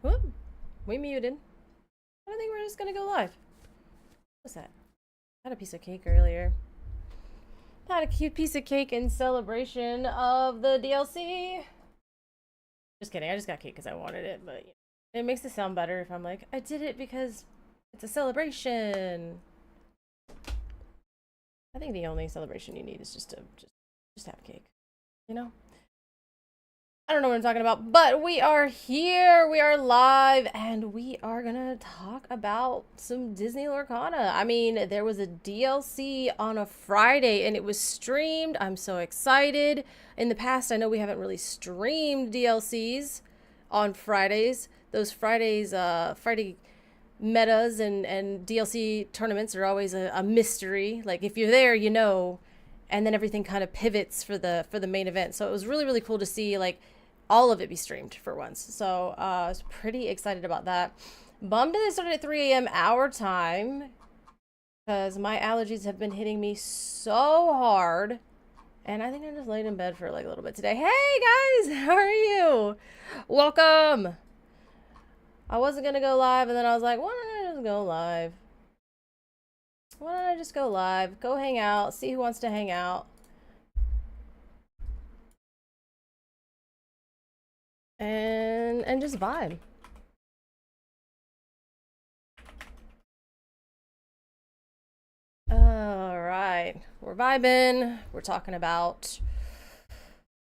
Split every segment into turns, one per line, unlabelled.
Whoop. We muted. I think we're just gonna go live. What's that? I had a piece of cake earlier. I had a cute piece of cake in celebration of the DLC. Just kidding. I just got cake because I wanted it, but it makes it sound better if I'm like, I did it because it's a celebration. I think the only celebration you need is just to just have cake. You know? I don't know what I'm talking about, but we are here. We are live, and we are gonna talk about some Disney Lorcana. I mean, there was a DLC on a Friday, and it was streamed. I'm so excited. In the past, I know we haven't really streamed DLCs on Fridays. Those Friday metas and DLC tournaments are always a mystery. Like if you're there, you know, and then everything kind of pivots for the main event. So it was really cool to see like all of it be streamed for once. So I was pretty excited about that. Bummed that it started at 3 a.m. our time because my allergies have been hitting me so hard. And I think I just laid in bed for like a little bit today. Hey guys, how are you? Welcome. I wasn't gonna go live, and then I was like, why don't I just go live? Why don't I just go live? Go hang out, see who wants to hang out. And just vibe. All right, we're vibing. We're talking about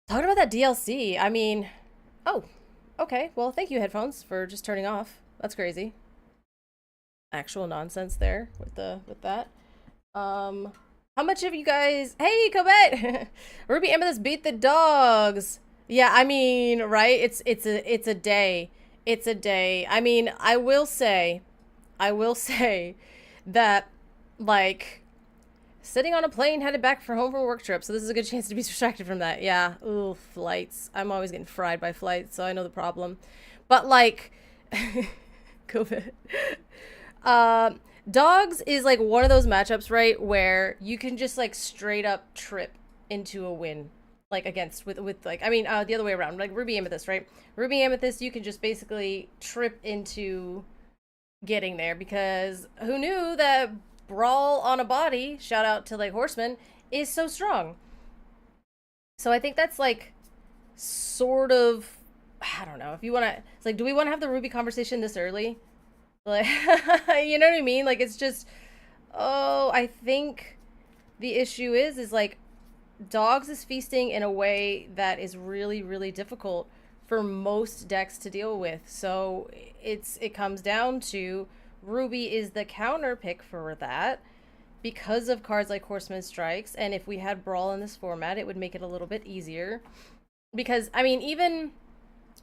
that DLC. I mean, oh, okay. Well, thank you, headphones, for just turning off. That's crazy. Actual nonsense there with that. How much of you guys? Hey, Comet, Ruby Amethyst beat the dogs. Yeah, I mean, right? It's a day. It's a day. I mean, I will say that like sitting on a plane headed back for home from a work trip, so this is a good chance to be distracted from that. Yeah. Ooh, flights. I'm always getting fried by flights, so I know the problem. But like COVID. Dogs is like one of those matchups, right, where you can just like straight up trip into a win. Like against with like I mean the other way around, like Ruby Amethyst, right? Ruby Amethyst, you can just basically trip into getting there because who knew that Brawl on a body, shout out to like Horseman, is so strong. So I think that's like sort of, I don't know if you want to, it's like, do we want to have the Ruby conversation this early? Like, you know what I mean? Like, it's just, oh, I think the issue is like, Dogs is feasting in a way that is really difficult for most decks to deal with. So it comes down to Ruby is the counter pick for that because of cards like Horseman Strikes. And if we had Brawl in this format, it would make it a little bit easier. Because I mean, even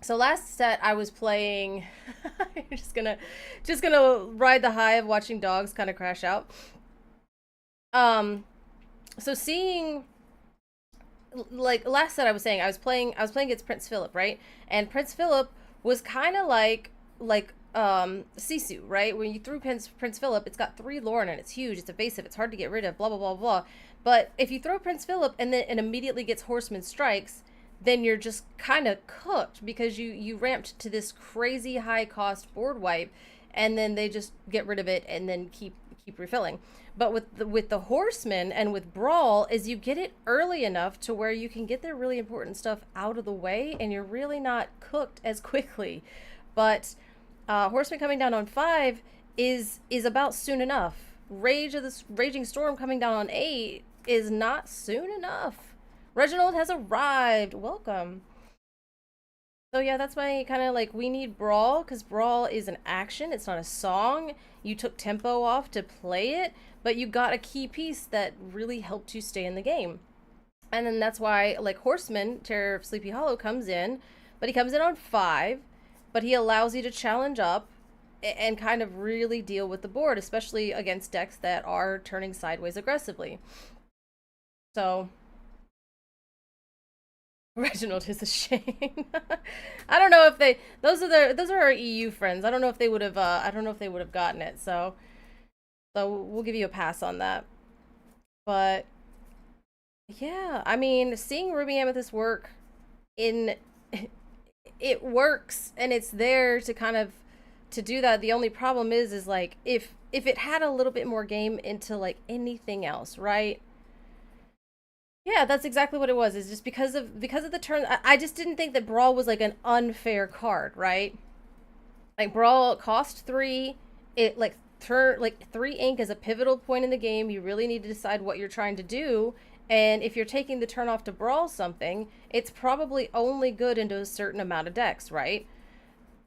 so, last set I was playing. You're just gonna ride the high of watching dogs kind of crash out. So seeing like last set I was saying I was playing against Prince Philip, right? And Prince Philip was kind of like Sisu, right? When you threw Prince Philip, it's got 3 lore in it. It's huge, it's evasive, it's hard to get rid of, blah blah blah blah. But if you throw Prince Philip and then immediately gets Horseman Strikes, then you're just kind of cooked because you ramped to this crazy high cost board wipe, and then they just get rid of it and then keep refilling. But with the Horseman and with Brawl is you get it early enough to where you can get their really important stuff out of the way and you're really not cooked as quickly. But Horseman coming down on 5 is about soon enough. Raging Storm coming down on 8 is not soon enough. Reginald has arrived. Welcome. So yeah, that's why kind of like we need Brawl, because Brawl is an action. It's not a song. You took tempo off to play it, but you got a key piece that really helped you stay in the game. And then that's why like Horseman, Terror of Sleepy Hollow comes in, but he comes in on 5, but he allows you to challenge up and kind of really deal with the board, especially against decks that are turning sideways aggressively. So Reginald is a shame. I don't know if those are our EU friends. I don't know if they would have gotten it. So we'll give you a pass on that. But yeah, I mean, seeing Ruby Amethyst work in it works and it's there to kind of to do that. The only problem is like if it had a little bit more game into like anything else, right? Yeah, that's exactly what it was. It's just because of the turn. I just didn't think that Brawl was like an unfair card, right? Like Brawl cost 3. It like turn like 3 ink is a pivotal point in the game. You really need to decide what you're trying to do. And if you're taking the turn off to brawl something, it's probably only good into a certain amount of decks, right?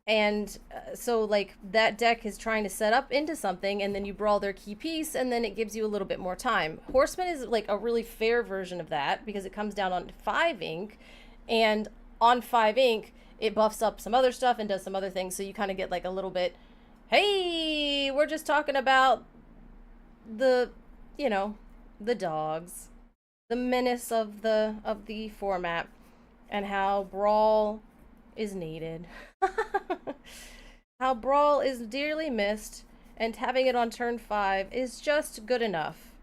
And so like that deck is trying to set up into something, and then you brawl their key piece, and then it gives you a little bit more time. Horseman is like a really fair version of that because it comes down on 5 ink, and on 5 ink it buffs up some other stuff and does some other things, so you kind of get like a little bit, hey, we're just talking about the, you know, the dogs, the menace of the format, and how brawl is needed. How Brawl is dearly missed, and having it on turn 5 is just good enough.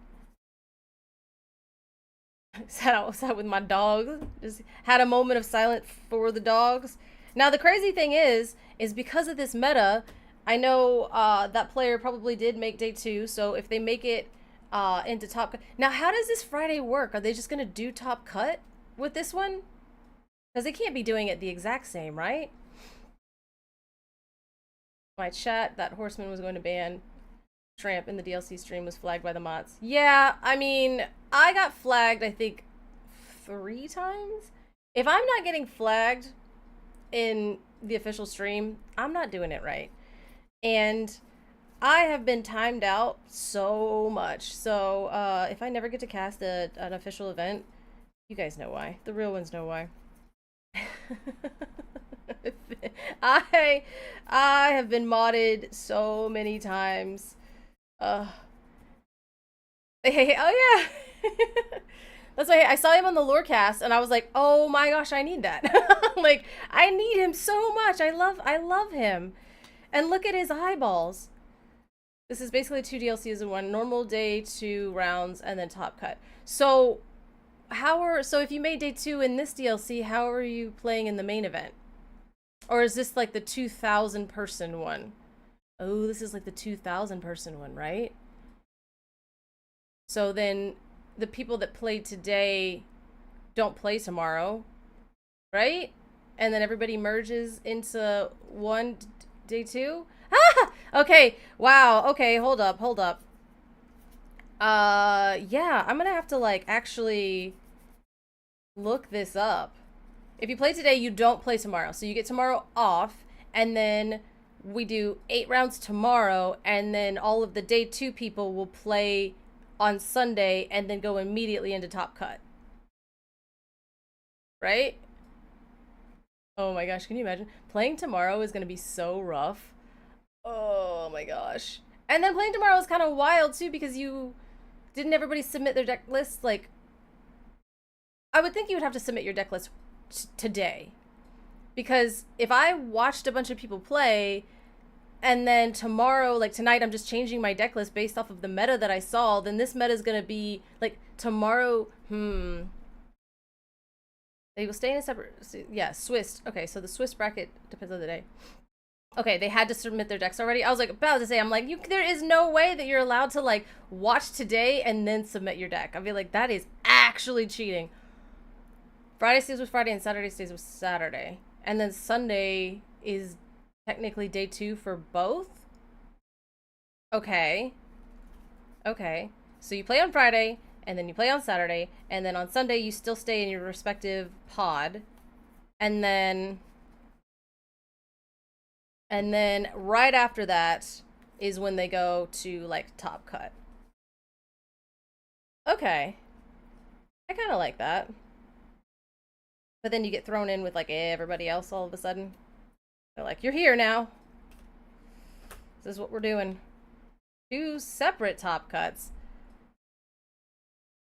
Sat outside with my dogs, just had a moment of silence for the dogs. Now the crazy thing is because of this meta, I know that player probably did make day 2, so if they make it into top cut. Now how does this Friday work? Are they just gonna do top cut with this one? Because they can't be doing it the exact same, right? My chat that Horseman was going to ban Tramp in the DLC stream was flagged by the mods. Yeah, I mean, I got flagged, I think, 3 times. If I'm not getting flagged in the official stream, I'm not doing it right. And I have been timed out so much. So if I never get to cast an official event, you guys know why. The real ones know why. I have been modded so many times. Hey, oh yeah. That's why I saw him on the Lorecast and I was like, "Oh my gosh, I need that." Like, I need him so much. I love him. And look at his eyeballs. This is basically 2 DLCs in one. Normal day, 2 rounds, and then top cut. So so if you made day 2 in this DLC, how are you playing in the main event? Or is this like the 2,000 person one? Oh, this is like the 2,000 person one, right? So then the people that played today don't play tomorrow, right? And then everybody merges into one day 2? Ah! Okay, wow, okay, hold up. Yeah, I'm gonna have to like actually look this up. If you play today, you don't play tomorrow. So you get tomorrow off, and then we do 8 rounds tomorrow, and then all of the day 2 people will play on Sunday and then go immediately into top cut. Right? Oh my gosh, can you imagine? Playing tomorrow is going to be so rough. Oh my gosh. And then playing tomorrow is kind of wild too, because didn't everybody submit their deck lists? Like, I would think you would have to submit your deck list today. Because if I watched a bunch of people play, and then tomorrow, like tonight, I'm just changing my deck list based off of the meta that I saw, then this meta is going to be, like, tomorrow, They will stay in a separate, yeah, Swiss. Okay, so the Swiss bracket depends on the day. Okay, they had to submit their decks already. I was like about to say, I'm like, there is no way that you're allowed to like watch today and then submit your deck. I'd be like, that is actually cheating. Friday stays with Friday and Saturday stays with Saturday. And then Sunday is technically day 2 for both? Okay. Okay. So you play on Friday, and then you play on Saturday, and then on Sunday you still stay in your respective pod. And then right after that is when they go to like top cut. Okay. I kind of like that. But then you get thrown in with like everybody else all of a sudden. They're like, you're here now. This is what we're doing. 2 separate top cuts.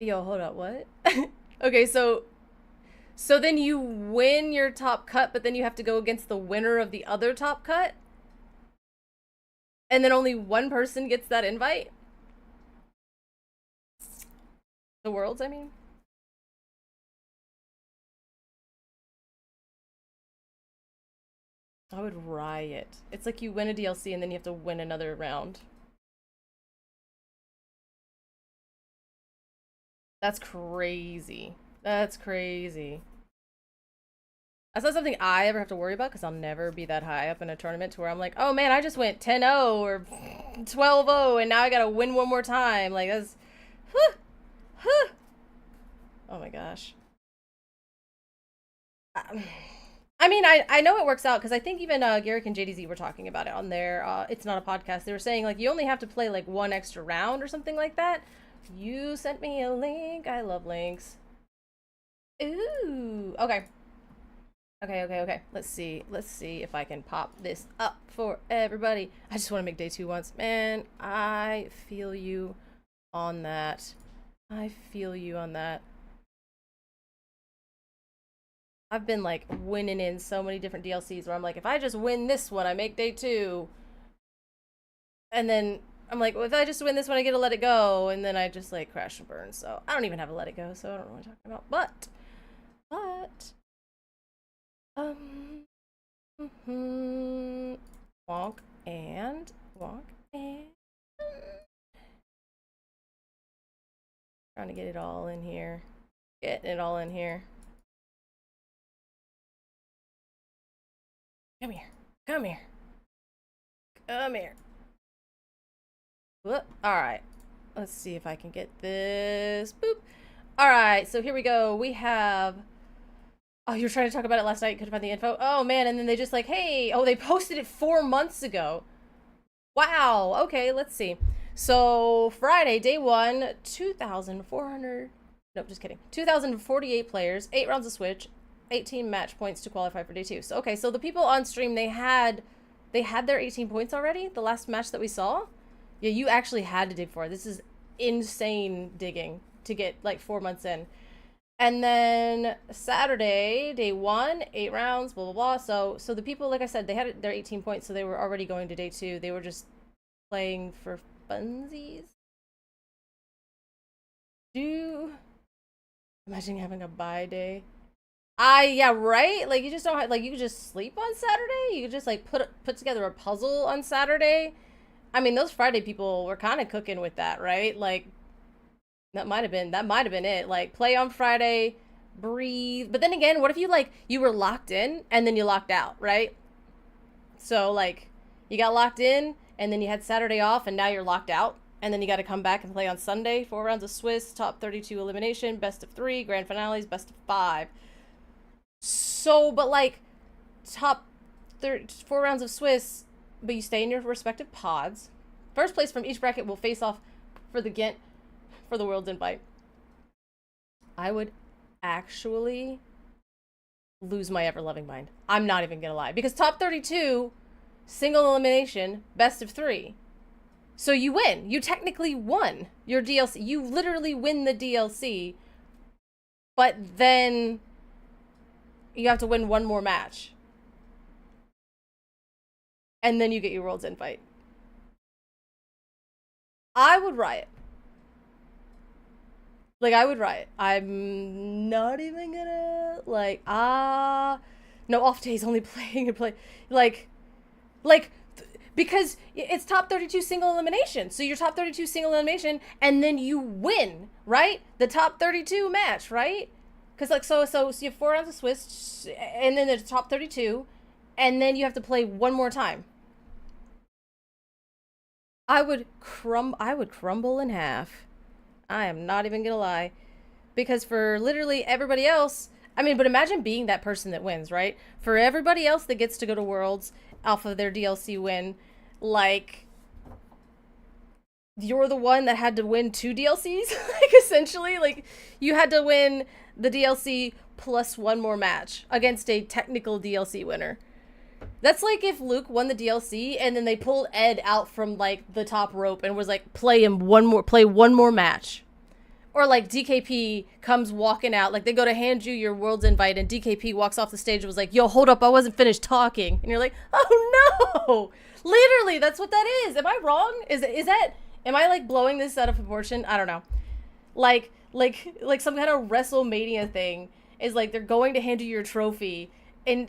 Yo, hold up, what? Okay, so then you win your top cut, but then you have to go against the winner of the other top cut? And then only one person gets that invite? The Worlds, I mean? I would riot. It's like you win a DLC and then you have to win another round. That's crazy. That's crazy. That's not something I ever have to worry about because I'll never be that high up in a tournament to where I'm like, oh man, I just went 10-0 or 12-0 and now I gotta win one more time. Like, that's. Huh, huh. Oh my gosh. I mean, I know it works out because I think even Garrick and JDZ were talking about it on their It's Not a Podcast. They were saying, like, you only have to play, like, one extra round or something like that. You sent me a link. I love links. Ooh. Okay. Okay. Let's see. Let's see if I can pop this up for everybody. I just want to make day 2 once. Man, I feel you on that. I feel you on that. I've been like winning in so many different DLCs where I'm like, if I just win this one, I make day 2. And then I'm like, well, if I just win this one, I get to let it go. And then I just like crash and burn. So I don't even have a let it go. So I don't know what I'm talking about. But, wonk and wonk and. Trying to get it all in here. Getting it all in here. Come here. Come here. Come here. Whoop. All right. Let's see if I can get this. Boop. All right. So here we go. We have. Oh, you were trying to talk about it last night. Couldn't find the info. Oh, man. And then they just like, hey. Oh, they posted it 4 months ago. Wow. Okay. Let's see. So Friday, day 1, 2,400. Nope, just kidding. 2,048 players, 8 rounds of Switch, 18 match points to qualify for day 2. So okay, so the people on stream they had their 18 points already. The last match that we saw, yeah, you actually had to dig for it. This is insane digging to get like 4 months in. And then Saturday, day 1, 8 rounds, blah blah blah. So the people, like I said, they had their 18 points, so they were already going to day 2. They were just playing for funsies. Imagine having a bye day. Yeah, right? Like, you just don't have, like, you could just sleep on Saturday? You could just, like, put together a puzzle on Saturday? I mean, those Friday people were kind of cooking with that, right? Like, that might have been it. Like, play on Friday, breathe. But then again, what if you, like, you were locked in and then you locked out, right? So, like, you got locked in and then you had Saturday off and now you're locked out. And then you got to come back and play on Sunday. 4 rounds of Swiss, top 32 elimination, best of 3, grand finales, best of 5. So, but like, top 4 rounds of Swiss, but you stay in your respective pods. First place from each bracket will face off for the Ghent for the World's Invite. I would actually lose my ever-loving mind. I'm not even gonna lie. Because top 32, single elimination, best of 3. So you win. You technically won your DLC. You literally win the DLC. But then you have to win one more match. And then you get your World's Invite. I would riot. Like, I would riot. I'm not even gonna, like, no, off days, only playing and play. Like, because it's top 32 single elimination. So you're top 32 single elimination, and then you win, right? The top 32 match, right? Because, like, so you have 4 rounds of Swiss, and then there's top 32, and then you have to play one more time. I would crumble in half. I am not even gonna lie. Because for literally everybody else, I mean, but imagine being that person that wins, right? For everybody else that gets to go to Worlds off of their DLC win, like, you're the one that had to win 2 DLCs, like, essentially. Like, you had to win the DLC plus one more match against a technical DLC winner. That's like if Luke won the DLC and then they pulled Ed out from, like, the top rope and was like, play one more match. Or like DKP comes walking out, like they go to hand you your World's Invite and DKP walks off the stage and was like, yo, hold up, I wasn't finished talking. And you're like, oh no! Literally, that's what that is. Am I wrong? Is that, am I like blowing this out of proportion? I don't know. Like some kind of WrestleMania thing is like they're going to hand you your trophy and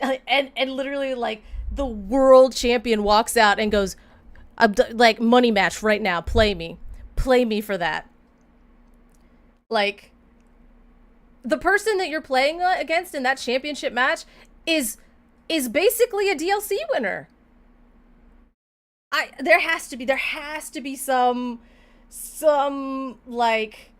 literally like the world champion walks out and goes, like, money match right now, play me for that. Like, the person that you're playing against in that championship match is basically a DLC winner. There has to be some like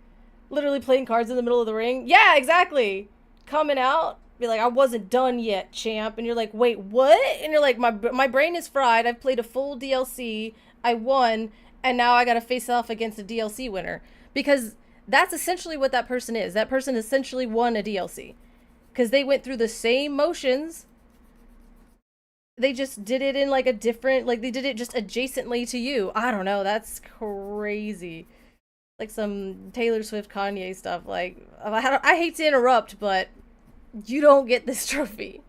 literally playing cards in the middle of the ring. Yeah, exactly. Coming out, be like, I wasn't done yet, champ. And you're like, wait, what? And you're like, my brain is fried. I've played a full DLC. I won, and now I got to face off against a DLC winner, because that's essentially what that person is. That person essentially won a DLC because they went through the same motions. They just did it in like a different, like they did it just adjacently to you. I don't know. That's crazy. Like some Taylor Swift Kanye stuff. Like, I hate to interrupt, but you don't get this trophy.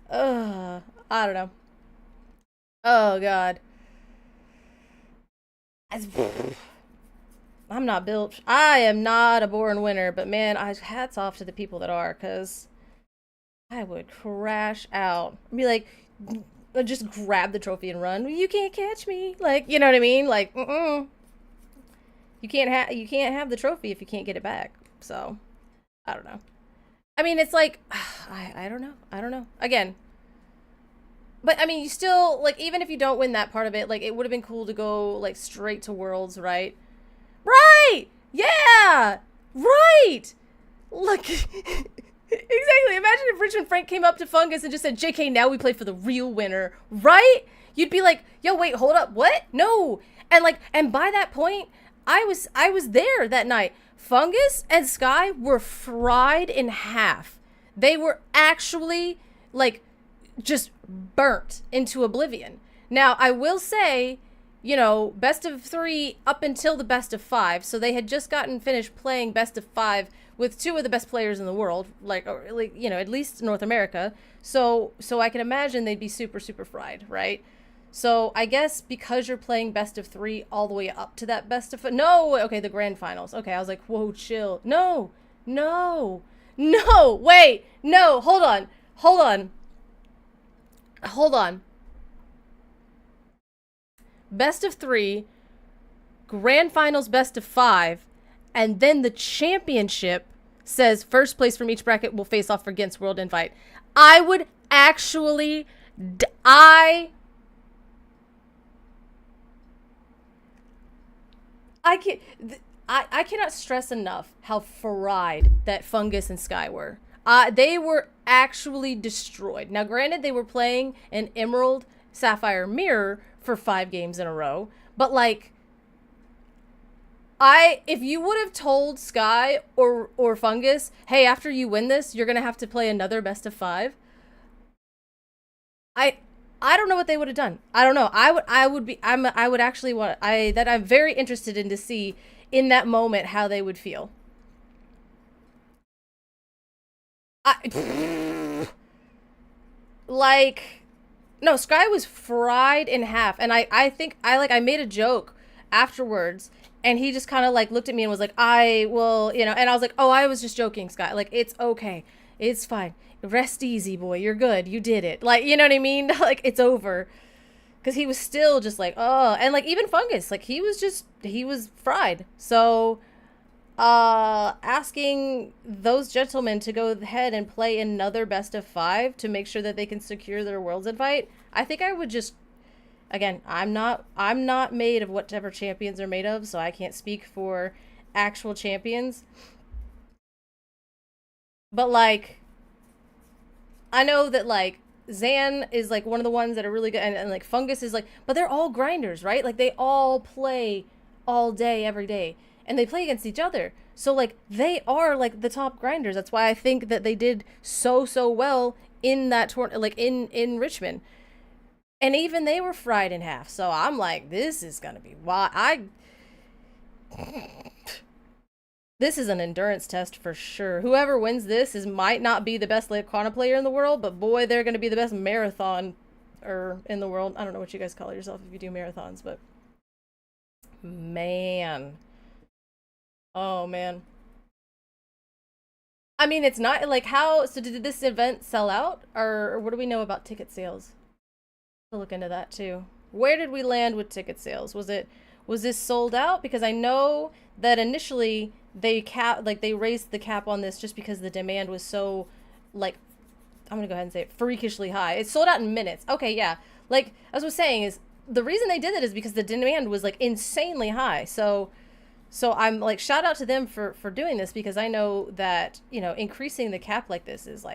I don't know. Oh god. I'm not built. I am not a born winner, but man, hats off to the people that are, because I would crash out. Be like, just grab the trophy and run. You can't catch me. Like, you know what I mean? Like, you can't have the trophy if you can't get it back. So, I don't know. I mean, it's like, I don't know. I don't know. Again, but I mean, you still, like, even if you don't win that part of it, like, it would have been cool to go like straight to Worlds, right? Right! Yeah! Right! Look. Exactly. Imagine if Richmond Frank came up to Fungus and just said, JK, now we play for the real winner, right? You'd be like, yo, wait, hold up, what? No. And like, and by that point, I was there that night. Fungus and Sky were fried in half. They were actually like just burnt into oblivion. Now, I will say, you know, best of 3 up until the best of 5. So they had just gotten finished playing best of 5 with 2 of the best players in the world, like, you know, at least North America. So I can imagine they'd be super, super fried, right? So I guess because you're playing best of 3 all the way up to that best of... No! Okay, the grand finals. Okay, I was like, whoa, chill. No! No! No! Wait! No! Hold on! Hold on! Hold on. Best of 3, grand finals best of 5, and then the championship says first place from each bracket will face off against World Invite. I would actually... I can... I cannot stress enough how fried that Fungus and Sky were. They were actually destroyed. Now, granted, they were playing an Emerald, Sapphire, Mirror for 5 games in a row, but like, if you would have told Sky or Fungus, hey, after you win this, you're gonna have to play another best of 5, I don't know what they would have done. I don't know. I would actually want I'm very interested in to see in that moment how they would feel. Like, no, Sky was fried in half, and I think I made a joke afterwards, and he just kind of like looked at me and was like, I will, you know, and I was like, oh, I was just joking, Sky. Like, it's okay, it's fine. Rest easy, boy. You're good. You did it. Like, you know what I mean? Like, it's over. Because he was still just like, oh, and like even Fungus, like he was fried. So, asking those gentlemen to go ahead and play another best of 5 to make sure that they can secure their Worlds invite, I think I would just, again, I'm not made of whatever champions are made of, so I can't speak for actual champions. But like, I know that like Zan is like one of the ones that are really good, and like Fungus is like, but they're all grinders, right? Like they all play all day, every day, and they play against each other. So like they are like the top grinders. That's why I think that they did so well in that tournament, like in Richmond, and even they were fried in half. So I'm like, this is gonna be why this is an endurance test for sure. Whoever wins this might not be the best Leokana player in the world, but boy, they're going to be the best marathon in the world. I don't know what you guys call yourself if you do marathons, but man. Oh, man. I mean, it's not like how. So did this event sell out, or what do we know about ticket sales? We'll look into that too. Where did we land with ticket sales? Was this sold out? Because I know that initially they raised the cap on this just because the demand was so like I'm gonna go ahead and say it, freakishly high. It sold out in minutes. Okay, yeah. Like as I was saying, is the reason they did it is because the demand was like insanely high. So I'm like shout out to them for doing this because I know that increasing the cap like this is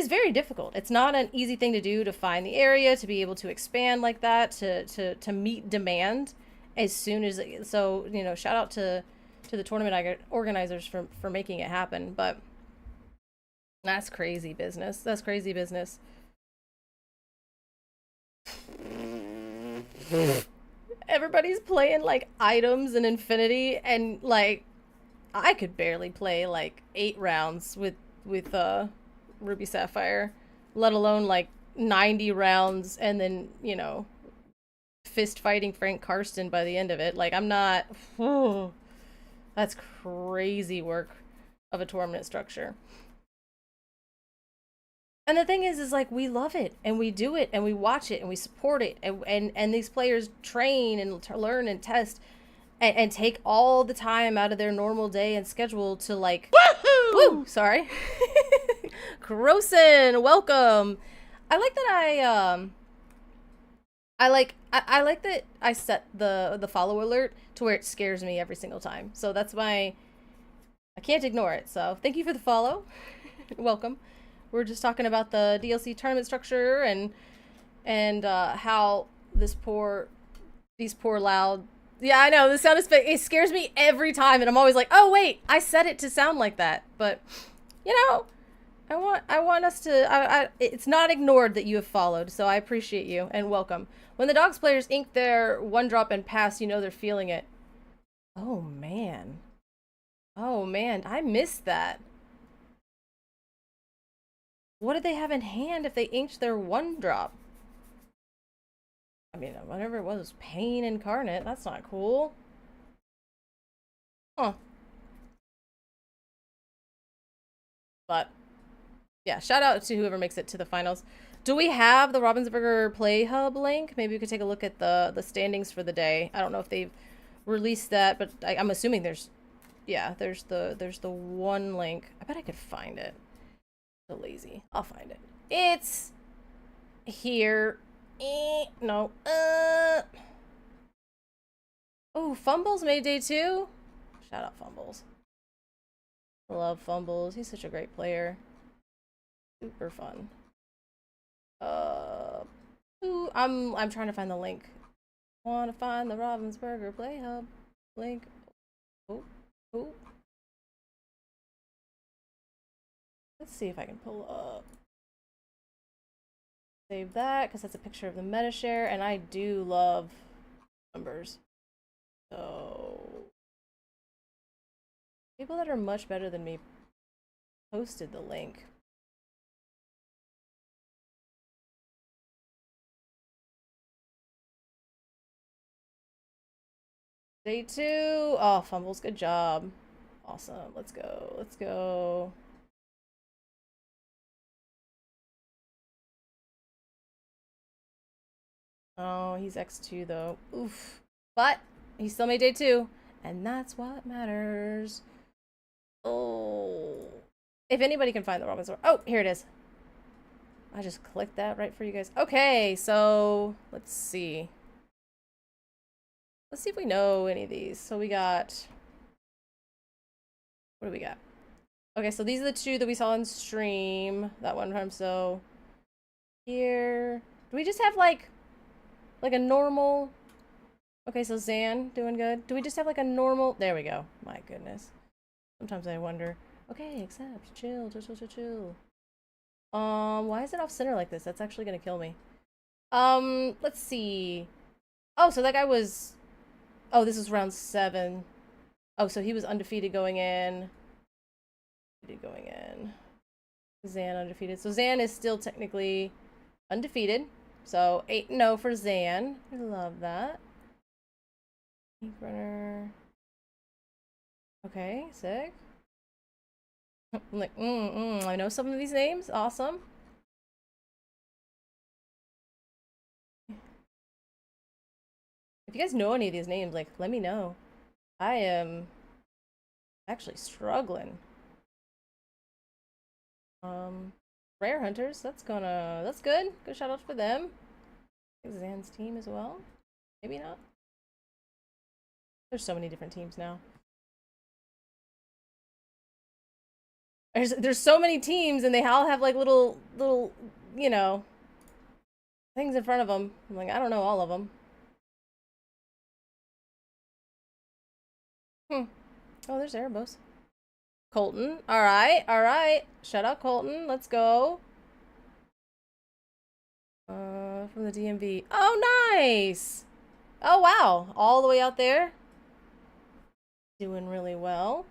very difficult. It's not an easy thing to do to find the area to be able to expand like that to meet demand as soon as so shout out to the tournament organizers for making it happen. But that's crazy business. That's crazy business. Everybody's playing like items and Infinity, and like I could barely play like 8 rounds with Ruby Sapphire, let alone like 90 rounds, and then fist fighting Frank Karsten by the end of it. Like I'm not. That's crazy work of a tournament structure. And the thing is like we love it and we do it and we watch it and we support it and these players train and learn and test and take all the time out of their normal day and schedule to like woo, sorry. Croson, welcome. I like that I like that I set the follow alert to where it scares me every single time. So that's why I can't ignore it. So thank you for the follow. Welcome. We're just talking about the DLC tournament structure and how these poor loud. Yeah, I know the sound is it scares me every time, and I'm always like, oh wait, I set it to sound like that. But you know, I want us to. It's not ignored that you have followed, so I appreciate you and welcome. When the dogs players ink their 1-drop and pass, they're feeling it. Oh man. Oh man, I missed that. What did they have in hand if they inked their 1-drop? I mean, whatever it was pain incarnate. That's not cool. Huh. But, yeah, shout out to whoever makes it to the finals. Do we have the Ravensburger Play Hub link? Maybe we could take a look at the standings for the day. I don't know if they've released that, but I'm assuming there's the one link. I bet I could find it. So lazy. I'll find it. It's here. No. Oh, Fumbles made day 2. Shout out Fumbles. Love Fumbles. He's such a great player. Super fun. Ooh, I'm trying to find the link. Want to find the Ravensburger Play Hub link. Oh, oh. Let's see if I can pull up. Save that because that's a picture of the meta share, and I do love numbers. So people that are much better than me posted the link. Day 2. Oh, Fumbles, good job. Awesome. Let's go. Let's go. Oh, he's X2 though. Oof. But he still made day 2. And that's what matters. Oh. If anybody can find the Robinson. Oh, here it is. I just clicked that right for you guys. Okay, so let's see. Let's see if we know any of these. So we got. What do we got? Okay, so these are the 2 that we saw on stream that one time. So here. Do we just have like a normal. Okay, so Zan doing good. Do we just have like a normal? There we go. My goodness. Sometimes I wonder. Okay, accept. Chill. Chill. Why is it off center like this? That's actually gonna kill me. Let's see. Oh, so that guy was. Oh, this was round 7. Oh, so he was undefeated going in. Zan undefeated. So Zan is still technically undefeated. So 8-0 for Zan. I love that. Runner. Okay, sick. I'm like, I know some of these names. Awesome. If you guys know any of these names, like, let me know. I am actually struggling. Rare Hunters, that's good. Good shout out for them. Zan's team as well. Maybe not. There's so many different teams now. There's so many teams, and they all have like little you know things in front of them. I'm like, I don't know all of them. Oh, there's Erebos. Colton. All right, all right. Shout out Colton. Let's go. From the DMV. Oh, nice. Oh, wow. All the way out there. Doing really well.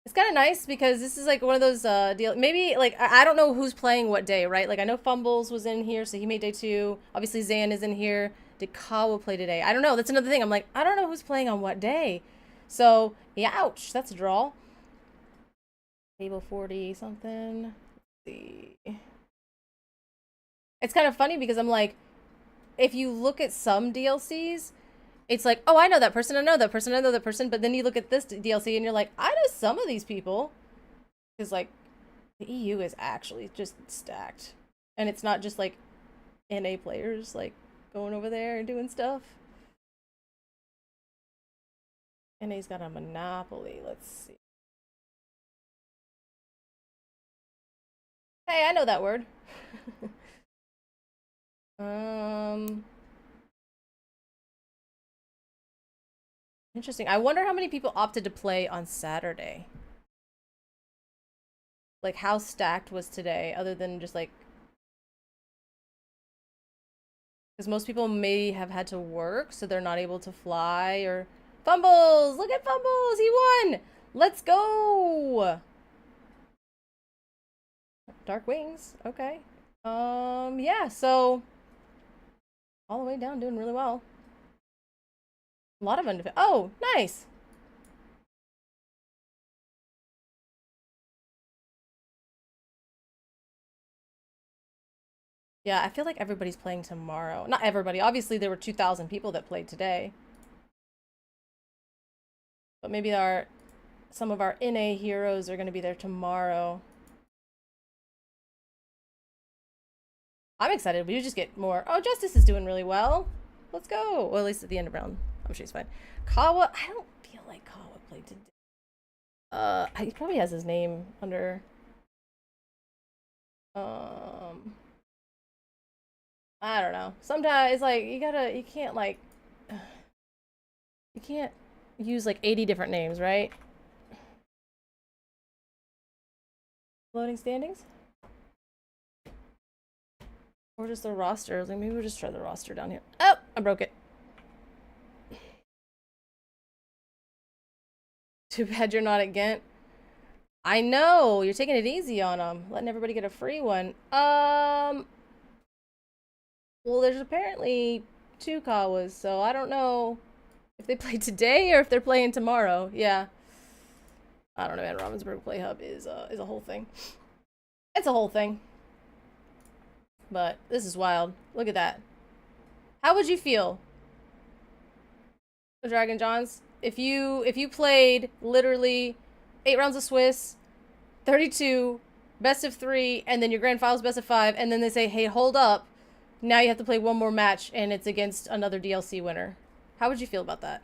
It's kind of nice because this is like one of those deal. Maybe like I don't know who's playing what day, right? Like I know Fumbles was in here, so he made day 2. Obviously Zan is in here. Did Kawa play today? I don't know. That's another thing. I'm like, I don't know who's playing on what day. So yeah, ouch. That's a draw. Table 40 something. Let's see. It's kind of funny because I'm like, if you look at some DLCs, it's like, oh, I know that person, I know that person, I know that person. But then you look at this DLC and you're like, I know some of these people. Because, like, the EU is actually just stacked. And it's not just, like, NA players, like, going over there and doing stuff. NA's got a monopoly. Let's see. Hey, I know that word. Interesting. I wonder how many people opted to play on Saturday. Like, how stacked was today, other than just, like... Because most people may have had to work, so they're not able to fly, or... Fumbles! Look at Fumbles! He won! Let's go! Dark Wings. Okay. Yeah, so... all the way down, doing really well. A lot of undefeated. Oh, nice! Yeah, I feel like everybody's playing tomorrow. Not everybody. Obviously, there were 2,000 people that played today. But maybe some of our NA heroes are going to be there tomorrow. I'm excited. We just get more. Oh, Justice is doing really well. Let's go. Well, at least at the end of round. I'm sure he's fine. Kawa, I don't feel like Kawa played today. He probably has his name under... I don't know. Sometimes it's like, you can't like... You can't use like 80 different names, right? Loading standings? Or just the roster. Like, maybe we'll just try the roster down here. Oh, I broke it. Too bad you're not at Ghent. I know, you're taking it easy on them, letting everybody get a free one. Well, there's apparently 2 Kawas, so I don't know if they play today or if they're playing tomorrow. Yeah. I don't know, man. Ravensburg Play Hub is a whole thing. It's a whole thing. But this is wild. Look at that. How would you feel, Dragon Johns, if you played literally 8 rounds of Swiss, 32, best of 3, and then your grand finals best of 5, and then they say, hey, hold up, now you have to play one more match, and it's against another DLC winner? How would you feel about that?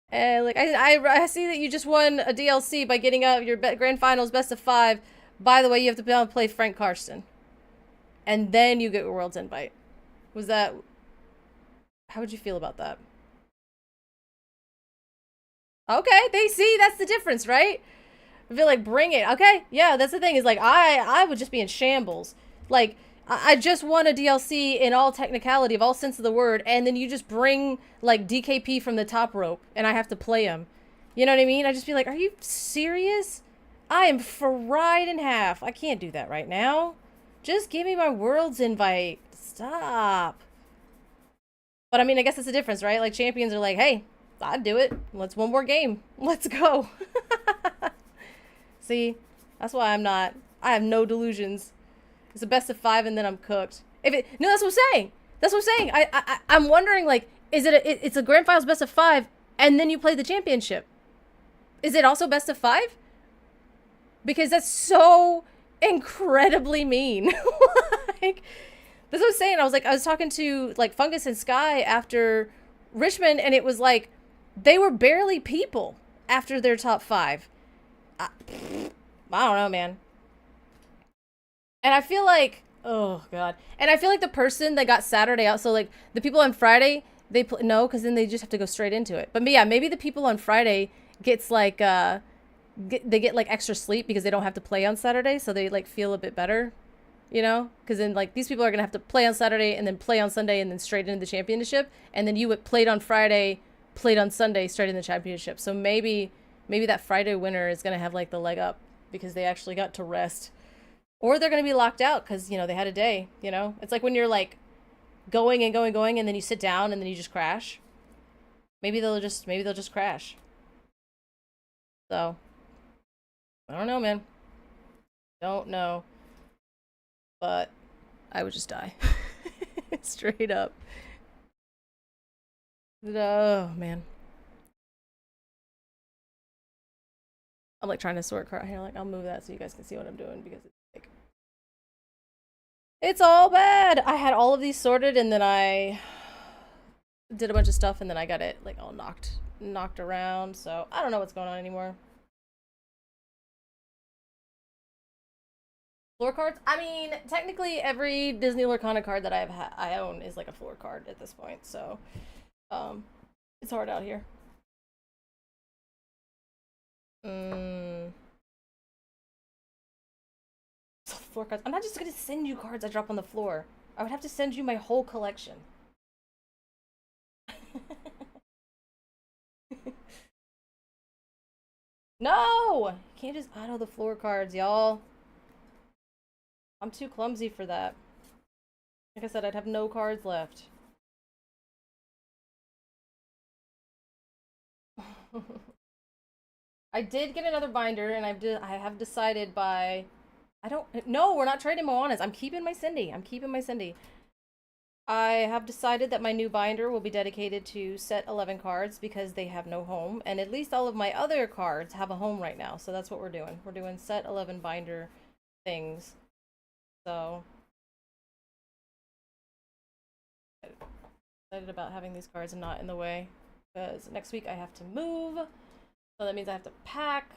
And like I see that you just won a DLC by getting out your grand finals best of 5. By the way, you have to be able to play Frank Karsten, and then you get your World's Invite. Was that... How would you feel about that? Okay, they see, that's the difference, right? I feel like, bring it. Okay, yeah, that's the thing, is like, I would just be in shambles. Like, I just won a DLC in all technicality, of all sense of the word, and then you just bring, like, DKP from the top rope, and I have to play him. You know what I mean? I just be like, are you serious? I am fried in half. I can't do that right now. Just give me my World's Invite. Stop. But I mean, I guess that's the difference, right? Like champions are like, hey, I'd do it. Let's one more game. Let's go. See, that's why I'm not. I have no delusions. It's a best of 5, and then I'm cooked. If it no, that's what I'm saying. That's what I'm saying. I'm wondering like, is it's a grand finals best of 5, and then you play the championship? Is it also best of 5? Because that's so incredibly mean. Like, that's what I was saying. I was talking to like Fungus and Sky after Richmond, and it was like they were barely people after their top 5. I don't know, man. And I feel like, oh god, and I feel like the person that got Saturday out, so like the people on Friday, no, because then they just have to go straight into it. But yeah, maybe the people on Friday gets like they get like extra sleep because they don't have to play on Saturday, so they like feel a bit better, you know? Because then like these people are gonna have to play on Saturday and then play on Sunday and then straight into the championship, and then you played on Friday, played on Sunday, straight in the championship. So maybe that Friday winner is gonna have like the leg up because they actually got to rest, or they're gonna be locked out because they had a day. It's like when you're like going and going, and then you sit down and then you just crash. Maybe they'll just crash. So I don't know, man. Don't know. But I would just die. Straight up. Oh, man. I'm like trying to sort card here. Like, I'll move that so you guys can see what I'm doing because it's like, it's all bad. I had all of these sorted and then I did a bunch of stuff and then I got it like all knocked around. So I don't know what's going on anymore. Floor cards? I mean, technically every Disney Lorcana card that I own is like a floor card at this point, so it's hard out here. So floor cards. I'm not just gonna send you cards I drop on the floor. I would have to send you my whole collection. No! You can't just auto the floor cards, y'all. I'm too clumsy for that. Like I said, I'd have no cards left. I did get another binder, and I have decided by... No, we're not trading Moanas. I'm keeping my Cindy. I have decided that my new binder will be dedicated to set 11 cards because they have no home, and at least all of my other cards have a home right now, so that's what we're doing. We're doing set 11 binder things. So excited about having these cards and not in the way, because next week I have to move, so that means I have to pack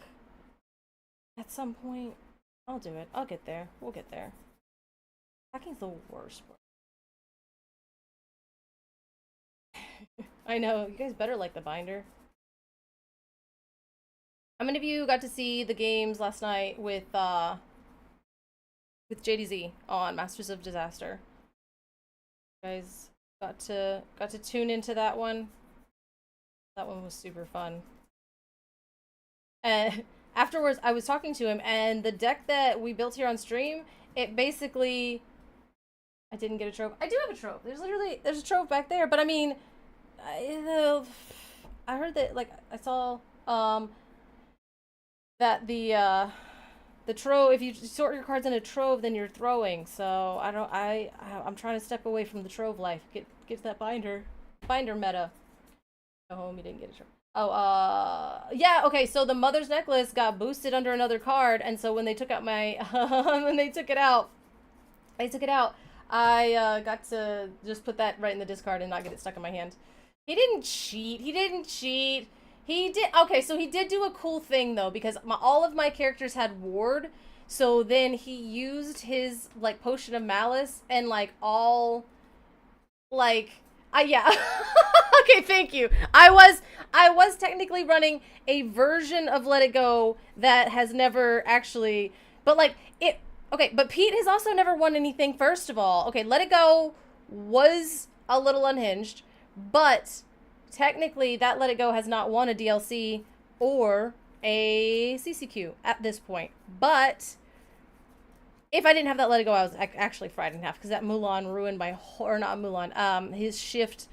at some point. I'll do it. I'll get there. We'll get there. Packing's the worst part. I know. You guys better like the binder. How many of you got to see the games last night with JDZ on Masters of Disaster? You guys got to tune into that one. That one was super fun. And afterwards, I was talking to him, and the deck that we built here on stream, it basically... I didn't get a trove. I do have a trove. There's a trove back there, but I mean, I heard that, like, I saw, that the trove, if you sort your cards in a trove, then you're throwing. So I'm trying to step away from the trove life. Get that binder meta. Go home. You didn't get a trove. Oh, yeah. Okay. So the Mother's Necklace got boosted under another card, and so when they took out my when they took it out, I got to just put that right in the discard and not get it stuck in my hand. He didn't cheat. He did. Okay, so he did do a cool thing, though, because all of my characters had ward. So then he used his, like, Potion of Malice and, like, all, like, yeah. Okay, thank you. I was technically running a version of Let It Go that has never actually, but, like, it... Okay, but Pete has also never won anything, first of all. Okay, Let It Go was a little unhinged, but technically that Let It Go has not won a DLC or a CCQ at this point. But if I didn't have that Let It Go, I was actually fried in half because that Mulan ruined my... Or not Mulan, his shift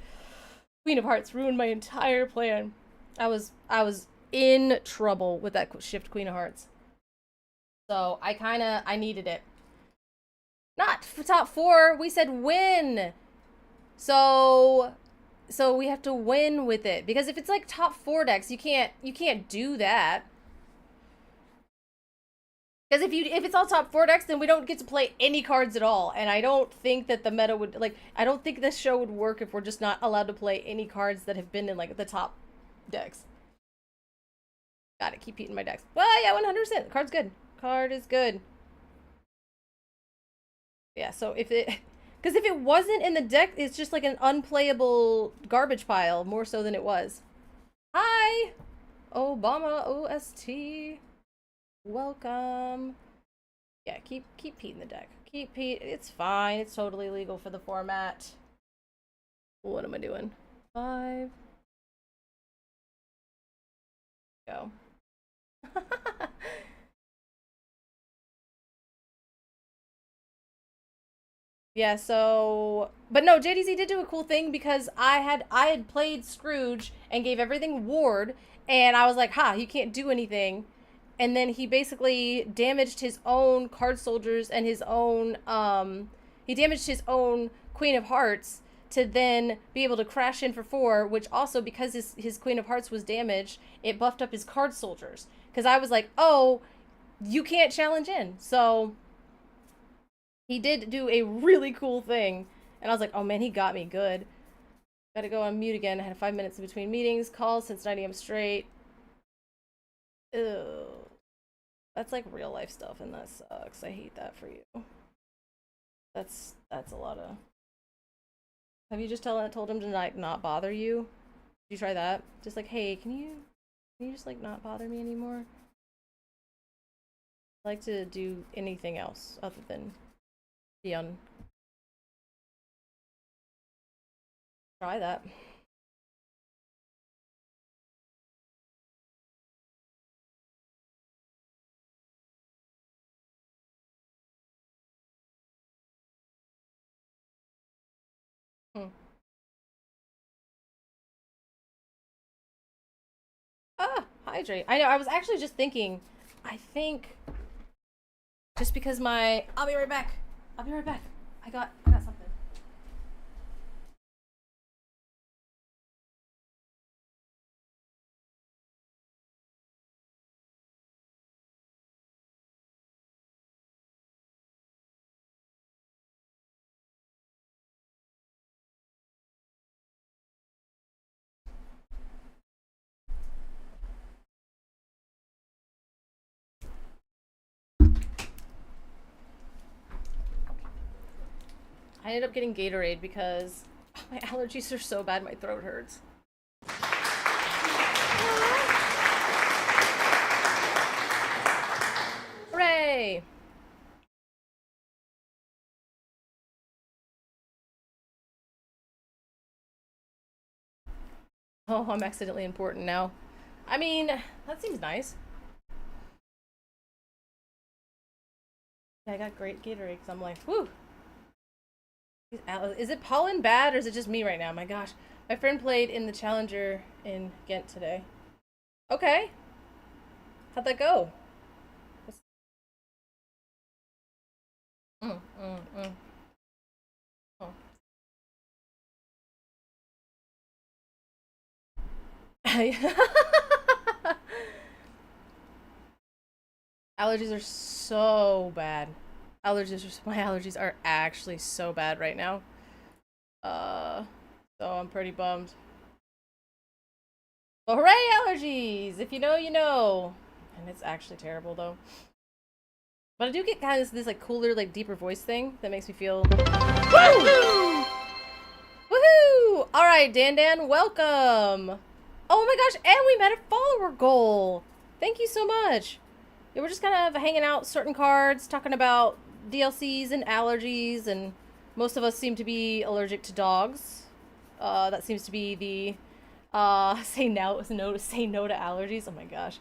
Queen of Hearts ruined my entire plan. I was in trouble with that shift Queen of Hearts. So I needed it. Not for top 4. We said win. So we have to win with it, because if it's like top 4 decks, you can't do that. Because if it's all top 4 decks, then we don't get to play any cards at all, and I don't think that the meta would, like, I don't think this show would work if we're just not allowed to play any cards that have been in like the top decks. Gotta keep eating my decks. Well, yeah, 100%. Card's good. Card is good. Yeah, so if it, because if it wasn't in the deck, it's just like an unplayable garbage pile, more so than it was. Hi, Obama OST. Welcome. Yeah, keep Pete in the deck. Keep Pete. It's fine. It's totally legal for the format. What am I doing? 5. Go. Yeah, so but no, JDZ did do a cool thing, because I had played Scrooge and gave everything ward, and I was like, "Ha, you can't do anything." And then he basically damaged his own card soldiers and his own he damaged his own Queen of Hearts to then be able to crash in for 4, which also, because his Queen of Hearts was damaged, it buffed up his card soldiers. Because I was like, "Oh, you can't challenge in." So he did do a really cool thing. And I was like, "Oh man, he got me good." Gotta go on mute again. I had 5 minutes in between meetings, calls since 9 a.m. straight. Ew. That's like real life stuff, and that sucks. I hate that for you. That's a lot of... Have you just told him to like not bother you? Did you try that? Just like, "Hey, can you just like not bother me anymore? I like to do anything else other than be on..." Try that. Hmm. Hydrate. I know, I was actually just thinking, I think just because I'll be right back. I'll be right back. I got something. I ended up getting Gatorade because my allergies are so bad my throat hurts. Hooray! Oh, I'm accidentally important now. I mean, that seems nice. Yeah, I got great Gatorade because I'm like, whew. Is it pollen bad, or is it just me right now? My gosh. My friend played in the Challenger in Ghent today. Okay. How'd that go? Mm, mm, mm. Oh. Allergies are so bad. My allergies are actually so bad right now. So I'm pretty bummed. But hooray, allergies! If you know, you know. And it's actually terrible though. But I do get kind of this like cooler, like deeper voice thing that makes me feel... Woo! Woohoo! Alright, Dan, welcome! Oh my gosh, and we met a follower goal! Thank you so much! Yeah, we're just kind of hanging out, sorting cards, talking about DLCs and allergies, and most of us seem to be allergic to dogs. That seems to be the say no to allergies. Oh my gosh.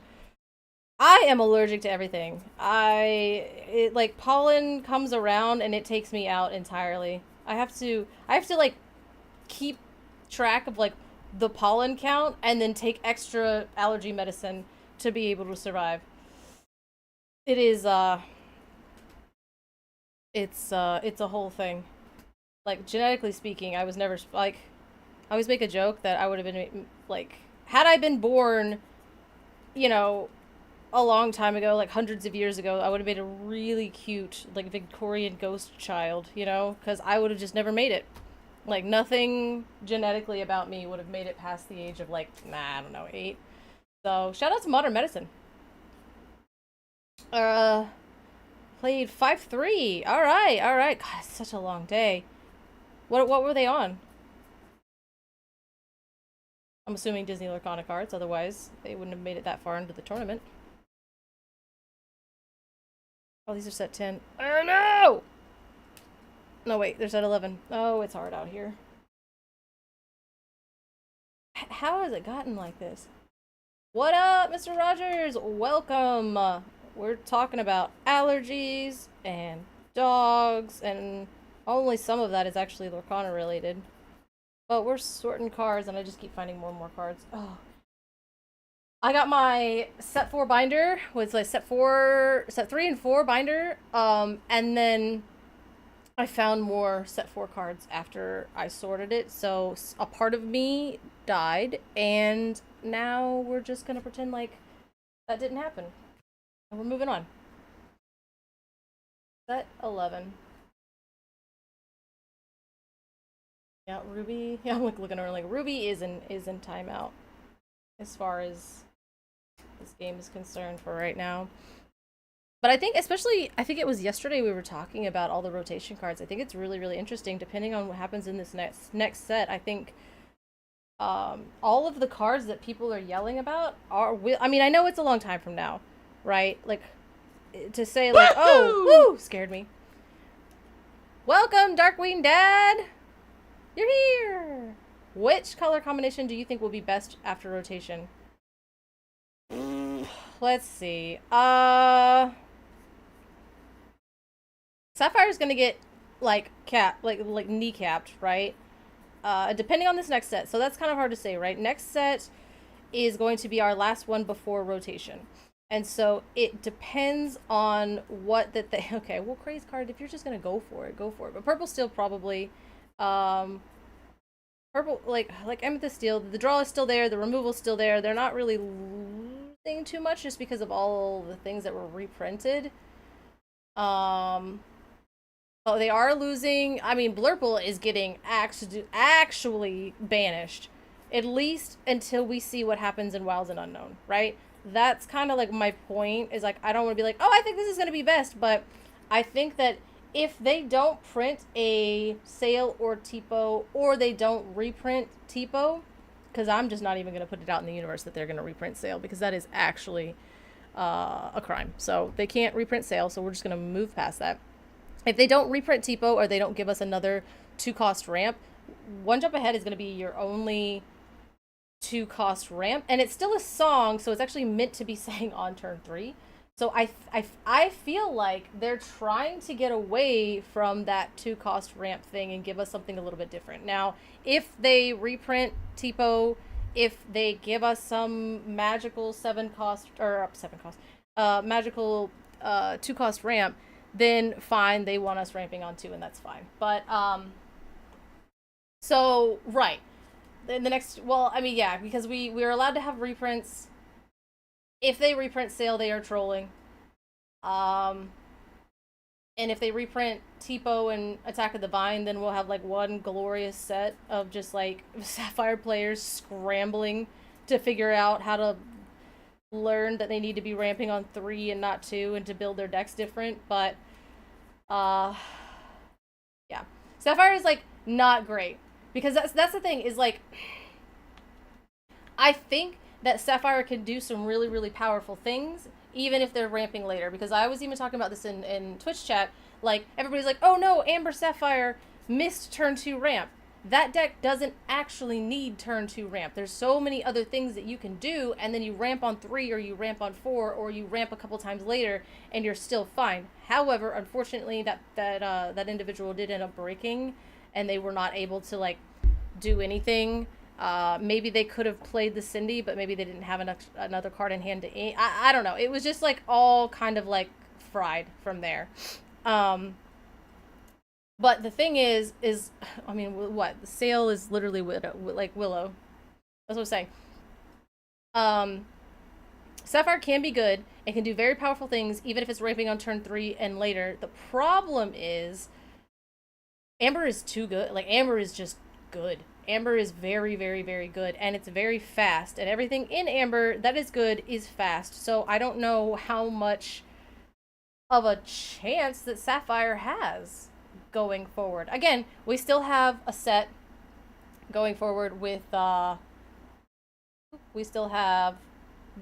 I am allergic to everything. Like pollen comes around and it takes me out entirely. I have to like keep track of like the pollen count and then take extra allergy medicine to be able to survive. It is it's a whole thing. Like genetically speaking, I was never like I always make a joke that I would have been like had I been born, you know, a long time ago, like hundreds of years ago, I would have made a really cute, like Victorian ghost child, you know, because I would have just never made it. Like nothing genetically about me would have made it past the age of like, nah, I don't know, 8. So shout out to modern medicine. Uh, played 5-3. All right, all right. God, it's such a long day. What were they on? I'm assuming Disney Lorcana cards. Otherwise, they wouldn't have made it that far into the tournament. Oh, these are set 10. Oh no! No, wait, they're set 11. Oh, it's hard out here. How has it gotten like this? What up, Mr. Rogers? Welcome. We're talking about allergies and dogs, and only some of that is actually Lorcana related. But we're sorting cards, and I just keep finding more and more cards. Oh, I got my set 4 binder with like set 3 and 4 binder. And then I found more set 4 cards after I sorted it. So a part of me died, and now we're just gonna pretend like that didn't happen. And we're moving on. Set 11. Yeah, Ruby. Yeah, I'm like looking around like Ruby is in timeout as far as this game is concerned for right now. But I think especially I think it was yesterday we were talking about all the rotation cards. I think it's really really interesting depending on what happens in this next set. I think all of the cards that people are yelling about are I mean, I know it's a long time from now, right? Like to say like, "Oh, woo," scared me. Welcome, Darkwing Dad. You're here! Which color combination do you think will be best after rotation? Let's see. Sapphire's gonna get like kneecapped, right? Depending on this next set. So that's kind of hard to say, right? Next set is going to be our last one before rotation. And so it depends on what that they okay, well Craze card, if you're just gonna go for it, go for it. But Purple Steel probably purple like Amethyst Steel, the draw is still there, the removal's still there. They're not really losing too much just because of all the things that were reprinted. Oh, they are losing. I mean, Blurple is getting actually banished, at least until we see what happens in Wilds and Unknown, right? That's kind of like my point, is like I don't want to be like, oh, I think this is going to be best, but I think that if they don't print a Sail or Tipo, or they don't reprint Tipo, because I'm just not even going to put it out in the universe that they're going to reprint Sail, because that is actually a crime. So they can't reprint Sail, so we're just going to move past that. If they don't reprint Tipo, or they don't give us another 2-cost ramp, One Jump Ahead is going to be your only 2-cost ramp, and it's still a song, so it's actually meant to be sang on turn 3. So I feel like they're trying to get away from that 2-cost ramp thing and give us something a little bit different. Now, if they reprint Tipo, if they give us some magical 7-cost, or 7-cost, magical 2-cost ramp, then fine, they want us ramping on 2, and that's fine. But, so, right. Then the next, well, I mean, yeah, because we're allowed to have reprints. If they reprint Sail, they are trolling. And if they reprint Tipo and Attack of the Vine, then we'll have like one glorious set of just like Sapphire players scrambling to figure out how to learn that they need to be ramping on 3 and not 2, and to build their decks different. But yeah, Sapphire is like not great, because that's the thing, is like I think that Sapphire can do some really, really powerful things, even if they're ramping later. Because I was even talking about this in Twitch chat. Like, everybody's like, oh no, Amber Sapphire missed turn 2 ramp. That deck doesn't actually need turn 2 ramp. There's so many other things that you can do, and then you ramp on 3, or you ramp on 4, or you ramp a couple times later, and you're still fine. However, unfortunately, that individual did end up breaking, and they were not able to, like, do anything Maybe they could have played the Cindy, but maybe they didn't have another card in hand to aim. I don't know. It was just like all kind of like fried from there. But the thing is, I mean, what the sale is literally like Willow. That's what I'm saying. Um, Sapphire can be good. It can do very powerful things, even if it's raping on turn 3 and later. The problem is, Amber is too good. Like, Amber is just good. Amber is very, very, very good, and it's very fast. And everything in Amber that is good is fast. So I don't know how much of a chance that Sapphire has going forward. Again, we still have a set going forward with we still have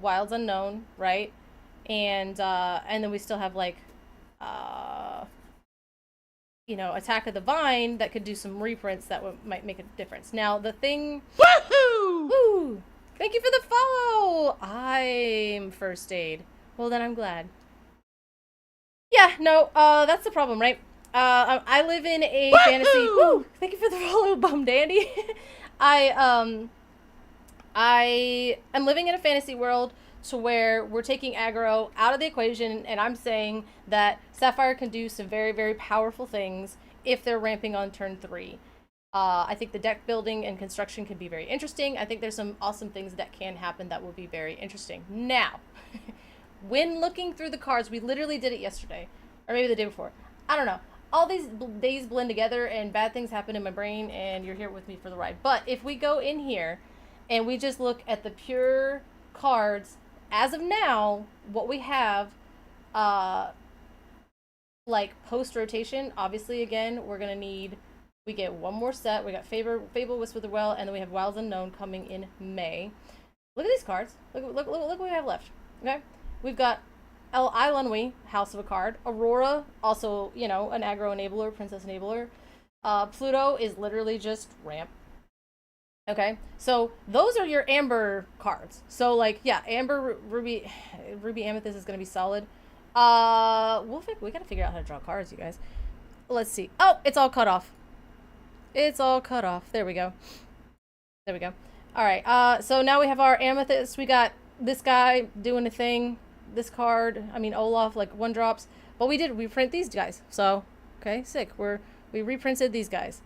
Wilds Unknown, right? And then we still have like you know, Attack of the Vine that could do some reprints that might make a difference. Now the thing, woohoo! Woo! Thank you for the follow. I'm first aid. Well, then I'm glad. Yeah, no, that's the problem, right? I live in a fantasy. Woo! Thank you for the follow, Bum Dandy. I am living in a fantasy world to where we're taking aggro out of the equation, and I'm saying that Sapphire can do some very, very powerful things if they're ramping on turn 3. I think the deck building and construction can be very interesting. I think there's some awesome things that can happen that will be very interesting. Now, when looking through the cards, we literally did it yesterday, or maybe the day before. I don't know. All these days blend together, and bad things happen in my brain, and you're here with me for the ride. But if we go in here and we just look at the pure cards, as of now, what we have, like post-rotation, obviously, again, we're going to need, we get one more set. We got Fable, Whisper the Well, and then we have Wilds Unknown coming in May. Look at these cards. Look what we have left. Okay? We've got Eilunwy, House of a Card. Aurora, also, you know, an aggro enabler, princess enabler. Pluto is literally just ramp. Okay, so those are your Amber cards. So, like, yeah, Amber, Ruby, Amethyst is going to be solid. We got to figure out how to draw cards, you guys. Let's see. Oh, it's all cut off. It's all cut off. There we go. There we go. All right, so now we have our Amethyst. We got this guy doing a thing. This card, I mean, Olaf, like, 1-drops. But we reprint these guys. So, okay, sick. We reprinted these guys.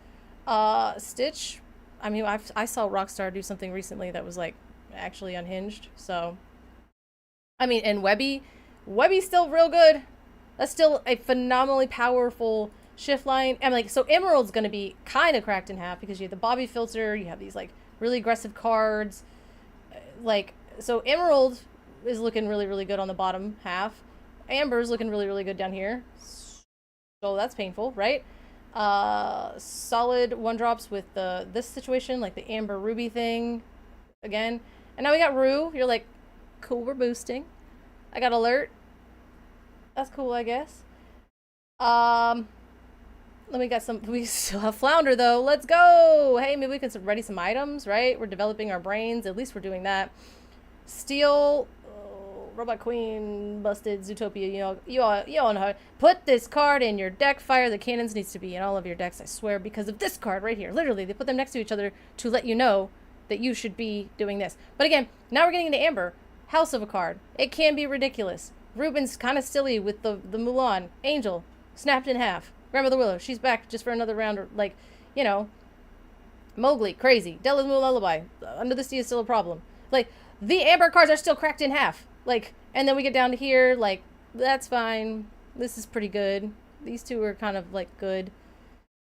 Stitch, I mean, I saw Rockstar do something recently that was, like, actually unhinged, so. I mean, and Webby's still real good. That's still a phenomenally powerful shift line. And, like, so Emerald's gonna be kind of cracked in half because you have the Bobby filter, you have these, like, really aggressive cards. Like, so Emerald is looking really, really good on the bottom half. Amber's looking really, really good down here. So that's painful, right? Solid 1-drops with this situation, like the Amber Ruby thing again. And now we got Rue. You're like, cool, we're boosting. I got Alert. That's cool, I guess. We still have Flounder though. Let's go. Hey, maybe we can ready some items, right? We're developing our brains. At least we're doing that. Steel, Robot Queen, busted, Zootopia, you all know how. Put this card in your deck. Fire the Cannons needs to be in all of your decks, I swear, because of this card right here. Literally, they put them next to each other to let you know that you should be doing this. But again, now we're getting into Amber. House of a Card. It can be ridiculous. Ruben's kind of silly with the Mulan. Angel, snapped in half. Grandmother Willow, she's back just for another round, or, like, you know. Mowgli, crazy. Della's Moon Lullaby. Under the Sea is still a problem. Like, the Amber cards are still cracked in half. Like, and then we get down to here, like, that's fine. This is pretty good. These two are kind of, like, good.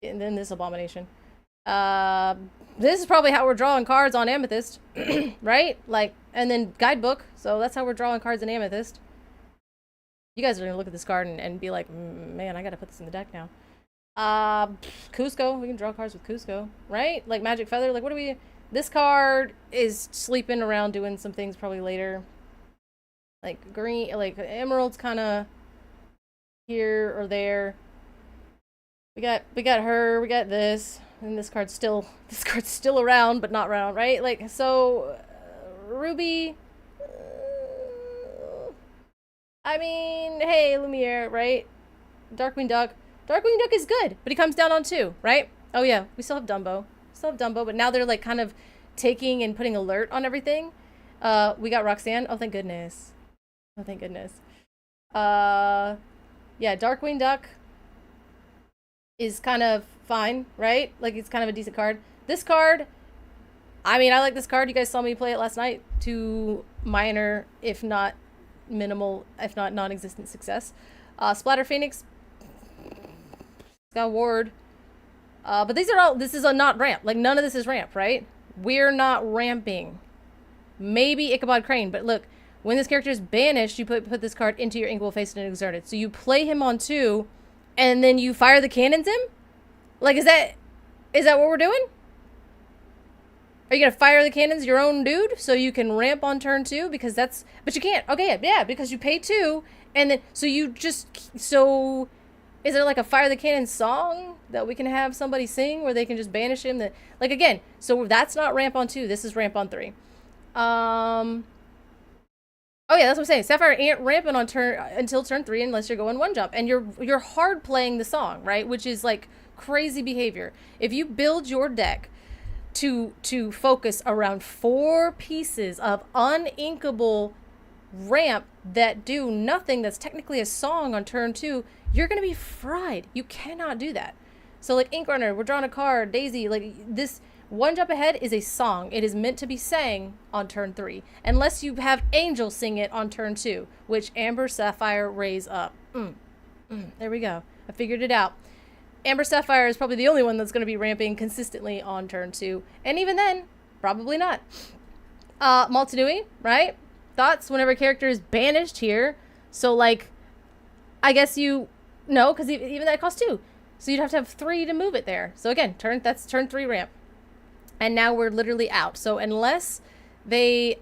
And then this Abomination. This is probably how we're drawing cards on Amethyst. Right? Like, and then Guidebook. So that's how we're drawing cards in Amethyst. You guys are going to look at this card and be like, man, I got to put this in the deck now. Cusco. We can draw cards with Cusco. Right? Like, Magic Feather. Like, what do we... This card is sleeping around doing some things probably later. Like, green, like, Emerald's kind of here or there. We got her, we got this, and this card's still around, but not round, right? Like, so, Ruby, I mean, hey, Lumiere, right? Darkwing Duck. Darkwing Duck is good, but he comes down on 2, right? Oh yeah, we still have Dumbo. But now they're, like, kind of taking and putting alert on everything. We got Roxanne. Oh, thank goodness. Oh, thank goodness. Yeah, Darkwing Duck is kind of fine, right? Like, it's kind of a decent card. This card, I mean, I like this card. You guys saw me play it last night to minor, if not minimal, if not non-existent success. Splatter Phoenix. It's got Ward. But these are all, this is a not ramp. Like, none of this is ramp, right? We're not ramping. Maybe Ichabod Crane, but look, when this character is banished, you put this card into your Inkable Face and Exerted. So you play him on 2, and then you fire the cannons him? Like, is that what we're doing? Are you gonna fire the cannons your own dude so you can ramp on turn 2? Because that's, but you can't. Okay, yeah, because you pay 2, and then, so you just, so, is there like a fire the cannon song that we can have somebody sing where they can just banish him? That, like, again, so that's not ramp on 2, this is ramp on 3. Oh yeah, that's what I'm saying. Sapphire ain't ramping on until turn 3 unless you're going 1 jump. And you're hard playing the song, right? Which is like crazy behavior. If you build your deck to focus around 4 pieces of uninkable ramp that do nothing, that's technically a song on turn 2, you're gonna be fried. You cannot do that. So like Ink Runner, we're drawing a card, Daisy, like this 1 jump ahead is a song. It is meant to be sang on turn 3. Unless you have Angel sing it on turn 2, which Amber Sapphire raise up. There we go. I figured it out. Amber Sapphire is probably the only one that's going to be ramping consistently on turn 2. And even then, probably not. Maltanui, right? Thoughts whenever a character is banished here. So like, I guess no, because even that costs 2. So you'd have to have 3 to move it there. So again, that's turn 3 ramp. And now we're literally out. So unless they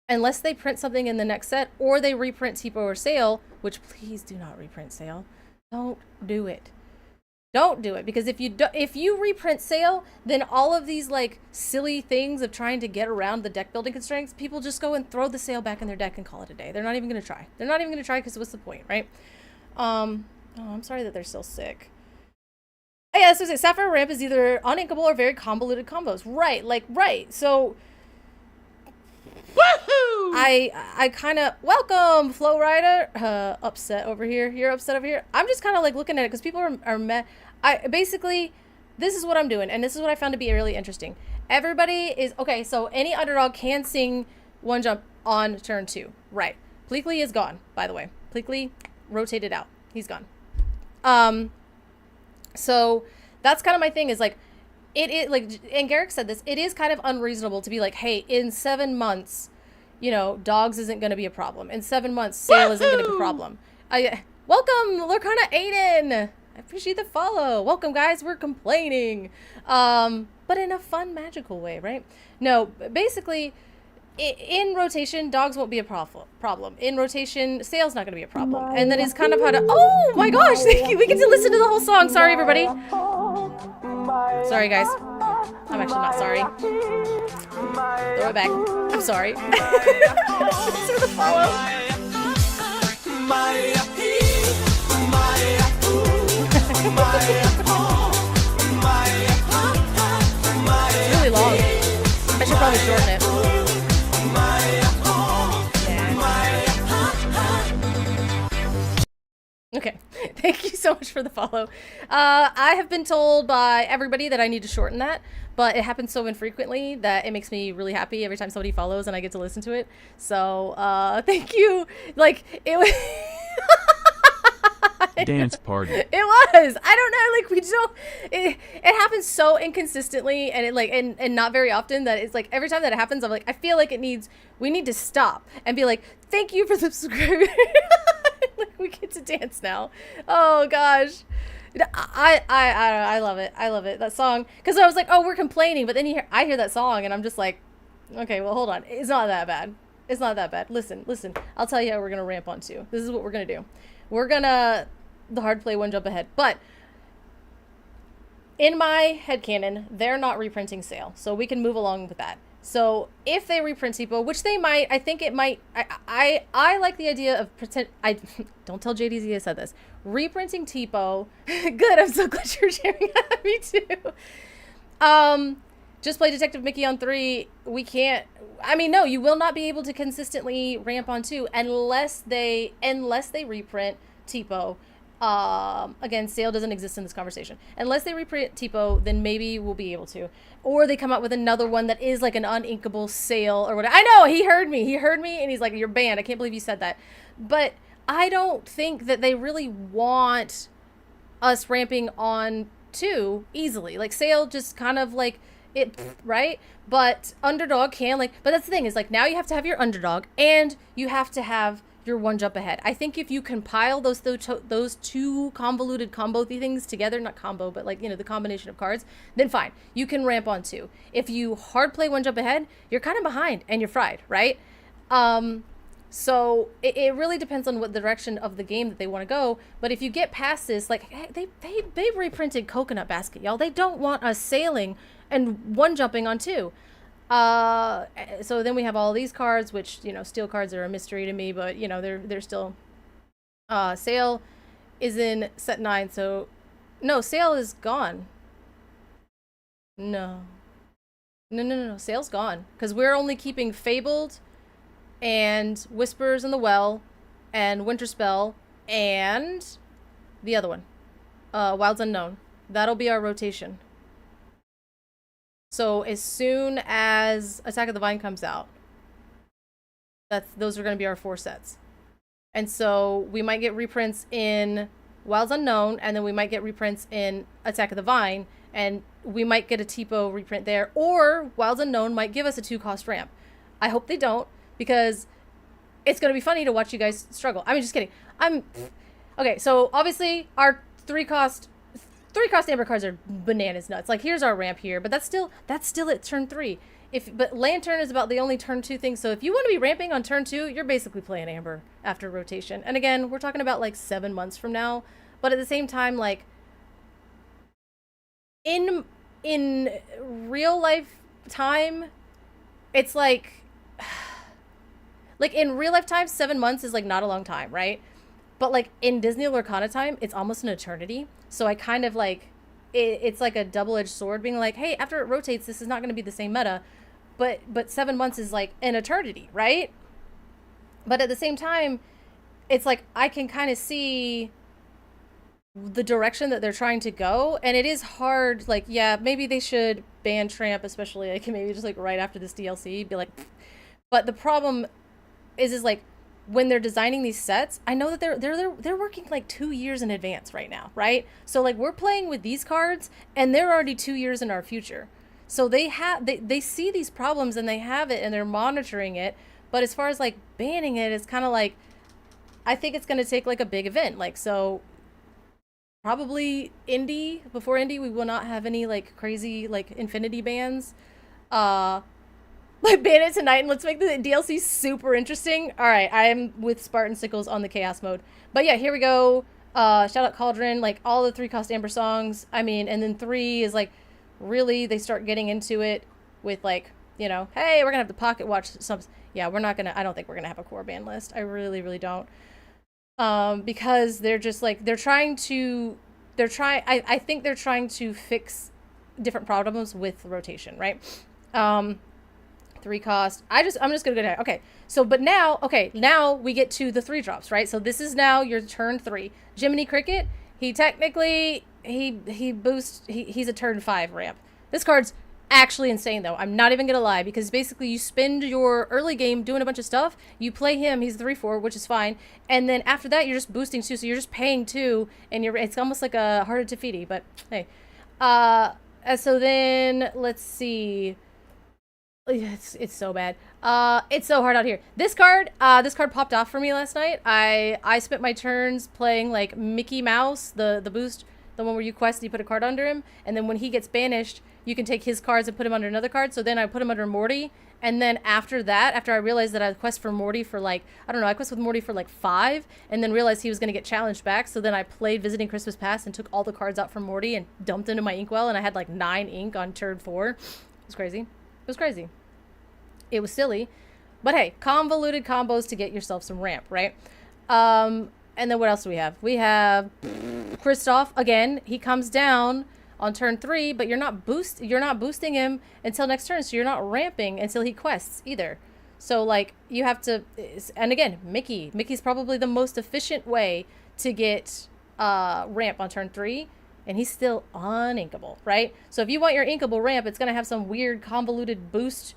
print something in the next set, or they reprint Tipo or Sail, which please do not reprint Sail. Don't do it. Don't do it, because if you reprint Sail, then all of these like silly things of trying to get around the deck building constraints, people just go and throw the Sail back in their deck and call it a day. They're not even going to try. They're not even going to try, because what's the point, right? Oh, I'm sorry that they're still sick. Oh, yeah, so Sapphire Ramp is either uninkable or very convoluted combos. Right, like, right. So, woohoo! I kind of, welcome, Flow Rider. Upset over here. You're upset over here. I'm just kind of like looking at it because people are mad. Basically, this is what I'm doing, and this is what I found to be really interesting. Everybody is, okay, so any underdog can sing 1 jump on turn 2. Right. Pleakley is gone, by the way. Pleakley rotated out. He's gone. So that's kind of my thing, is like, like, and Garrick said this, it is kind of unreasonable to be like, hey, in 7 months, you know, dogs isn't going to be a problem. In 7 months, Sail isn't going to be a problem. Welcome, Lorcana Aiden. I appreciate the follow. Welcome, guys. We're complaining. But in a fun, magical way, right? No, basically, in rotation, dogs won't be a problem. In rotation, Sail's not going to be a problem. And that is kind of how to... Oh my gosh, thank you. We get to listen to the whole song. Sorry, everybody. Sorry, guys. I'm actually not sorry. Throw it back. I'm sorry. Thanks for the follow. It's really long. I should probably shorten it. Okay, thank you so much for the follow. I have been told by everybody that I need to shorten that, but it happens so infrequently that it makes me really happy every time somebody follows and I get to listen to it. So, thank you. Like, it was...
Dance party.
It was. I don't know. Like, we don't. It happens so inconsistently, and it like and not very often, that it's like every time that it happens, I'm like, I feel like we need to stop and be like, thank you for subscribing. Like, we get to dance now. Oh gosh. I love it. I love it. That song. Because I was like, oh, we're complaining, but then I hear that song and I'm just like, okay, well, hold on. It's not that bad. It's not that bad. Listen. I'll tell you how we're gonna ramp on 2. This is what we're gonna do. We're gonna the hard play 1 jump ahead, but in my headcanon, they're not reprinting Sail, so we can move along with that. So if they reprint Tipo, which they might, I think it might, I like the idea of don't tell JDZ I said this, reprinting Tipo. Good, I'm so glad you're sharing that. Me too. just play Detective Mickey on 3. We can't. I mean, no, you will not be able to consistently ramp on 2 unless they reprint Tipo. Again, sale doesn't exist in this conversation. Unless they reprint Tipo, then maybe we'll be able to. Or they come out with another one that is like an uninkable sale or whatever. I know, he heard me, and he's like, you're banned. I can't believe you said that. But I don't think that they really want us ramping on 2 easily. Like, sale just kind of like it, right? But underdog can, like, but that's the thing, is like, now you have to have your underdog and you have to have your one jump ahead. I think if you compile those two convoluted combo things together, not combo, but like, you know, the combination of cards, then fine, you can ramp on 2. If you hard play one jump ahead, you're kind of behind and you're fried, right? So it really depends on what direction of the game that they want to go. But if you get past this, like, they reprinted Coconut Basket, y'all. They don't want us sailing and one jumping on 2. So then we have all these cards, which, you know, steel cards are a mystery to me, but, you know, they're still, sale is in set 9. So no, sale is gone. No, sale's gone. 'Cause we're only keeping Fabled and Whispers in the Well and Winterspell and the other one, Wilds Unknown. That'll be our rotation. So as soon as Attack of the Vine comes out, those are going to be our 4 sets. And so we might get reprints in Wilds Unknown, and then we might get reprints in Attack of the Vine, and we might get a Tipo reprint there, or Wilds Unknown might give us a 2-cost ramp. I hope they don't, because it's going to be funny to watch you guys struggle. I mean, just kidding. Okay, so obviously our 3-cost Amber cards are bananas nuts. Like, here's our ramp here, but that's still at turn 3. But Lantern is about the only turn 2 thing. So if you want to be ramping on turn 2, you're basically playing Amber after rotation. And again, we're talking about like 7 months from now. But at the same time, like, in real life time, it's like in real life time, 7 months is like not a long time, right? But like in Disney Lorcana time, it's almost an eternity. So I kind of like, it's like a double-edged sword, being like, hey, after it rotates, this is not going to be the same meta. But 7 months is like an eternity, right? But at the same time, it's like I can kind of see the direction that they're trying to go. And it is hard. Like, yeah, maybe they should ban Tramp, especially like maybe just like right after this DLC. Be like, but the problem is like, when they're designing these sets, I know that they're working like 2 years in advance right now, right? So like, we're playing with these cards and they're already 2 years in our future. So they see these problems and they have it and they're monitoring it. But as far as like banning it, it's kind of like, I think it's going to take like a big event. Like, so probably before Indy, we will not have any like crazy like infinity bans. Like, ban it tonight and let's make the DLC super interesting. All right, I am with Spartan Sickles on the Chaos mode. But yeah, here we go. Shout out Cauldron, like all the 3-cost Amber songs. I mean, and then 3 is like, really, they start getting into it with like, you know, hey, we're gonna have the Pocket Watch. Yeah, I don't think we're gonna have a core ban list. I really, really don't. Because they're just like, I think they're trying to fix different problems with rotation, right? 3-cost. I'm just gonna go down. Okay, so but now we get to the 3 drops, right? So this is now your turn 3. Jiminy Cricket, he technically he's a turn 5 ramp. This card's actually insane though. I'm not even gonna lie, because basically you spend your early game doing a bunch of stuff, you play him, he's 3/4, which is fine, and then after that you're just boosting 2, so you're just paying 2, and it's almost like a Heart of Tefiti, but hey. So then let's see. It's so bad. It's so hard out here. This card popped off for me last night. I spent my turns playing like Mickey Mouse, the boost, the one where you quest and you put a card under him, and then when he gets banished, you can take his cards and put him under another card. So then I put him under Morty, and then after that, after I realized that I quest for Morty for like, I don't know, I quest with Morty for like 5, and then realized he was gonna get challenged back, so then I played Visiting Christmas Past and took all the cards out from Morty and dumped into my Inkwell, and I had like 9 ink on turn 4. It was crazy. It was crazy. It was silly. But hey, convoluted combos to get yourself some ramp, right? And then what else do we have? We have Kristoff. Again, he comes down on turn 3, but you're not boosting him until next turn, so you're not ramping until he quests either. So like you have to, and again, Mickey's probably the most efficient way to get ramp on turn 3, and he's still uninkable, right? So if you want your inkable ramp, it's gonna have some weird convoluted boost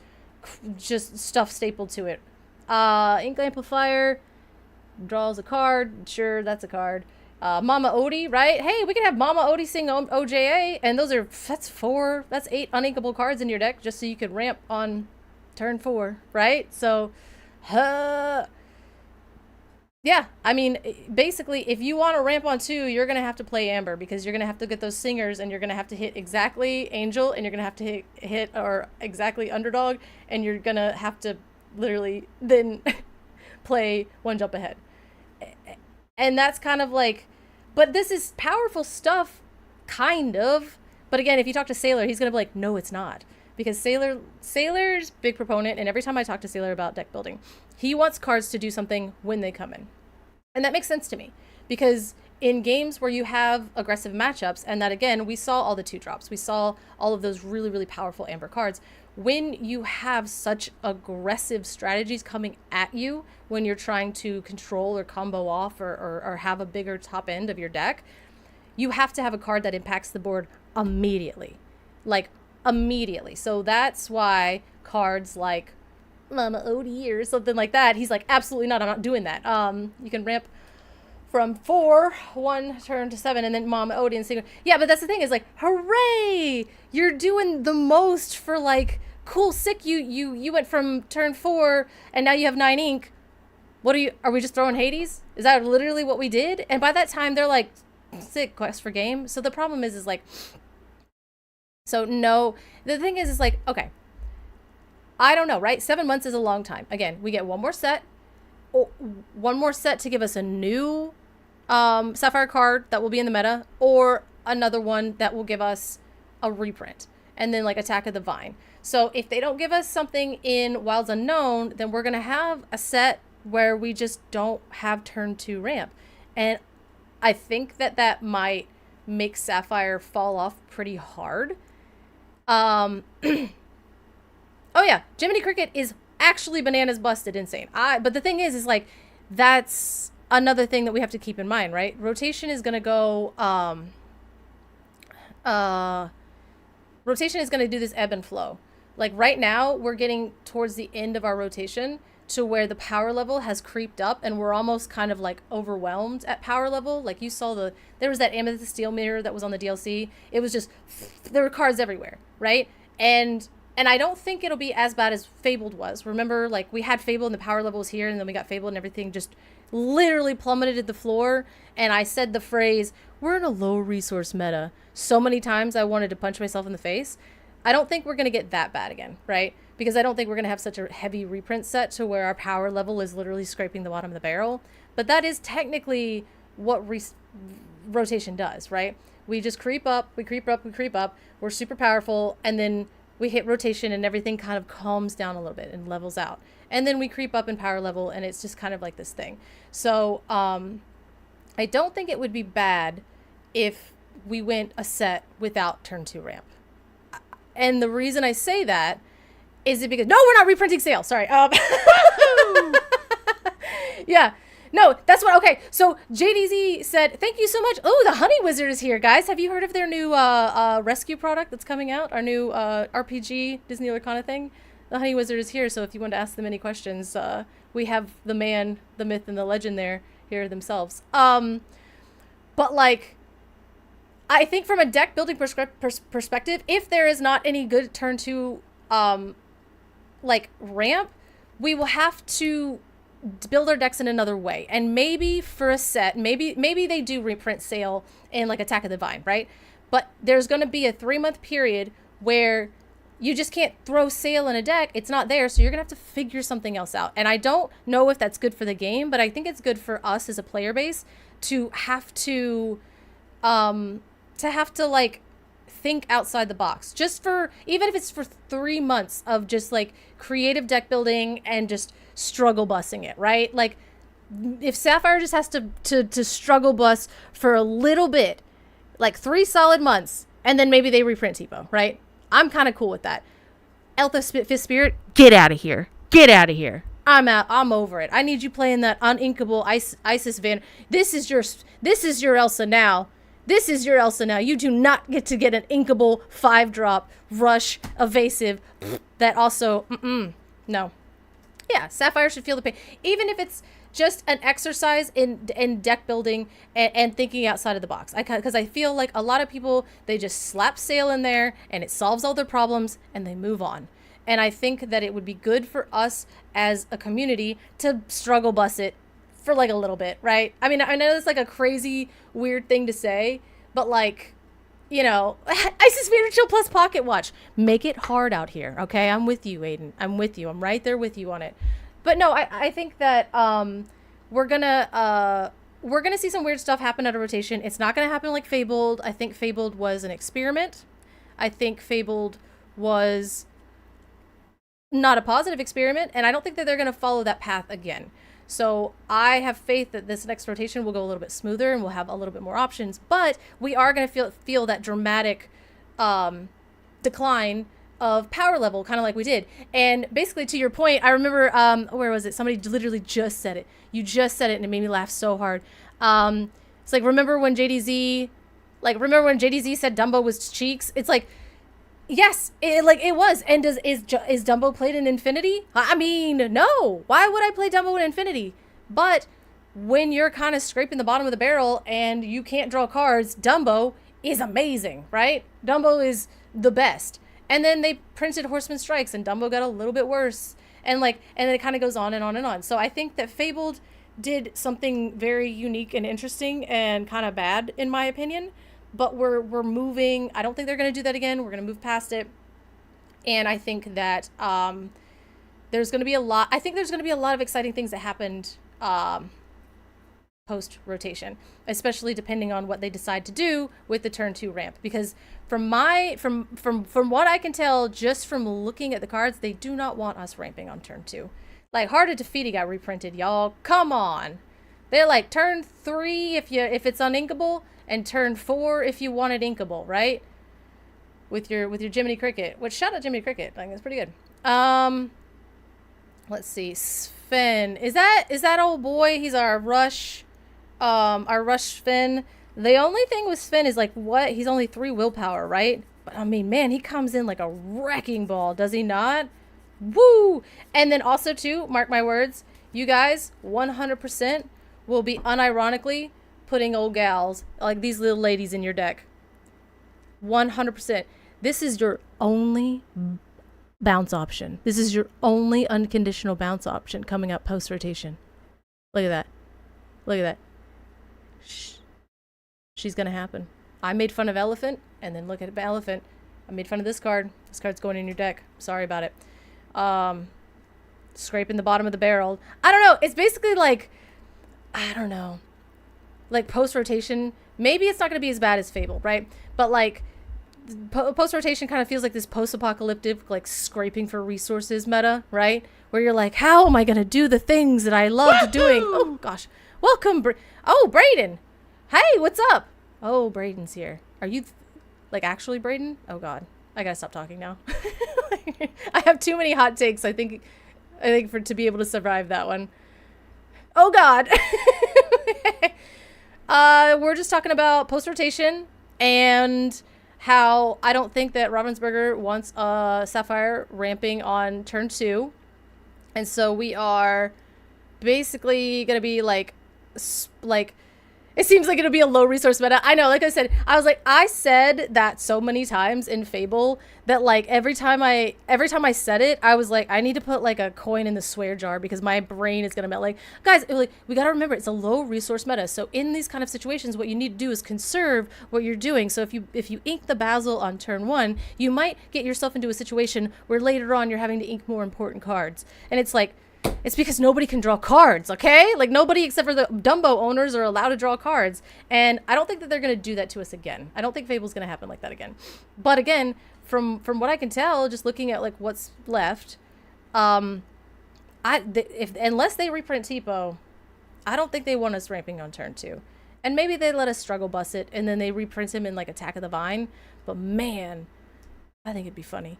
just stuff stapled to it. Ink Amplifier draws a card. Sure, that's a card. Mama Odie, right? Hey, we can have Mama Odie sing OJA, and that's 8 uninkable cards in your deck just so you could ramp on turn 4, right? So, yeah, I mean, basically, if you want to ramp on 2, you're going to have to play Amber, because you're going to have to get those singers, and you're going to have to hit exactly Angel, and you're going to have to hit or exactly Underdog, and you're going to have to literally then play one jump ahead. And that's kind of like, but this is powerful stuff, kind of. But again, if you talk to Sailor, he's going to be like, no, it's not. Because Sailor's big proponent, and every time I talk to Sailor about deck building, he wants cards to do something when they come in. And that makes sense to me, because in games where you have aggressive matchups, and that again, we saw all the 2-drops, we saw all of those really, really powerful Amber cards. When you have such aggressive strategies coming at you when you're trying to control or combo off or have a bigger top end of your deck, you have to have a card that impacts the board immediately. Like, immediately. So that's why cards like Mama Odie or something like that, he's like, absolutely not, I'm not doing that. You can ramp from 4, 1 turn to 7, and then Mama Odie and single. Yeah, but that's the thing, is like, hooray! You're doing the most for like, cool, sick, you went from turn 4 and now you have 9 ink. Are we just throwing Hades? Is that literally what we did? And by that time they're like, sick, quest for game. So the problem is like, so no, the thing is like, okay, I don't know, right? 7 months is a long time. Again, we get one more set to give us a new Sapphire card that will be in the meta, or another one that will give us a reprint, and then like Attack of the Vine. So if they don't give us something in Wilds Unknown, then we're gonna have a set where we just don't have turn 2 ramp, and I think that might make Sapphire fall off pretty hard. Oh yeah, Jiminy Cricket is actually bananas busted insane. But the thing is like, that's another thing that we have to keep in mind, right? Rotation is gonna go rotation is gonna do this ebb and flow. Like right now we're getting towards the end of our rotation to where the power level has creeped up, and we're almost kind of like overwhelmed at power level. Like you saw there was that Amethyst Steel Mirror that was on the DLC. It was just, there were cards everywhere, right? And I don't think it'll be as bad as Fabled was. Remember, like, we had Fabled and the power level was here, and then we got Fabled and everything just literally plummeted to the floor. And I said the phrase, we're in a low resource meta, so many times I wanted to punch myself in the face. I don't think we're going to get that bad again, right? Because I don't think we're going to have such a heavy reprint set to where our power level is literally scraping the bottom of the barrel. But that is technically what rotation does, right? We just creep up, we creep up, we creep up. We're super powerful, and then we hit rotation and everything kind of calms down a little bit and levels out. And then we creep up in power level, and it's just kind of like this thing. So I don't think it would be bad if we went a set without turn 2 ramp. And the reason I say that is it because, no, we're not reprinting Sail. Sorry. Yeah. No, that's what, okay. So JDZ said, thank you so much. Oh, the Honey Wizard is here, guys. Have you heard of their new rescue product that's coming out? Our new RPG Disney Lorcana thing? The Honey Wizard is here, so if you want to ask them any questions, we have the man, the myth, and the legend here themselves. But like, I think from a deck building perspective, if there is not any good turn 2 like ramp, we will have to build our decks in another way. And maybe for a set, maybe they do reprint Sail in like Attack of the Vine, right? But there's going to be a 3-month period where you just can't throw Sail in a deck. It's not there, so you're going to have to figure something else out. And I don't know if that's good for the game, but I think it's good for us as a player base to have to like think outside the box, just for, even if it's for 3 months of just like creative deck building and just struggle bussing it, right? Like if Sapphire just has to struggle bus for a little bit, like 3 solid months, and then maybe they reprint Tipo, right? I'm kind of cool with that. Elthas Fifth Spirit, get out of here. Get out of here. I'm out. I'm over it. I need you playing that uninkable Isis Van. This is your Elsa now. This is your Elsa now. You do not get to get an inkable 5-drop rush evasive that also no. Yeah, Sapphire should feel the pain, even if it's just an exercise in deck building and thinking outside of the box. Because I feel like a lot of people, they just slap sail in there and it solves all their problems and they move on. And I think that it would be good for us as a community to struggle bus it for like a little bit, right? I mean, I know it's like a crazy, weird thing to say, but like, you know, Isis Vader Chill plus Pocket Watch. Make it hard out here, okay? I'm with you, Aiden. I'm with you. I'm right there with you on it. But no, I think that we're gonna see some weird stuff happen at a rotation. It's not gonna happen like Fabled. I think Fabled was an experiment. I think Fabled was not a positive experiment, and I don't think that they're gonna follow that path again. So I have faith that this next rotation will go a little bit smoother and we'll have a little bit more options, but we are going to feel that dramatic decline of power level, kind of like we did. And basically, to your point, I remember, where was it? Somebody literally just said it. You just said it and it made me laugh so hard. It's like, remember when JDZ said Dumbo was cheeks? It's like, yes, it was. And is Dumbo played in Infinity? I mean, no. Why would I play Dumbo in Infinity? But when you're kind of scraping the bottom of the barrel and you can't draw cards, Dumbo is amazing, right? Dumbo is the best. And then they printed Horseman Strikes and Dumbo got a little bit worse. And then it kind of goes on and on and on. So I think that Fabled did something very unique and interesting and kind of bad, in my opinion. But we're moving. I don't think they're going to do that again. We're going to move past it. And I think that there's going to be a lot. I think there's going to be a lot of exciting things that happened post rotation, especially depending on what they decide to do with the turn 2 ramp. Because from what I can tell, just from looking at the cards, they do not want us ramping on turn 2. Like, Heart of Defeaty got reprinted, y'all. Come on. They're like turn 3 if it's uninkable. And turn 4 if you want it inkable, right? With your Jiminy Cricket. Which, shout out Jiminy Cricket. I think that's pretty good. Let's see. Sven. Is that old boy? He's our rush Sven. The only thing with Sven is like, what? He's only 3 willpower, right? But I mean, man, he comes in like a wrecking ball, does he not? Woo! And then also too, mark my words, you guys 100% will be unironically putting old gals, like these little ladies, in your deck. 100%. This is your only bounce option. This is your only unconditional bounce option coming up post-rotation. Look at that. Look at that. Shh. She's going to happen. I made fun of Elephant, and then look at Elephant. I made fun of this card. This card's going in your deck. Sorry about it. Scraping the bottom of the barrel. I don't know. It's basically like, I don't know. Like post-rotation, maybe it's not going to be as bad as Fable, right? But like post-rotation kind of feels like this post-apocalyptic, like scraping for resources meta, right? Where you're like, how am I going to do the things that I loved doing? Oh gosh. Welcome. Brayden. Hey, what's up? Oh, Brayden's here. Are you like actually Brayden? Oh God. I got to stop talking now. I have too many hot takes. I think to be able to survive that one. Oh God. We're just talking about post-rotation and how I don't think that Ravensburger wants Sapphire ramping on turn 2. And so we are basically going to be like, it seems like it'll be a low resource meta. I know, like I said, I said that so many times in Fable that like every time I said it, I was like, I need to put like a coin in the swear jar because my brain is gonna melt. Like, guys, like, we gotta remember it's a low resource meta. So in these kind of situations, what you need to do is conserve what you're doing. So if you ink the Basil on turn 1, you might get yourself into a situation where later on you're having to ink more important cards. And it's like, it's because nobody can draw cards, okay? Like, nobody except for the Dumbo owners are allowed to draw cards. And I don't think that they're going to do that to us again. I don't think Fable's going to happen like that again. But again, from what I can tell, just looking at, like, what's left, unless they reprint Tipo, I don't think they want us ramping on turn 2. And maybe they let us struggle bus it and then they reprint him in like Attack of the Vine. But man, I think it'd be funny.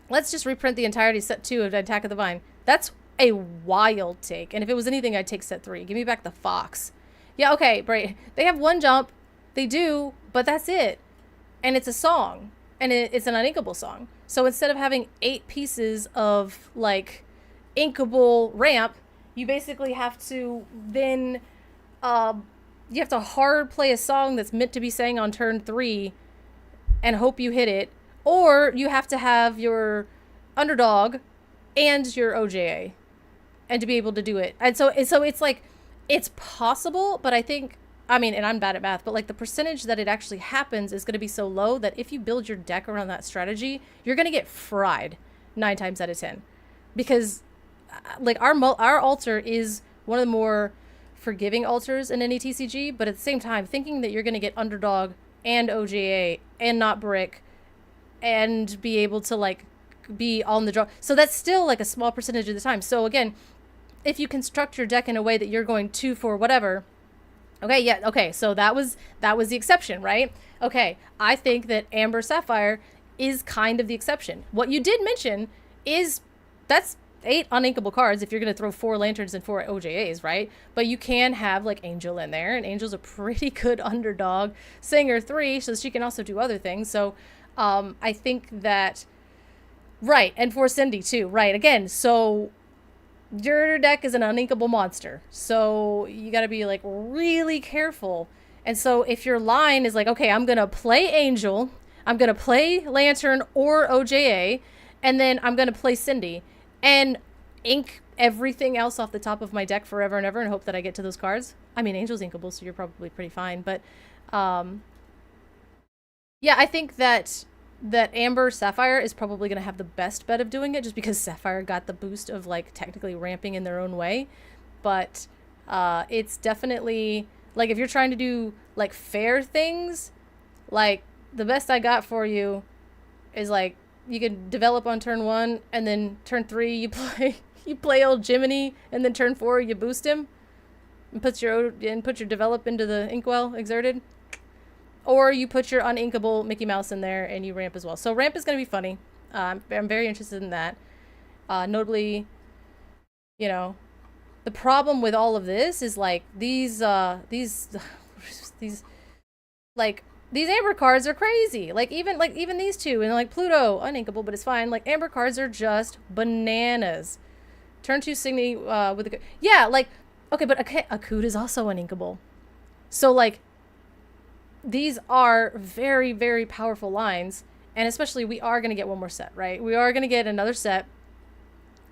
Let's just reprint the entirety set 2 of Attack of the Vine. That's a wild take. And if it was anything, I'd take set 3. Give me back the fox. Yeah, okay, right. They have 1 jump. They do, but that's it. And it's a song. And it's an uninkable song. So instead of having 8 pieces of, like, inkable ramp, you basically have to then, you have to hard play a song that's meant to be sang on turn 3 and hope you hit it. Or you have to have your underdog and your OJA and to be able to do it. And so it's like, it's possible, but I think, I mean, and I'm bad at math, but like the percentage that it actually happens is going to be so low that if you build your deck around that strategy, you're going to get fried 9 times out of 10. Because like our altar is one of the more forgiving altars in any TCG, but at the same time, thinking that you're going to get underdog and OJA and not brick and be able to like be on the draw. So that's still like a small percentage of the time. So again, if you construct your deck in a way that you're going 2 for whatever, okay, yeah, okay, so that was the exception, right? Okay, I think that Amber Sapphire is kind of the exception. What you did mention is that's 8 uninkable cards if you're going to throw 4 lanterns and 4 OJAs, right? But you can have like Angel in there, and Angel's a pretty good underdog singer 3, so she can also do other things. So I think that, right, and for Cindy too, right, again, so your deck is an uninkable monster, so you got to be like really careful. And so if your line is like, okay, I'm going to play Angel, I'm going to play Lantern or OJA, and then I'm going to play Cindy and ink everything else off the top of my deck forever and ever and hope that I get to those cards. I mean, Angel's inkable, so you're probably pretty fine. But yeah, I think that Amber Sapphire is probably going to have the best bet of doing it just because Sapphire got the boost of like technically ramping in their own way. But it's definitely like if you're trying to do like fair things, like the best I got for you is like you can develop on turn 1 and then turn 3 you play old Jiminy, and then turn 4 you boost him and put your develop into the Inkwell Exerted. Or you put your uninkable Mickey Mouse in there and you ramp as well. So ramp is going to be funny. I'm very interested in that. Notably, you know, the problem with all of this is like these like these Amber cards are crazy. Like even these two, and like Pluto uninkable, but it's fine. Like Amber cards are just bananas. Turn 2 Signy with a yeah, like okay, but Akut is also uninkable. So like these are very, very powerful lines, and especially we are going to get one more set, right? We are going to get another set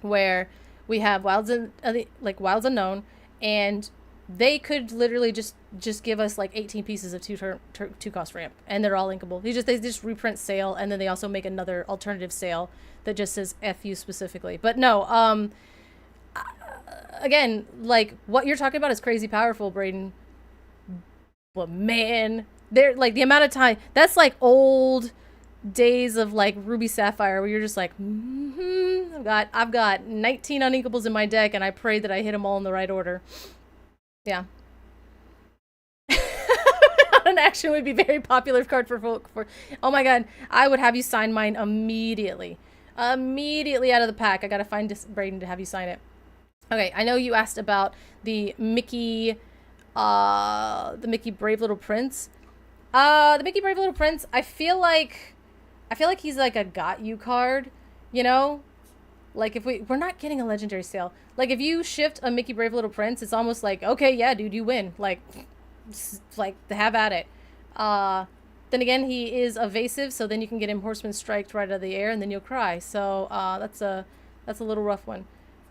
where we have Wilds Unknown, and they could literally just give us like 18 pieces of 2 cost ramp, and they're all linkable. They just reprint Sail, and then they also make another alternative Sail that just says FU specifically. But no, again, like what you're talking about is crazy powerful, Braden. But man, they're like the amount of time that's like old days of like Ruby Sapphire where you're just like, I've got 19 uninkables in my deck, and I pray that I hit them all in the right order. Yeah. An action would be very popular card for oh my god, I would have you sign mine immediately out of the pack. I gotta find Braden to have you sign it. Okay, I know you asked about the Mickey Brave Little Prince. The Mickey Brave Little Prince, I feel like he's like a got you card, you know? Like if we're not getting a legendary sale. Like if you shift a Mickey Brave Little Prince, it's almost like, okay, yeah, dude, you win. Like have at it. Then again, he is evasive, so then you can get him Horseman Striked right out of the air, and then you'll cry. So that's a little rough one.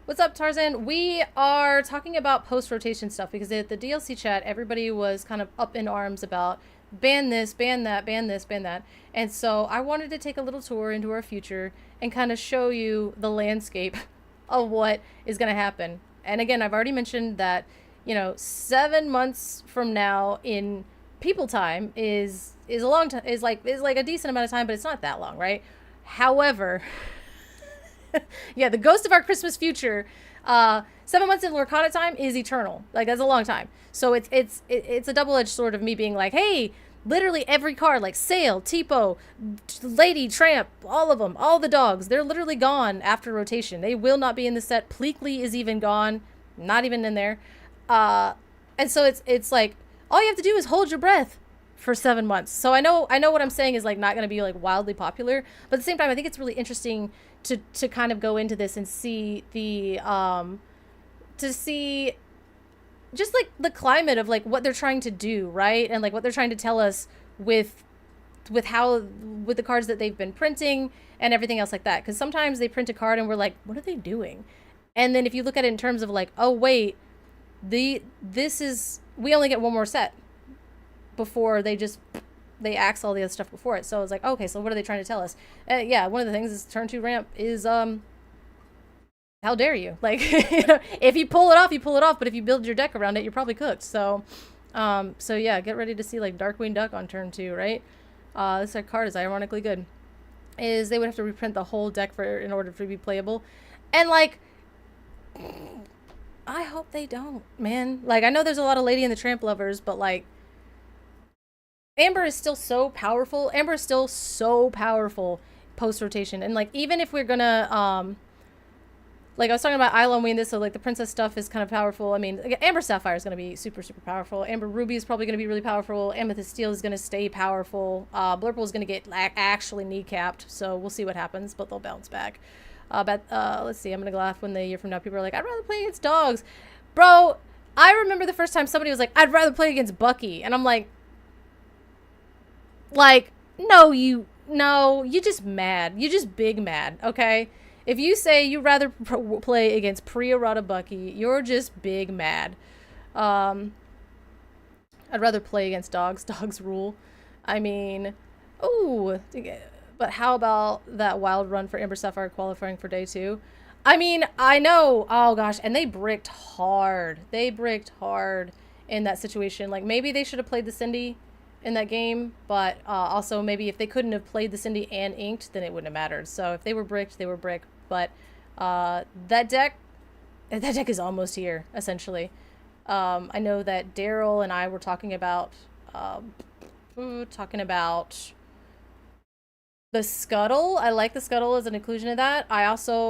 What's up, Tarzan? We are talking about post-rotation stuff because at the DLC chat, everybody was kind of up in arms about ban this, ban that, ban this, ban that. And so I wanted to take a little tour into our future and kind of show you the landscape of what is going to happen. And again, I've already mentioned that, 7 months from now in people time is a long time, is like a decent amount of time, but it's not that long, right? However, yeah, the ghost of our Christmas future 7 months in Lorcana time is eternal. Like, that's a long time. So it's a double-edged sword of me being like, hey, literally every card, like Sail, Tipo, Lady, Tramp, all of them, all the dogs, they're literally gone after rotation. They will not be in the set. Pleakley is even gone, not even in there. And so it's like, all you have to do is hold your breath for 7 months. So I know what I'm saying is like not going to be like wildly popular, but at the same time, I think it's really interesting to kind of go into this and see the to see just like the climate of like what they're trying to do, right? And like what they're trying to tell us with with the cards that they've been printing and everything else like that. Because sometimes they print a card and we're like, what are they doing? And then if you look at it in terms of like, oh wait, this is, we only get one more set before they axe all the other stuff before it. So it's like, okay, so what are they trying to tell us? Yeah, one of the things is turn 2 ramp is how dare you? Like, you know, if you pull it off, you pull it off. But if you build your deck around it, you're probably cooked. So, so yeah, get ready to see like Darkwing Duck on turn 2, right? This card is ironically good. Is they would have to reprint the whole deck in order for it to be playable, and like, I hope they don't, man. Like, I know there's a lot of Lady and the Tramp lovers, but like, Amber is still so powerful. Amber is still so powerful post rotation, and like, even if we're gonna like I was talking about Isla and this, so like the princess stuff is kind of powerful. I mean, Amber Sapphire is going to be super, super powerful. Amber Ruby is probably going to be really powerful. Amethyst Steel is going to stay powerful. Blurple is going to get actually kneecapped, so we'll see what happens, but they'll bounce back. But let's see, I'm going to laugh when a year from now people are like, I'd rather play against dogs. Bro, I remember the first time somebody was like, I'd rather play against Bucky. And I'm like, no, you just mad. You just big mad, okay? If you say you'd rather play against pre-errata Bucky, you're just big mad. I'd rather play against dogs. Dogs rule. I mean, ooh, but how about that wild run for Amber Sapphire qualifying for day 2? I mean, I know. Oh gosh, and they bricked hard. They bricked hard in that situation. Like, maybe they should have played the Cindy in that game, but also maybe if they couldn't have played the Cindy and inked, then it wouldn't have mattered. So if they were bricked, they were bricked. But that deck is almost here, essentially. I know that Daryl and I were talking about the Scuttle. I like the Scuttle as an inclusion of that. I also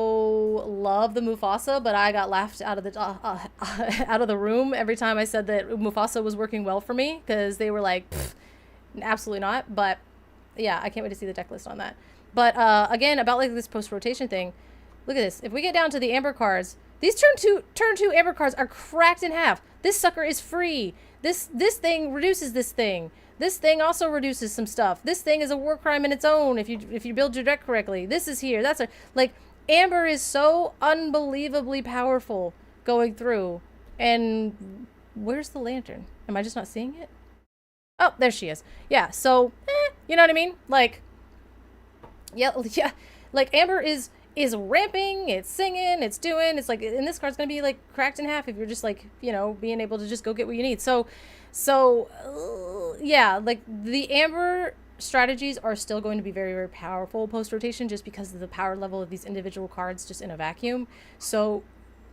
love the Mufasa, but I got laughed out of the out of the room every time I said that Mufasa was working well for me, because they were like, absolutely not. But yeah, I can't wait to see the deck list on that. But again, about like this post-rotation thing, look at this. If we get down to the Amber cards, these turn two Amber cards are cracked in half. This sucker is free. This thing reduces this thing. This thing also reduces some stuff. This thing is a war crime in its own if you build your deck correctly. This is here. That's like, Amber is so unbelievably powerful going through. And where's the lantern? Am I just not seeing it? Oh, there she is. Yeah, so, you know what I mean? Like, yeah, like Amber is ramping, it's singing, it's doing, it's like, and this card's gonna be like cracked in half if you're just like, you know, being able to just go get what you need. So yeah, like the Amber strategies are still going to be very, very powerful post rotation, just because of the power level of these individual cards just in a vacuum. So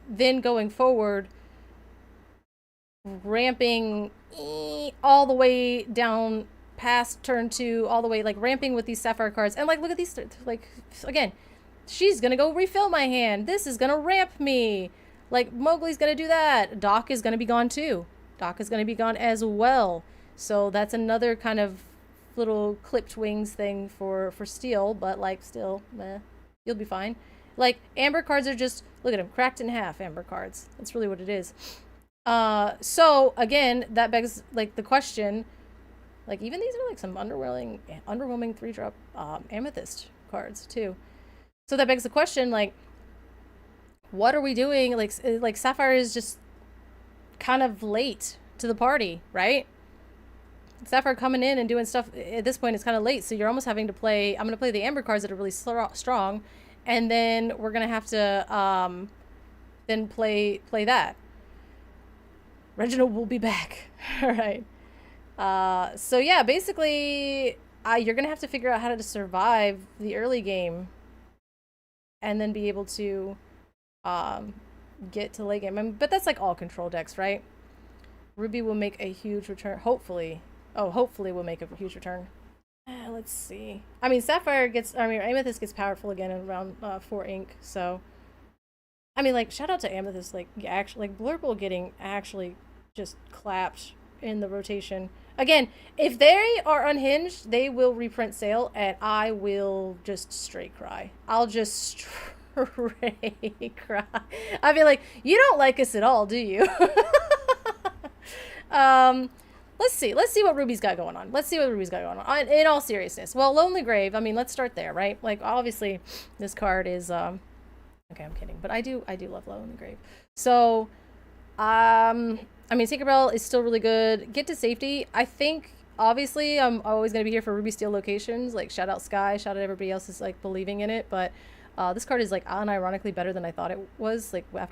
then going forward, ramping all the way down past turn 2, all the way, like ramping with these Sapphire cards, and like, look at these, like, again, she's gonna go refill my hand, this is gonna ramp me, like Mowgli's gonna do that, Doc is gonna be gone too. Doc is gonna be gone as well. So that's another kind of little clipped wings thing for Steel, but like, still, you'll be fine. Like, Amber cards are just, look at them, cracked in half Amber cards. That's really what it is. So again, that begs like the question, like, even these are like some underwhelming 3-drop Amethyst cards too. So that begs the question, like, what are we doing? Like Sapphire is just kind of late to the party, right? Sapphire coming in and doing stuff at this point is kind of late, so you're almost having to play, I'm going to play the Amber cards that are really strong, and then we're going to have to then play that. Reginald will be back. All right. So yeah, basically, you're gonna have to figure out how to survive the early game, and then be able to get to late game. I mean, but that's like all control decks, right? Ruby will make a huge return. Hopefully. Oh, hopefully will make a huge return. Let's see. I mean, Amethyst gets powerful again in round 4 ink, so. I mean, like, shout out to Amethyst, like, actually, like, Blurple getting actually just clapped in the rotation. Again, if they are unhinged, they will reprint Sail, and I will just straight cry. I'll just straight cry. I'll be like, you don't like us at all, do you? Let's see what Ruby's got going on. In all seriousness. Well, Lonely Grave, I mean, let's start there, right? Like, obviously, this card is, okay, I'm kidding, but I do love Lonely Grave. So, I mean, Tinkerbell is still really good. Get to Safety, I think, obviously, I'm always going to be here for Ruby Steel locations. Like, shout out Sky, shout out everybody else is, like, believing in it. But this card is, like, unironically better than I thought it was, like, when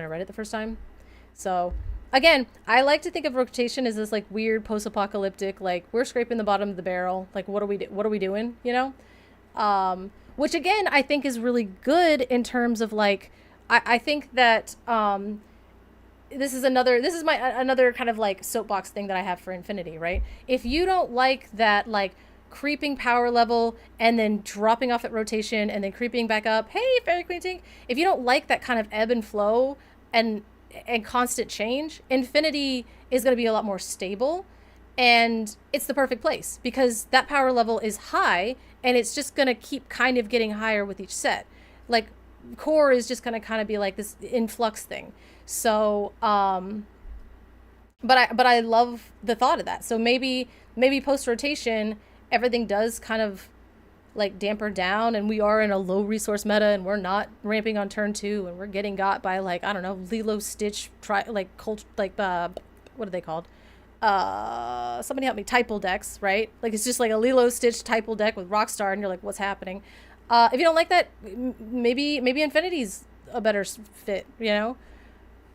I read it the first time. So, again, I like to think of rotation as this, like, weird post-apocalyptic, like, we're scraping the bottom of the barrel. Like, what are we doing, you know? Which, again, I think is really good in terms of, like, I think that, this is another kind of like soapbox thing that I have for Infinity, right? If you don't like that, like, creeping power level and then dropping off at rotation and then creeping back up, hey, Fairy Queen Tink, if you don't like that kind of ebb and flow and constant change, Infinity is going to be a lot more stable, and it's the perfect place because that power level is high and it's just going to keep kind of getting higher with each set. Like, Core is just going to kind of be like this influx thing. So, but I love the thought of that. So maybe post rotation, everything does kind of like damper down, and we are in a low resource meta, and we're not ramping on turn 2, and we're getting got by, like, I don't know, Lilo, Stitch, what are they called? Somebody help me. Typal decks, right? Like, it's just like a Lilo, Stitch, Typal deck with Rockstar, and you're like, what's happening? If you don't like that, maybe Infinity's a better fit, you know?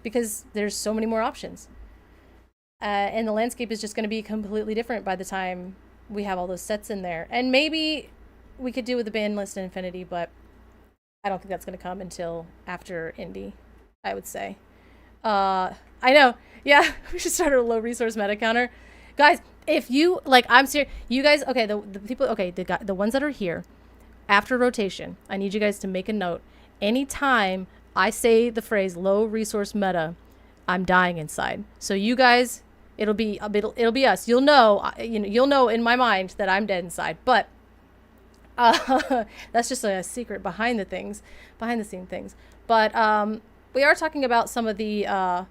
Because there's so many more options. And the landscape is just going to be completely different by the time we have all those sets in there. And maybe we could do with the ban list in Infinity, but I don't think that's going to come until after Indy, I would say. I know. Yeah, we should start a low resource meta counter. Guys, if you, like, I'm serious. You guys, okay, the people, okay, the ones that are here, after rotation, I need you guys to make a note. Anytime I say the phrase low resource meta, I'm dying inside. So you guys, it'll be us. You'll know in my mind that I'm dead inside. But that's just a secret behind the scene things. But we are talking about some of the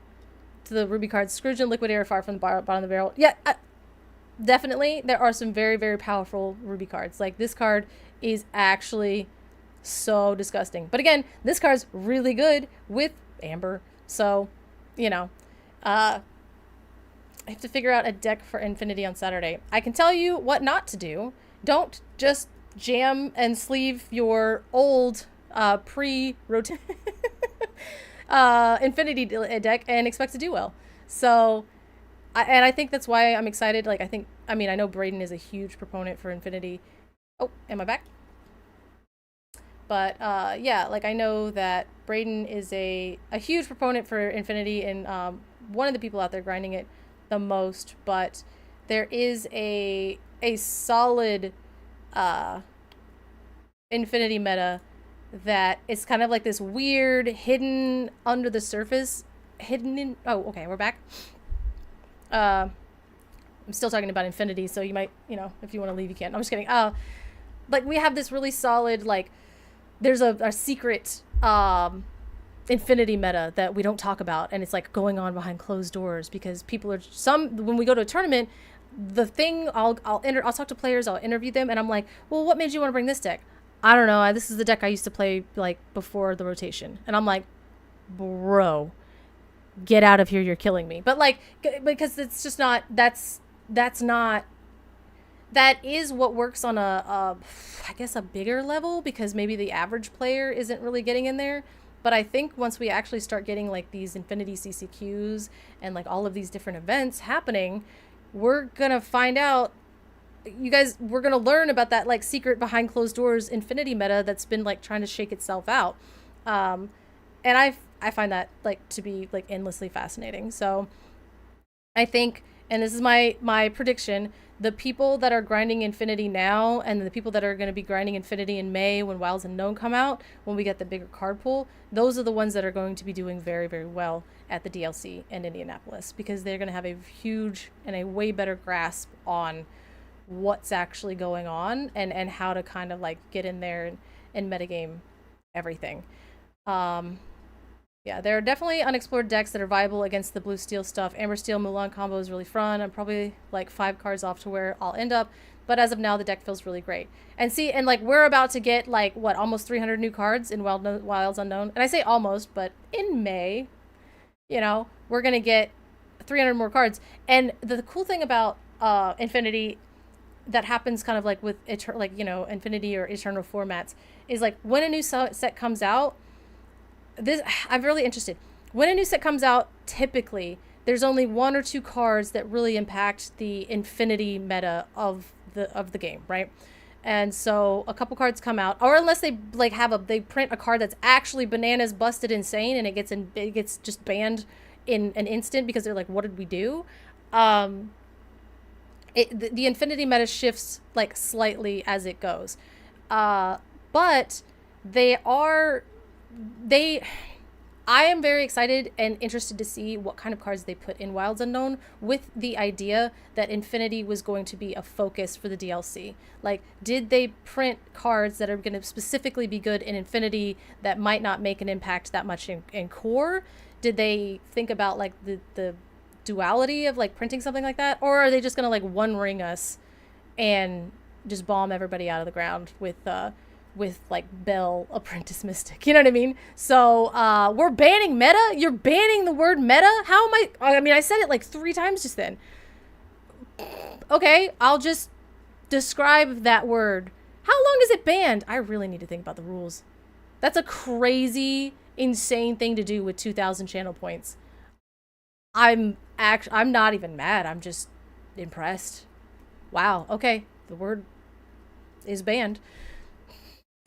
Ruby cards. Scrooge and Liquidator, Far from the Bottom of the Barrel. Yeah, definitely there are some very, very powerful Ruby cards. Like, this card is actually so disgusting. But again, this card's really good with Amber. So, you know, I have to figure out a deck for Infinity on Saturday. I can tell you what not to do. Don't just jam and sleeve your old pre-rotation Infinity deck and expect to do well. So, I think that's why I'm excited. Like, I know Braden is a huge proponent for Infinity. Oh, am I back? But yeah, like, I know that Braden is a huge proponent for Infinity, and one of the people out there grinding it the most. But there is a solid Infinity meta that is kind of like this weird hidden under the surface, oh, okay, we're back. I'm still talking about Infinity, so you might, if you want to leave, you can. I'm just kidding. Like, we have this really solid, like, there's a secret Infinity meta that we don't talk about, and it's like going on behind closed doors because people are when we go to a tournament, the thing I'll talk to players, I'll interview them, and I'm like, well, what made you want to bring this deck? I don't know. This is the deck I used to play, like, before the rotation. And I'm like, bro, get out of here. You're killing me. But, like, because it's just not, that is what works on I guess a bigger level, because maybe the average player isn't really getting in there. But I think once we actually start getting, like, these Infinity CCQs and, like, all of these different events happening, we're going to find out, you guys, we're going to learn about that, like, secret behind closed doors Infinity meta that's been, like, trying to shake itself out. And I I find that like to be like endlessly fascinating. So I think, and this is my prediction, the people that are grinding Infinity now and the people that are going to be grinding Infinity in May when Wilds Unknown come out, when we get the bigger card pool, those are the ones that are going to be doing very, very well at the DLC in Indianapolis, because they're going to have a huge and a way better grasp on what's actually going on and how to kind of like get in there and metagame everything. Yeah, there are definitely unexplored decks that are viable against the blue steel stuff. Amber Steel Mulan combo is really fun. I'm probably like 5 cards off to where I'll end up, but as of now, the deck feels really great. And see, and like we're about to get like what, almost 300 new cards in Wilds Unknown, and I say almost, but in May, you know, we're gonna get 300 more cards. And the cool thing about Infinity that happens kind of like with like, you know, Infinity or Eternal formats is like when a new set comes out. This I'm really interested. When a new set comes out, typically there's only 1 or 2 cards that really impact the Infinity meta of the game, right? And so a couple cards come out, or unless they like they print a card that's actually bananas busted insane and it gets just banned in an instant because they're like, what did we do? The Infinity meta shifts like slightly as it goes, but I am very excited and interested to see what kind of cards they put in Wilds Unknown, with the idea that Infinity was going to be a focus for the DLC. Like, did they print cards that are going to specifically be good in Infinity that might not make an impact that much in core? Did they think about like the duality of like printing something like that? Or are they just going to like one ring us and just bomb everybody out of the ground with like Bell Apprentice Mystic, you know what I mean? So we're banning meta. You're banning the word meta. How am I mean, I said it like 3 times just then. Okay, I'll just describe that word. How long is it banned? I really need to think about the rules. That's a crazy, insane thing to do with 2,000 channel points. I'm not even mad. I'm just impressed. Wow. Okay, the word is banned.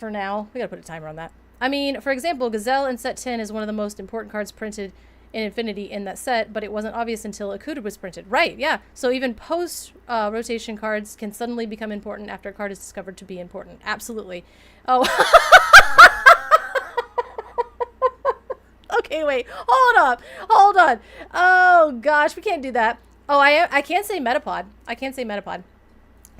For now, we gotta put a timer on that. I mean, for example, Gazelle in set 10 is one of the most important cards printed in Infinity in that set, but it wasn't obvious until Akuda was printed. Right, yeah. So even post-rotation cards can suddenly become important after a card is discovered to be important. Absolutely. Oh. Okay, wait. Hold on. Oh, gosh, we can't do that. Oh, I can't say Metapod. I can't say Metapod.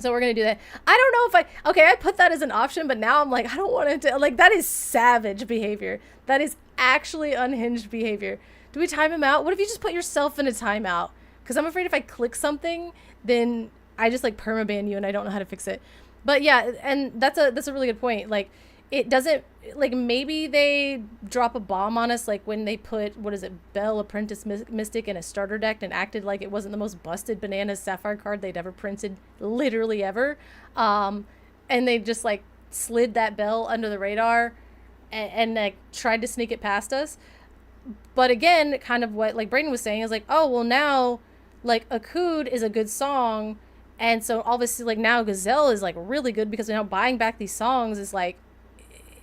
So we're going to do that. I don't know if I put that as an option, but now I'm like, I don't want to, like, that is savage behavior. That is actually unhinged behavior. Do we time him out? What if you just put yourself in a timeout? Because I'm afraid if I click something, then I just like permaban you and I don't know how to fix it. But yeah, and that's a really good point. Like, it doesn't, like, maybe they drop a bomb on us, like when they put, what is it, Bell Apprentice Mystic in a starter deck and acted like it wasn't the most busted bananas Sapphire card they'd ever printed, literally ever. And they just like slid that Bell under the radar and like tried to sneak it past us. But again, kind of what like Brayden was saying is like, oh, well now like Akud is a good song. And so obviously like now Gazelle is like really good because now buying back these songs is like,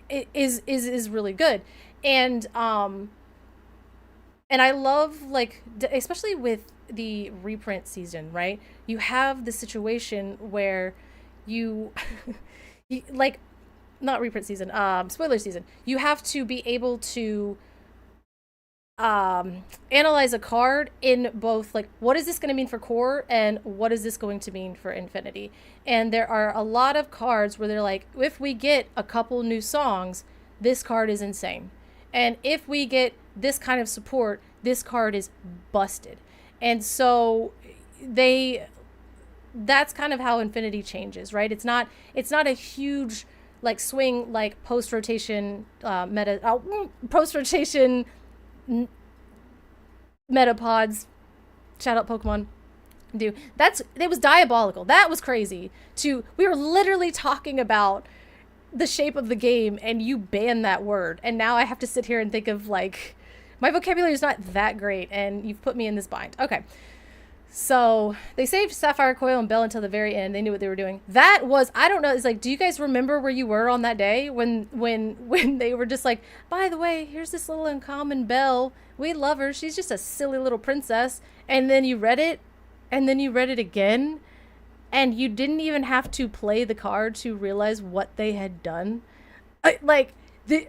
it is really good. And I love like especially with the reprint season, right? You have the situation where you like, not reprint season, spoiler season, you have to be able to analyze a card in both like, what is this going to mean for core and what is this going to mean for Infinity. And there are a lot of cards where they're like, if we get a couple new songs, this card is insane, and if we get this kind of support, this card is busted. And so that's kind of how Infinity changes, right? It's not a huge like swing like post rotation metapods, shout out Pokemon, do. It was diabolical. That was crazy. We were literally talking about the shape of the game and you ban that word. And now I have to sit here and think of like, my vocabulary is not that great and you've put me in this bind. Okay. So they saved Sapphire Coil and Bell until the very end. They knew what they were doing. That was, I don't know. It's like, do you guys remember where you were on that day when they were just like, by the way, here's this little uncommon Belle. We love her. She's just a silly little princess. And then you read it, and then you read it again, and you didn't even have to play the card to realize what they had done. Like the.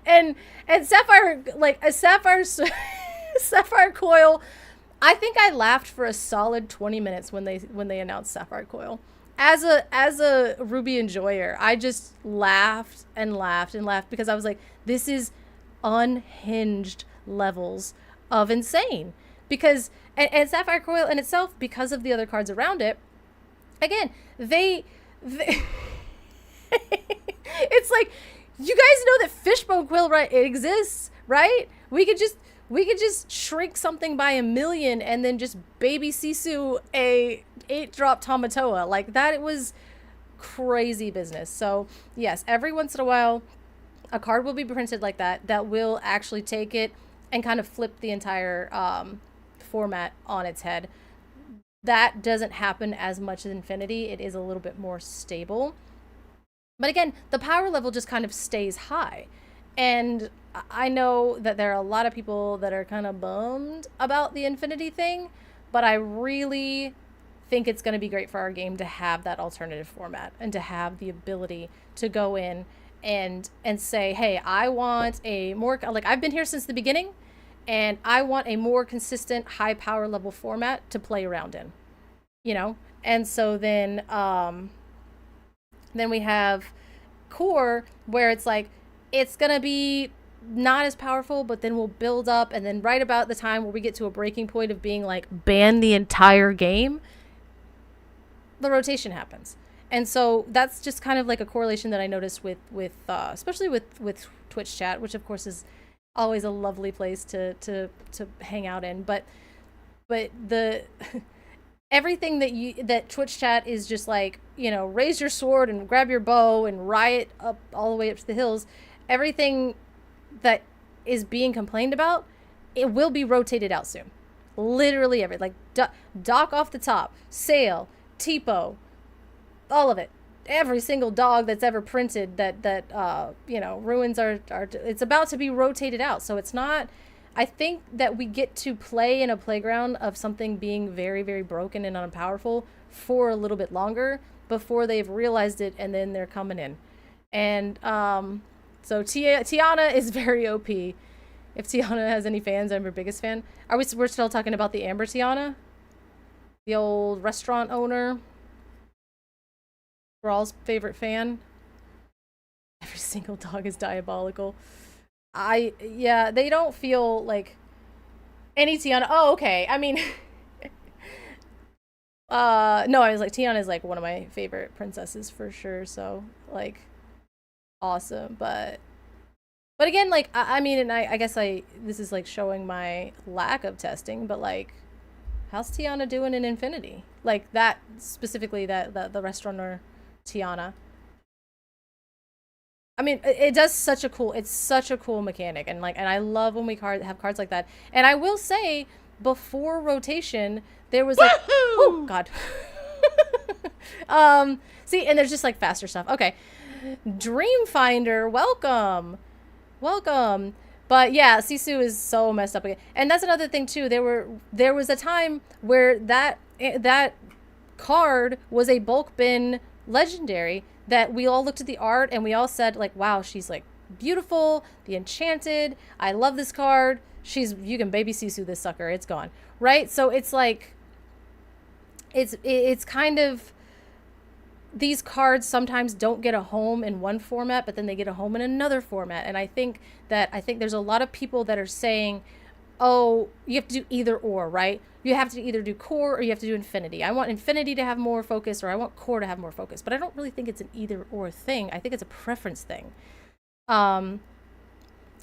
and Sapphire, like a Sapphire. Sapphire Coil, I think I laughed for a solid 20 minutes when they announced Sapphire Coil. As a Ruby enjoyer, I just laughed and laughed and laughed because I was like, this is unhinged levels of insane. Because and Sapphire Coil in itself, because of the other cards around it, again, they it's like, you guys know that Fishbone Quill, right? It exists, right? We could just shrink something by 1,000,000 and then just baby Sisu a 8-drop Tamatoa. Like, that, it was crazy business. So yes, every once in a while a card will be printed like that will actually take it and kind of flip the entire format on its head. That doesn't happen as much as Infinity. It is a little bit more stable. But again, the power level just kind of stays high. And I know that there are a lot of people that are kind of bummed about the Infinity thing, but I really think it's going to be great for our game to have that alternative format and to have the ability to go in and say, hey, I want a more, like, I've been here since the beginning, and I want a more consistent high power level format to play around in, you know? And so then we have Core, where it's like, it's going to be not as powerful, but then we'll build up, and then right about the time where we get to a breaking point of being like, ban the entire game, the rotation happens. And so that's just kind of like a correlation that I noticed with especially with Twitch chat, which of course is always a lovely place to hang out in. But the everything that Twitch chat is just like, you know, raise your sword and grab your bow and riot up all the way up to the hills. Everything that is being complained about, it will be rotated out soon. Literally everything. Like Doc off the top, Sail, Tipo, all of it. Every single dog that's ever printed that you know, ruins are it's about to be rotated out. So it's not, I think that we get to play in a playground of something being very, very broken and unpowerful for a little bit longer before they've realized it, and then they're coming in. And so Tiana is very OP. If Tiana has any fans, I'm her biggest fan. We're still talking about the Amber Tiana? The old restaurant owner? Rawl's favorite fan? Every single dog is diabolical. Yeah, they don't feel like any Tiana. Oh, okay. I mean, no, I was like, Tiana is like one of my favorite princesses for sure. So, like, awesome. But again, like, I mean, and I guess this is like showing my lack of testing, but like, how's Tiana doing in Infinity? Like, that specifically, the restaurateur Tiana. I mean, it's such a cool mechanic, and I love when we have cards like that. And I will say, before rotation, there was like, oh god, see, and there's just like faster stuff. Okay, Dreamfinder, welcome. But yeah, Sisu is so messed up again, and that's another thing too. There was a time where that card was a bulk bin legendary, that we all looked at the art and we all said like, wow, she's like beautiful, the Enchanted, I love this card, you can baby Sisu this sucker, it's gone, right? So it's like, it's kind of, these cards sometimes don't get a home in one format, but then they get a home in another format. And I think there's a lot of people that are saying, oh, you have to do either or, right? You have to either do Core or you have to do Infinity. I want Infinity to have more focus, or I want Core to have more focus. But I don't really think it's an either or thing. I think it's a preference thing. Yeah,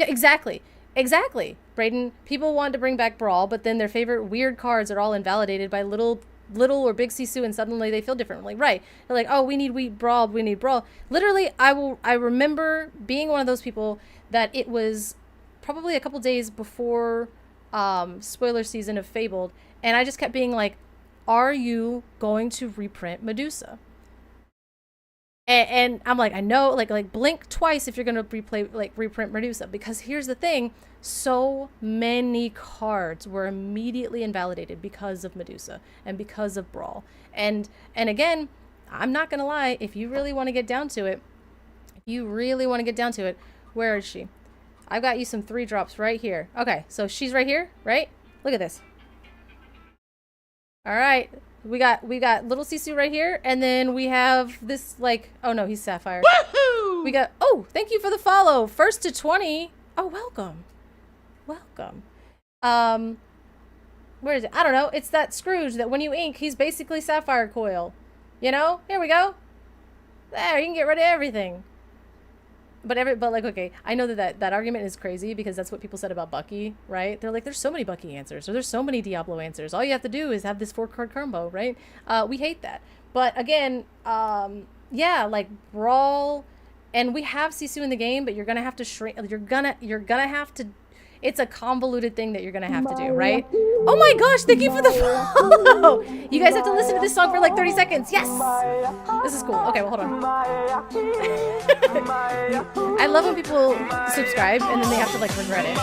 exactly. Brayden, people want to bring back Brawl, but then their favorite weird cards are all invalidated by little or big Sisu, and suddenly they feel differently. Right. They're like, oh, we need Brawl. Literally, I remember being one of those people that it was probably a couple days before spoiler season of Fabled, and I just kept being like, are you going to reprint Medusa? And I'm like, I know, like blink twice if you're gonna reprint Medusa, because here's the thing, so many cards were immediately invalidated because of Medusa and because of Brawl. And again, I'm not gonna lie, if you really want to get down to it, where is she? I've got you some 3-drops right here. Okay, so she's right here, right? Look at this. All right, we got little Sisu right here, and then we have this, like, oh no, he's Sapphire. Woohoo! We got, oh, thank you for the follow. First to 20. Oh, welcome. Where is it? I don't know. It's that Scrooge that when you ink, he's basically Sapphire Coil. You know? Here we go. There, you can get rid of everything. But like, okay, I know that argument is crazy because that's what people said about Bucky, right? They're like, there's so many Bucky answers, or there's so many Diablo answers. All you have to do is have this 4-card combo, right? We hate that. But again, yeah, like Brawl, and we have Sisu in the game, but you're gonna have to shrink. You're gonna have to. It's a convoluted thing that you're gonna have to do, right? Oh my gosh, thank you for the follow! You guys have to listen to this song for like 30 seconds. Yes! This is cool. Okay, well, hold on. I love when people subscribe and then they have to like regret it.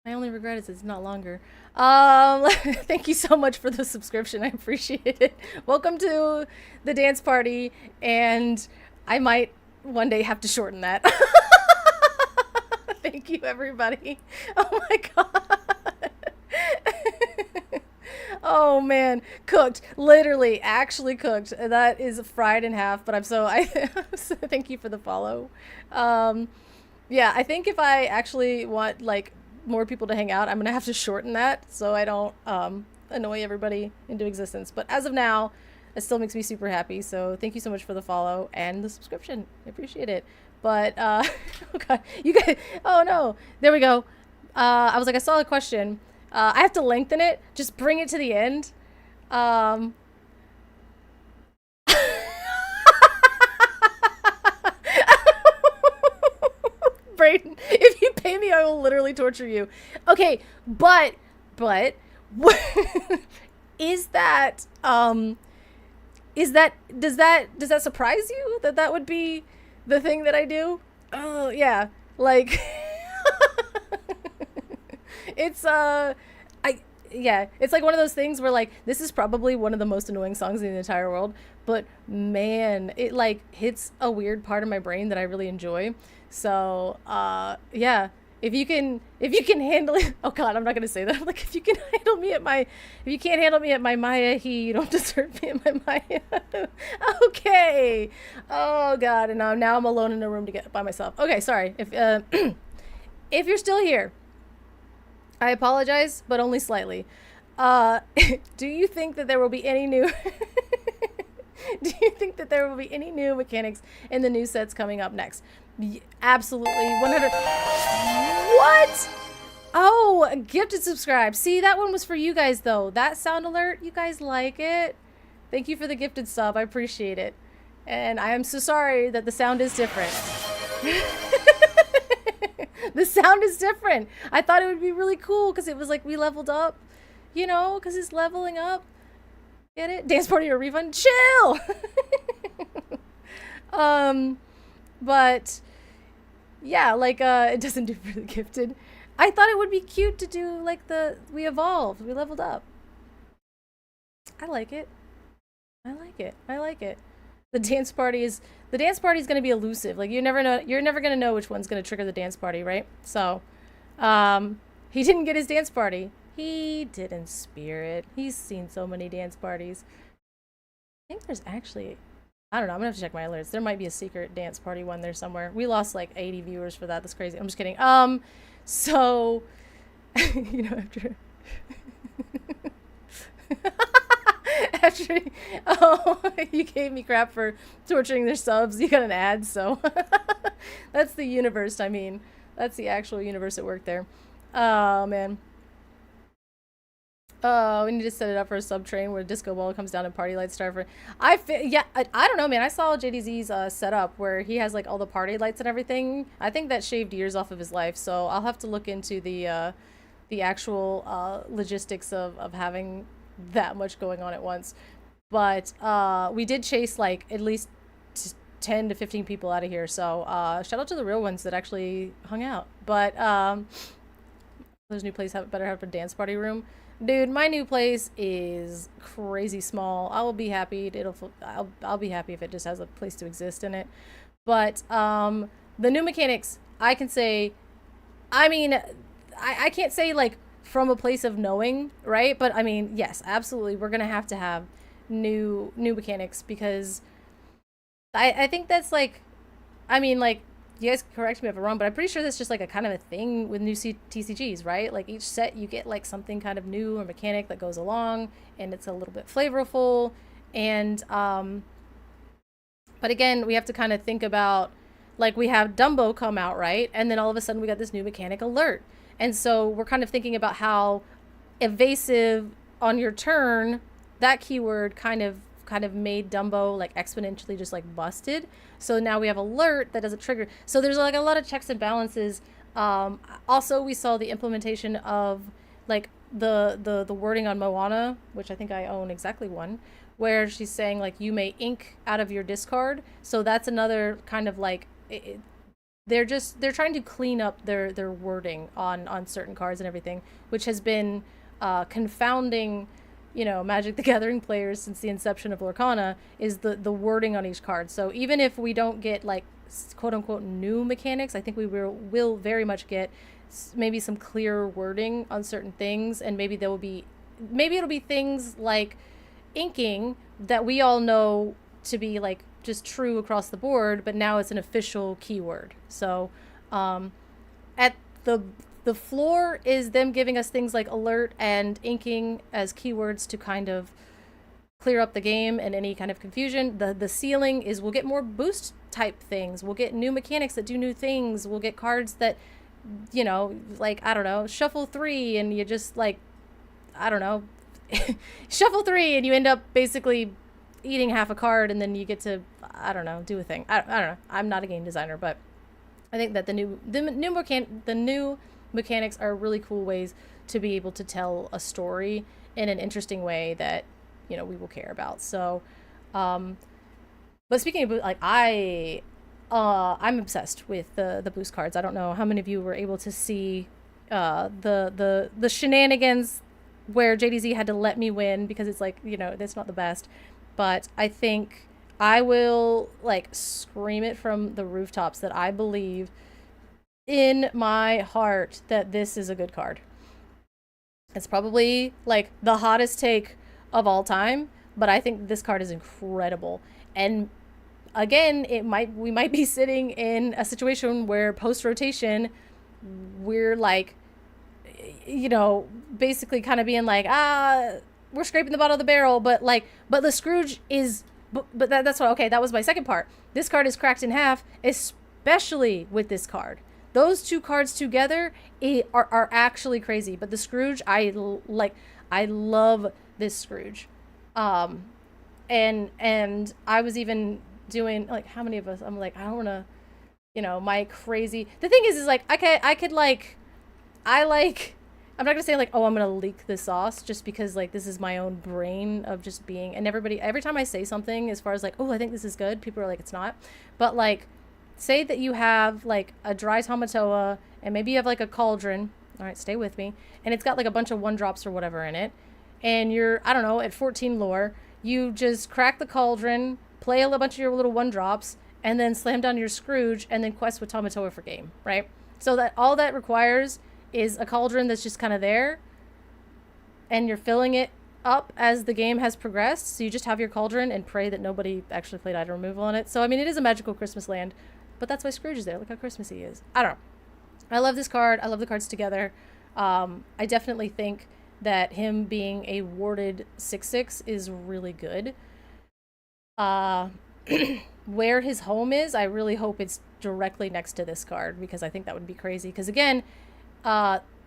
My only regret is it's not longer. Thank you so much for the subscription. I appreciate it. Welcome to the dance party, and I might one day have to shorten that. Thank you, everybody. Oh my god. Oh man, cooked. Literally, actually cooked. That is fried in half, but thank you for the follow. Yeah, I think if I actually want like more people to hang out, I'm gonna have to shorten that so I don't annoy everybody into existence. But as of now, it still makes me super happy. So thank you so much for the follow and the subscription. I appreciate it. But oh god, you guys, oh no, there we go. I was like, I saw a question. I have to lengthen it. Just bring it to the end. Brayden, if you pay me, I will literally torture you. Okay, but is that does that surprise you that would be the thing that I do? Oh yeah, like it's it's like one of those things where like this is probably one of the most annoying songs in the entire world, but man, it like hits a weird part of my brain that I really enjoy. So yeah, if you can handle it, oh god, I'm not gonna say that. I'm like, if you can't handle me at my Maya, you don't deserve me at my Maya. Okay. Oh god, and now I'm alone in a room to get by myself. Okay, sorry. If if you're still here, I apologize, but only slightly. Do you think that there will be any new do you think that there will be any new mechanics in the new sets coming up next? Absolutely, 100. What? Oh, gifted subscribe. See, that one was for you guys though. That sound alert, you guys like it? Thank you for the gifted sub. I appreciate it. And I am so sorry that the sound is different. The sound is different. I thought it would be really cool because it was like we leveled up, you know, because it's leveling up. Get it? Dance party or refund? Chill! But yeah, like it doesn't do for the gifted. I thought it would be cute to do like we evolved, we leveled up. I like it. I like it. I like it. The dance party is going to be elusive. Like you're never going to know which one's going to trigger the dance party, right? So, he didn't get his dance party. He did in spirit. He's seen so many dance parties. I think there's actually, I don't know, I'm gonna have to check my alerts. There might be a secret dance party one there somewhere. We lost like 80 viewers for that. That's crazy. I'm just kidding. So, you know, after you gave me crap for torturing their subs, you got an ad, so that's the universe. I mean, That's the actual universe at work there. Oh man. Oh, we need to set it up for a sub train where disco ball comes down and party lights start for. Yeah, I don't know, man. I saw JDZ's setup where he has like all the party lights and everything. I think that shaved years off of his life, so I'll have to look into the actual logistics of having that much going on at once. But we did chase like at least 10 to 15 people out of here. So shout out to the real ones that actually hung out. But those new place better have a dance party room. Dude, my new place is crazy small. I will be happy. I'll be happy if it just has a place to exist in it. But the new mechanics, I can say, I mean, I can't say like from a place of knowing, right? But I mean, yes, absolutely, we're gonna have to have new mechanics because I think that's like, I mean, like, you guys correct me if I'm wrong, but I'm pretty sure that's just like a kind of a thing with new TCGs, right? Like each set you get like something kind of new or mechanic that goes along, and it's a little bit flavorful. And but again, we have to kind of think about like we have Dumbo come out, right? And then all of a sudden we got this new mechanic alert. And so we're kind of thinking about how evasive on your turn that keyword kind of made Dumbo like exponentially just like busted. So now we have alert that doesn't trigger. So there's like a lot of checks and balances. Also, we saw the implementation of like the wording on Moana, which I think I own exactly one, where she's saying like you may ink out of your discard. So that's another kind of like they're trying to clean up their wording on certain cards and everything, which has been confounding, Magic the Gathering players since the inception of Lorcana, is the wording on each card. So even if we don't get like quote unquote new mechanics, I think we will very much get maybe some clearer wording on certain things, and maybe it'll be things like inking that we all know to be like just true across the board, but now it's an official keyword. So at the floor is them giving us things like alert and inking as keywords to kind of clear up the game and any kind of confusion. The ceiling is we'll get more boost type things. We'll get new mechanics that do new things. We'll get cards that, like, I don't know, shuffle 3 and you just like, I don't know, shuffle 3 and you end up basically eating half a card, and then you get to, I don't know, do a thing. I don't know. I'm not a game designer, but I think that the new mechanics are really cool ways to be able to tell a story in an interesting way that we will care about. So but speaking of like I'm obsessed with the boost cards. I don't know how many of you were able to see the shenanigans where JDZ had to let me win because it's like, that's not the best, but I think I will like scream it from the rooftops that I believe in my heart that this is a good card. It's probably like the hottest take of all time, but I think this card is incredible. And again, we might be sitting in a situation where post rotation we're like, basically kind of being like, we're scraping the bottom of the barrel, but the Scrooge is, but that's what, okay, that was my second part. This card is cracked in half, especially with this card. Those two cards together are actually crazy. But the Scrooge, I love this Scrooge. And I was even doing like, how many of us? I'm like, I don't want to, my crazy. The thing is like I'm not gonna say like, oh, I'm gonna leak the sauce just because like this is my own brain of just being, and every time I say something as far as like, oh, I think this is good, people are like, it's not. But like, say that you have like a dry Tamatoa and maybe you have like a cauldron. All right, stay with me. And it's got like a bunch of 1-drops or whatever in it. And you're, I don't know, at 14 lore, you just crack the cauldron, play a bunch of your little 1-drops, and then slam down your Scrooge and then quest with Tamatoa for game, right? So that all that requires is a cauldron that's just kind of there, and you're filling it up as the game has progressed. So you just have your cauldron and pray that nobody actually played item removal on it. So I mean, it is a magical Christmas land, but that's why Scrooge is there. Look how Christmassy he is. I don't know. I love this card. I love the cards together. I definitely think that him being a warded 6/6 is really good. Where his home is, I really hope it's directly next to this card because I think that would be crazy. Because again,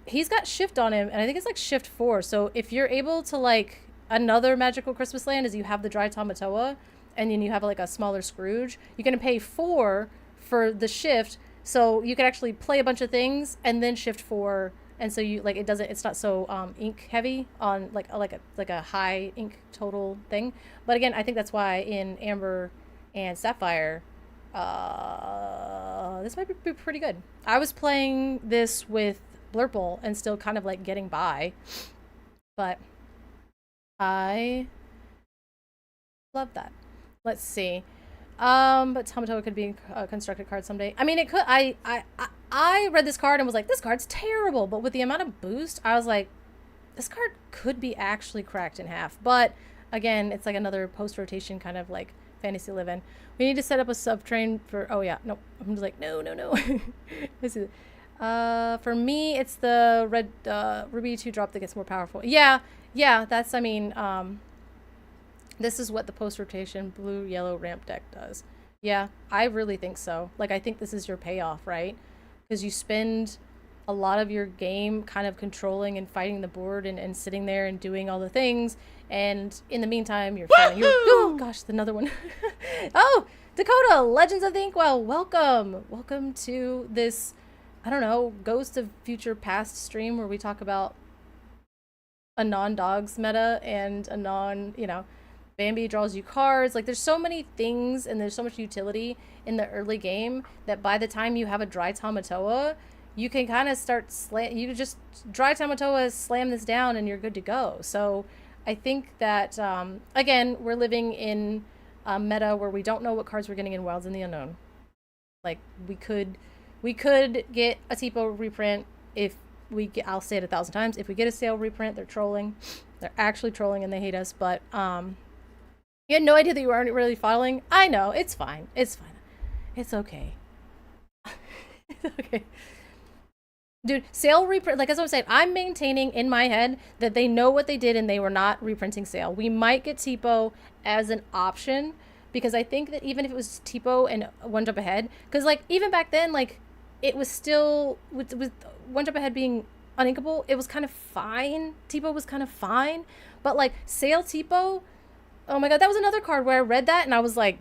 he's got shift on him, and I think it's like shift 4. So if you're able to like another magical Christmas land is you have the Dry Tamatoa, and then you have like a smaller Scrooge. You're gonna pay 4 for the shift, so you could actually play a bunch of things and then shift 4. And so you like it's not so ink heavy on like a high ink total thing. But again, I think that's why in Amber and Sapphire, this might be pretty good. I was playing this with Blurple and still kind of like getting by, but I love that. Let's see. But Tamatoa could be a constructed card someday. I mean, it could. I read this card and was like, this card's terrible. But with the amount of boost, I was like, this card could be actually cracked in half. But again, it's like another post-rotation kind of like fantasy live-in. We need to set up a sub-train for... Oh, yeah. No. I'm just like, no. This is... For me, it's the red Ruby 2-drop that gets more powerful. Yeah. That's, I mean... This is what the post-rotation blue-yellow ramp deck does. Yeah, I really think so. Like, I think this is your payoff, right? Because you spend a lot of your game kind of controlling and fighting the board and sitting there and doing all the things. And in the meantime, you're fighting. Oh, gosh, another one. Oh, Dakota, Legends of the Inkwell, welcome. Welcome to this, I don't know, Ghost of Future Past stream where we talk about a non-dogs meta and a non, Bambi draws you cards. Like, there's so many things and there's so much utility in the early game that by the time you have a Dry Tamatoa, you can kind of start you just Dry Tamatoa, slam this down and you're good to go. So I think that, again, we're living in a meta where we don't know what cards we're getting in Wilds in the Unknown. Like, we could get a Tipo reprint if we get, I'll say it 1,000 times, if we get a sale reprint, they're trolling. They're actually trolling and they hate us, but, you had no idea that you weren't really following? I know. It's fine. It's fine. It's okay. It's okay. Dude, sale reprint, like as I was saying, I'm maintaining in my head that they know what they did and they were not reprinting sale. We might get Tipo as an option because I think that even if it was Tipo and One Jump Ahead, because like even back then, like it was still, with One Jump Ahead being uninkable, it was kind of fine. Tipo was kind of fine. But like sale Tipo... Oh my god, that was another card where I read that and I was like,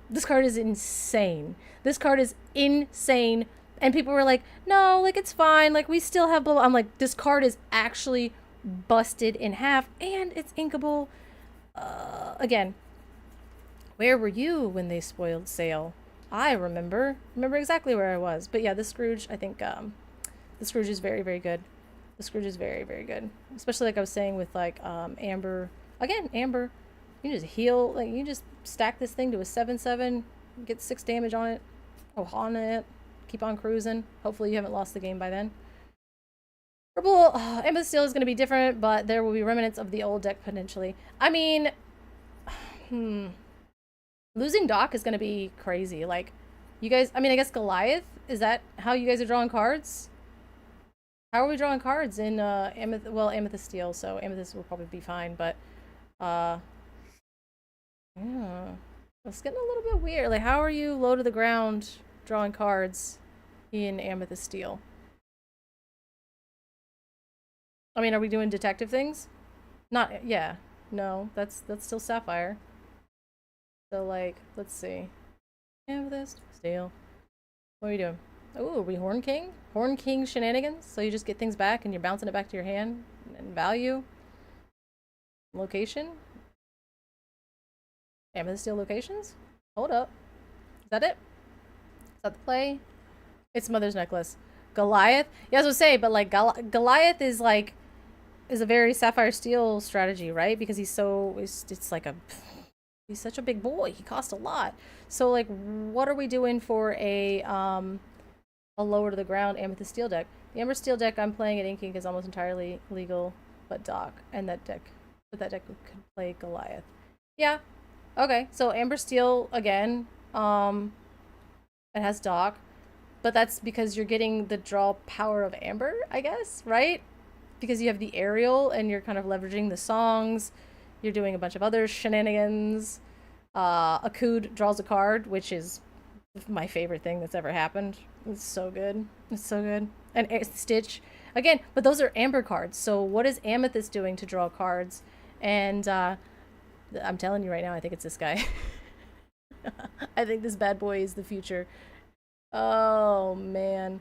this card is insane. This card is insane. And people were like, no, like it's fine. Like we still have blah, blah. I'm like, this card is actually busted in half and it's inkable. Again, where were you when they spoiled sale? I remember exactly where I was. But yeah, the Scrooge, I think, the Scrooge is very, very good. The Scrooge is very, very good. Especially like I was saying with like, Amber. Again, Amber, you just heal, like you just stack this thing to a 7/7, get 6 damage on it, on it, keep on cruising. Hopefully you haven't lost the game by then. Purple, Amethyst Steel is going to be different, but there will be remnants of the old deck potentially. I mean, losing Doc is going to be crazy. Like, you guys, I mean, I guess Goliath, is that how you guys are drawing cards? How are we drawing cards in Amethyst Steel, so Amethyst will probably be fine, but yeah, it's getting a little bit weird. Like, how are you low to the ground drawing cards in Amethyst Steel? I mean, are we doing detective things? Not, yeah, no, that's still Sapphire. So like, let's see, Amethyst Steel. What are you doing? Oh, are we Horn King? Horn King shenanigans? So you just get things back and you're bouncing it back to your hand and value. Location? Amethyst Steel locations? Hold up. Is that it? Is that the play? It's Mother's Necklace. Goliath? Yeah, I was gonna say, but like Goliath is like, is a very Sapphire Steel strategy, right? Because he's so, it's like he's such a big boy. He costs a lot. So like, what are we doing for a lower to the ground Amethyst Steel deck? The Amber Steel deck I'm playing at Inking is almost entirely legal, but Doc, and that deck could play Goliath. Yeah, okay, so Amber Steel again, it has Doc, but that's because you're getting the draw power of Amber, I guess, right? Because you have the aerial and you're kind of leveraging the songs, you're doing a bunch of other shenanigans. Akud draws a card, which is my favorite thing that's ever happened. It's so good. It's so good. And Stitch again, but those are amber cards. So what is Amethyst doing to draw cards? And I'm telling you right now, I think it's this guy. I think this bad boy is the future. Oh man,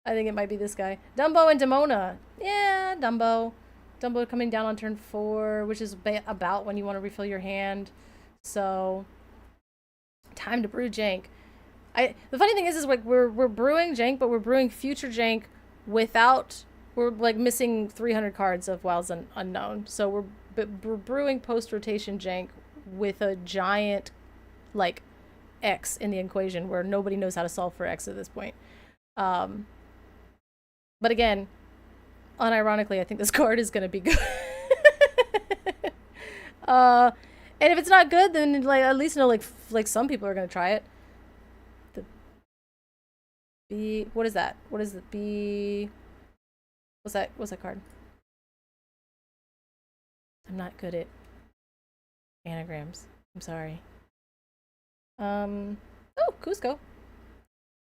I think it might be this guy. Dumbo and Demona. Yeah, Dumbo. Dumbo coming down on turn 4, which is about when you want to refill your hand. So, time to brew Jank. The funny thing is like we're brewing Jank, but we're brewing future Jank without, we're like missing 300 cards of Wilds Unknown. So we're brewing post rotation Jank with a giant like X in the equation where nobody knows how to solve for X at this point. But again, unironically, I think this card is gonna be good. And if it's not good, then like at least know like some people are gonna try it. The B, what is that? What is the B? What's that? What's that card? I'm not good at anagrams. I'm sorry. Oh, Cusco.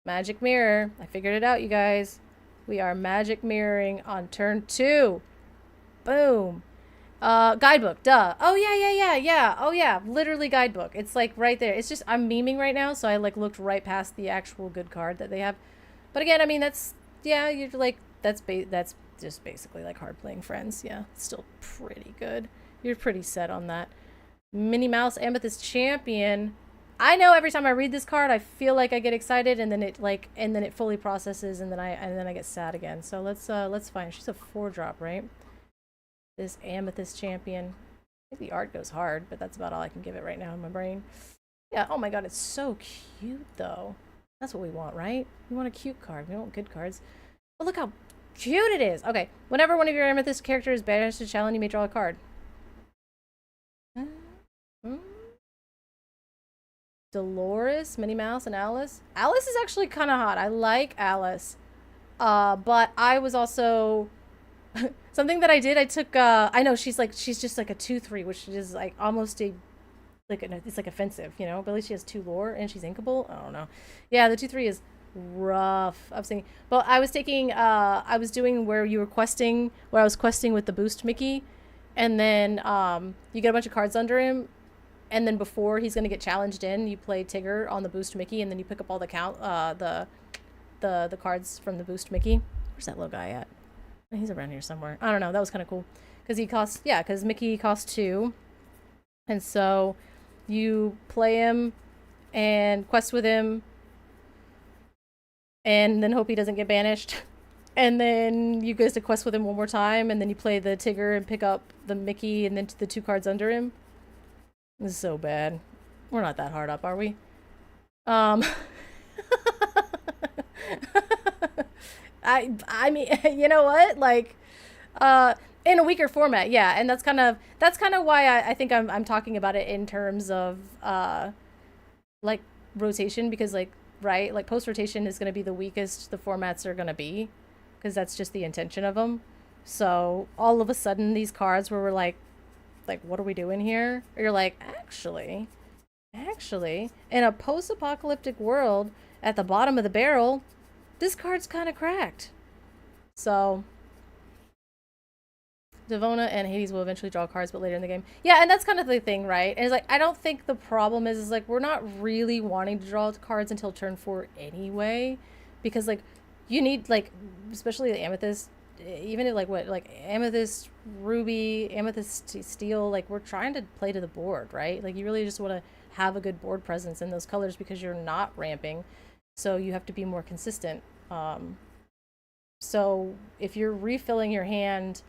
Magic Mirror. I figured it out, you guys. We are magic mirroring on turn 2. Boom. Guidebook, duh. Oh yeah. Oh yeah, literally guidebook. It's like right there. It's just I'm memeing right now, so I like looked right past the actual good card that they have. But again, I mean that's, yeah, you're like that's just basically like hard playing friends. Yeah, it's still pretty good. You're pretty set on that. Minnie Mouse Amethyst Champion. I know every time I read this card, I feel like I get excited, and then it fully processes, and then I get sad again. So let's find. She's a 4-drop, right? This Amethyst Champion. I think the art goes hard, but that's about all I can give it right now in my brain. Yeah. Oh my god, it's so cute though. That's what we want, right? We want a cute card. We want good cards. But look how cute it is. Okay. Whenever one of your Amethyst characters is banished to challenge, you may draw a card. Dolores, Minnie Mouse, and Alice. Alice is actually kind of hot. I like Alice. But I was also something that I did. I took. I know she's just like a 2/3, which is like almost a it's like offensive, you know. But at least she has 2 lore and she's inkable. I don't know. Yeah, the 2/3 is rough. I'm saying. But I was taking. I was doing where you were questing. Where I was questing with the boost Mickey, and then you get a bunch of cards under him. And then before he's gonna get challenged in, you play Tigger on the boost Mickey, and then you pick up all the the cards from the boost Mickey. Where's that little guy at? He's around here somewhere. I don't know. That was kind of cool because because Mickey costs 2, and so you play him and quest with him, and then hope he doesn't get banished. And then you guys to quest with him one more time, and then you play the Tigger and pick up the Mickey, and then the 2 cards under him. This is so bad. We're not that hard up, are we? I mean, you know what? Like, in a weaker format, yeah, and that's kind of why I think I'm talking about it in terms of like rotation, because like right, like post rotation is going to be the weakest the formats are going to be, because that's just the intention of them. So all of a sudden, these cards where we're like what are we doing here? Or you're like, actually, in a post-apocalyptic world, at the bottom of the barrel, this card's kind of cracked. So, Devona and Hades will eventually draw cards, but later in the game. Yeah, and that's kind of the thing, right? And it's like, I don't think the problem is like, we're not really wanting to draw cards until turn 4 anyway. Because, like, you need, like, especially the Amethyst, even at like Amethyst Ruby, Amethyst Steel, like we're trying to play to the board, right? Like you really just want to have a good board presence in those colors because you're not ramping, so you have to be more consistent. So if you're refilling your hand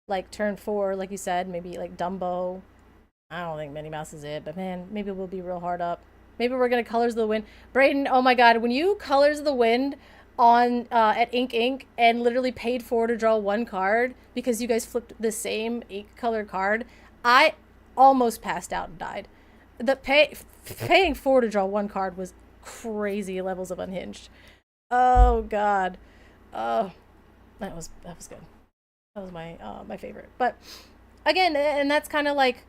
like turn 4, like you said, maybe like Dumbo. I don't think Minnie Mouse is it, but man, maybe we'll be real hard up. Maybe we're gonna Colors of the Wind. Brayden, oh my god, when you Colors of the Wind on at Ink Inc. and literally paid 4 to draw 1 card because you guys flipped the same 8-color card, I almost passed out and died. Paying 4 to draw 1 card was crazy levels of unhinged. Oh god. Oh, that was good. That was my my favorite. But again, and that's kind of like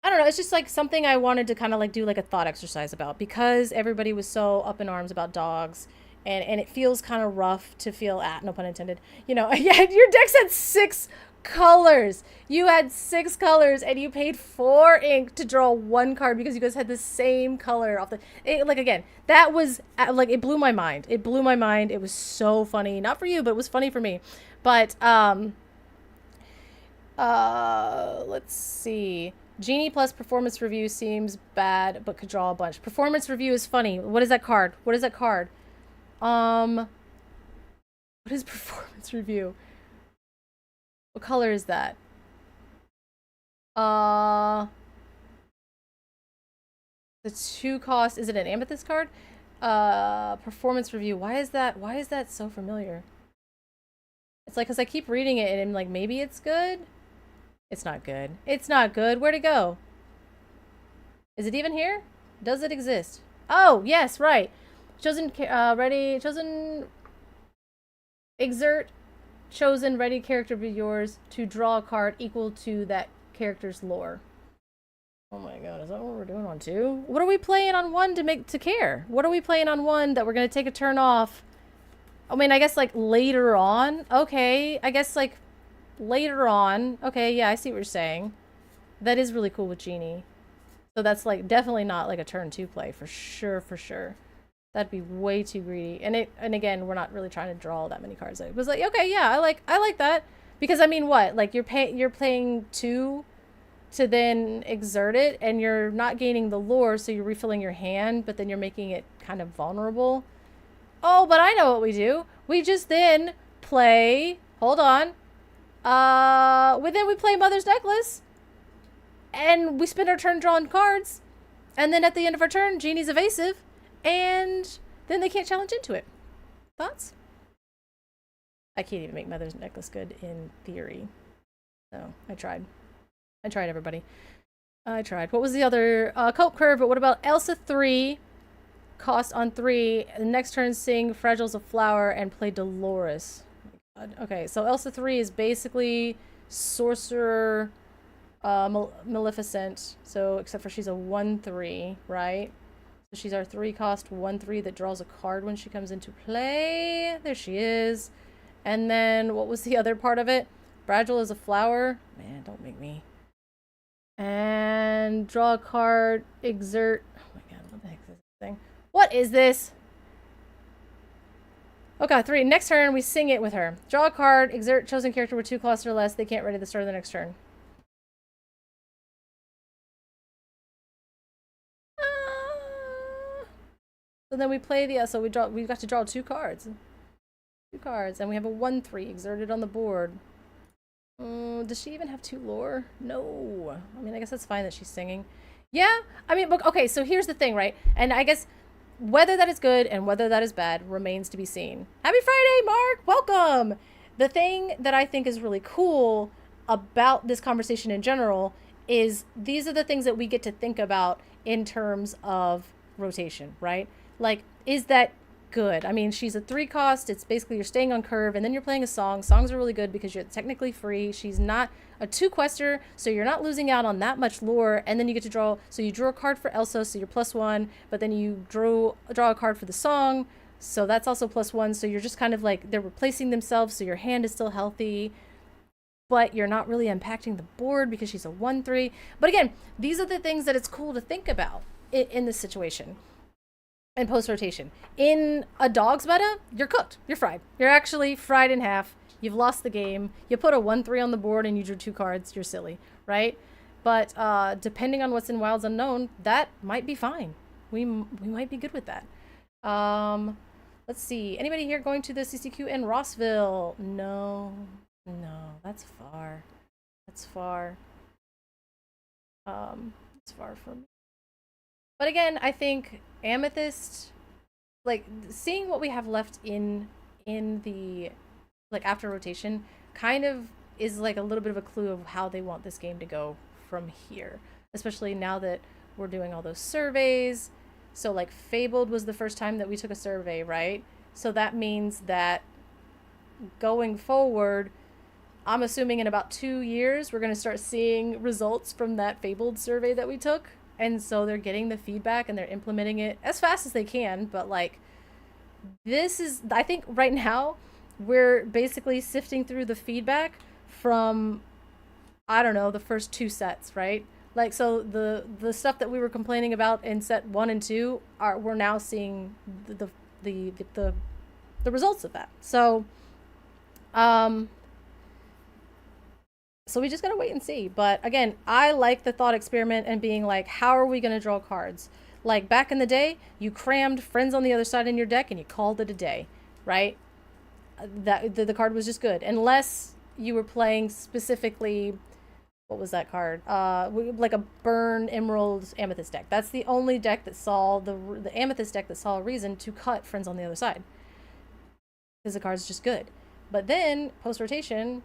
I don't know. It's just like something I wanted to kind of like do like a thought exercise about because everybody was so up in arms about dogs, and it feels kind of rough to feel at no pun intended. You know, yeah, your decks had 6 colors. You had 6 colors, and you paid 4 ink to draw 1 card because you guys had the same color off the. Like again, that was like it blew my mind. It blew my mind. It was so funny. Not for you, but it was funny for me. But let's see. Genie plus performance review seems bad, but could draw a bunch. Performance review is funny. What is that card? What is that card? What is performance review? What color is that? Uh, the 2 cost. Is it an amethyst card? Performance review. Why is that? Why is that so familiar? It's like because I keep reading it and I'm like, maybe it's good. It's not good. It's not good. Where'd it go? Is it even here? Does it exist? Oh, yes, right. Chosen, ready, chosen, exert, chosen, ready character be yours to draw a card equal to that character's lore. Oh my god, is that what we're doing on 2? What are we playing on 1 to care? What are we playing on 1 that we're gonna take a turn off? I mean, I guess like later on. Okay, I guess like later on. Okay, yeah, I see what you're saying. That is really cool with Genie. So that's like definitely not like a turn 2 play for sure, for sure. That'd be way too greedy. And again, we're not really trying to draw that many cards. It was like, okay, yeah, I like that. Because I mean what? Like you're playing 2 to then exert it and you're not gaining the lore, so you're refilling your hand, but then you're making it kind of vulnerable. Oh, but I know what we do. We just then play, hold on. Then we play Mother's Necklace. And we spend our turn drawing cards. And then at the end of our turn, Genie's evasive. And then they can't challenge into it. Thoughts? I can't even make Mother's Necklace good in theory. So, I tried. I tried, everybody. I tried. What was the other? Cope Curve, but what about Elsa 3? Cost on 3. The next turn, sing Fragile's a Flower and play Dolores. Oh my god. Okay, so Elsa 3 is basically Sorcerer Maleficent. So, except for she's a 1/3, right? So she's our 3-cost 1/3 that draws a card when she comes into play. There she is. And then, what was the other part of it? Fragile as a Flower. Man, don't make me. And draw a card, exert. Oh my god, what the heck is this thing? What is this? Okay, 3. Next turn, we sing it with her. Draw a card, exert chosen character with 2 costs or less. They can't ready the start of the next turn. So then we play the so we got to draw 2 cards. 2 cards, and we have a 1/3 exerted on the board. Does she even have 2 lore? No. I mean, I guess that's fine that she's singing. Yeah, I mean, look, okay, so here's the thing, right? And I guess whether that is good and whether that is bad remains to be seen. Happy Friday, Mark! Welcome! The thing that I think is really cool about this conversation in general is these are the things that we get to think about in terms of rotation, right? Like, is that good? I mean, she's a 3-cost. It's basically you're staying on curve, and then you're playing a song. Songs are really good because you're technically free. She's not a 2-quester, so you're not losing out on that much lore. And then you get to draw. So you drew a card for Elsa, so you're +1. But then you draw a card for the song, so that's also +1. So you're just kind of like they're replacing themselves. So your hand is still healthy, but you're not really impacting the board because she's a 1/3. But again, these are the things that it's cool to think about in this situation. And post-rotation. In a dog's meta, you're cooked. You're fried. You're actually fried in half. You've lost the game. You put a 1/3 on the board and you drew 2 cards. You're silly, right? But depending on what's in Wilds Unknown, that might be fine. We might be good with that. Let's see. Anybody here going to the CCQ in Rossville? No. No, that's far. That's far. It's far from. But again, I think Amethyst, like seeing what we have left in the like after rotation, kind of is like a little bit of a clue of how they want this game to go from here. Especially now that we're doing all those surveys. So like Fabled was the first time that we took a survey, right? So that means that going forward, I'm assuming in about 2 years, we're going to start seeing results from that Fabled survey that we took. And so they're getting the feedback and they're implementing it as fast as they can. But like, this is, I think right now, we're basically sifting through the feedback from, I don't know, the first two sets, right? Like, so the stuff that we were complaining about in set 1 and 2 are, we're now seeing the the results of that. Um so we just gotta wait and see. But again, I like the thought experiment and being like, how are we gonna draw cards? Like back in the day, you crammed friends on the other side in your deck and you called it a day, right? That the card was just good, unless you were playing specifically, what was that card? Like a burn emerald amethyst deck. That's the only deck that saw the amethyst deck that saw a reason to cut friends on the other side, because the card's just good. But then post rotation,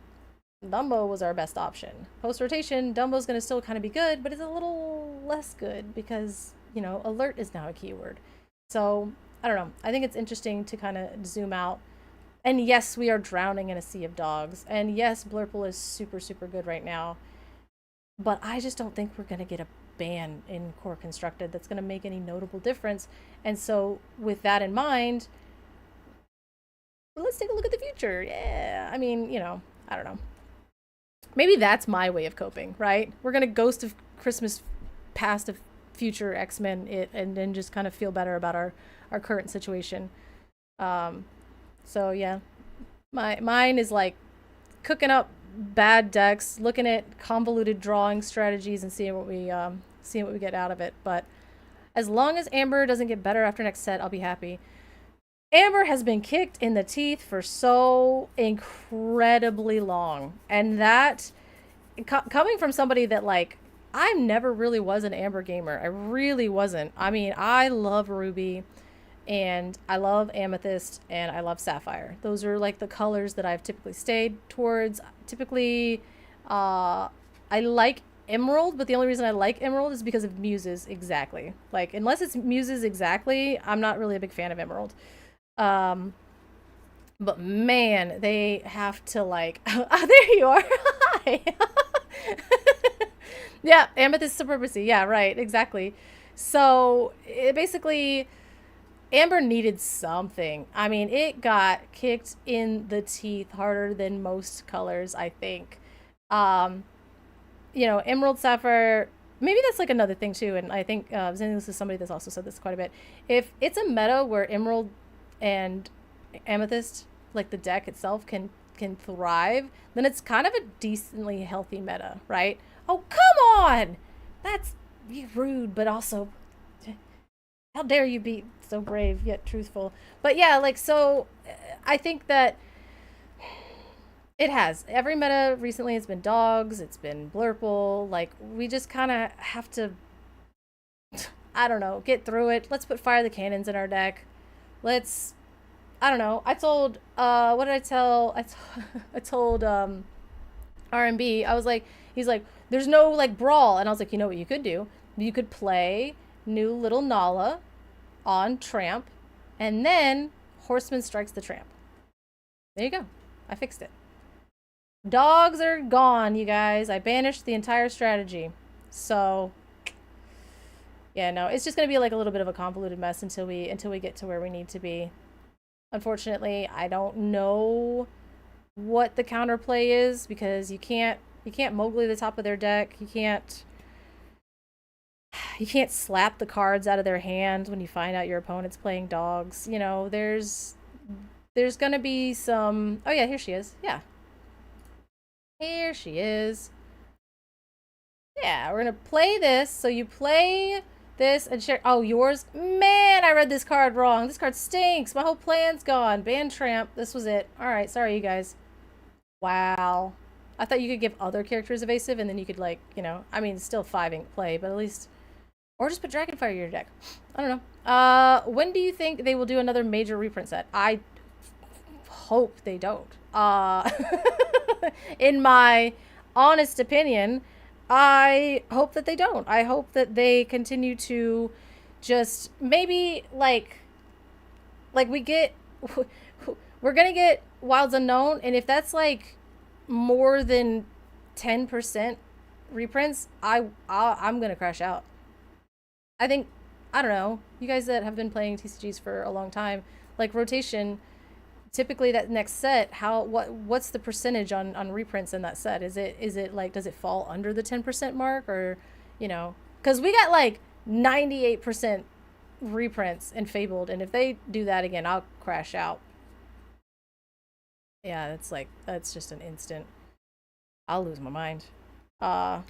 Dumbo was our best option. Post rotation, Dumbo's gonna still kind of be good, but it's a little less good because, you know, alert is now a keyword. So I don't know. I think it's interesting to kind of zoom out. And yes, we are drowning in a sea of dogs. And yes, Blurple is super, super good right now. But I just don't think we're going to get a ban in Core Constructed that's going to make any notable difference. And so with that in mind, let's take a look at the future. Yeah, I mean, you know, I don't know. Maybe that's my way of coping, right? We're going to Ghost of Christmas Past of Future X-Men it, and then just kind of feel better about our current situation. So yeah, mine is like cooking up bad decks, looking at convoluted drawing strategies, and seeing what we get out of it. But as long as Amber doesn't get better after next set, I'll be happy. Amber has been kicked in the teeth for so incredibly long, and that coming from somebody that like I never really was an Amber gamer. I really wasn't. I mean, I love Ruby and I love Amethyst and I love Sapphire. Those are like the colors that I've typically stayed towards. Typically, I like Emerald, but the only reason I like Emerald is because of Muses exactly. Like, unless it's Muses exactly, I'm not really a big fan of Emerald. But man, they have to like, oh, there you are. Hi. Yeah, Amethyst Supremacy. Yeah, right, exactly. So it basically, Amber needed something. I mean, it got kicked in the teeth harder than most colors, I think. Um, you know, Emerald Sapphire, maybe that's like another thing too. And I think Zenithus is somebody that's also said this quite a bit. If it's a meta where Emerald and Amethyst, like the deck itself, can thrive, then it's kind of a decently healthy meta, right? Oh, come on! That's rude, but also, how dare you be so brave yet truthful. But yeah, like, so I think that it has. Every meta recently has been dogs, it's been Blurple. Like, we just kind of have to, I don't know, get through it. Let's put Fire the Cannons in our deck. Let's, I don't know. I told, what did I tell? I told, RMB, I was like, he's like, there's no, like, brawl. And I was like, you know what you could do? You could play new little Nala on Tramp, and then Horseman strikes the Tramp. There you go. I fixed it. Dogs are gone, you guys. I banished the entire strategy. So, yeah, no, it's just gonna be like a little bit of a convoluted mess until we get to where we need to be. Unfortunately, I don't know what the counterplay is, because you can't Mowgli the top of their deck. You can't slap the cards out of their hand when you find out your opponent's playing dogs. You know, there's gonna be some. Oh yeah, here she is. Yeah, here she is. Yeah, we're gonna play this. So you play this and share. Oh, yours? Man, I read this card wrong. This card stinks. My whole plan's gone. Ban Tramp. This was it. All right, sorry you guys. Wow. I thought you could give other characters evasive and then you could, like, you know, I mean, still 5-ink play, but at least, or just put Dragonfire in your deck. I don't know. When do you think they will do another major reprint set? I hope they don't. In my honest opinion, I hope that they don't. I hope that they continue to just maybe like we get, we're gonna get Wilds Unknown, and if that's like more than 10% reprints, I'm gonna crash out. I think, I don't know, you guys that have been playing TCGs for a long time, like rotation, typically that next set, what's the percentage on reprints in that set? Is it like, does it fall under the 10% mark, or, you know, because we got like 98% reprints in Fabled, and if they do that again, I'll crash out. Yeah, that's just an instant. I'll lose my mind. Uh,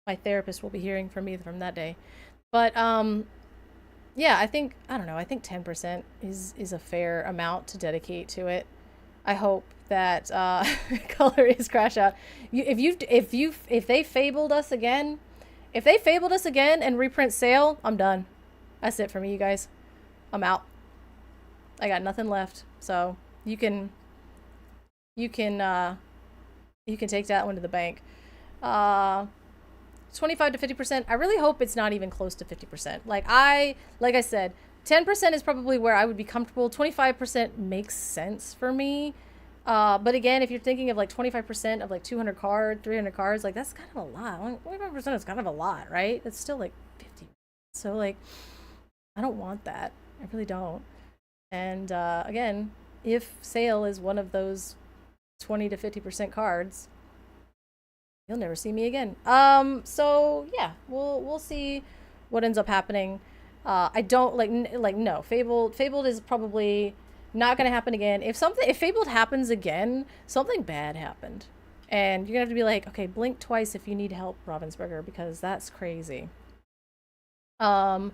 my therapist will be hearing from me from that day. But yeah, I don't know. I think 10% is a fair amount to dedicate to it. I hope that color is crash out. If they fabled us again, if they fabled us again and reprint sale, I'm done. That's it for me, you guys. I'm out. I got nothing left. So you can you can uh you can take that one to the bank. Uh 25 to 50%. I really hope it's not even close to 50%. Like I said, 10% is probably where I would be comfortable. 25% makes sense for me. But again, if you're thinking of like 25% of like 200 cards, 300 cards, like that's kind of a lot. 25% is kind of a lot, right? It's still like 50. So like, I don't want that. I really don't. And again, if sale is one of those 20 to 50% cards, you'll never see me again. So yeah, we'll see what ends up happening. I don't like no, Fabled is probably not gonna happen again. If Fabled happens again, something bad happened, and you're gonna have to be like, okay, blink twice if you need help, Ravensburger, because that's crazy. Um,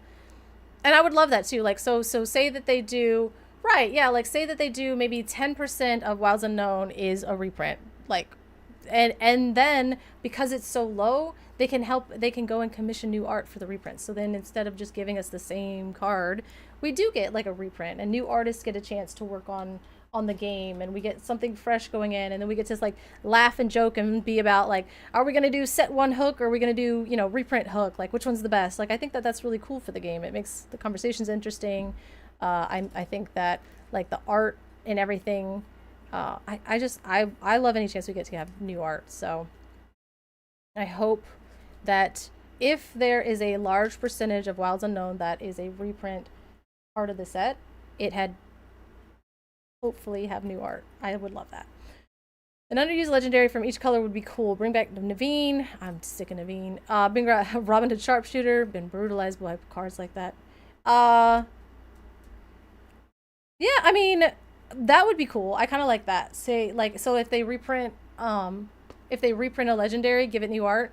and I would love that too. Like, so say that they do, right, yeah, like say that they do maybe 10% of Wilds Unknown is a reprint, like, and then because it's so low, they can go and commission new art for the reprints. So then instead of just giving us the same card, we do get like a reprint, and new artists get a chance to work on the game, and we get something fresh going in, and then we get to like laugh and joke and be about like, are we going to do set one hook, or are we going to do, you know, reprint hook, like which one's the best? Like I think that that's really cool for the game. It makes the conversations interesting. I think that like the art and everything, I love any chance we get to have new art. So I hope that if there is a large percentage of Wilds Unknown that is a reprint part of the set, it had hopefully have new art. I would love that. An underused legendary from each color would be cool. Bring back Naveen. I'm sick of Naveen. Bring back Robin Hood Sharpshooter. Been brutalized by cards like that. Yeah, I mean, that would be cool. I kind of like that. Say like, so if they reprint a legendary, give it new art.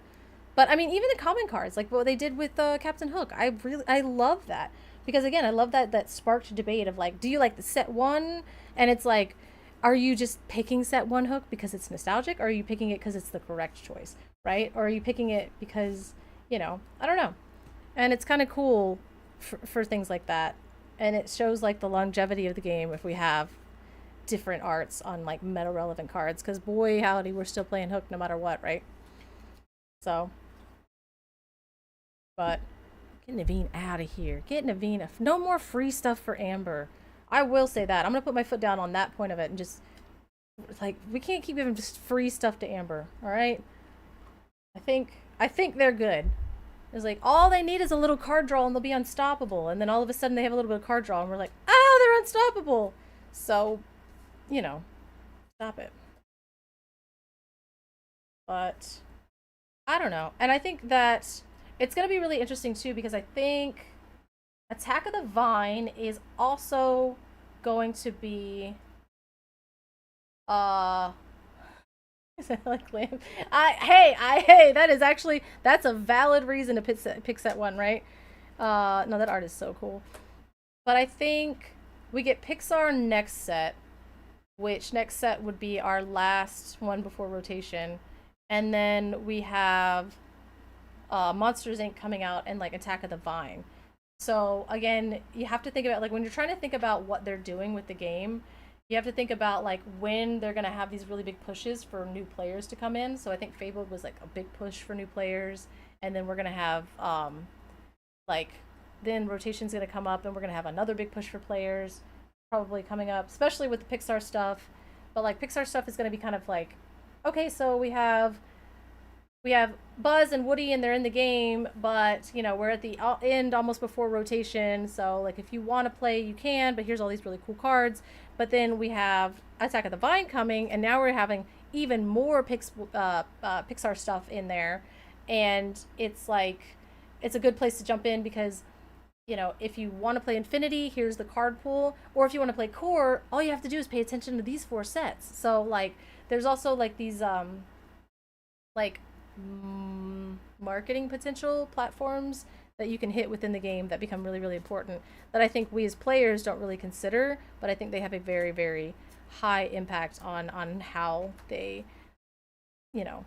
But I mean, even the common cards, like what they did with Captain Hook, I love that, because again, I love that sparked debate of like, do you like the set one, and it's like, are you just picking set one hook because it's nostalgic, or are you picking it because it's the correct choice, right? Or are you picking it because, you know, I don't know, and it's kind of cool for things like that, and it shows like the longevity of the game if we have different arts on like meta relevant cards, because boy howdy, we're still playing Hook no matter what, right? So, but get Naveen out of here. Get Naveen. No more free stuff for Amber. I will say that. I'm gonna put my foot down on that point of it, and just like, we can't keep giving just free stuff to Amber. All right. I think they're good. It's like all they need is a little card draw and they'll be unstoppable. And then all of a sudden they have a little bit of card draw and we're like, oh, they're unstoppable. So, you know, stop it. But I don't know. And I think that it's going to be really interesting too, because I think Attack of the Vine is also going to be uh like lamb. Hey, that is actually, that's a valid reason to pick set one, right? No, that art is so cool. But I think we get Pixar next set, which next set would be our last one before rotation. And then we have Monsters Inc. coming out, and like Attack of the Vine. So again, you have to think about, like, when you're trying to think about what they're doing with the game, you have to think about like when they're gonna have these really big pushes for new players to come in. So I think Fabled was like a big push for new players, and then we're gonna have like, then rotation's gonna come up, and we're gonna have another big push for players probably coming up, especially with the Pixar stuff. But like Pixar stuff is gonna be kind of like okay, so we have Buzz and Woody and they're in the game, but we're at the end almost before rotation. So like if you want to play, you can, but here's all these really cool cards. But then we have Attack of the Vine coming, and now we're having even more Pixar stuff in there, and it's like it's a good place to jump in because if you want to play Infinity, here's the card pool, or if you want to play Core, all you have to do is pay attention to these four sets. So like there's also like these like marketing potential platforms that you can hit within the game that become really really important that I think we as players don't really consider, but I think they have a very very high impact on how they you know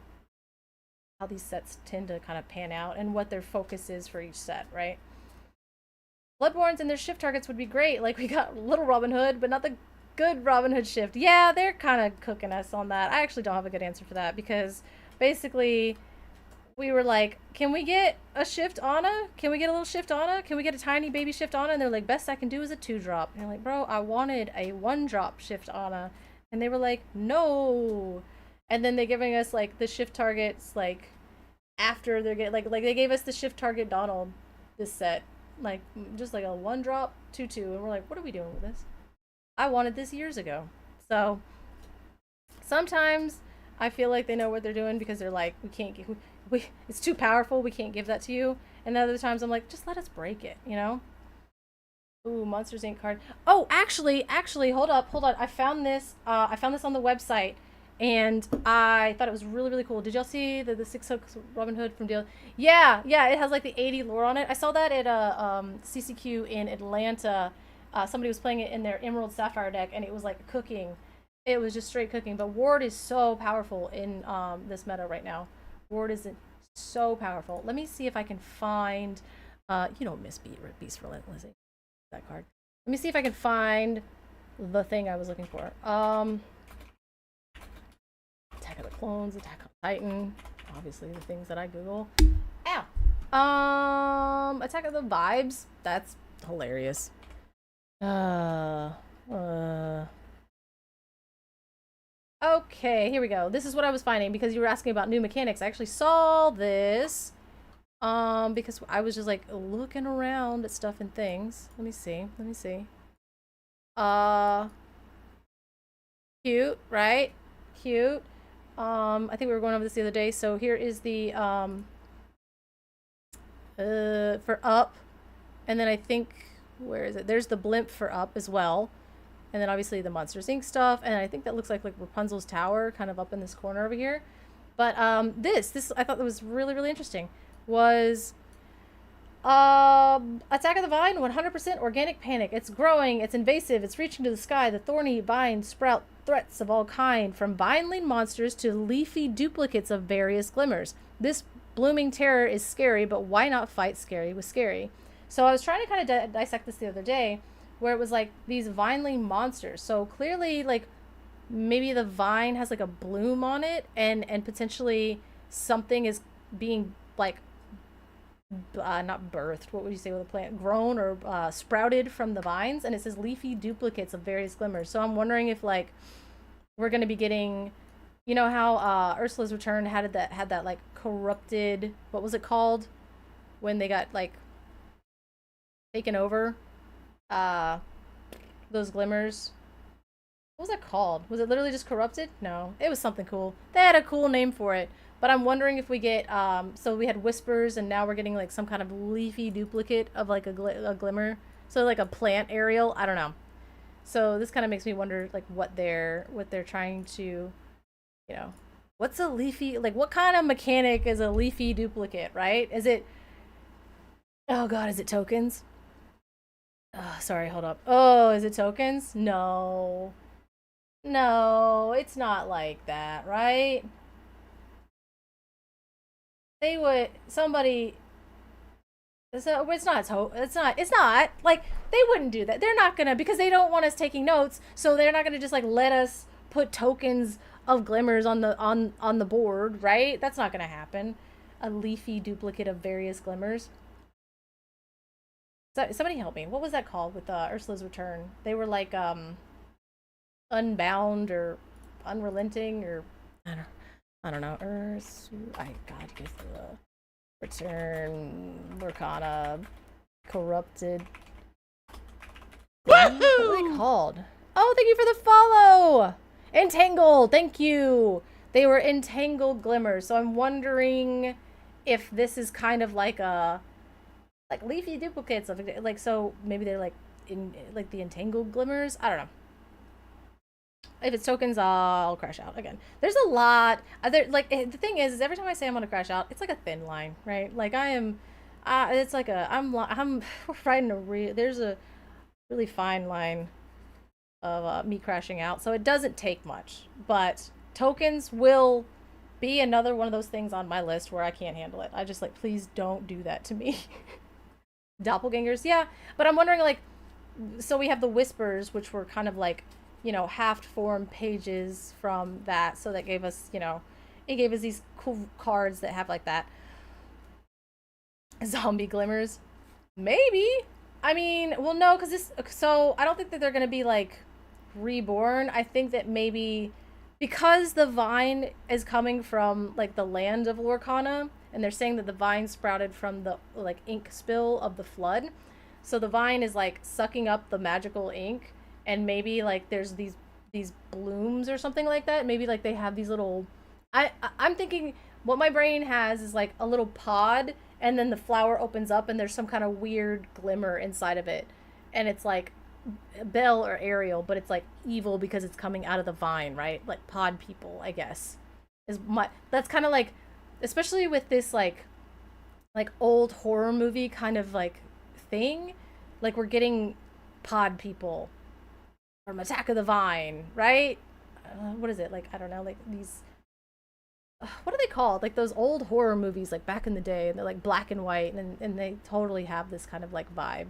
how these sets tend to kind of pan out and what their focus is for each set, right? Bloodborns and their shift targets would be great. Like we got Little Robin Hood, but not the good Robin Hood shift. Yeah, they're kind of cooking us on that. I actually don't have a good answer for that because basically we were like, can we get a shift Anna? Can we get a little shift Anna? Can we get a tiny baby shift Anna? And they're like, best I can do is a 2-drop. And you're like, bro, I wanted a 1-drop shift Anna. And they were like, no. And then they're giving us like the shift targets like after they're getting like they gave us the shift target Donald this set. Like just like a 1-drop 2/2. And we're like, what are we doing with this? I wanted this years ago. So sometimes I feel like they know what they're doing because they're like, we can't get, it's too powerful. We can't give that to you. And other times I'm like, just let us break it, you know? Ooh, Monsters Inc. card. Oh, actually, hold up, hold on. I found this. I found this on the website, and I thought it was really, really cool. Did y'all see the Six Hooks Robin Hood from Deal? Yeah, yeah. It has like the 80 lore on it. I saw that at CCQ in Atlanta. Somebody was playing it in their Emerald Sapphire deck, and it was like cooking. It was just straight cooking. But Ward is so powerful in this meta right now. Ward is so powerful. Let me see if I can find. You don't miss Beast Relentless that card. Let me see if I can find the thing I was looking for. Attack of the Clones, Attack on Titan. Obviously the things that I Google. Ow. Attack of the Vibes. That's hilarious. Okay, here we go. This is what I was finding because you were asking about new mechanics. I actually saw this because I was just like looking around at stuff and things. Let me see. Cute, right? Cute. I think we were going over this the other day. So here is the for up, and then I think where is it? There's the blimp for up as well, and then obviously the Monsters Inc. stuff, and I think that looks like Rapunzel's tower, kind of up in this corner over here. But this I thought that was really really interesting. Was Attack of the Vine, 100% organic panic. It's growing, it's invasive, it's reaching to the sky. The thorny vines sprout threats of all kind, from vineling monsters to leafy duplicates of various glimmers. This blooming terror is scary, but why not fight scary with scary? So I was trying to kind of dissect this the other day, where it was like these vineling monsters. So clearly, like maybe the vine has like a bloom on it, and potentially something is being like not birthed, what would you say with a plant, grown or sprouted from the vines, and it says leafy duplicates of various glimmers. So I'm wondering if like we're going to be getting, how Ursula's Return had that like corrupted, what was it called when they got like taken over, those glimmers, what was that called? Was it literally just corrupted? No, it was something cool. They had a cool name for it. But I'm wondering if we get, so we had Whispers, and now we're getting like some kind of leafy duplicate of like a glimmer. So like a plant aerial. I don't know. So this kind of makes me wonder like what they're trying to, what's a leafy, like what kind of mechanic is a leafy duplicate, right? Is it, oh God, is it tokens? Oh, sorry, hold up. Oh, is it tokens? No. No, it's not like that, right? They would somebody so it's not like they wouldn't do that. They're not gonna, because they don't want us taking notes, so they're not gonna just like let us put tokens of glimmers on the board, right? That's not gonna happen. A leafy duplicate of various glimmers. So somebody help me. What was that called with Ursula's Return? They were like unbound or unrelenting, or I don't know. I don't know. I God, guess the Return, Lorcana, Corrupted. What are they called? Oh, thank you for the follow! Entangled, thank you! They were Entangled Glimmers, so I'm wondering if this is kind of like a like leafy duplicates of like, so maybe they're like in like the Entangled Glimmers. I don't know. If it's tokens, I'll crash out again. There's a lot. There, like the thing is every time I say I'm gonna crash out, it's like a thin line, right? Like I am. It's like I'm riding a there's a really fine line of me crashing out, so it doesn't take much. But tokens will be another one of those things on my list where I can't handle it. I just like, please don't do that to me. Doppelgangers, yeah. But I'm wondering, like, so we have the Whispers, which were kind of like, you know, half form pages from that. So that gave us, you know, it gave us these cool cards that have like that. Zombie Glimmers. Maybe. I mean, well, no, because this, so I don't think that they're going to be like reborn. I think that maybe because the vine is coming from like the land of Lorcana, and they're saying that the vine sprouted from the like ink spill of the flood. So the vine is like sucking up the magical ink, and maybe like there's these blooms or something like that. Maybe like they have these little. I'm thinking what my brain has is like a little pod, and then the flower opens up, and there's some kind of weird glimmer inside of it, and it's like Belle or Ariel, but it's like evil because it's coming out of the vine, right? Like pod people, I guess. Is my that's kind of like, especially with this like old horror movie kind of like thing, like we're getting pod people from Attack of the Vine, right? What is it like? I don't know, like these. What are they called? Like those old horror movies, like back in the day, and they're like black and white, and they totally have this kind of like vibe.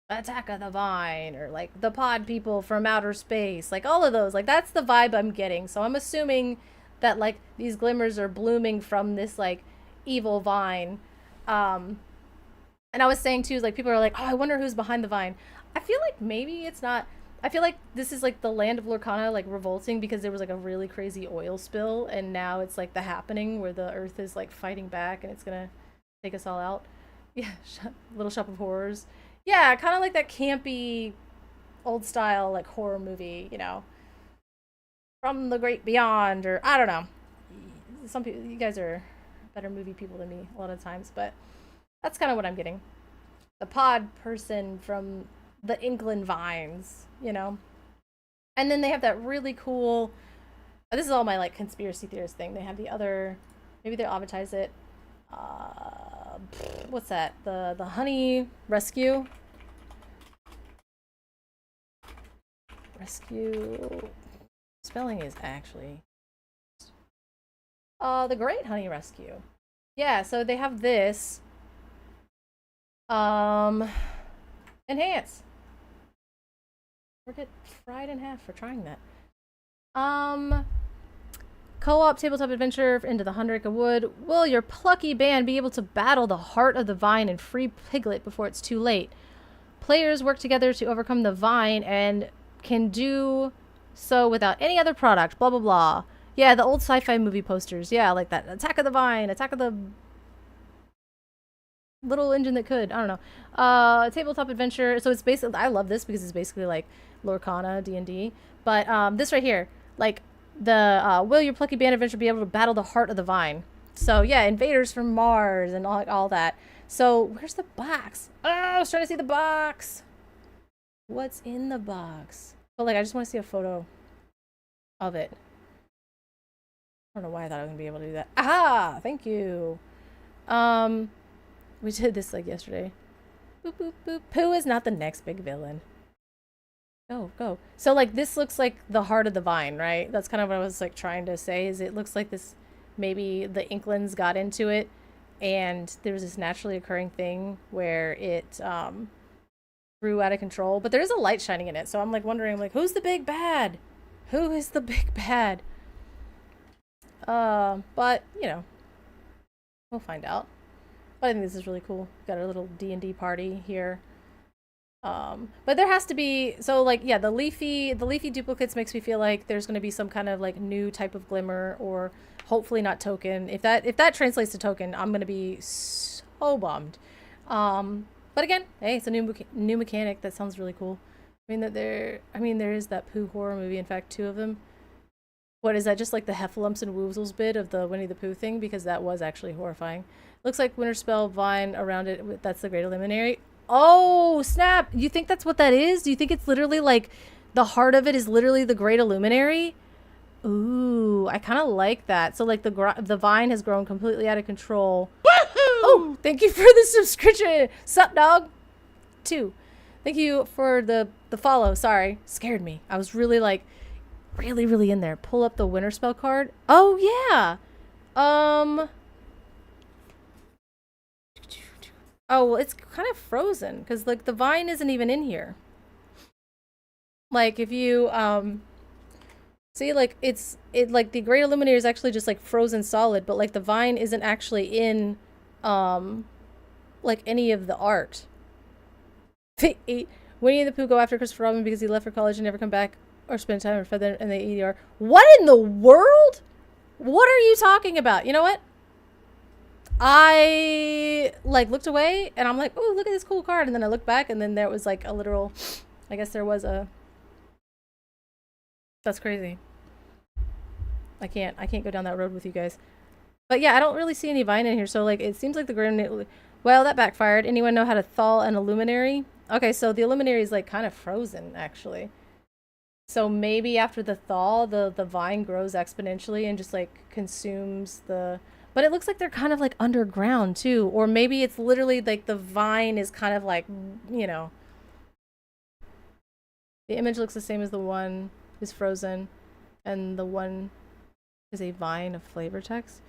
Attack of the Vine, or like the pod people from outer space, like all of those, like that's the vibe I'm getting. So I'm assuming that like these glimmers are blooming from this like evil vine. um and I was saying too, like people are like, oh, I wonder who's behind the vine. I feel like maybe it's not. I feel like this is like the land of Lorcana like revolting because there was like a really crazy oil spill, and now it's like the happening where the earth is like fighting back and it's gonna take us all out. Yeah, Little Shop of Horrors. Yeah, kind of like that campy, old style like horror movie, you know, from the great beyond, or I don't know. Some people, you guys are better movie people than me a lot of times, but that's kind of what I'm getting. The pod person from the Inkland vines, you know. And then they have that really cool. This is all my like conspiracy theorist thing. They have the other. Maybe they'll advertise it. What's that? The honey rescue. Rescue. Spelling is actually. The Great Honey Rescue. Yeah, so they have this. Enhance. Or get fried in half for trying that. Co-op tabletop adventure into the Hundred of Wood. Will your plucky band be able to battle the heart of the vine and free Piglet before it's too late? Players work together to overcome the vine and can do so without any other product. Blah, blah, blah. Yeah, the old sci-fi movie posters. Yeah, like that. Attack of the Vine. Attack of the little engine that could. I don't know. Tabletop adventure. So it's basically, I love this because it's basically like Lorcana D&D. But this right here, like the will your plucky band adventure be able to battle the heart of the vine? So yeah, invaders from Mars and all that. So where's the box? Oh, I was trying to see the box. What's in the box? But like, I just want to see a photo of it. I don't know why I thought I was gonna be able to do that. Aha! Thank you. We did this like yesterday. Boop boop boop. Pooh is not the next big villain. Go. So like this looks like the heart of the vine, right? That's kind of what I was like trying to say, is it looks like this, maybe the Inklings got into it and there was this naturally occurring thing where it grew out of control. But there is a light shining in it, so I'm like wondering, like, who's the big bad? Who is the big bad? But you know, we'll find out. But I think this is really cool. We've got our little D&D party here. But there has to be, so like, yeah, the leafy duplicates makes me feel like there's going to be some kind of like new type of glimmer, or hopefully not token. If that translates to token, I'm going to be so bummed. But again, hey, it's a new mechanic that sounds really cool. There is that Pooh horror movie. In fact, two of them. What is that? Just like the Heffalumps and Woozles bit of the Winnie the Pooh thing, because that was actually horrifying. Looks like Winterspell Vine around it. That's the Great Eliminary. Oh, snap. You think that's what that is? Do you think it's literally like the heart of it is literally the Great Illuminary? Ooh, I kind of like that. So like the vine has grown completely out of control. Oh, thank you for the subscription. Sup, dog? 2. Thank you for the follow. Sorry, scared me. I was really like really in there. Pull up the Winterspell card. Oh yeah. Oh, well, it's kind of frozen because like the vine isn't even in here. Like if you see, like it like the Great Illuminator is actually just like frozen solid, but like the vine isn't actually in like any of the art. Winnie the Pooh go after Christopher Robin because he left for college and never come back or spend time with Feather and the EDR. What in the world? What are you talking about? You know what? I like looked away and I'm like, oh, look at this cool card. And then I looked back and then there was like a literal, I guess there was a, that's crazy. I can't go down that road with you guys. But yeah, I don't really see any vine in here. So like, it seems like the granite, well, that backfired. Anyone know how to thaw an illuminary? Okay, so the illuminary is like kind of frozen actually. So maybe after the thaw, the vine grows exponentially and just like consumes the, but it looks like they're kind of like underground too. Or maybe it's literally like the vine is kind of like, you know, the image looks the same as the one is frozen and the one is a vine of flavor text.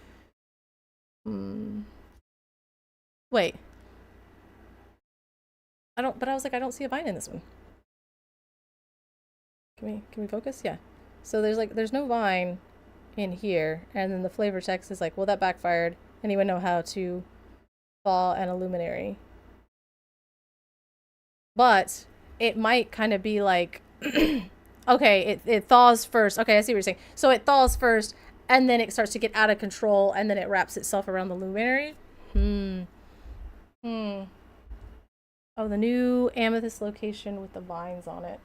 Wait. But I was like, I don't see a vine in this one. Can we focus? Yeah. So there's no vine in here, and then the flavor text is like, well, that backfired. Anyone know how to thaw an illuminary? But it might kind of be like, okay, it thaws first. Okay, I see what you're saying. So it thaws first, and then it starts to get out of control, and then it wraps itself around the luminary. Oh, the new amethyst location with the vines on it.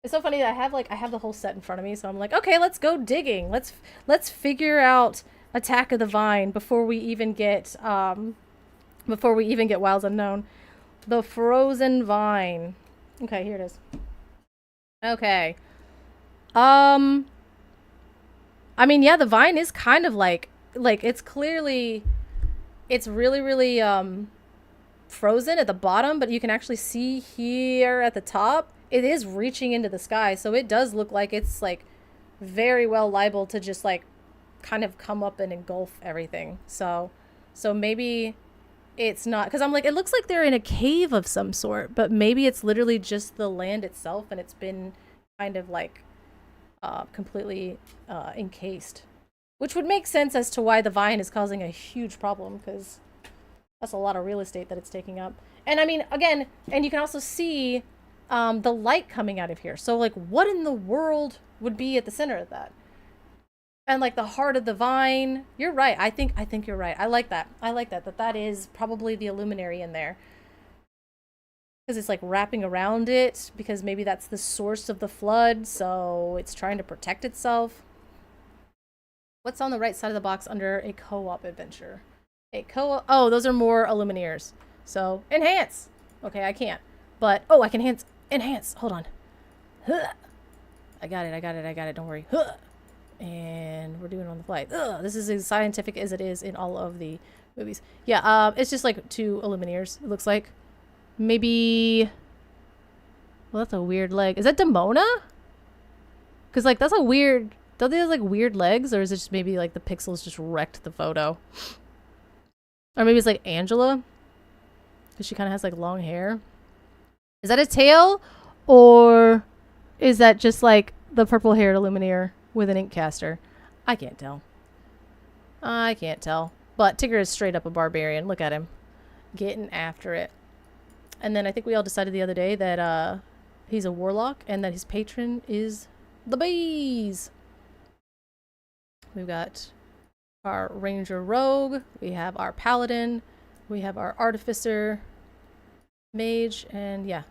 It's so funny that I have the whole set in front of me, so I'm like, okay, let's go digging. Let's figure out Attack of the Vine before we even get Wilds Unknown. The Frozen Vine. Okay, here it is. Okay. I mean, yeah, the vine is kind of like it's clearly it's really frozen at the bottom, but you can actually see here at the top it is reaching into the sky, so it does look like it's like very well liable to just like kind of come up and engulf everything. So maybe it's not, because I'm like, it looks like they're in a cave of some sort, but maybe it's literally just the land itself and it's been kind of like completely encased, which would make sense as to why the vine is causing a huge problem, because that's a lot of real estate that it's taking up. And I mean, again, and you can also see the light coming out of here. So like, what in the world would be at the center of that? And like the heart of the vine. You're right. I think you're right. I like that. That is probably the illuminary in there. Because it's like wrapping around it, because maybe that's the source of the flood, so it's trying to protect itself. What's on the right side of the box under a co-op adventure? A co-op. Oh, those are more illuminaires. So enhance. Okay, I can't. But oh, I can enhance. Hold on. I got it. Don't worry. And we're doing it on the fly. This is as scientific as it is in all of the movies. Yeah, it's just like 2 illuminaires, it looks like. Maybe, well, that's a weird leg. Is that Demona? Because like that's a weird, don't they have like weird legs, or is it just maybe like the pixels just wrecked the photo? Or maybe it's like Angela, because she kind of has like long hair. Is that a tail, or is that just like the purple haired Illuminator with an ink caster? I can't tell. But Tigger is straight up a barbarian. Look at him getting after it. And then I think we all decided the other day that he's a warlock and that his patron is the bees. We've got our ranger rogue, we have our paladin, we have our artificer, mage, and yeah,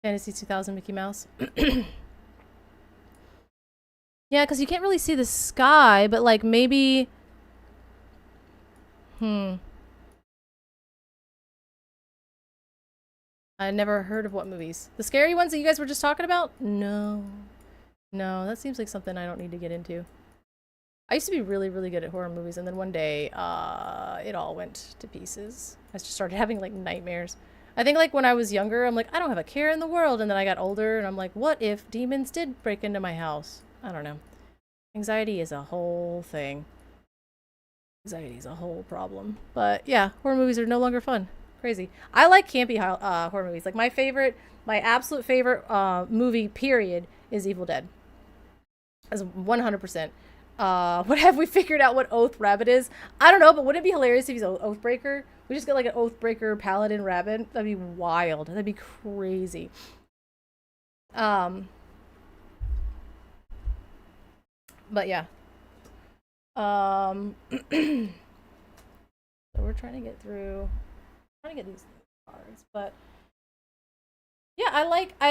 Fantasy 2000 Mickey Mouse. Yeah, because you can't really see the sky, but like maybe. I never heard of what movies? The scary ones that you guys were just talking about? No. No, that seems like something I don't need to get into. I used to be really, really good at horror movies, and then one day, it all went to pieces. I just started having, like, nightmares. I think, like, when I was younger, I'm like, I don't have a care in the world, and then I got older, and I'm like, what if demons did break into my house? I don't know. Anxiety is a whole thing. Anxiety is a whole problem. But, yeah, horror movies are no longer fun. Crazy. I like campy horror movies. Like, my absolute favorite movie, period, is Evil Dead. As 100%. What have we figured out what Oath Rabbit is? I don't know, but wouldn't it be hilarious if he's an Oathbreaker? We just get like an Oathbreaker Paladin Rabbit. That'd be wild. That'd be crazy. But yeah. So we're trying to get through. Trying to get these cards, but yeah, I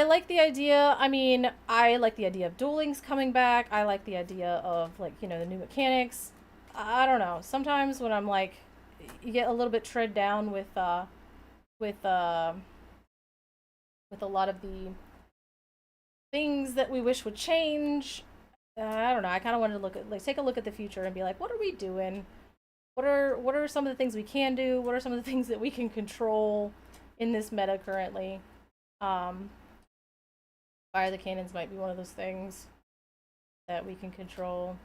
like the idea. I mean, I like the idea of dueling's coming back. I like the idea of like, you know, the new mechanics. I don't know. Sometimes when I'm like you get a little bit tread down with uh with a lot of the things that we wish would change. I don't know. I kind of wanted to look at like take a look at the future and be like, what are we doing? What are some of the things we can do? What are some of the things that we can control in this meta currently? Um, Fire the cannons might be one of those things that we can control.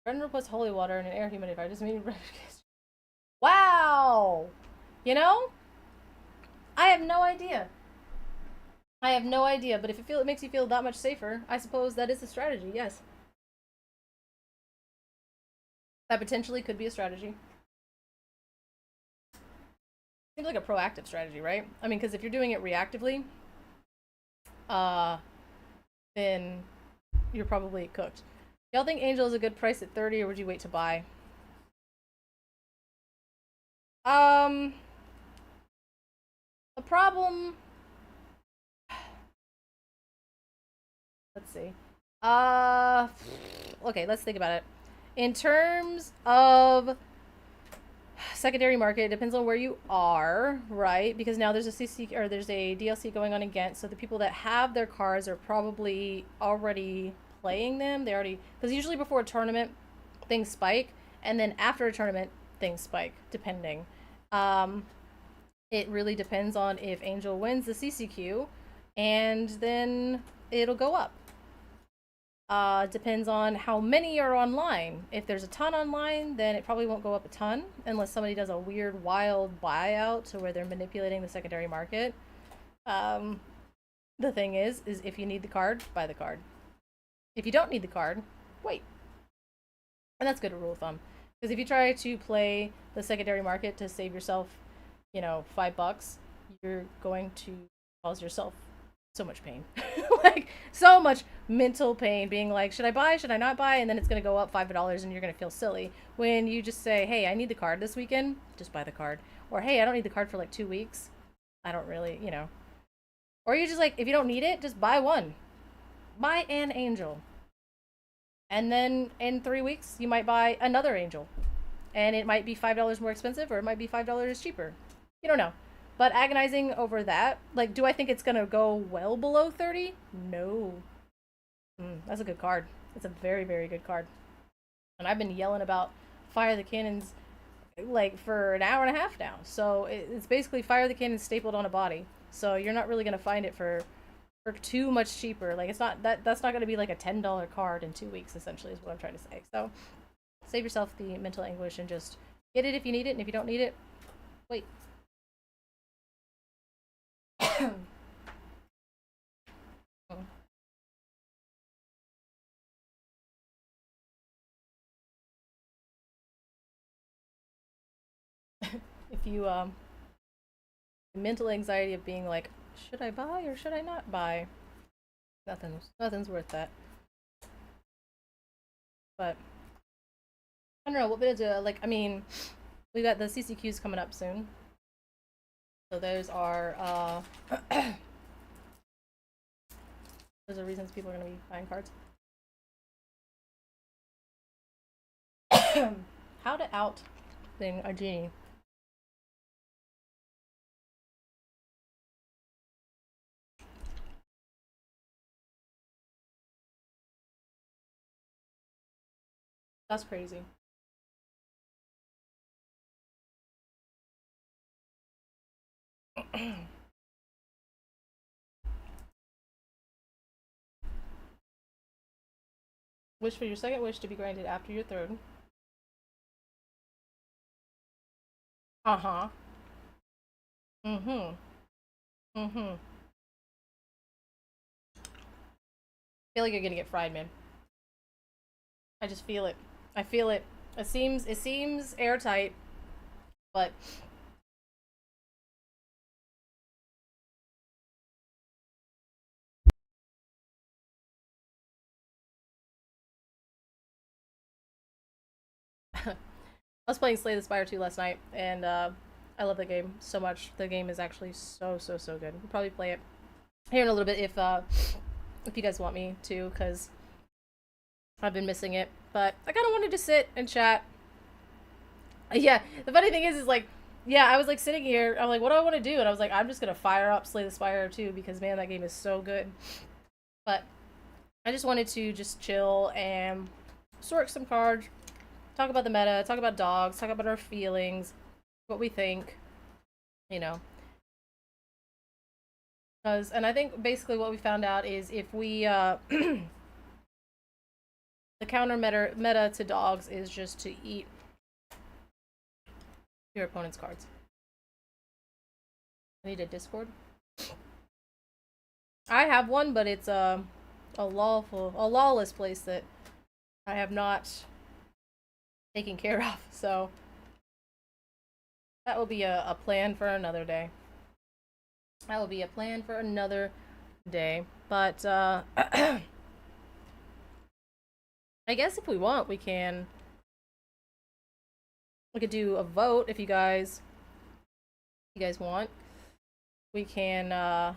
Render plus holy water and an air humidifier doesn't mean. Wow! You know, I have no idea. I have no idea, but if it makes you feel that much safer, I suppose that is a strategy. Yes, that potentially could be a strategy. Seems like a proactive strategy, right? I mean, because if you're doing it reactively, uh, then you're probably cooked. Y'all think Angel is a good price at 30, or would you wait to buy? Um, the problem. Let's see. Uh, okay, let's think about it. In terms of secondary market, it depends on where you are, right? Because now there's a CC or there's a DLC going on again, so the people that have their cards are probably already playing them. They already because usually before a tournament, things spike, and then after a tournament, things spike, depending. Um, it really depends on if Angel wins the CCQ, and then it'll go up. Depends on how many are online. If there's a ton online, then it probably won't go up a ton unless somebody does a weird, wild buyout to where they're manipulating the secondary market. Um, the thing is if you need the card, buy the card. If you don't need the card, wait. And that's good rule of thumb. Because if you try to play the secondary market to save yourself, you know, $5, you're going to cause yourself so much pain. Like, so much mental pain being like, should I buy? Should I not buy? And then it's going to go up $5 and you're going to feel silly. When you just say, hey, I need the card this weekend, just buy the card. Or, hey, I don't need the card for like 2 weeks. I don't really, you know. Or you just like, if you don't need it, just buy one. Buy an angel. And then in 3 weeks, you might buy another angel. And it might be $5 more expensive or it might be $5 cheaper. You don't know. But agonizing over that, like, do I think it's gonna go well below 30? No. That's a good card. It's a very, very good card. And I've been yelling about Fire the Cannons like for an hour and a half now. So it's basically Fire the Cannons stapled on a body. So you're not really gonna find it for too much cheaper. Like it's not that's not gonna be like a $10 card in 2 weeks. Essentially, is what I'm trying to say. So save yourself the mental anguish and just get it if you need it, and if you don't need it, wait. If you mental anxiety of being like, should I buy or should I not buy? Nothing's worth that. But I don't know what bit of like. I mean, we got the CCQs coming up soon, so those are those are reasons people are gonna be buying cards. How to out thing a genie. That's crazy. Wish for your second wish to be granted after your third. Uh huh. Mm hmm. Mm hmm. I feel like you're gonna get fried, man. I just feel it. I feel it. It seems airtight, but I was playing Slay the Spire 2 last night, and I love the game so much. The game is actually so good. We'll probably play it here in a little bit if you guys want me to, because I've been missing it. But I kind of wanted to sit and chat. Yeah, the funny thing is like, yeah, I was like sitting here. I'm like, what do I want to do? And I was like, I'm just gonna fire up Slay the Spire 2 because man, that game is so good. But I just wanted to just chill and sort some cards, talk about the meta, talk about dogs, talk about our feelings, what we think, you know. Because, and I think basically what we found out is if we, the counter meta to dogs is just to eat your opponent's cards. I need a Discord. I have one, but it's a lawless place that I have not taken care of. So that will be a plan for another day. That will be a plan for another day. But I guess if we want, we could do a vote if you guys want. We can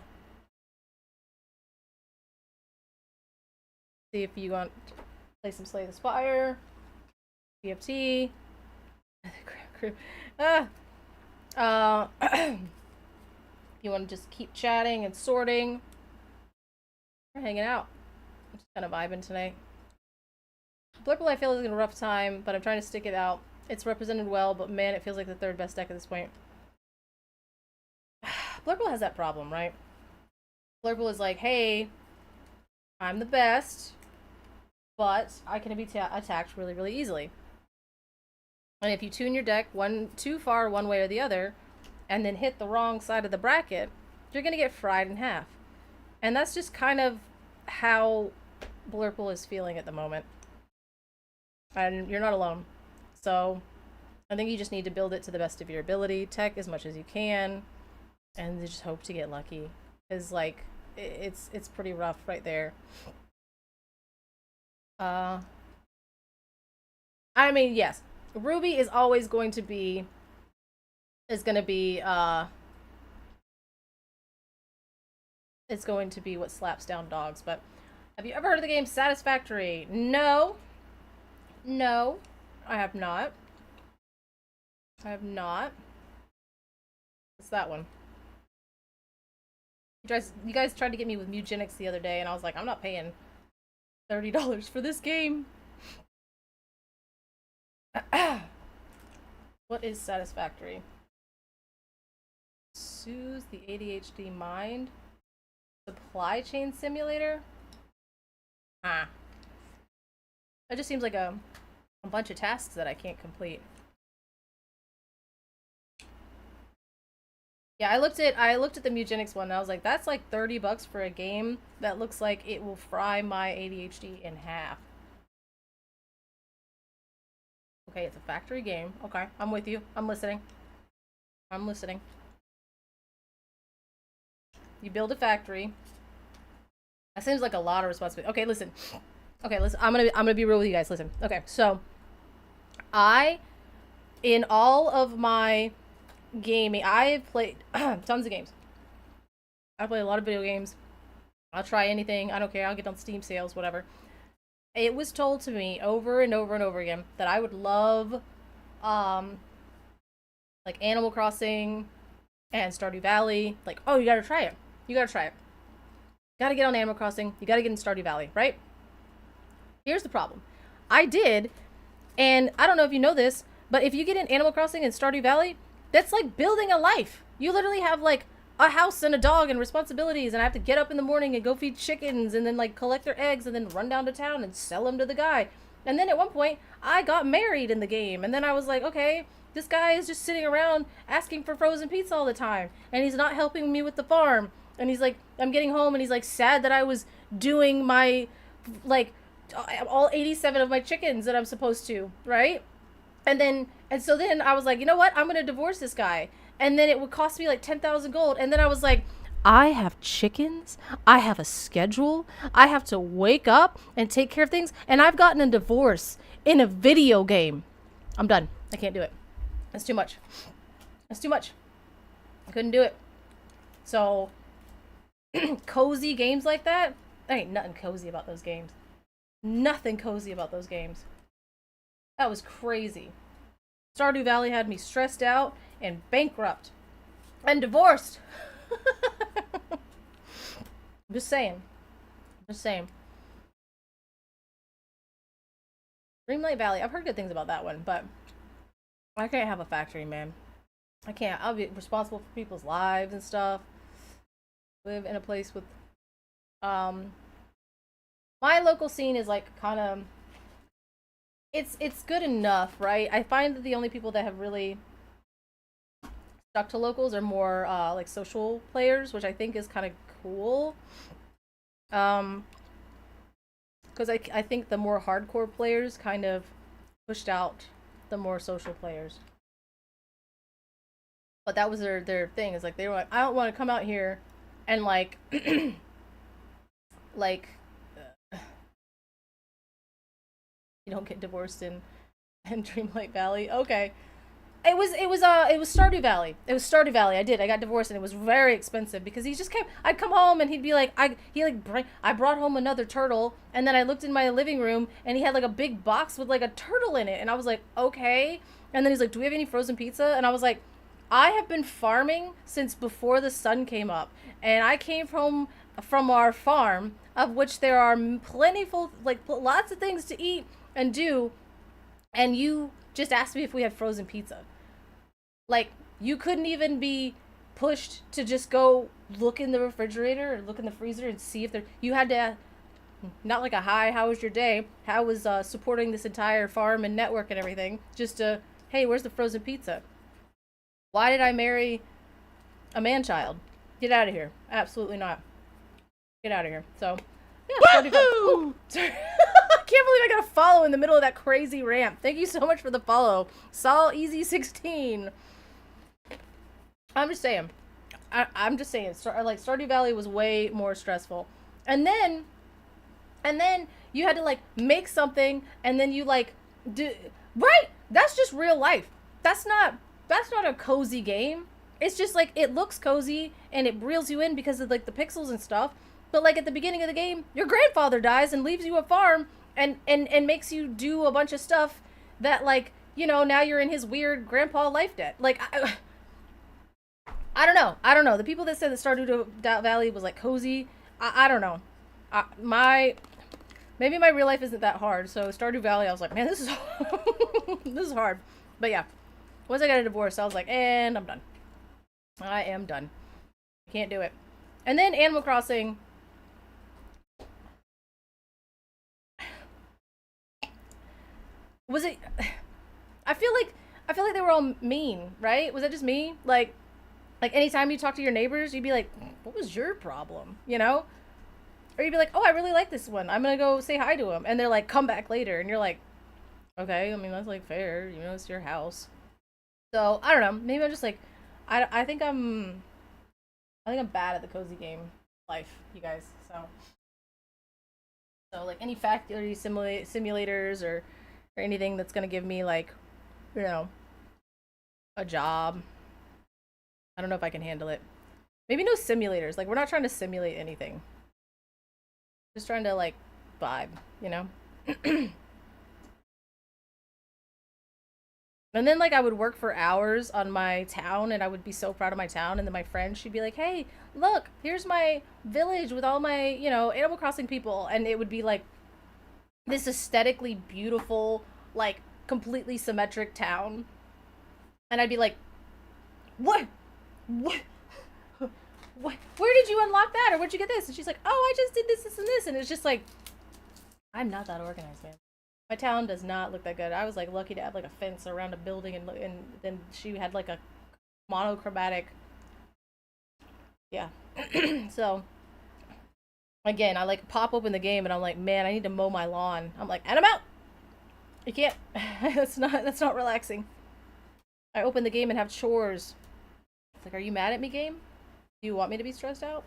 see if you want to play some Slay the Spire, BFT, ah, you want to just keep chatting and sorting. We're hanging out. I'm just kind of vibing tonight. Blurple I feel is in a rough time, but I'm trying to stick it out. It's represented well, but man, it feels like the third best deck at this point. Blurple has that problem, right? Blurple is like, hey, I'm the best, but I can be attacked really easily. And if you tune your deck too far one way or the other, and then hit the wrong side of the bracket, you're gonna get fried in half. And that's just kind of how Blurple is feeling at the moment. And you're not alone. So I think you just need to build it to the best of your ability, tech as much as you can, and just hope to get lucky. Because like it's pretty rough right there. Uh I mean, yes. Ruby is always going to be it's going to be what slaps down dogs, but have you ever heard of the game Satisfactory? No. No. I have not. I have not. What's that one? You guys tried to get me with Mugenics the other day, and I was like, I'm not paying $30 for this game. What is Satisfactory? Soothes the ADHD mind. Supply chain simulator? Ah. That just seems like a bunch of tasks that I can't complete. Yeah, I looked at the Mugenics one and I was like, that's like $30 for a game that looks like it will fry my ADHD in half. Okay, it's a factory game. Okay, I'm with you. I'm listening. I'm listening. You build a factory. That seems like a lot of responsibility. Okay, listen. Okay, listen. I'm gonna be real with you guys. Listen. Okay, so I, in all of my gaming, I've played tons of games. I play a lot of video games. I'll try anything. I don't care. I'll get on Steam sales, whatever. It was told to me over and over and over again that I would love, um, like Animal Crossing and Stardew Valley. Like, oh, you gotta try it. You gotta try it. You gotta get on Animal Crossing. You gotta get in Stardew Valley, right? Here's the problem. I did, and I don't know if you know this, but if you get in Animal Crossing and Stardew Valley, that's like building a life. You literally have like a house and a dog and responsibilities, and I have to get up in the morning and go feed chickens and then like collect their eggs and then run down to town and sell them to the guy. And then at one point, I got married in the game, and then I was like, okay, this guy is just sitting around asking for frozen pizza all the time, and he's not helping me with the farm. And he's like, I'm getting home, and he's like sad that I was doing my, like, all 87 of my chickens that I'm supposed to, right? And so then I was like, you know what? I'm gonna divorce this guy, and then it would cost me like 10,000 gold. And then I was like, I have chickens. I have a schedule. I have to wake up and take care of things, and I've gotten a divorce in a video game. I'm done. I can't do it. That's too much. That's too much. I couldn't do it. So, cozy games like that, there ain't nothing cozy about those games. Nothing cozy about those games. That was crazy. Stardew Valley had me stressed out and bankrupt and divorced. I'm just saying. Just saying. Dreamlight Valley. I've heard good things about that one, but I can't have a factory, man. I can't. I'll be responsible for people's lives and stuff. Live in a place with um my local scene is like kind of it's good enough, right? I find that the only people that have really stuck to locals are more like social players, which I think is kind of cool. Um because I think the more hardcore players kind of pushed out the more social players. But that was their thing. Is like they were like, I don't want to come out here and like like you don't get divorced in Dreamlight Valley. Okay. It was Stardew Valley. It was Stardew Valley. I got divorced, and it was very expensive because he just kept. I'd come home and he'd be like, I brought home another turtle, and then I looked in my living room and he had like a big box with like a turtle in it, and I was like, okay. And then he's like, do we have any frozen pizza? And I was like, I have been farming since before the sun came up, and I came from our farm, of which there are plentiful, like lots of things to eat and do, and you just asked me if we had frozen pizza. Like, you couldn't even be pushed to just go look in the refrigerator or look in the freezer and see if there. You had to, not like a hi, how was your day? How was supporting this entire farm and network and everything? Just hey, where's the frozen pizza? Why did I marry a man child? Get out of here. Absolutely not. Get out of here. So, yeah. Ooh, sorry. I can't believe I got a follow in the middle of that crazy rant. Thank you so much for the follow. Saul Easy 16. I'm just saying. I'm just saying. Like, Stardew Valley was way more stressful. And then you had to, like, make something, and then you, like, do... Right! That's just real life. That's not a cozy game. It's just, like, it looks cozy, and it reels you in because of, like, the pixels and stuff. But, like, at the beginning of the game, your grandfather dies and leaves you a farm and makes you do a bunch of stuff that, like, you know, now you're in his weird grandpa life debt. Like, I don't know. I don't know. The people that said that Stardew Valley was, like, cozy, I don't know. Maybe my real life isn't that hard. So Stardew Valley, I was like, man, this is this is hard. But yeah, once I got a divorce, I was like, and I'm done. I am done. Can't do it. And then Animal Crossing. Was it? I feel like they were all mean, right? Was that just me? Like anytime you talk to your neighbors, you'd be like, what was your problem? You know? Or you'd be like, oh, I really like this one. I'm going to go say hi to him. And they're like, come back later. And you're like, okay, I mean, that's like fair. You know, it's your house. So, I don't know. Maybe I'm just like, I think I'm I think I'm bad at the cozy game life, you guys. So like any factory simulators or anything that's gonna give me like, you know, a job. I don't know if I can handle it. Maybe no simulators. Like we're not trying to simulate anything. Just trying to like vibe, you know? And then like I would work for hours on my town and I would be so proud of my town and then my friend she'd be like, "Hey, look, here's my village with all my, Animal Crossing people." And it would be like this aesthetically beautiful, like completely symmetric town. And I'd be like, "What? What? What? Where did you unlock that? Or where'd you get this?" And she's like, "Oh, I just did this, this, and this." And it's just like, I'm not that organized, man. My town does not look that good. I was like lucky to have like a fence around a building, and then she had like a monochromatic. Yeah. So again, I like pop open the game and I'm like, man, I need to mow my lawn. I'm like, and I'm out. You can't. That's not relaxing. I open the game and have chores. It's like, are you mad at me, game? Do you want me to be stressed out?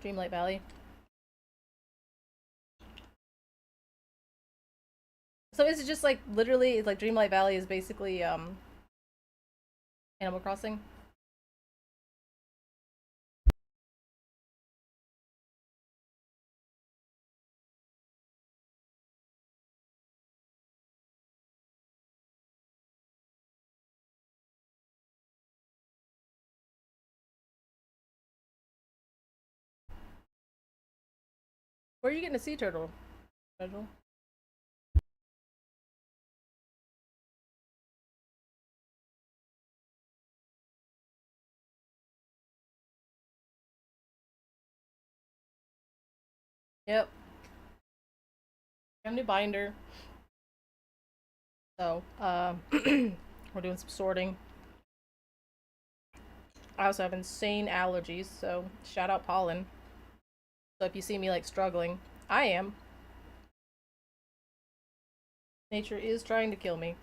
Dreamlight Valley. So is it just like literally like Dreamlight Valley is basically Animal Crossing? Where are you getting a sea turtle? Turtle? Yep. Got a new binder. So, we're doing some sorting. I also have insane allergies, so shout out pollen. So if you see me like struggling, I am. Nature is trying to kill me.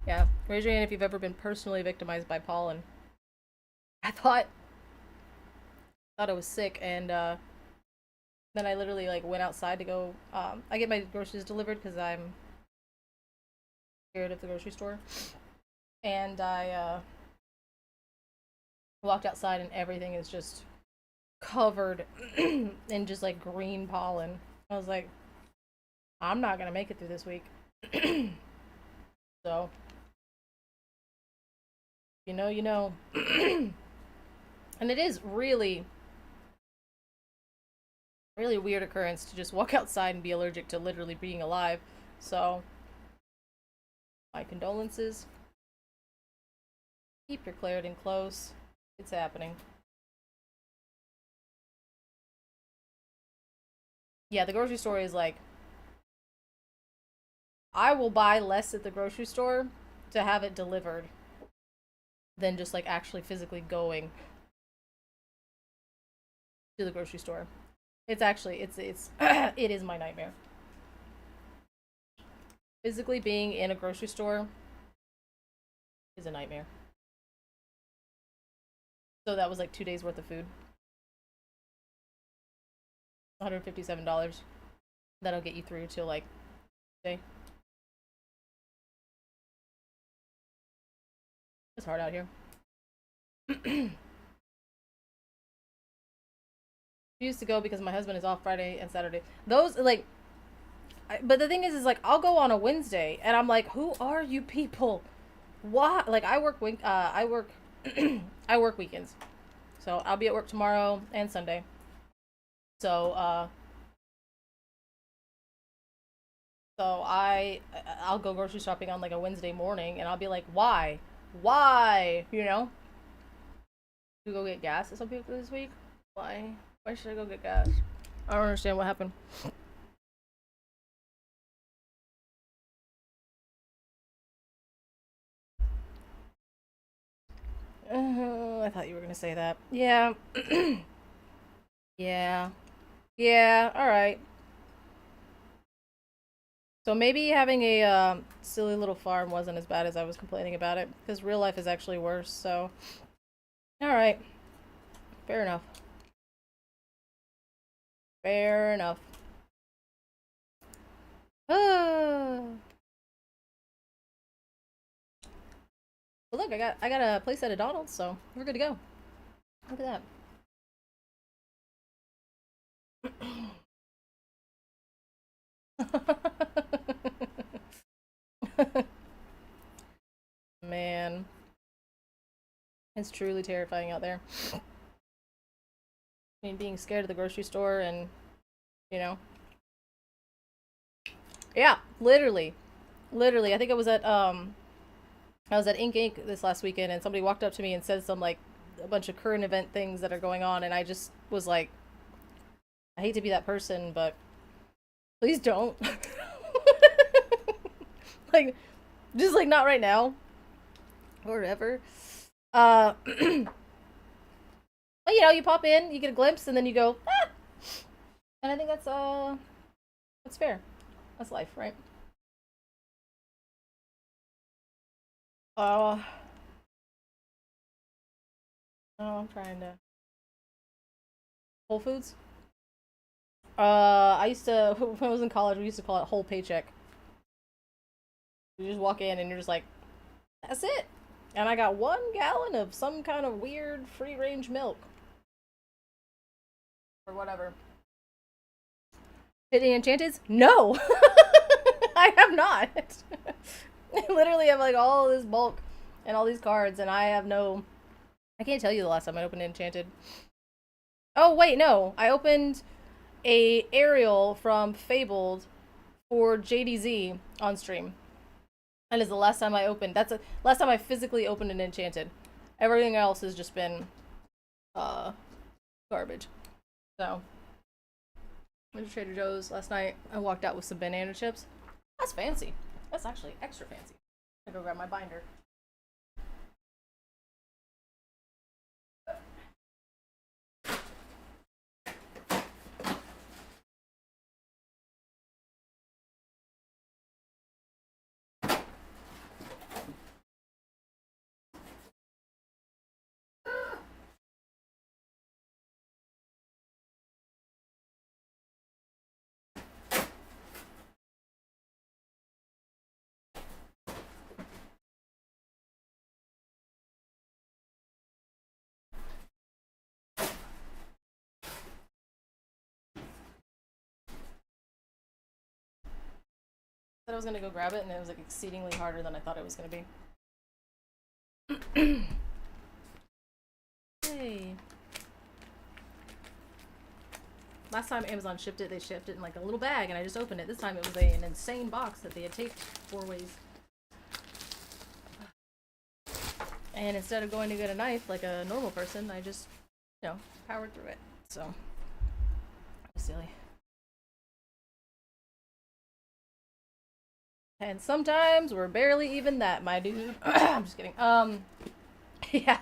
Yeah. Raise your hand if you've ever been personally victimized by pollen. I thought I was sick, and then I literally like went outside to go. I get my groceries delivered because I'm scared of the grocery store, and I walked outside and everything is just covered in just like green pollen. I was like, I'm not gonna make it through this week. So, you know. And it is really, really weird occurrence to just walk outside and be allergic to literally being alive. So, my condolences. Keep your Claritin close. It's happening. Yeah, the grocery store is like, I will buy less at the grocery store to have it delivered than just like actually physically going to the grocery store. It's actually it's it is my nightmare. Physically being in a grocery store is a nightmare. So that was like 2 days worth of food. $157. That'll get you through till like day. It's hard out here. I used to go because my husband is off Friday and Saturday. Those like but the thing is like I'll go on a Wednesday and I'm like, who are you people? Why? Like I work I work weekends. So I'll be at work tomorrow and Sunday. So I'll go grocery shopping on like a Wednesday morning and I'll be like, why? Why? To go get gas or something this week? Why? Why should I go get gas? I don't understand what happened. I thought you were gonna say that. Yeah. Yeah. Yeah, alright. So maybe having a silly little farm wasn't as bad as I was complaining about it, because real life is actually worse, so. Alright. Fair enough. Fair enough. Ah. But look, I got a place at a Donald's, so we're good to go. Look at that. Man. It's truly terrifying out there. I mean, being scared of the grocery store and, you know. Yeah, literally. Literally. I think I was at Ink Inc. this last weekend and somebody walked up to me and said some like a bunch of current event things that are going on and I just was like, I hate to be that person, but please don't. Like, just like not right now. Or ever. But you know, you pop in, you get a glimpse, and then you go, ah! And I think that's fair. That's life, right? Uh, oh, I'm trying to Whole Foods. I used to when I was in college, we used to call it whole paycheck. You just walk in and you're just like, that's it. And I got 1 gallon of some kind of weird free range milk or whatever. Hit the Enchanteds? No, I have not. I literally have like all this bulk and all these cards, and I have no. I can't tell you the last time I opened Enchanted. Oh wait, no, I opened a Ariel from Fabled for JDZ on stream. And is the last time I opened. That's the last time I physically opened an Enchanted. Everything else has just been garbage. So went to Trader Joe's last night. I walked out with some banana chips. That's fancy. That's actually extra fancy. I'm gonna go grab my binder. I was gonna go grab it, and it was like exceedingly harder than I thought it was gonna be. Hey. Last time Amazon shipped it, they shipped it in like a little bag, and I just opened it. This time it was an insane box that they had taped 4 ways. And instead of going to get a knife like a normal person, I just, you know, powered through it. So, silly. And sometimes we're barely even that, my dude. I'm just kidding. Yeah.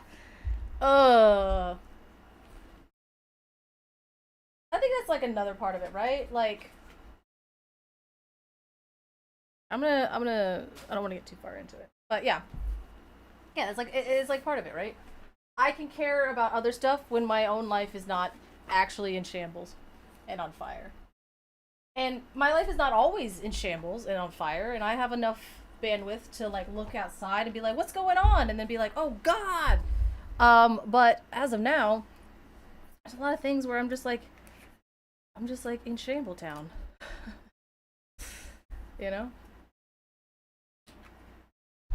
I think that's like another part of it, right? Like, I don't want to get too far into it, but yeah, it's like it's like part of it, right? I can care about other stuff when my own life is not actually in shambles and on fire. And my life is not always in shambles and on fire, and I have enough bandwidth to like look outside and be like, what's going on? And then be like, oh God. But as of now, there's a lot of things where I'm just like in Shambletown. You know?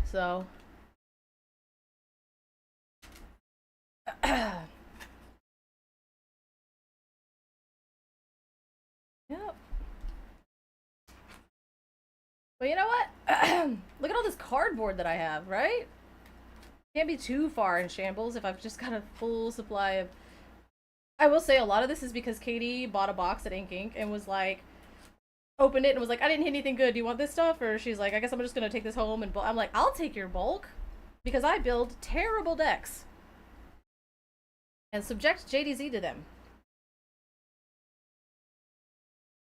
So yep. But you know what? Look at all this cardboard that I have, right? Can't be too far in shambles if I've just got a full supply of. I will say a lot of this is because Katie bought a box at Ink Inc. and was like, opened it and was like, I didn't hit anything good. Do you want this stuff? Or she's like, I guess I'm just gonna take this home and I'm like, I'll take your bulk because I build terrible decks. and subject JDZ to them.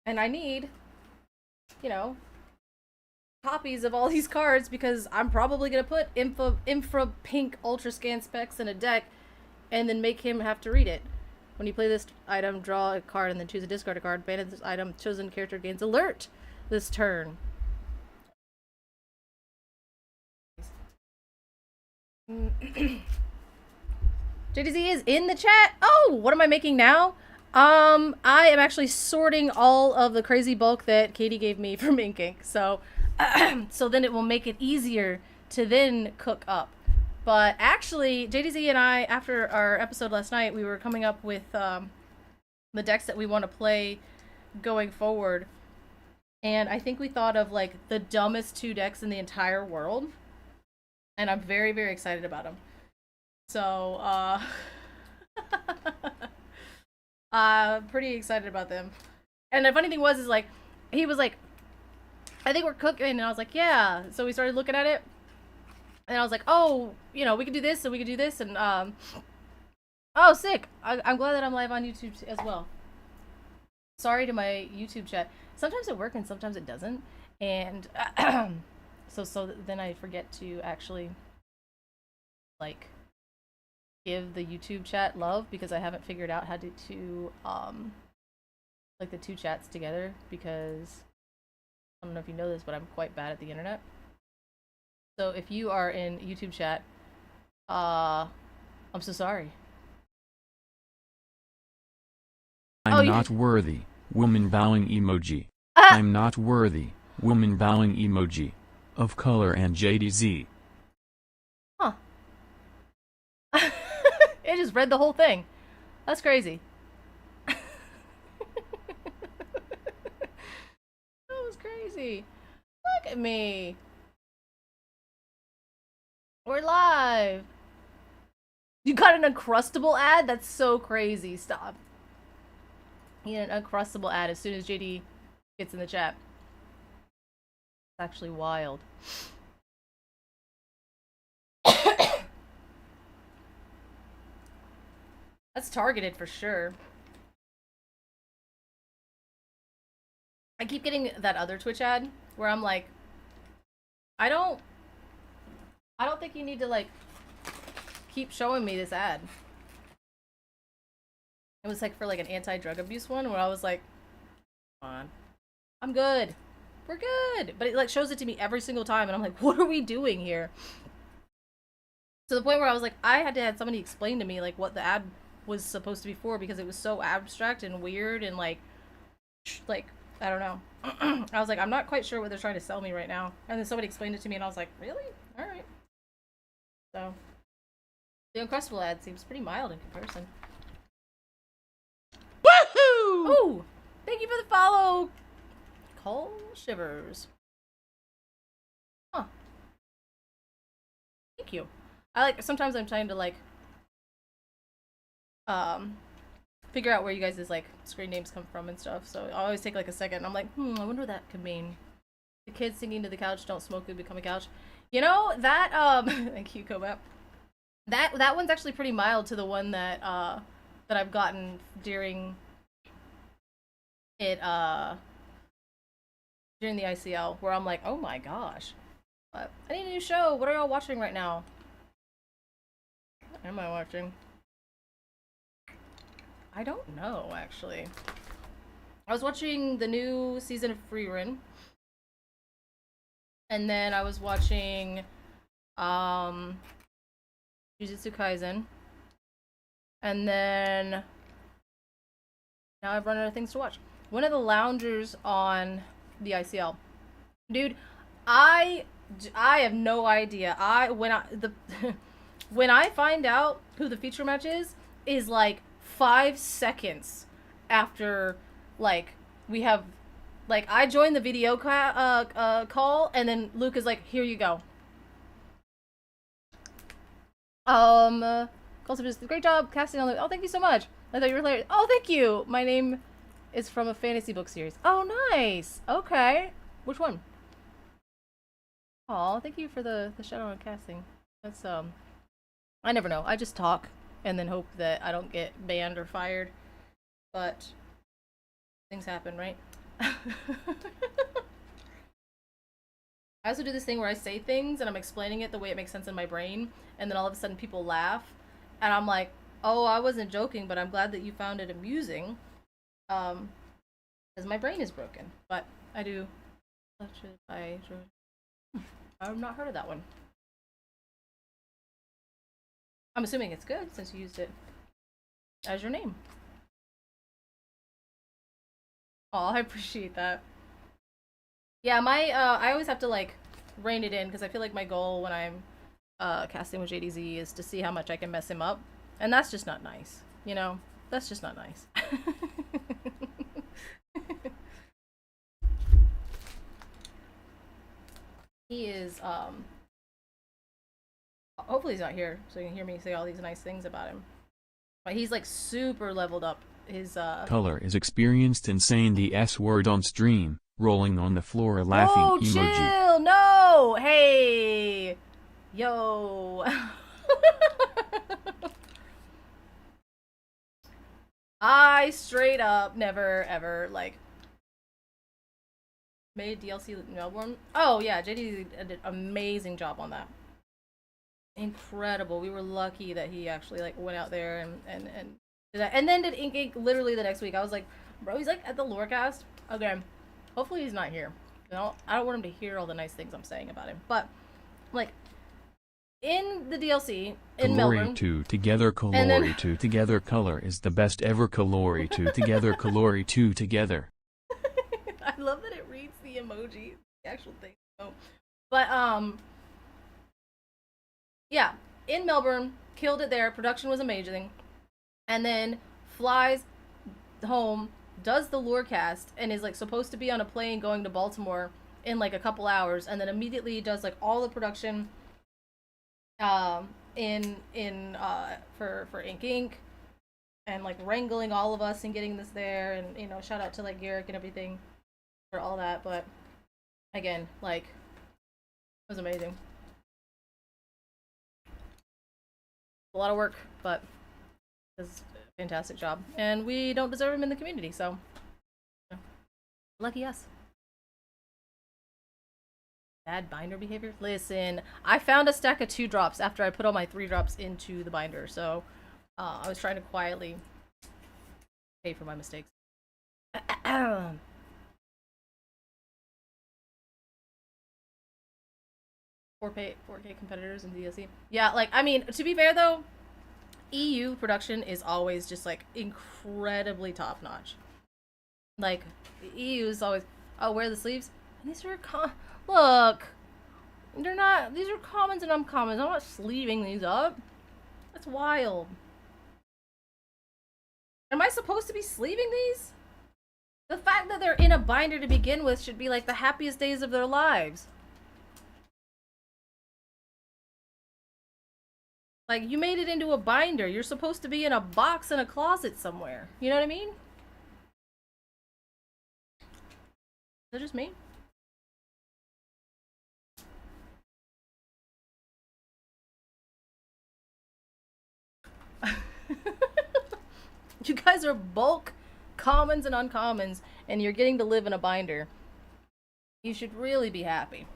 And I need, you know, copies of all these cards because I'm probably gonna put infra pink ultra scan specs in a deck and then make him have to read it. When you play this item, draw a card and then choose a discard a card. Banned this item, chosen character gains alert this turn. JDZ is in the chat. Oh, what am I making now? I am actually sorting all of the crazy bulk that Katie gave me from Ink Ink. So, so then it will make it easier to then cook up. But actually, JDZ and I, after our episode last night, we were coming up with the decks that we want to play going forward. And I think we thought of like the dumbest 2 decks in the entire world. And I'm very, very excited about them. So, pretty excited about them. And the funny thing was, is like, he was like, I think we're cooking, and I was like, yeah. So we started looking at it, and I was like, oh, you know, we could do this, and we could do this, and, oh, sick. I'm glad that I'm live on YouTube as well. Sorry to my YouTube chat. Sometimes it works, and sometimes it doesn't, and, so then I forget to actually, like, give the YouTube chat love because I haven't figured out how to like the 2 chats together because I don't know if you know this, but I'm quite bad at the internet. So if you are in YouTube chat, I'm so sorry.
I'm not worthy. Woman bowing emoji. I'm not worthy. Woman bowing emoji. Of Color and JDZ.
Huh. It just read the whole thing. That's crazy. That was crazy. Look at me. We're live. You got an Uncrustable ad? That's so crazy. Stop. You get an Uncrustable ad as soon as JD gets in the chat. It's actually wild. That's targeted for sure. I keep getting that other Twitch ad where I'm like, I don't think you need to like keep showing me this ad. It was like for like an anti-drug abuse one where I was like, come on, I'm good. We're good. But it like shows it to me every single time and I'm like, what are we doing here? To the point where I was like, I had to have somebody explain to me like what the ad was supposed to be for because it was so abstract and weird and like I don't know. I was like, I'm not quite sure what they're trying to sell me right now. And then somebody explained it to me and I was like, really? Alright. So the Uncrustable ad seems pretty mild in comparison. Woohoo! Ooh! Thank you for the follow, Cole Shivers. Huh. Thank you. Sometimes I'm trying to like figure out where you guys' like screen names come from and stuff, so I always take like a second. I'm like, I wonder what that could mean. The kids singing to the couch, don't smoke, we become a couch. You know, that thank you, Kobap. That one's actually pretty mild to the one that that I've gotten during it during the ICL, where I'm like, oh my gosh. But I need a new show. What are y'all watching right now? What am I watching? I don't know, actually. I was watching the new season of Frieren. And then I was watching Jujutsu Kaisen. And then now I've run out of things to watch. One of the loungers on the ICL. Dude, I have no idea. When I find out who the feature match is like 5 seconds after like we have like I joined the video call and then Luke is like, here you go. Great job casting on the. Oh, thank you so much. I thought you were hilarious. Oh, thank you. My name is from a fantasy book series. Oh, nice. Okay. Which one? Oh, thank you for the shout out on casting. That's I never know. I just talk. and then hope that I don't get banned or fired. But things happen, right? I also do this thing where I say things and I'm explaining it the way it makes sense in my brain, and then all of a sudden people laugh, and I'm like, oh, I wasn't joking, but I'm glad that you found it amusing. Because my brain is broken. But I do. I've not heard of that one. I'm assuming it's good since you used it as your name. Oh, I appreciate that. Yeah, my I always have to like rein it in because I feel like my goal when I'm casting with JDZ is to see how much I can mess him up, and that's just not nice. You know, that's just not nice. He is hopefully he's not here so you can hear me say all these nice things about him. But he's like super leveled up. His
Color is experienced in saying the S word on stream, rolling on the floor laughing emoji.
Chill! No! Hey! Yo! I straight up never ever like made DLC in Melbourne. Oh yeah, JD did an amazing job on that. Incredible. We were lucky that he actually like went out there and did that. And then did Ink literally the next week. I was like, bro, he's like at the Lorecast. Okay, hopefully he's not here. You know, I don't want him to hear all the nice things I'm saying about him. But like in the DLC in Melbourne,
2 together, Kalori 2 together, color is the best ever, Kalori 2 together, Kalori 2 together.
I love that it reads the emoji, the actual thing. Oh. But yeah, in Melbourne, killed it there. Production was amazing. And then flies home, does the Lorecast, and is like supposed to be on a plane going to Baltimore in like a couple hours, and then immediately does like all the production for Ink Inc. and like wrangling all of us and getting this there, and you know, shout out to like Garrick and everything for all that. But again, like, it was amazing. A lot of work, but it's a fantastic job, and we don't deserve him in the community, so you know, lucky us. Bad binder behavior? Listen, I found a stack of 2 drops after I put all my 3 drops into the binder, so I was trying to quietly pay for my mistakes. 4K competitors in DLC. Yeah, like, I mean, to be fair though, EU production is always just like incredibly top notch. Like, EU is always, oh, where are the sleeves? And these are look, they're not. These are commons and uncommons. I'm not sleeving these up. That's wild. Am I supposed to be sleeving these? The fact that they're in a binder to begin with should be like the happiest days of their lives. Like, you made it into a binder. You're supposed to be in a box in a closet somewhere. You know what I mean? Is that just me? You guys are bulk commons and uncommons, and you're getting to live in a binder. You should really be happy,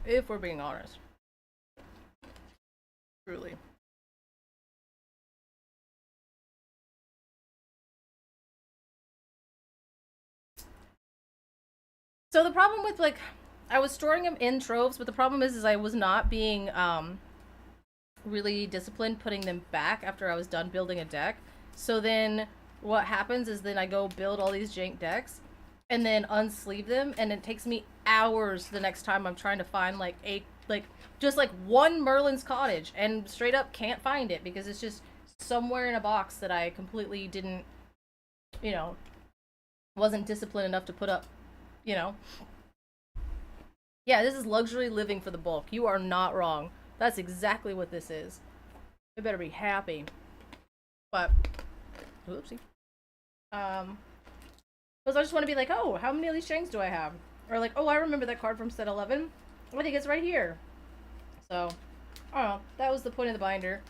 if we're being honest. Truly. So the problem with, like, I was storing them in troves, but the problem is I was not being really disciplined putting them back after I was done building a deck. So then what happens is then I go build all these jank decks and then unsleeve them, and it takes me hours the next time I'm trying to find like just like one Merlin's Cottage, and straight up can't find it because it's just somewhere in a box that I completely didn't, you know, wasn't disciplined enough to put up, you know. Yeah, this is luxury living for the bulk. You are not wrong. That's exactly what this is. I better be happy. But, oopsie. Because I just want to be like, oh, how many of these shanks do I have? Or like, oh, I remember that card from set 11. I think it's right here. So, I don't know. That was the point of the binder.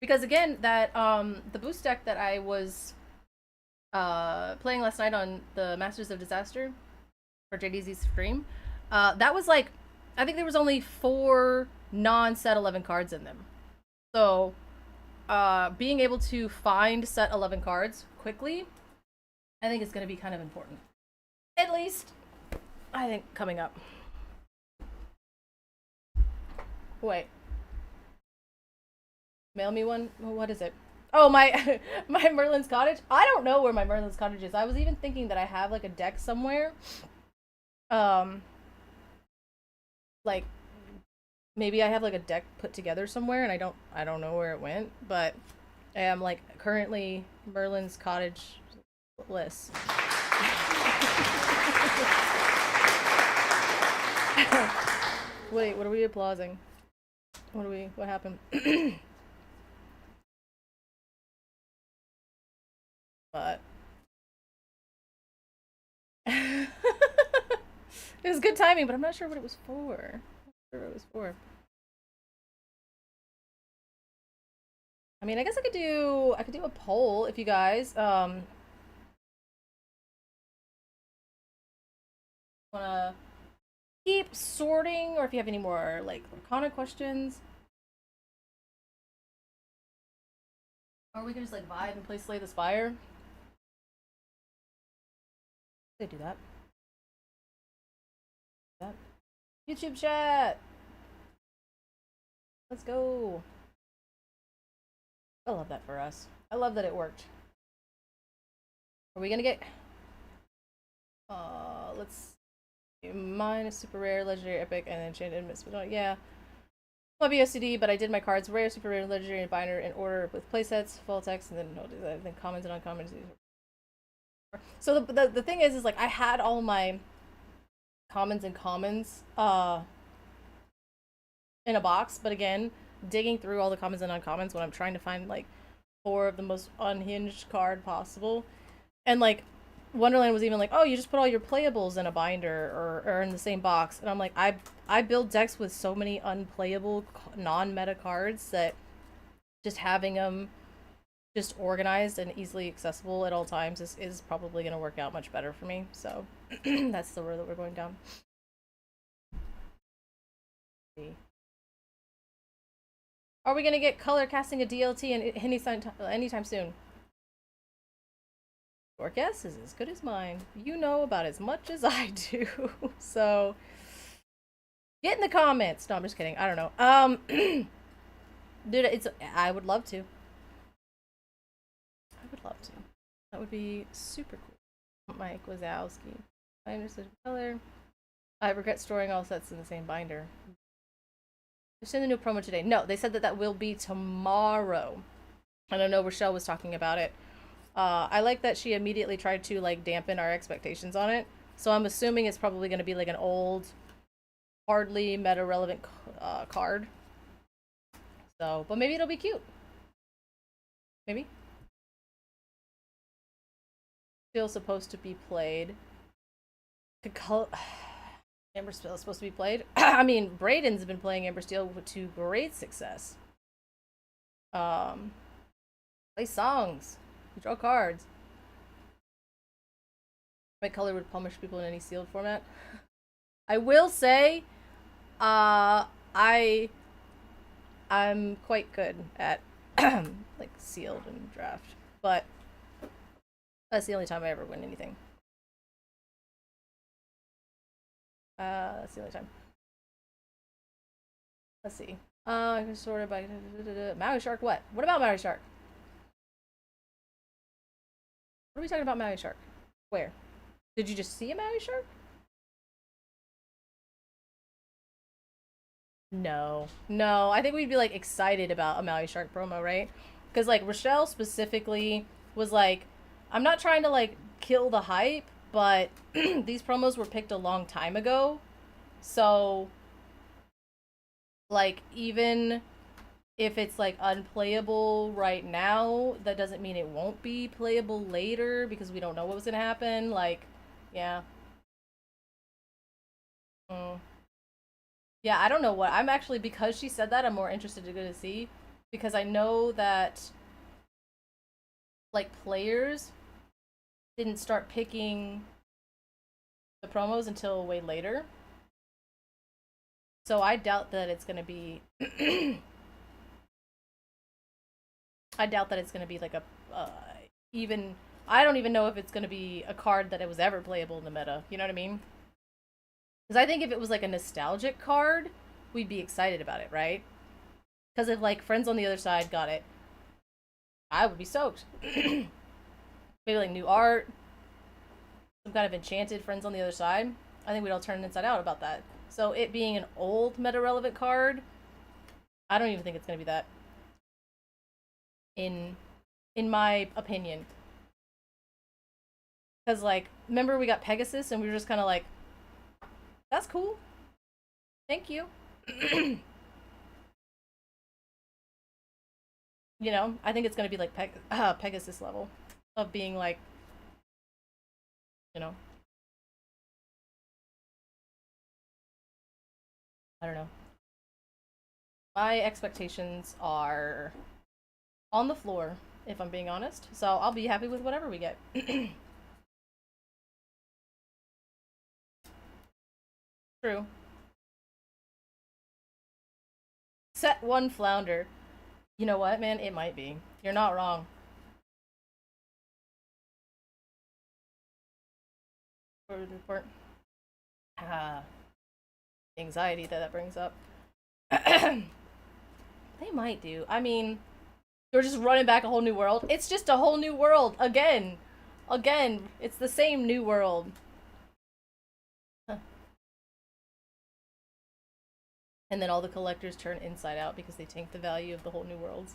Because again, that the boost deck that I was playing last night on the Masters of Disaster for JDZ's stream, that was like, I think there was only 4 non-set 11 cards in them. So, being able to find set 11 cards quickly, I think is going to be kind of important. At least, I think, coming up. Wait. Mail me one? What is it? Oh, my my Merlin's Cottage? I don't know where my Merlin's Cottage is. I was even thinking that I have, like, a deck somewhere. Like, maybe I have, like, a deck put together somewhere, and I don't know where it went, but I am, like, currently Merlin's Cottage list. Wait, what are we applauding? What happened? But it was good timing, but I'm not sure what it was for. I'm not sure what it was for. I mean, I guess I could do a poll if you guys wanna keep sorting, or if you have any more like Lorcana questions. Or we can just like vibe and play Slay the Spire. They do that. YouTube chat. Let's go. I love that for us. I love that it worked. Are we gonna get let's see. Mine is super rare, legendary, epic, and enchanted miss. Yeah. Might be OCD, but I did my cards rare, super rare, legendary, and binder in order with playsets, full text, and then commons and uncommons. So the thing is like I had all my commons and commons in a box, but again, digging through all the commons and uncommons when I'm trying to find like 4 of the most unhinged card possible, and like Wonderland was even like, oh, you just put all your playables in a binder or in the same box, and I'm like, I build decks with so many unplayable non-meta cards that just having them just organized and easily accessible at all times is probably going to work out much better for me. So that's the road that we're going down. Are we going to get color casting a DLT anytime soon? Your guess is as good as mine. You know about as much as I do. So get in the comments. No, I'm just kidding. I don't know. Dude, I would love to. I would love to. That would be super cool. Mike Wazowski. I understood color. I regret storing all sets in the same binder. They're sending the new promo today. No, they said that will be tomorrow. And I know Rochelle was talking about it. I like that she immediately tried to like dampen our expectations on it. So I'm assuming it's probably going to be like an old, hardly meta relevant card. So, but maybe it'll be cute. Maybe. Still supposed to be played. Amber Steel is supposed to be played. I mean, Braden's been playing Amber Steel to great success. Play songs. Draw cards. My color would punish people in any sealed format. I will say, I'm quite good at like sealed and draft, but that's the only time I ever win anything. That's the only time. Let's see. I can sort it by Maui Shark. What? What about Maui Shark? What are we talking about, Maui Shark? Where? Did you just see a Maui Shark? No. No, I think we'd be like excited about a Maui Shark promo, right? Because like Rochelle specifically was like, I'm not trying to like kill the hype, but these promos were picked a long time ago. So like even if it's like unplayable right now, that doesn't mean it won't be playable later because we don't know what was gonna happen. Like, yeah. Yeah, I don't know what. I'm actually, because she said that, I'm more interested to go to see because I know that like players didn't start picking the promos until way later. So I doubt that it's gonna be I doubt that it's gonna be like a even I don't even know if it's gonna be a card that it was ever playable in the meta. You know what I mean? Because I think if it was like a nostalgic card, we'd be excited about it, right? Because if like Friends on the Other Side got it, I would be stoked. Maybe like new art, some kind of enchanted Friends on the Other Side. I think we'd all turn inside out about that. So it being an old meta relevant card, I don't even think it's gonna be that. In my opinion. Because like, remember we got Pegasus and we were just kinda like, that's cool. Thank you. You know, I think it's gonna be like Pegasus level of being like, you know, I don't know. My expectations are on the floor, if I'm being honest. So I'll be happy with whatever we get. True. Set one flounder. You know what, man? It might be. You're not wrong. Report. Ah, anxiety that brings up. They might do. I mean, you're just running back a whole new world. It's just a whole new world again. Again, it's the same new world. And then all the collectors turn inside out because they tank the value of the whole new worlds.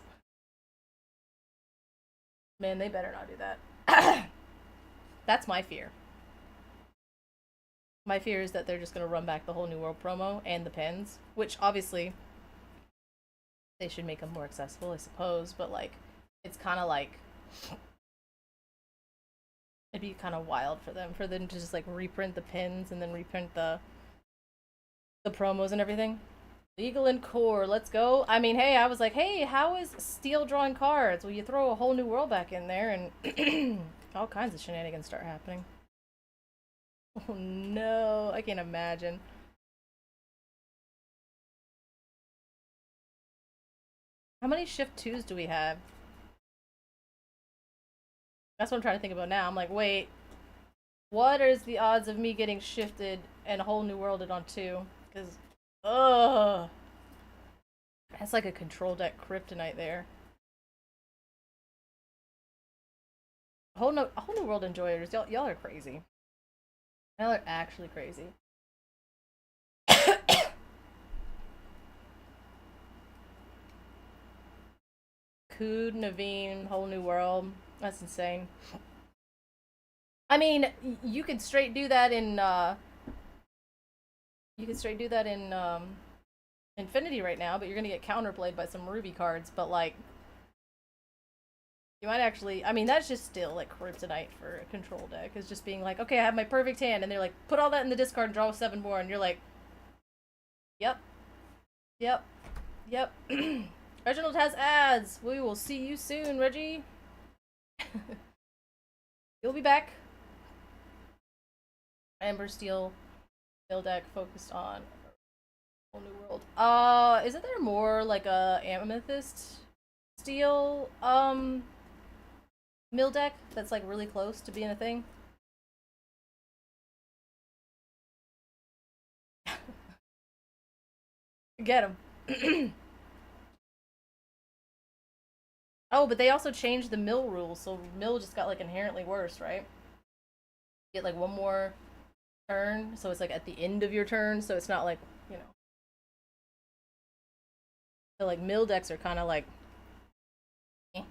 Man, they better not do that. That's my fear. My fear is that they're just gonna run back the whole new world promo and the pens, which obviously they should make them more accessible, I suppose, but like it's kind of like it'd be kind of wild for them to just like reprint the pins and then reprint the promos and everything. Legal and core, let's go. I mean, hey, I was like, hey, how is Steel drawing cards? Well, you throw a whole new world back in there and all kinds of shenanigans start happening. Oh no, I can't imagine. How many shift twos do we have? That's what I'm trying to think about now. I'm like, wait, what is the odds of me getting shifted and a whole new worlded on two? Because, ugh. That's like a control deck kryptonite there. A whole new world enjoyers. Y'all are crazy. Y'all are actually crazy. Kood, Naveen, whole new world. That's insane. I mean, you could straight do that in Infinity right now, but you're gonna get counterplayed by some Ruby cards. But like, you might actually. I mean, that's just still like kryptonite for a control deck. Is just being like, okay, I have my perfect hand, and they're like, put all that in the discard and draw 7 more, and you're like, yep, yep, yep. Reginald has ads. We will see you soon, Reggie. You'll be back. Amber Steel deck focused on whole new world. Isn't there more like a Amethyst Steel mill deck that's like really close to being a thing? Get him. Oh, but they also changed the mill rules, so mill just got like inherently worse, right? Get like one more turn, so it's like at the end of your turn, so it's not like, you know. So like mill decks are kind of like eh.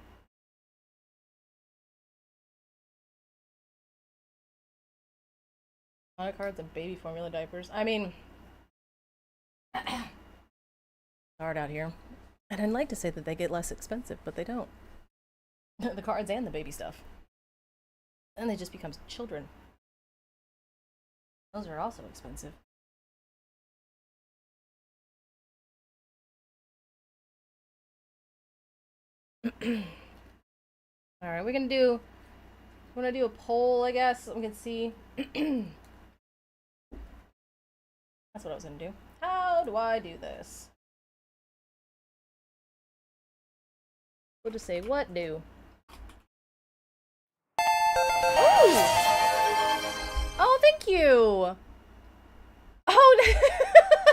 Mono cards and baby formula diapers. I mean, hard out here. And I'd like to say that they get less expensive, but they don't. The cards and the baby stuff. And they just become children. Those are also expensive. All right, we're gonna do a poll, I guess. We can see. That's what I was gonna do. How do I do this? We'll just say what do. Oh, thank you. Oh,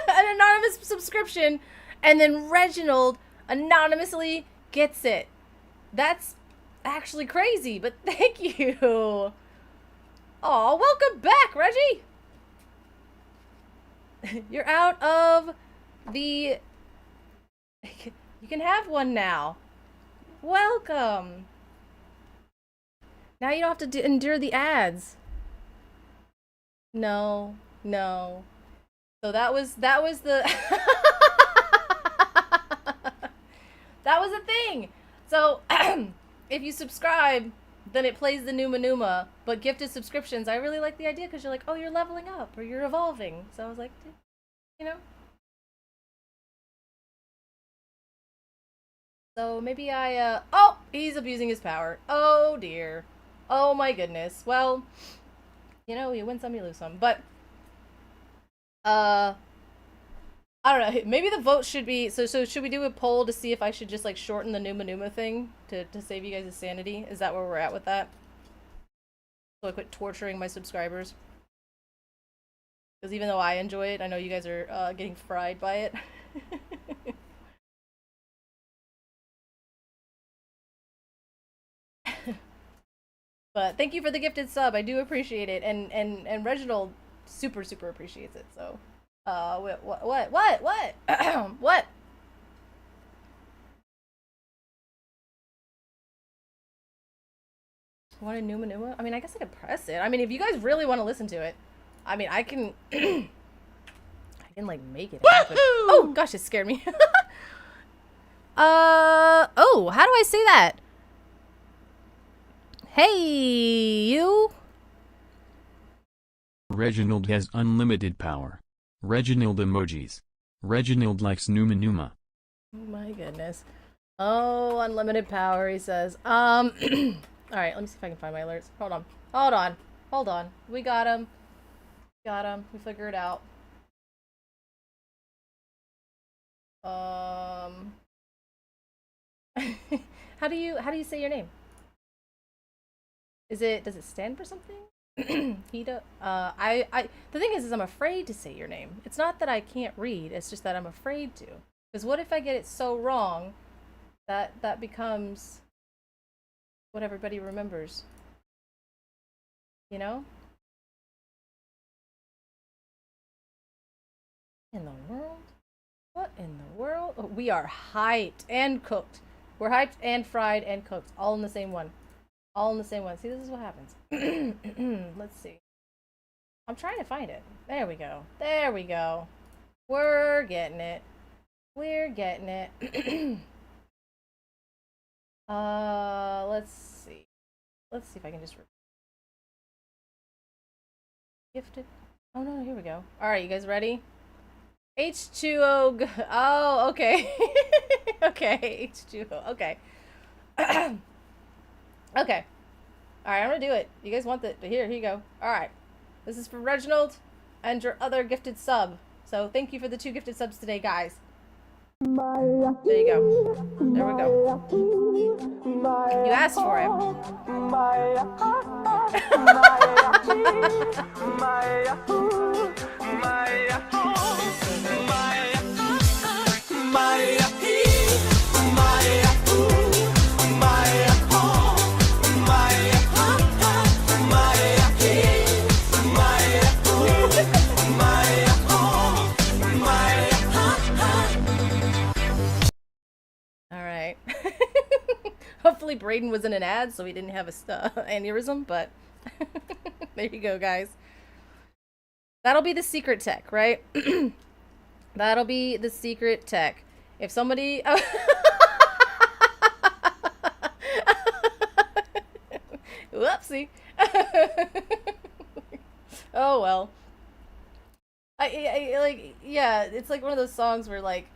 an anonymous subscription, and then Reginald anonymously gets it. That's actually crazy, but thank you. Oh, welcome back, Reggie. You're out of the... You can have one now. Welcome. Now you don't have to endure the ads. No. So that was the... that was the thing. So, if you subscribe, then it plays the Numa Numa. But gifted subscriptions, I really like the idea because you're like, oh, you're leveling up or you're evolving. So I was like, you know. So maybe oh, he's abusing his power. Oh dear. Oh my goodness. Well, you know, you win some, you lose some. But, I don't know. Maybe the vote should be... So should we do a poll to see if I should just, like, shorten the Numa Numa thing to save you guys' sanity? Is that where we're at with that? So I quit torturing my subscribers? Because even though I enjoy it, I know you guys are getting fried by it. But thank you for the gifted sub. I do appreciate it. And Reginald super appreciates it. So, what? What? Want a Numa Numa? I mean, I guess I could press it. I mean, if you guys really want to listen to it, I mean, I can, I can like make it happen. Oh gosh, it scared me. Oh, how do I say that? Hey, you.
Reginald has unlimited power. Reginald emojis. Reginald likes Numa Numa.
Oh my goodness. Oh, unlimited power, he says. Alright, let me see if I can find my alerts. Hold on. We got him. We figured it out. How do you say your name? Does it stand for something? Hida? The thing is I'm afraid to say your name. It's not that I can't read, it's just that I'm afraid to. Because what if I get it so wrong that becomes what everybody remembers? You know? In the world? What in the world? Oh, we are hyped and cooked. We're hyped and fried and cooked. All in the same one. All in the same one. See, this is what happens. Let's see. I'm trying to find it. There we go. There we go. We're getting it. We're getting it. Let's see. Let's see if I can just... Gifted. Oh no, here we go. Alright, you guys ready? H2O. Oh, okay. Okay, H2O. Okay. Okay. Alright, I'm gonna do it. You guys want the... Here you go. Alright. This is for Reginald and your other gifted sub. So thank you for the 2 gifted subs today, guys. There you go. There we go. You asked for it. Alright. Hopefully Brayden was in an ad so he didn't have a aneurysm, but there you go, guys. That'll be the secret tech, right? That'll be the secret tech. If somebody... Whoopsie. Oh, well. I like, yeah, it's like one of those songs where, like,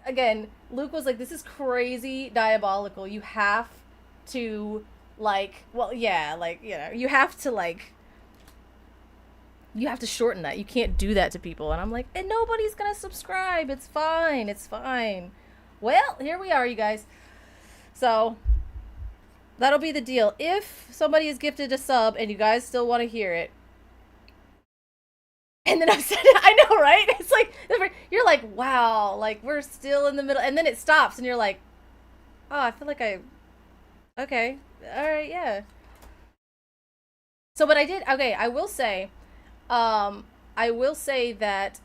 again, Luke was like, this is crazy diabolical. You have to, like, well, yeah, like, you know, you have to, like, you have to shorten that. You can't do that to people. And I'm like, and nobody's gonna subscribe. It's fine. It's fine. Well, here we are, you guys. So that'll be the deal. If somebody is gifted a sub and you guys still want to hear it, and then I know, right? It's like, you're like, wow, like we're still in the middle, and then it stops, and you're like, oh, I feel like okay, all right, yeah. So, but I did, okay, I will say that,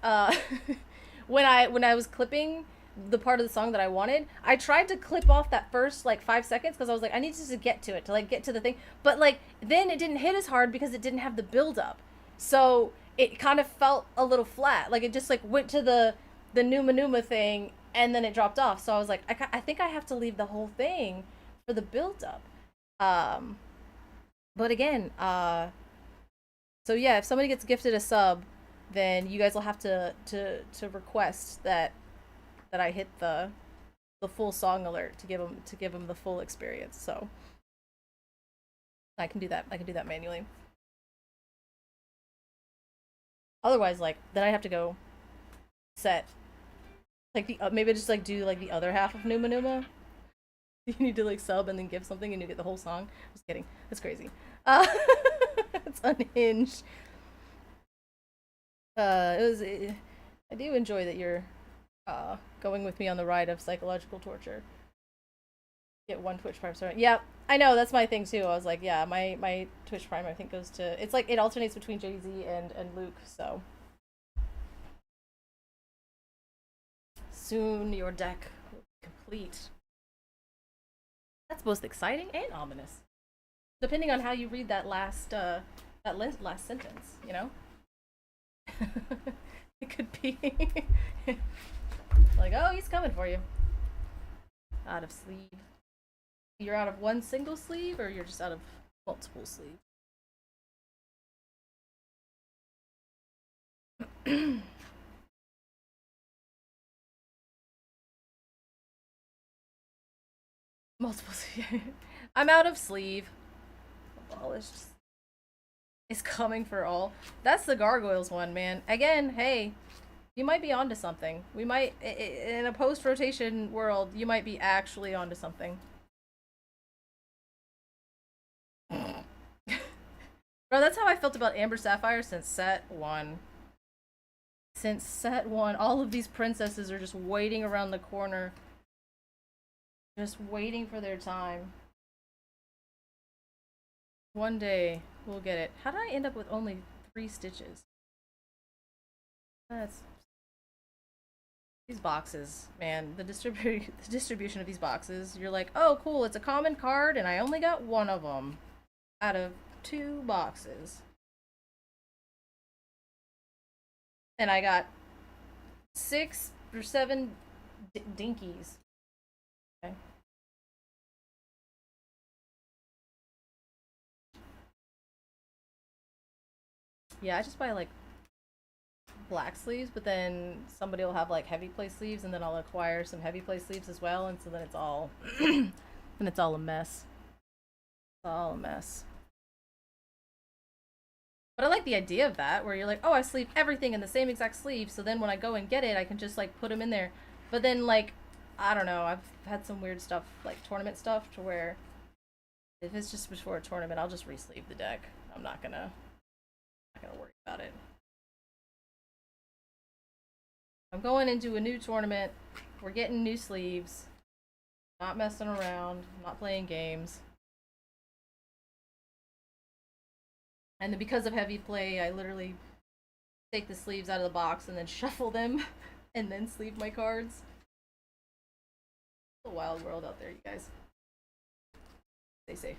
when I was clipping the part of the song that I wanted, I tried to clip off that first like 5 seconds because I was like, I need to get to it, to like get to the thing, but like then it didn't hit as hard because it didn't have the build up, so it kind of felt a little flat, like it just like went to the Numa Numa thing and then it dropped off. So I was like, I think I have to leave the whole thing for the build up. Um, but again, so yeah, if somebody gets gifted a sub, then you guys will have to request that I hit the full song alert to give them the full experience. So I can do that. I can do that manually. Otherwise, like then I have to go set like the maybe just like do like the other half of Numa Numa. You need to like sub and then give something and you get the whole song. Just kidding. That's crazy. It's unhinged. I do enjoy that you're going with me on the ride of psychological torture. Get one Twitch Prime star. Yeah, I know, that's my thing too. I was like, yeah, my Twitch Prime I think goes to, it's like it alternates between JDZ and Luke, so soon your deck will be complete. That's both exciting and ominous, depending on how you read that last last sentence. You know, it could be like, oh, he's coming for you. Out of sleeve. You're out of one single sleeve, or you're just out of multiple sleeves. Multiple sleeve. I'm out of sleeve. Abolished. Is coming for all. That's the gargoyles one, man. Again, hey, you might be onto something. We might, in a post-rotation world, you might be actually onto something. Bro, that's how I felt about Amber Sapphire since set 1. Since set 1, all of these princesses are just waiting around the corner. Just waiting for their time. One day, we'll get it. How did I end up with only 3 stitches? That's... These boxes, man, the distribution of these boxes, you're like, oh, cool, it's a common card, and I only got one of them out of 2 boxes. And I got 6 or 7 dinkies. Okay. Yeah, I just buy like black sleeves, but then somebody will have like heavy play sleeves, and then I'll acquire some heavy play sleeves as well, and so then it's all then it's all a mess. It's all a mess. But I like the idea of that, where you're like, oh, I sleeve everything in the same exact sleeve, so then when I go and get it, I can just like put them in there. But then like, I don't know, I've had some weird stuff, like tournament stuff, to where if it's just before a tournament, I'll just re-sleeve the deck. I'm not gonna worry about it. I'm going into a new tournament. We're getting new sleeves. Not messing around. Not playing games. And then because of heavy play, I literally take the sleeves out of the box and then shuffle them and then sleeve my cards. It's a wild world out there, you guys. Stay safe.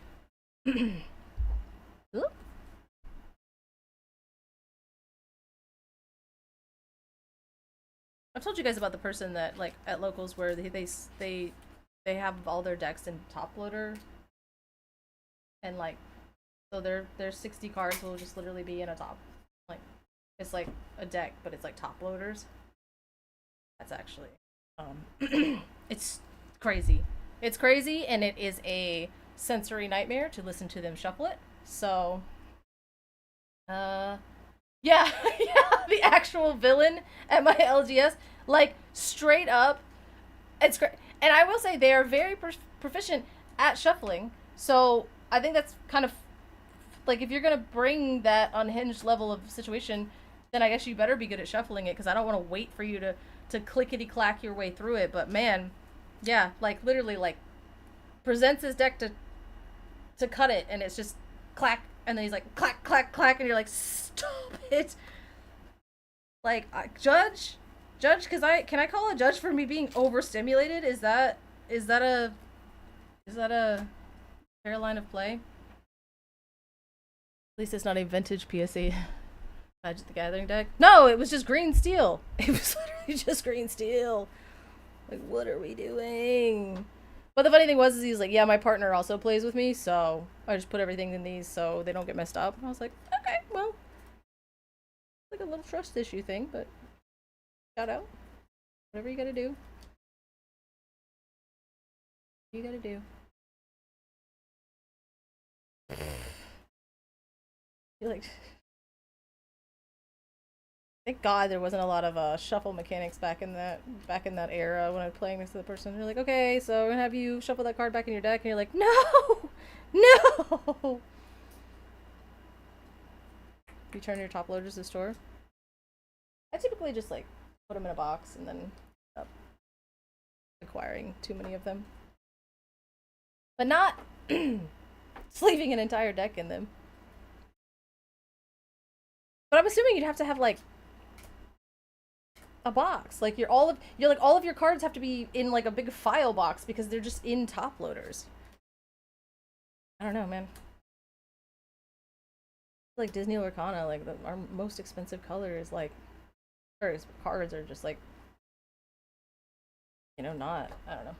I've told you guys about the person that, like, at locals where they have all their decks in top loader, and like, so their 60 cards will just literally be in a top, like, it's like a deck, but it's like top loaders. That's actually It's crazy. It's crazy, and it is a sensory nightmare to listen to them shuffle it. So, yeah, yeah, the actual villain at my LGS, like straight up, it's great. And I will say they are very proficient at shuffling. So I think that's kind of like if you're gonna bring that unhinged level of situation, then I guess you better be good at shuffling it because I don't want to wait for you to clickety clack your way through it. But man, yeah, like literally like presents his deck to cut it, and it's just clack, and then he's like clack clack clack, and you're like stop it. Like judge, because can I call a judge for me being overstimulated? Is that a fair line of play? At least it's not a vintage PSA Magic the Gathering deck. No, it was just green steel. It was literally just green steel. Like, what are we doing? But the funny thing was, is he's like, yeah, my partner also plays with me, so I just put everything in these so they don't get messed up. And I was like, okay, well, like a little trust issue thing, but shout out. Whatever you gotta do. You gotta do. You're like, thank God there wasn't a lot of shuffle mechanics back in that era when I was playing next to the person. They're like, okay, so we're gonna have you shuffle that card back in your deck, and you're like, no, no. You turn your top loaders to store. I typically just like put them in a box and then up acquiring too many of them, but not sleeving an entire deck in them. But I'm assuming you'd have to have like a box, like all of your cards have to be in like a big file box because they're just in top loaders. I don't know, man. Like Disney Lorcana, like our most expensive color is like, or cards are just like, you know, not, I don't know.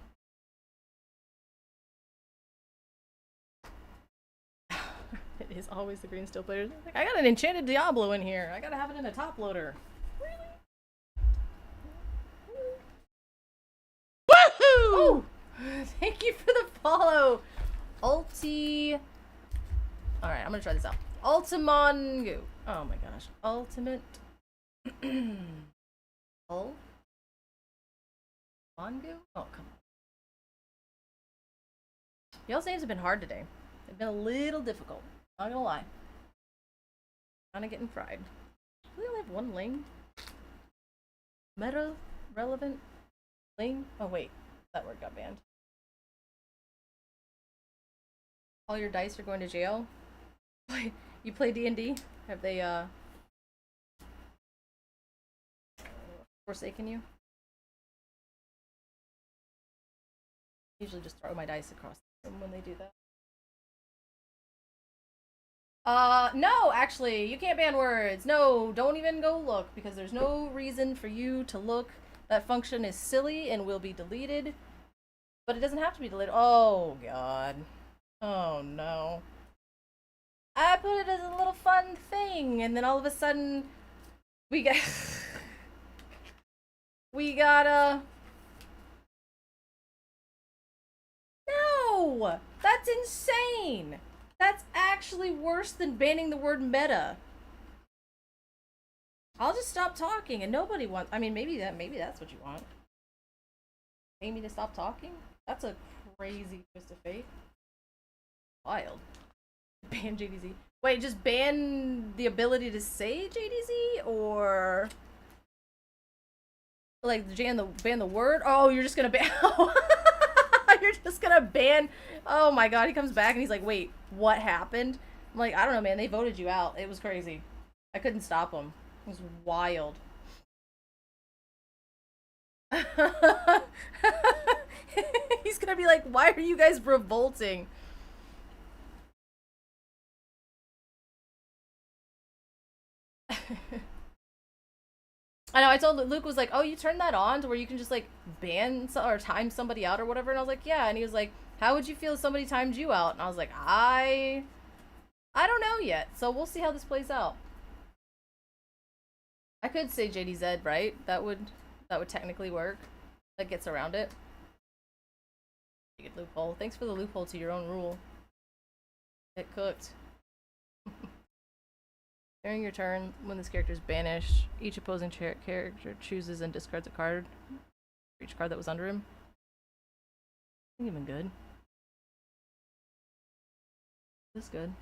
It is always the green steel players. Like, I got an enchanted Diablo in here. I gotta have it in a top loader. Really? Woohoo! Oh, thank you for the follow, Alright, I'm gonna try this out. Ultimongu. Oh my gosh. Ultimate. Mongu? Oh, come on. Y'all's names have been hard today. They've been a little difficult. Not gonna lie. Kinda getting fried. We only have one lane. Meta relevant lane? Oh wait, that word got banned. All your dice are going to jail. You play D&D? Have they forsaken you? I usually just throw my dice across the room when they do that. No, actually, you can't ban words. No, don't even go look, because there's no reason for you to look. That function is silly and will be deleted. But it doesn't have to be deleted. Oh, God. Oh, no. I put it as a little fun thing, and then all of a sudden, we got... No! That's insane! That's actually worse than banning the word meta. I'll just stop talking, and nobody wants... I mean, maybe that's what you want. Pay me to stop talking? That's a crazy twist of fate. Wild. Ban JDZ. Wait, just ban the ability to say JDZ, or like ban the word? Oh, you're just gonna ban. You're just gonna ban. Oh my God, he comes back and he's like, wait, what happened? I'm like, I don't know, man. They voted you out. It was crazy. I couldn't stop him. It was wild. He's gonna be like, why are you guys revolting? I know, I told Luke, was like, oh, you turned that on to where you can just like ban or time somebody out or whatever, and I was like, yeah, and he was like, how would you feel if somebody timed you out? And I was like, I don't know yet, so we'll see how this plays out. I could say JDZ, right? That would technically work. that gets around it. Good loophole. Thanks for the loophole to your own rule. Get cooked. During your turn, when this character is banished, each opposing character chooses and discards a card for each card that was under him. Ain't even good. This is good.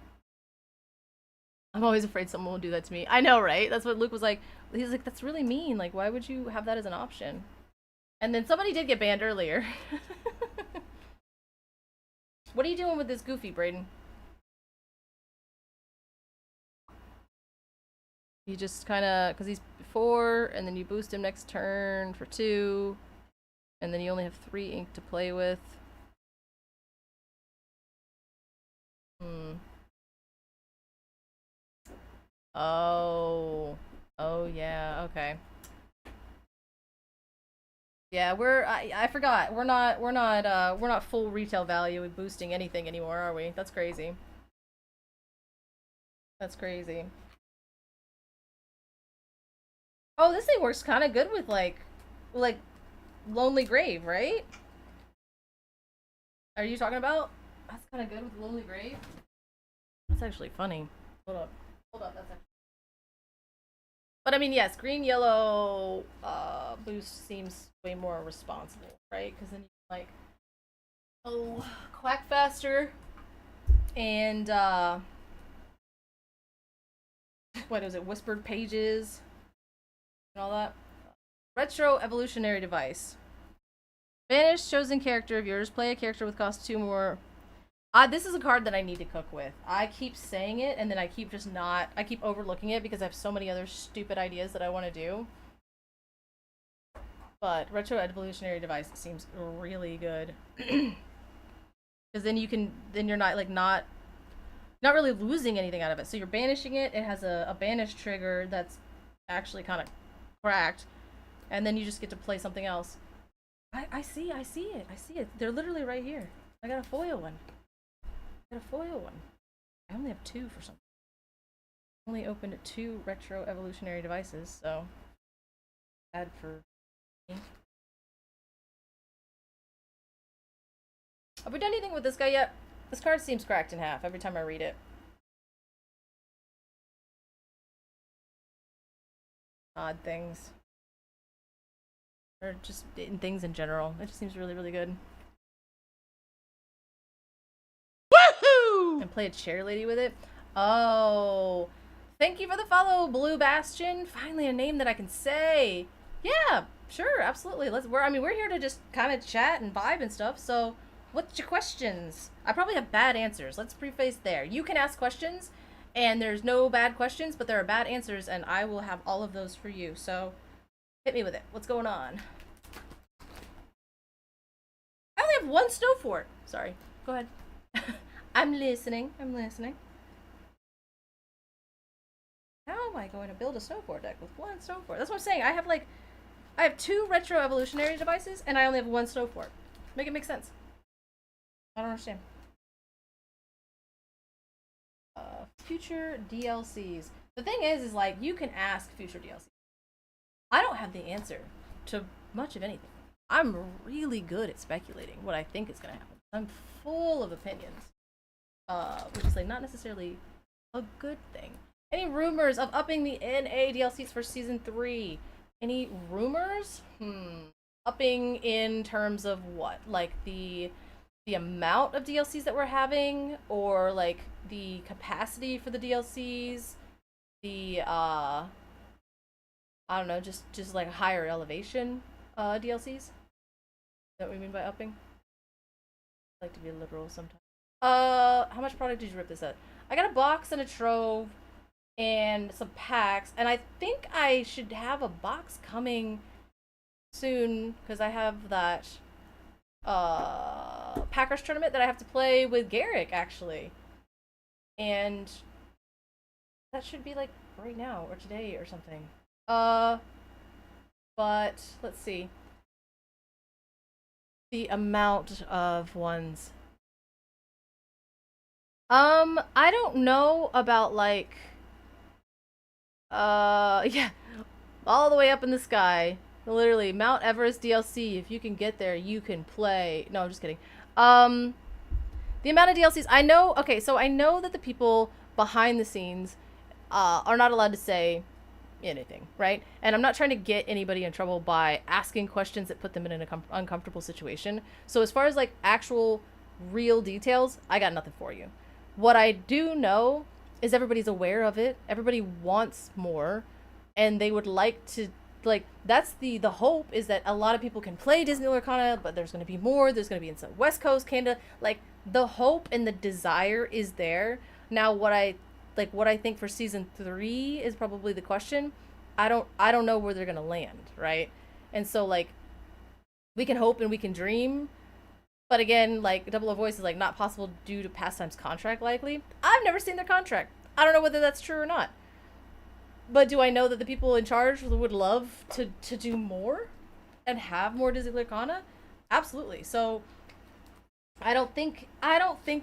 I'm always afraid someone will do that to me. I know, right? That's what Luke was like. He's like, that's really mean. Like, why would you have that as an option? And then somebody did get banned earlier. What are you doing with this Goofy, Brayden? You just kind of, because he's 4, and then you boost him next turn for 2, and then you only have 3 ink to play with. Oh. Oh, yeah, okay. Yeah, I forgot. We're not full retail value with boosting anything anymore, are we? That's crazy. That's crazy. Oh, this thing works kind of good with like Lonely Grave, right? Are you talking about? That's kind of good with Lonely Grave. That's actually funny. Hold up, that's actually. But I mean, yes, green yellow boost seems way more responsible, right? Because then you can, like, oh, quack faster, and what is it? Whispered Pages and all that. Retro Evolutionary Device. Banish chosen character of yours. Play a character with cost 2 more. This is a card that I need to cook with. I keep saying it, and then I keep I keep overlooking it because I have so many other stupid ideas that I want to do. But Retro Evolutionary Device seems really good. Because then you're not really losing anything out of it. So you're banishing it. It has a banish trigger that's actually kind of cracked. And then you just get to play something else. I see it. They're literally right here. I got a foil one. I only have 2 for some. I only opened 2 Retro Evolutionary Devices, so bad for me. Have we done anything with this guy yet? This card seems cracked in half every time I read it. Odd things. Or just in things in general. It just seems really, really good. And play a chair lady with it. Oh, thank you for the follow, Blue Bastion. Finally, a name that I can say. Yeah, sure, absolutely. We're here to just kind of chat and vibe and stuff. So, what's your questions? I probably have bad answers. Let's preface there. You can ask questions, and there's no bad questions, but there are bad answers, and I will have all of those for you. So, hit me with it. What's going on? I only have 1 snow fort. Sorry. Go ahead. I'm listening. How am I going to build a snow fort deck with 1 snow fort? That's what I'm saying. I have 2 Retro Evolutionary Devices, and I only have 1 snow fort. Make it make sense. I don't understand. Future DLCs. The thing is like, you can ask future DLCs. I don't have the answer to much of anything. I'm really good at speculating what I think is going to happen. I'm full of opinions. Which is like not necessarily a good thing. Any rumors of upping the NA DLCs for season 3? Any rumors? Upping in terms of what? Like the amount of DLCs that we're having, or like the capacity for the DLCs? The I don't know, just like a higher elevation DLCs? Is that what we mean by upping? I like to be literal sometimes. How much product did you rip this at? I got a box and a trove and some packs, and I think I should have a box coming soon because I have that Packers tournament that I have to play with Garrick actually, and that should be like right now or today or something. But let's see the amount of ones. I don't know about like, yeah, all the way up in the sky. Literally, Mount Everest DLC. If you can get there, you can play. No, I'm just kidding. Um, the amount of DLCs I know. Okay, so I know that the people behind the scenes are not allowed to say anything, right? And I'm not trying to get anybody in trouble by asking questions that put them in an uncomfortable situation. So as far as like actual real details, I got nothing for you. What I do know is everybody's aware of it. Everybody wants more, and they would like to, like, that's the hope, is that a lot of people can play Disney Lorcana, but there's going to be more. There's going to be in some West Coast, Canada. Like, the hope and the desire is there. Now, what I think for season 3 is probably the question. I don't know where they're gonna land, right? And so, like, we can hope and we can dream, but again, like, Double O Voice is like not possible due to Pastime's contract. Likely, I've never seen their contract. I don't know whether that's true or not. But do I know that the people in charge would love to do more and have more Disney Lorcana? Absolutely. So I don't think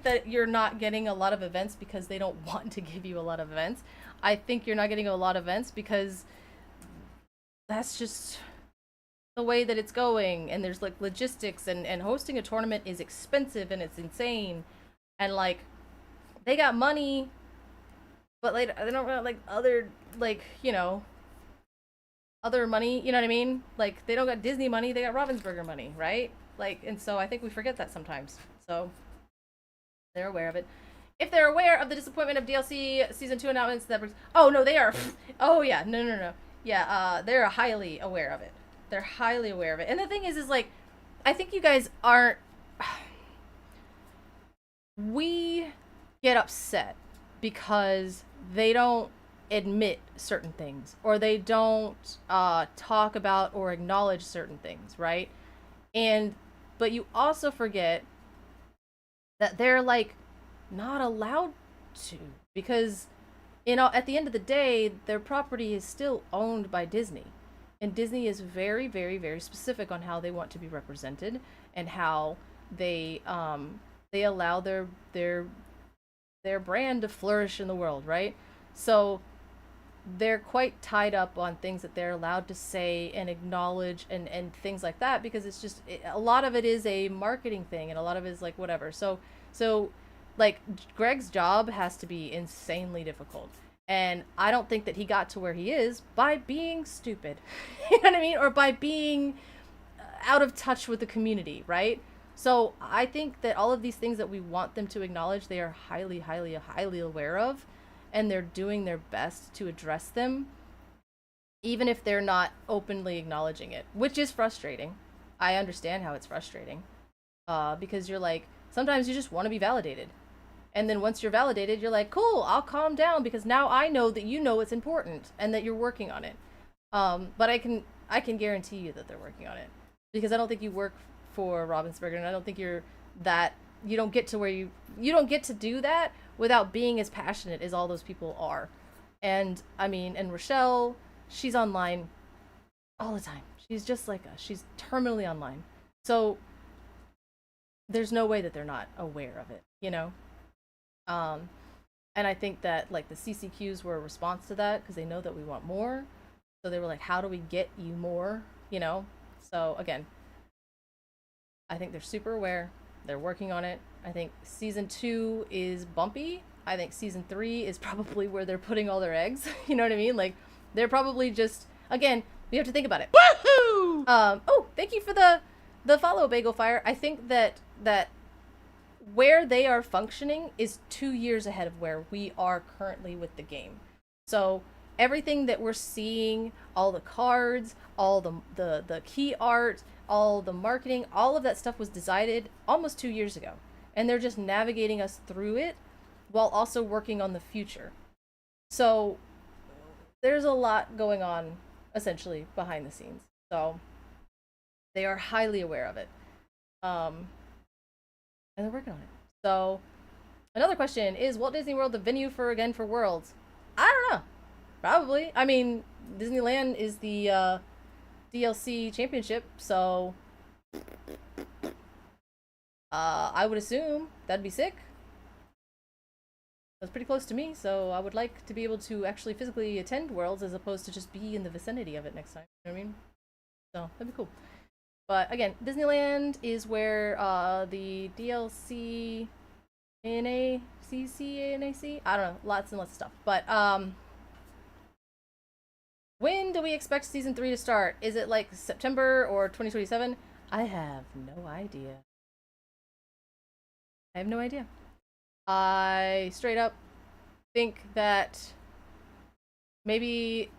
that you're not getting a lot of events because they don't want to give you a lot of events. I think you're not getting a lot of events because that's just the way that it's going, and there's like logistics, and hosting a tournament is expensive and it's insane, and like they got money, but like they don't got like other, like, other money, you know what I mean? Like, they don't got Disney money, they got Ravensburger money, right? Like, and so I think we forget that sometimes. So they're aware of it. If they're aware of the disappointment of DLC season 2 announcements, that brings, oh no, they are. Oh yeah, no. Yeah, they're highly aware of it. They're highly aware of it. And the thing is like, I think you guys aren't. We get upset because they don't admit certain things, or they don't talk about or acknowledge certain things, right? And but you also forget that they're like not allowed to, because at the end of the day, their property is still owned by Disney, and Disney is very, very, very specific on how they want to be represented, and how they allow their brand to flourish in the world, right? So they're quite tied up on things that they're allowed to say and acknowledge, and things like that, because it's just a lot of it is a marketing thing, and a lot of it is like whatever. So like, Greg's job has to be insanely difficult, and I don't think that he got to where he is by being stupid. You know what I mean? Or by being out of touch with the community, right? So I think that all of these things that we want them to acknowledge, they are highly, highly, highly aware of, and they're doing their best to address them, even if they're not openly acknowledging it, which is frustrating. I understand how it's frustrating, because you're like, sometimes you just want to be validated, and then once you're validated, you're like, cool, I'll calm down because now I know that you know it's important and that you're working on it. But I can guarantee you that they're working on it, because I don't think you work for Ravensburger, and I don't think you don't get to where you don't get to do that without being as passionate as all those people are. And I mean, and Rochelle, she's online all the time. She's just like us. She's terminally online. So there's no way that they're not aware of it, you know? Um, and I think that like the CCQs were a response to that, because they know that we want more. So they were like, how do we get you more, you know? So again, I think they're super aware. They're working on it. I think season 2 is bumpy. I think season 3 is probably where they're putting all their eggs. You know what I mean? Like, they're probably just, again, we have to think about it. Woohoo! Oh, thank you for the follow, Bagel Fire. I think that where they are functioning is 2 years ahead of where we are currently with the game. So everything that we're seeing, all the cards, all the key art, all the marketing, all of that stuff was decided almost 2 years ago. And they're just navigating us through it while also working on the future. So there's a lot going on, essentially, behind the scenes. So they are highly aware of it. And they're working on it. So another question, is Walt Disney World the venue for Worlds? I don't know. Probably. I mean, Disneyland is the DLC championship, so I would assume that'd be sick. That's pretty close to me, so I would like to be able to actually physically attend Worlds as opposed to just be in the vicinity of it next time. You know what I mean? So that'd be cool. But again, Disneyland is where the DLC NACC, I don't know, lots and lots of stuff. But when do we expect season 3 to start? Is it like September or 2027? I have no idea. I have no idea. I straight up think that maybe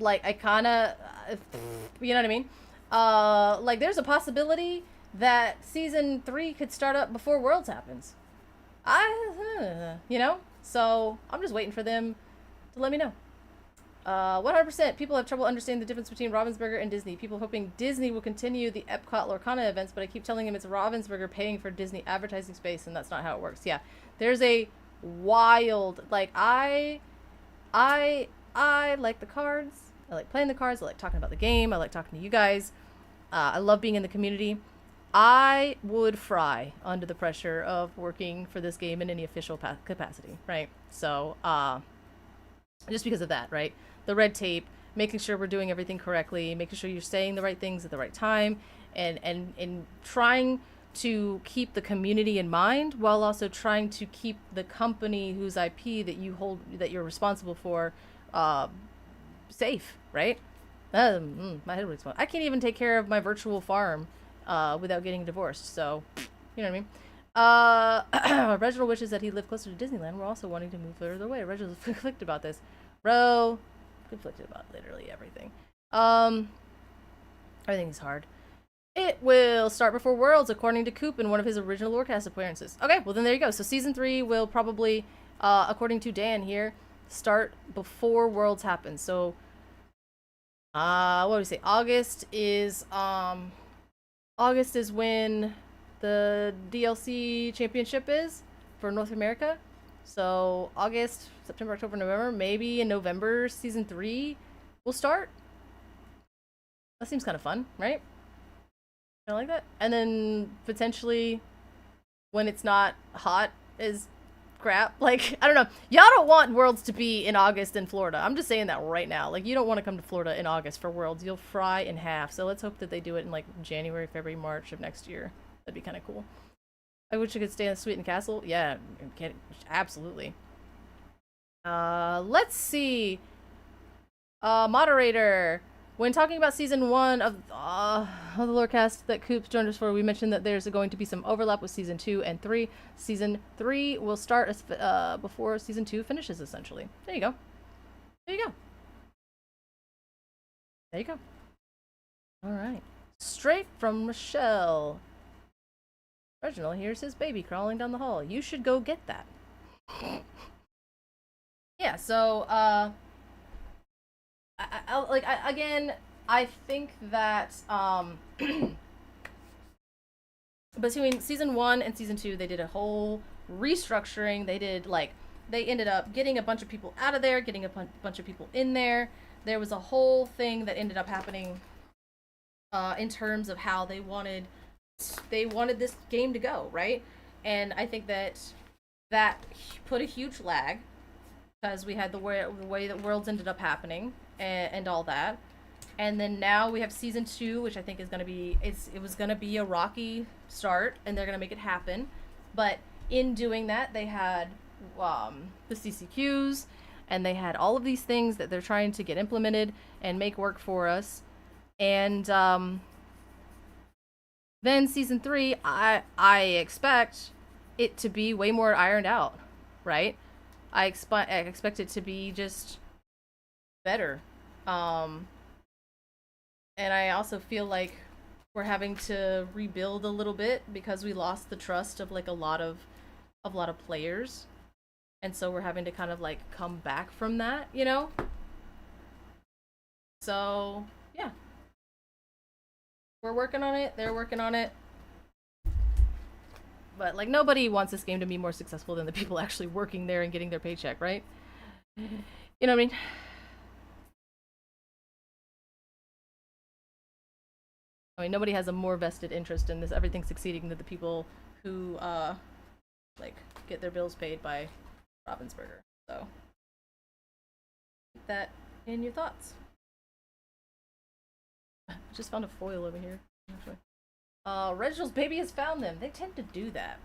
like I kind of you know what I mean? Like there's a possibility that season 3 could start up before Worlds happens. You know? So, I'm just waiting for them to let me know. 100% people have trouble understanding the difference between Ravensburger and Disney. People hoping Disney will continue the Epcot Lorcana events, but I keep telling them it's Ravensburger paying for Disney advertising space, and that's not how it works. Yeah, there's a wild like I like the cards. I like playing the cards. I like talking about the game. I like talking to you guys. I love being in the community. I would fry under the pressure of working for this game in any official capacity, right? So, just because of that, right? The red tape, making sure we're doing everything correctly, making sure you're saying the right things at the right time, and trying to keep the community in mind while also trying to keep the company whose IP that you hold, that you're responsible for, safe, right? My head would explode. I can't even take care of my virtual farm without getting divorced, so you know what I mean. Reginald wishes that he lived closer to Disneyland. We're also wanting to move further away. Reginald's conflicted about this. Conflicted about literally everything. Everything's hard. It will start before Worlds, according to Coop in one of his original Lorecast appearances. Okay, well then there you go. So season 3 will probably, according to Dan here, start before Worlds happens. So, what do we say? August is when the DLC championship is for North America. So August, September, October, November, maybe in November season 3 will start. That seems kind of fun, right? I like that. And then potentially when it's not hot as crap, like I don't know. Y'all don't want Worlds to be in August in Florida. I'm just saying that right now. Like you don't want to come to Florida in August for Worlds. You'll fry in half. So let's hope that they do it in like January, February, March of next year. That'd be kind of cool. I wish I could stay in Sweeten Castle. Yeah, absolutely. Let's see. Moderator. When talking about season 1 of the Lorecast that Coops joined us for, we mentioned that there's going to be some overlap with season 2 and 3. Season 3 will start before season 2 finishes, essentially. There you go. There you go. There you go. All right. Straight from Michelle. Reginald here's his baby crawling down the hall. You should go get that. Yeah, so, I think that, between season 1 and season 2, they did a whole restructuring. They did, they ended up getting a bunch of people out of there, getting a bunch of people in there. There was a whole thing that ended up happening, in terms of how they wanted this game to go, right? And I think that put a huge lag, because we had the way that Worlds ended up happening and all that. And then now we have season 2, which I think is going to be, it was going to be a rocky start, and they're going to make it happen. But in doing that, they had the CCQs, and they had all of these things that they're trying to get implemented and make work for us. And then season 3, I expect it to be way more ironed out, right? I expect it to be just better. And I also feel like we're having to rebuild a little bit because we lost the trust of like a lot of players. And so we're having to kind of like come back from that, you know? So, yeah. We're working on it. They're working on it. But like nobody wants this game to be more successful than the people actually working there and getting their paycheck, right? You know what I mean? Nobody has a more vested interest in this everything succeeding than the people who like get their bills paid by Ravensburger. So keep that in your thoughts. just found a foil over here. Actually. Reginald's baby has found them. They tend to do that.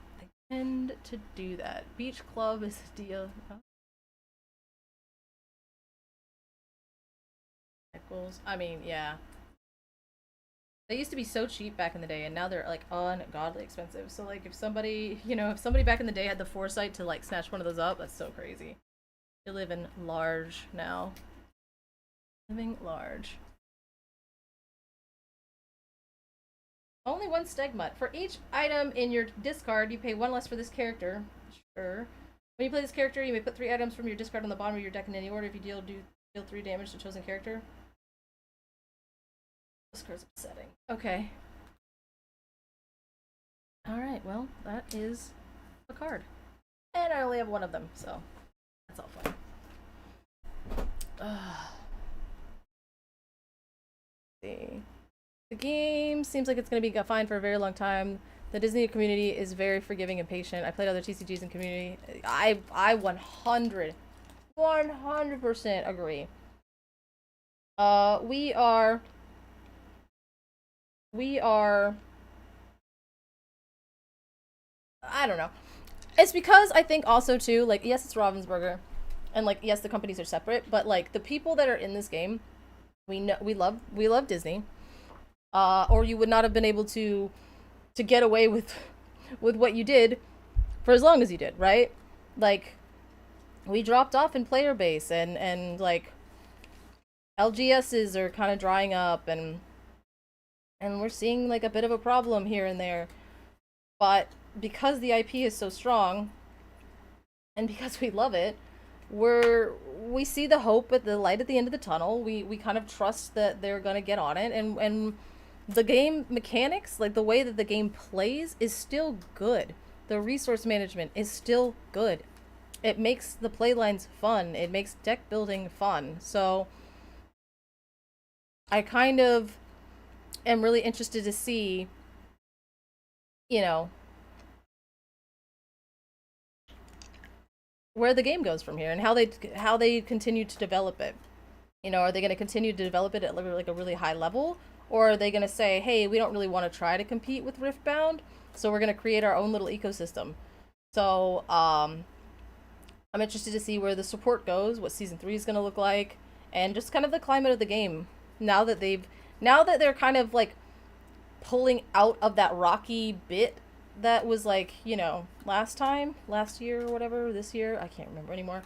Beach Club is a deal. I mean, yeah. They used to be so cheap back in the day, and now they're like ungodly expensive. So like, if somebody, if somebody back in the day had the foresight to like snatch one of those up, that's so crazy. You're living large now. Living large. Only one stegmut. For each item in your discard, you pay one less for this character. Sure. When you play this character, you may put 3 items from your discard on the bottom of your deck in any order. If you deal 3 damage to a chosen character. This card's upsetting. Okay. Alright, well, that is a card. And I only have one of them, so that's all fine. See. The game seems like it's going to be fine for a very long time. The Disney community is very forgiving and patient. I played other TCGs in community. I 100% agree. We are I don't know. It's because I think also too, like, yes, it's Ravensburger, and like, yes, the companies are separate, but like the people that are in this game, we love Disney, or you would not have been able to get away with what you did for as long as you did, right? Like, we dropped off in player base, and like LGSs are kind of drying up, and we're seeing like a bit of a problem here and there, but because the IP is so strong, and because we love it, we see the hope at the light at the end of the tunnel. We kind of trust that they're gonna get on it, and the game mechanics, like the way that the game plays, is still good. The resource management is still good. It makes the playlines fun. It makes deck building fun. So I kind of am really interested to see, where the game goes from here, and how they continue to develop it. Are they going to continue to develop it at like a really high level, or are they going to say, hey, we don't really want to try to compete with Riftbound, so we're going to create our own little ecosystem? So I'm interested to see where the support goes, what season 3 is going to look like, and just kind of the climate of the game now that they're kind of like pulling out of that rocky bit that was like, last year or whatever, this year, I can't remember anymore,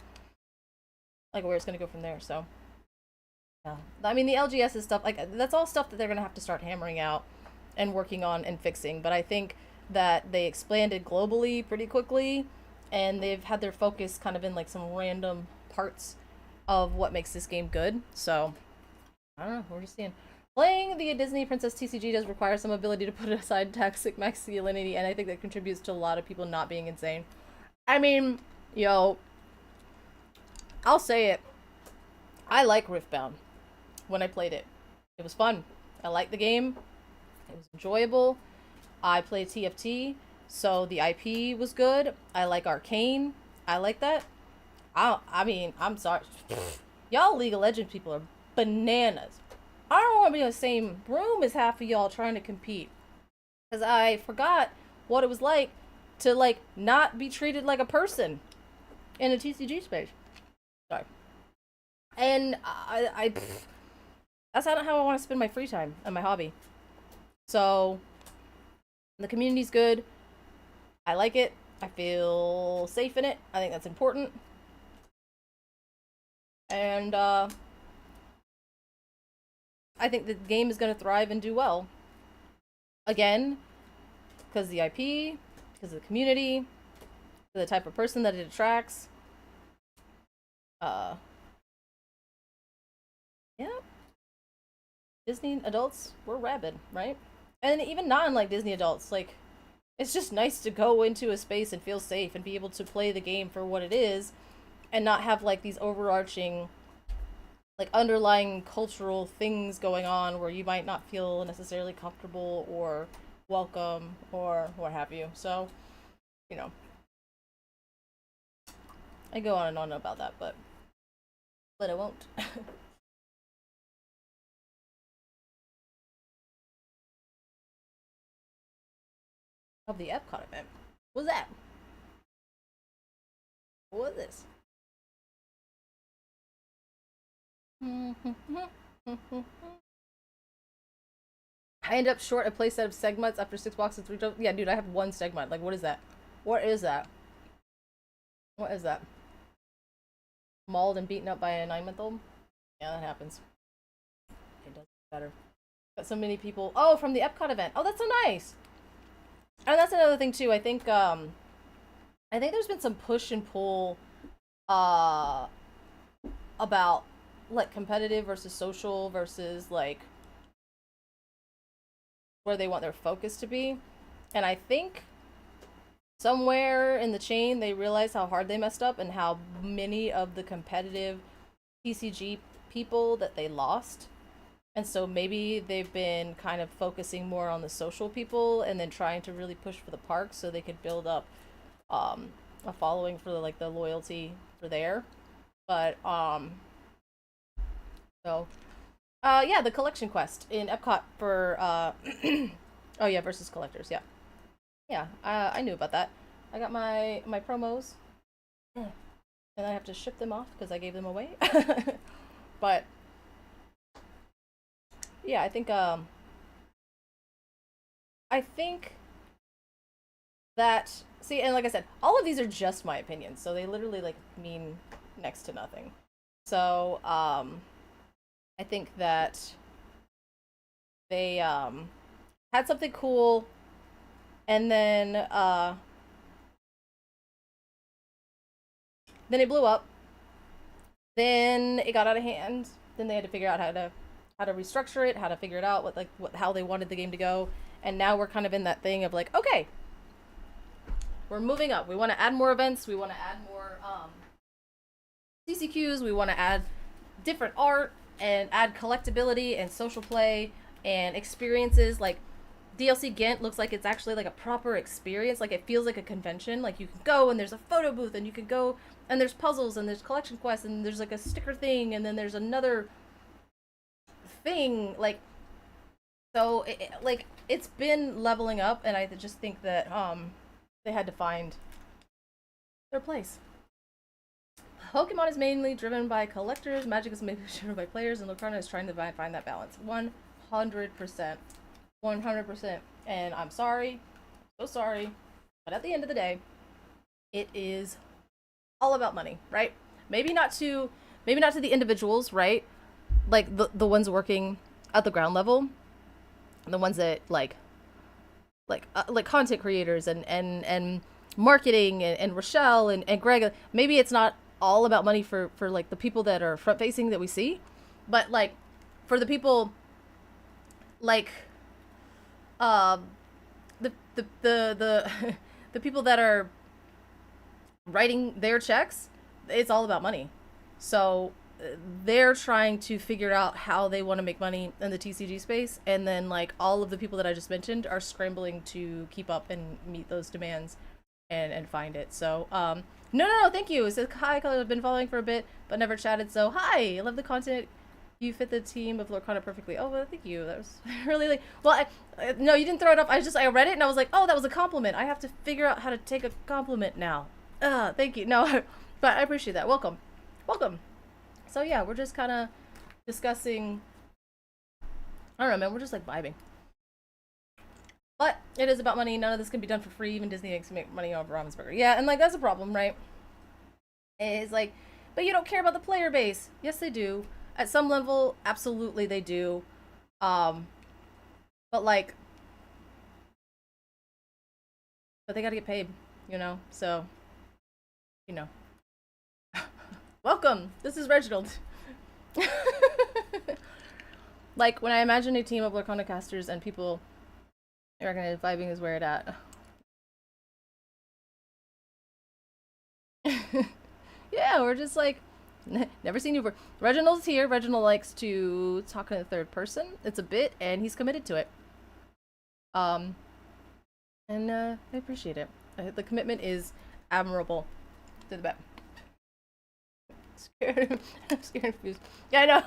like where it's going to go from there. So yeah, I mean, the LGS is stuff like that's all stuff that they're going to have to start hammering out and working on and fixing. But I think that they expanded globally pretty quickly, and they've had their focus kind of in like some random parts of what makes this game good. So I don't know, we're just seeing. Playing the Disney Princess TCG does require some ability to put aside toxic masculinity, and I think that contributes to a lot of people not being insane. I mean, I'll say it. I like Riftbound. When I played it, it was fun. I liked the game. It was enjoyable. I played TFT, so the IP was good. I like Arcane. I like that. I mean, I'm sorry. Y'all League of Legends people are bananas. I don't want to be in the same room as half of y'all trying to compete. Because I forgot what it was like to, like, not be treated like a person in a TCG space. Sorry. And that's not how I want to spend my free time and my hobby. So, the community's good. I like it. I feel safe in it. I think that's important. And, I think the game is going to thrive and do well. Again, because of the IP, because of the community, for the type of person that it attracts. Yeah. Disney adults, we're rabid, right? And even non Disney adults, like, it's just nice to go into a space and feel safe and be able to play the game for what it is, and not have like these overarching, like, underlying cultural things going on where you might not feel necessarily comfortable or welcome or what have you. So, I go on and on about that, but I won't. of the Epcot event. What was that? What was this? I end up short a playset of segments after 6 boxes of 3 jumps. Yeah, dude, I have 1 segment. Like, what is that? What is that? What is that? Mauled and beaten up by a 9-month-old? Yeah, that happens. It does better. Got so many people. Oh, from the Epcot event. Oh, that's so nice. And that's another thing too. I think there's been some push and pull about like competitive versus social versus like where they want their focus to be. And I think somewhere in the chain they realized how hard they messed up and how many of the competitive TCG people that they lost. And so maybe they've been kind of focusing more on the social people and then trying to really push for the parks so they could build up a following for like the loyalty for there. But yeah, the collection quest in Epcot for oh yeah, versus collectors, yeah. Yeah, I knew about that. I got my promos. And I have to ship them off because I gave them away. But yeah, I think that see, and like I said, all of these are just my opinions, so they literally like mean next to nothing. So I think that they had something cool, and then it blew up. Then it got out of hand. Then they had to figure out how to restructure it, how to figure it out, how they wanted the game to go. And now we're kind of in that thing of like, okay, we're moving up. We want to add more events. We want to add more CCQs. We want to add different art and add collectability and social play and experiences. Like DLC Ghent looks like it's actually like a proper experience. Like it feels like a convention. Like you can go and there's a photo booth and you can go and there's puzzles and there's collection quests and there's like a sticker thing and then there's another thing. Like, so it's been leveling up, and I just think that they had to find their place. Pokemon is mainly driven by collectors, Magic is mainly driven by players, and Lorcana is trying to find that balance. 100%. 100%. And I'm sorry, so sorry, but at the end of the day, it is all about money, right? Maybe not to the individuals, right? Like the ones working at the ground level, the ones that like content creators and marketing and Rochelle and Greg. Maybe it's not all about money for like the people that are front facing that we see, but like for the people like the the people that are writing their checks, it's all about money. So they're trying to figure out how they want to make money in the TCG space, and then like all of the people that I just mentioned are scrambling to keep up and meet those demands and find it. So no, thank you. It says hi, I've been following for a bit but never chatted. So hi, I love the content. You fit the team of Lorcana perfectly. Oh, well, thank you. That was really like, well, no, you didn't throw it up. I read it and I was like, oh, that was a compliment. I have to figure out how to take a compliment now. Thank you. No, but I appreciate that. Welcome. So yeah, we're just kind of discussing. I don't know, man. We're just like vibing. But it is about money. None of this can be done for free. Even Disney makes make money off Ravensburger. Yeah, and like that's a problem, right? It's like, but you don't care about the player base. Yes, they do. At some level, absolutely they do. But like, but they gotta get paid, you know? So, you know. Welcome! This is Reginald. Like, when I imagine a team of Lorcana casters and people, I reckon vibing is where it at. Yeah, we're just like, never seen you before. Reginald's here. Reginald likes to talk in the third person. It's a bit, and he's committed to it. And I appreciate it. The commitment is admirable. To the bet. Scared and confused. Yeah, I know.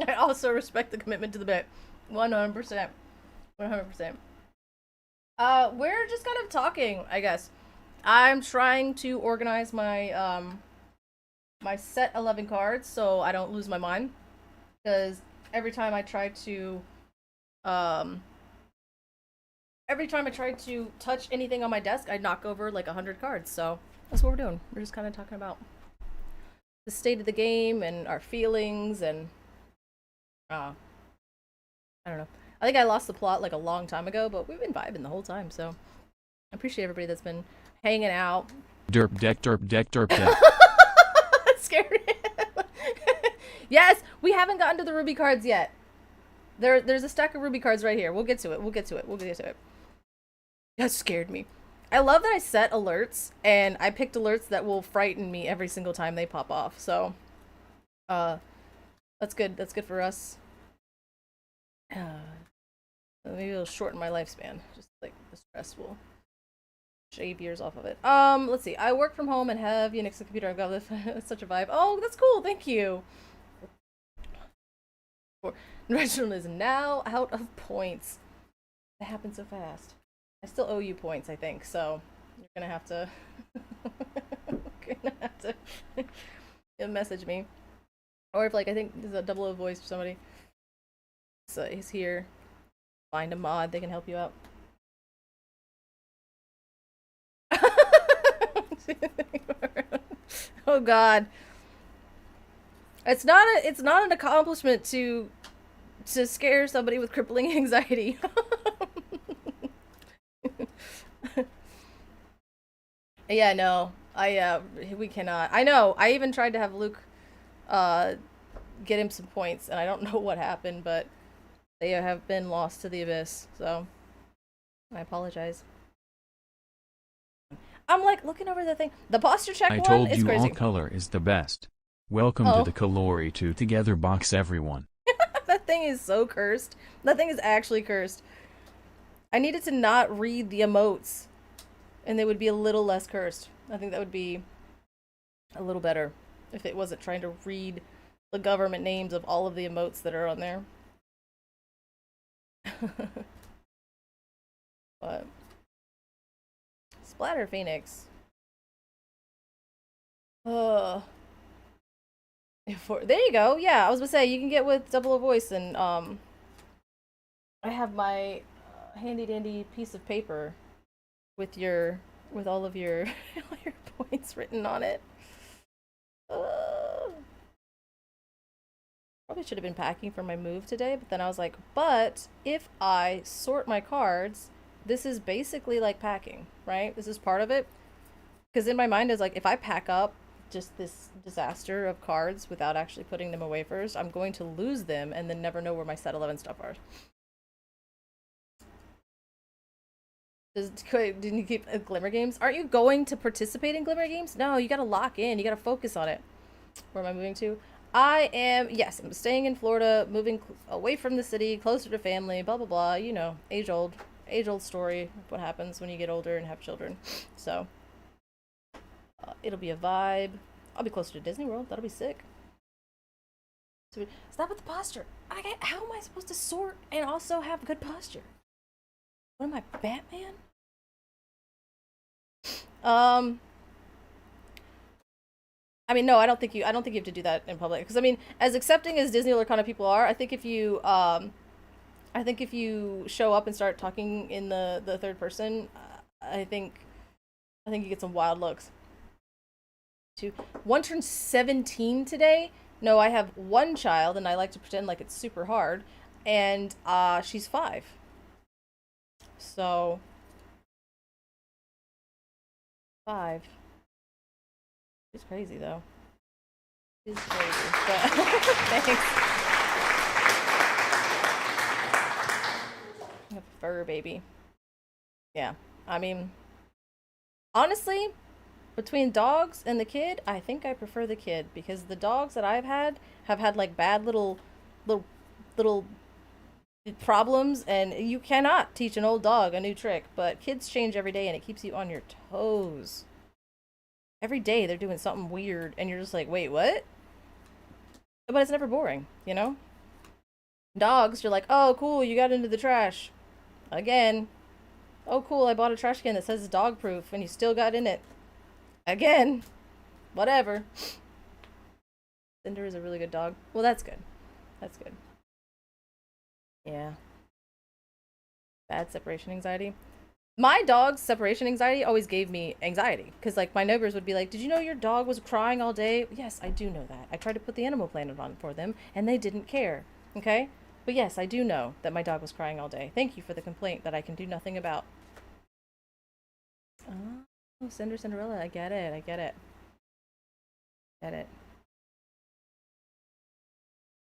I also respect the commitment to the bet. 100%. 100%. We're just kind of talking, I guess. I'm trying to organize my my set 11 cards so I don't lose my mind, because every time I try to um every time I try to touch anything on my desk, I knock over like 100 cards. So that's what we're doing. We're just kind of talking about the state of the game and our feelings and uh I don't know. I think I lost the plot like a long time ago, but we've been vibing the whole time. So I appreciate everybody that's been hanging out.
Derp deck derp deck derp deck.
That scared him. Yes, we haven't gotten to the Ruby cards yet. There's a stack of Ruby cards right here. We'll get to it. We'll get to it. That scared me. I love that I set alerts, and I picked alerts that will frighten me every single time they pop off. So, that's good. That's good for us. Maybe it'll shorten my lifespan. Just like the stress will shave years off of it. Let's see. I work from home and have Unix and computer. I've got this. It's such a vibe. Oh, that's cool. Thank you. Reginald is now out of points. That happened so fast. I still owe you points, I think. So you're gonna have to. Message me, or if like I think there's a double O voice for somebody. So he's here. Find a mod, they can help you out. Oh god. It's not an accomplishment to scare somebody with crippling anxiety. Yeah, no. We cannot. I know. I even tried to have Luke get him some points, and I don't know what happened, but they have been lost to the abyss, so I apologize. I'm like looking over the thing. The posture check
I
one
told
is
you
crazy.
all color is the best. Welcome to the Kalori 2 Together box, everyone.
That thing is so cursed. That thing is actually cursed. I needed to not read the emotes, and they would be a little less cursed. I think that would be a little better if it wasn't trying to read the government names of all of the emotes that are on there. But Splatter Phoenix. There you go. Yeah, I was gonna say you can get with double a voice, and I have my handy dandy piece of paper with all of your all your points written on it. Probably should have been packing for my move today, but then I was like, but if I sort my cards, this is basically like packing, right? This is part of it. Because in my mind is like, if I pack up just this disaster of cards without actually putting them away first, I'm going to lose them and then never know where my set 11 stuff are. Didn't you keep Glimmer Games? Aren't you going to participate in Glimmer Games? No, you gotta lock in. You gotta focus on it. Where am I moving to? Yes, I'm staying in Florida, moving away from the city, closer to family, blah, blah, blah. You know, age old story of what happens when you get older and have children. So, it'll be a vibe. I'll be closer to Disney World. That'll be sick. So, stop with the posture. How am I supposed to sort and also have good posture? What am I, Batman? I mean, no, I don't think you have to do that in public. Because I mean, as accepting as Disney Lorcana people are, I think if you show up and start talking in the third person, I think you get some wild looks. One turned 17 today. No, I have one child, and I like to pretend like it's super hard, and she's 5. So 5. She's crazy though. She's crazy. But thanks. A fur baby. Yeah. I mean, honestly, between dogs and the kid, I think I prefer the kid, because the dogs that I've had have had like bad little problems, and you cannot teach an old dog a new trick, but kids change every day and it keeps you on your toes. Every day they're doing something weird and you're just like, wait, what? But it's never boring, you know? Dogs, you're like, oh, cool, you got into the trash. Again. Oh, cool, I bought a trash can that says dog proof, and you still got in it. Again. Whatever. Cinder is a really good dog. Well, that's good. That's good. Yeah. Bad separation anxiety. My dog's separation anxiety always gave me anxiety. Because, like, my neighbors would be like, did you know your dog was crying all day? Yes, I do know that. I tried to put the Animal Planet on for them, and they didn't care. Okay? But yes, I do know that my dog was crying all day. Thank you for the complaint that I can do nothing about. Oh, Cinder Cinderella. I get it. I get it. Get it.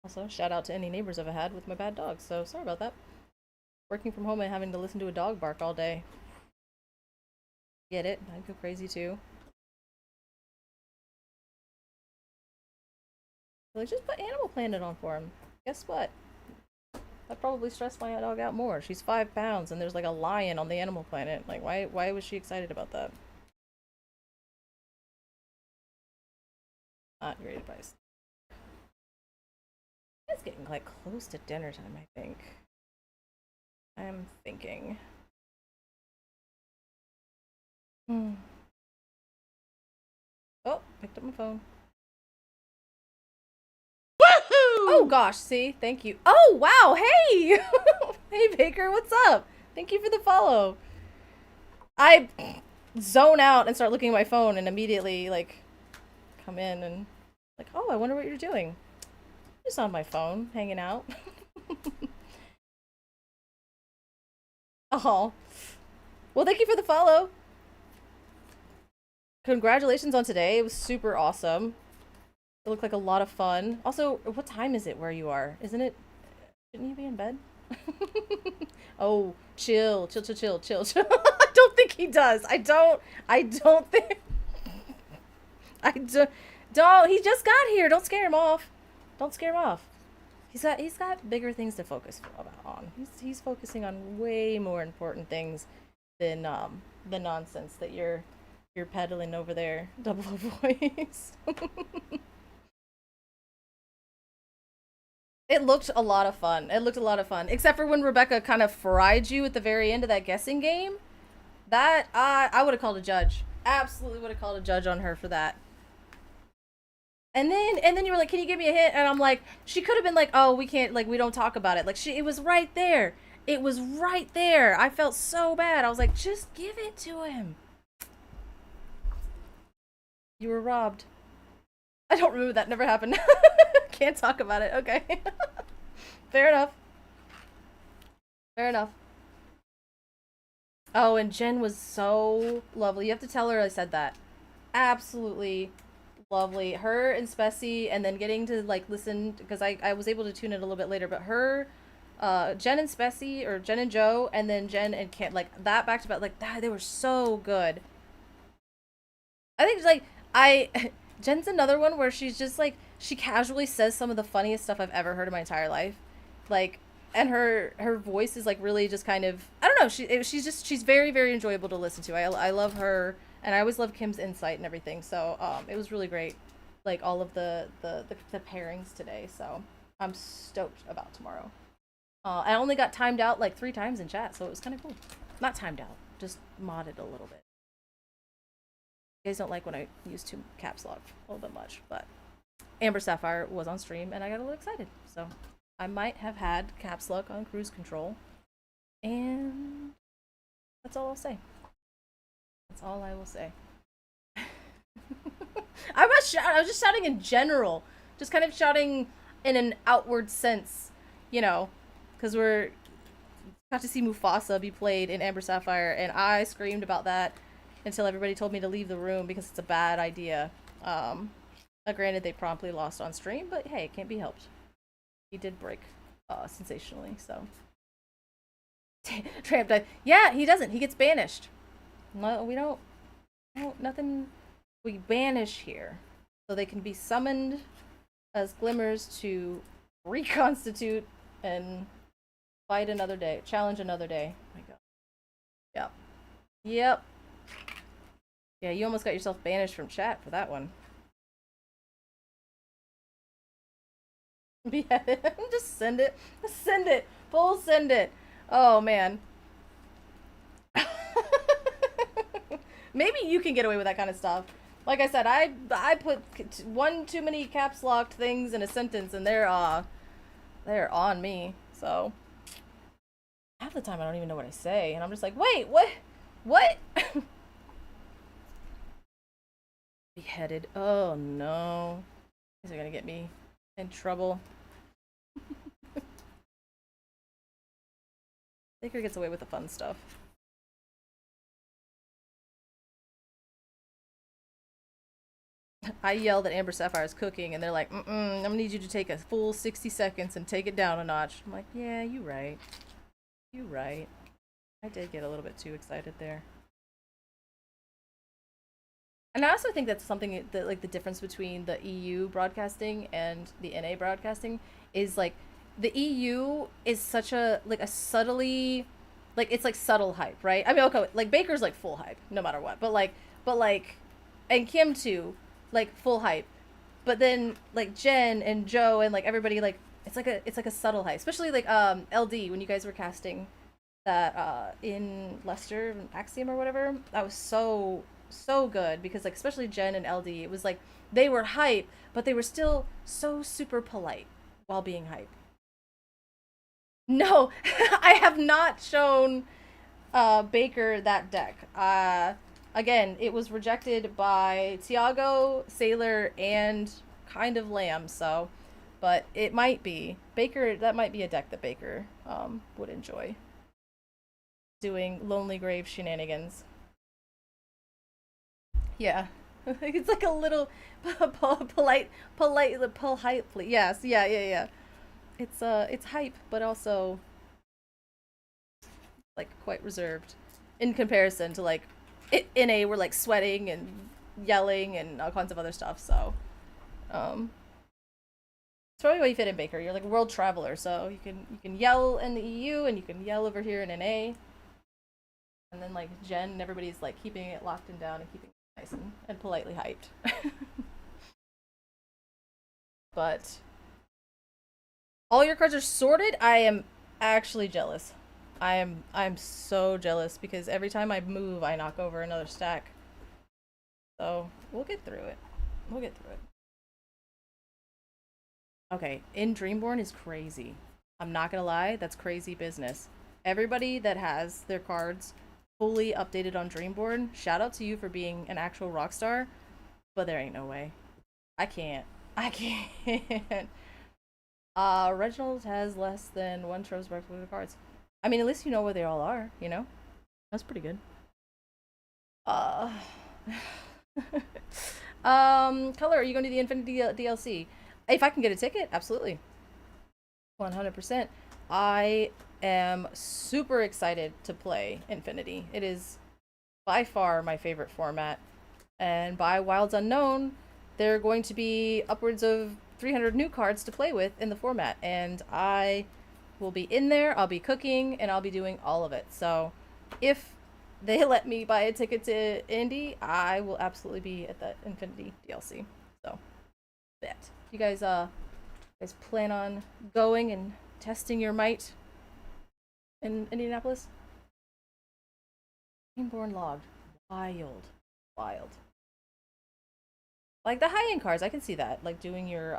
Also, shout out to any neighbors I've had with my bad dogs. So, sorry about that. Working from home and having to listen to a dog bark all day. Get it? I'd go crazy too. Like, just put Animal Planet on for him. Guess what? That probably stressed my dog out more. She's 5 pounds and there's like a lion on the Animal Planet. Like, why was she excited about that? Not great advice. It's getting like close to dinner time, I think. I'm thinking. Oh, picked up my phone. Woohoo! Oh gosh, see? Thank you. Oh wow, hey! Hey Baker, what's up? Thank you for the follow. I zone out and start looking at my phone and immediately like come in and like, oh, I wonder what you're doing. Just on my phone, hanging out. Oh. Well, thank you for the follow. Congratulations on today. It was super awesome. It looked like a lot of fun. Also, what time is it where you are? Isn't it? Shouldn't you be in bed? Oh, chill. I don't think he does. I don't think. Don't. He just got here. Don't scare him off. Don't scare him off. He's got bigger things to focus on. He's focusing on way more important things than the nonsense that you're peddling over there. Double voice. It looked a lot of fun. Except for when Rebecca kind of fried you at the very end of that guessing game. That I would have called a judge. Absolutely would have called a judge on her for that. And then you were like, can you give me a hint? And I'm like, she could have been like, oh, we can't, like, we don't talk about it. Like, it was right there. It was right there. I felt so bad. I was like, just give it to him. You were robbed. I don't remember that. Never happened. Can't talk about it. Okay. Fair enough. Fair enough. Oh, and Jen was so lovely. You have to tell her I said that. Absolutely lovely. Her and Spessy, and then getting to like listen, because I was able to tune in a little bit later, but her, Jen and Spessy, or Jen and Joe, and then Jen and Kent, like that back to back, like that, they were so good. I think like Jen's another one where she's just like, she casually says some of the funniest stuff I've ever heard in my entire life. Like, and her voice is like really just kind of, I don't know, she's very, very enjoyable to listen to. I love her, and I always love Kim's insight and everything. So it was really great, like all of the pairings today. So I'm stoked about tomorrow. I only got timed out like 3 times in chat, so it was kind of cool. Not timed out, just modded a little bit. You guys don't like when I use too caps lock a little bit much, but Amber Sapphire was on stream and I got a little excited, so I might have had caps lock on cruise control, and that's all I'll say. That's all I will say. I was just shouting in general, just kind of shouting in an outward sense, you know, because we're got to see Mufasa be played in Amber Sapphire, and I screamed about that until everybody told me to leave the room because it's a bad idea. Granted, they promptly lost on stream, but hey, it can't be helped. He did break sensationally, so. Tramp died. Yeah, he doesn't. He gets banished. No, we don't. No, nothing. We banish here. So they can be summoned as glimmers to reconstitute and fight another day. Challenge another day. Oh my god. Yep. Yep. Yeah, you almost got yourself banished from chat for that one. Yeah, just send it. Send it. Full send it. Oh, man. Maybe you can get away with that kind of stuff. Like I said, I put one too many caps locked things in a sentence, and they're on me. So half the time I don't even know what I say, and I'm just like, wait, what? Beheaded. Oh no, these are gonna get me in trouble. Baker gets away with the fun stuff. I yell that Amber Sapphire is cooking, and they're like, I'm gonna need you to take a full 60 seconds and take it down a notch. I'm like, yeah, you right. You right. I did get a little bit too excited there. And I also think that's something that, like, the difference between the EU broadcasting and the NA broadcasting is, like, the EU is such a, like, a subtly, like, it's, like, subtle hype, right? I mean, okay, like, Baker's, like, full hype, no matter what. But, and Kim, too, like, full hype. But then, like, Jen and Joe and, like, everybody, like, it's like a subtle hype. Especially, like, LD, when you guys were casting that, in Leicester, Axiom or whatever. That was so good, because, like, especially Jen and LD, it was like they were hype, but they were still so super polite while being hype. No, I have not shown Baker that deck. Again, it was rejected by Tiago, Sailor, and kind of Lamb, so, but it might be Baker. That might be a deck that Baker would enjoy doing. Lonely Grave shenanigans. Yeah. It's like a little politely. Yes, yeah. It's hype, but also like quite reserved in comparison to, like, NA, we're like sweating and yelling and all kinds of other stuff. So, it's probably why you fit in, Baker. You're like a world traveler, so you can yell in the EU and you can yell over here in NA, and then, like, Jen and everybody's like keeping it locked and down and keeping it nice and politely hyped. But all your cards are sorted. I am actually jealous. I'm so jealous, because every time I move, I knock over another stack. So we'll get through it. We'll get through it. Okay, in Dreamborn is crazy. I'm not gonna lie, that's crazy business. Everybody that has their cards fully updated on Dreamborn, shout out to you for being an actual rock star, but there ain't no way. I can't. Reginald has less than one Trove's worth of cards. I mean, at least you know where they all are, you know? That's pretty good. Color, are you going to the Infinity DLC? If I can get a ticket, absolutely. 100%. I am super excited to play Infinity. It is by far my favorite format. And by Wilds Unknown, there are going to be upwards of 300 new cards to play with in the format. And I will be in there, I'll be cooking, and I'll be doing all of it. So if they let me buy a ticket to Indy, I will absolutely be at the Infinity DLC. So, bet. You guys plan on going and testing your might in Indianapolis? Dreamborn logged. Wild. Like the high-end cards, I can see that. Like doing your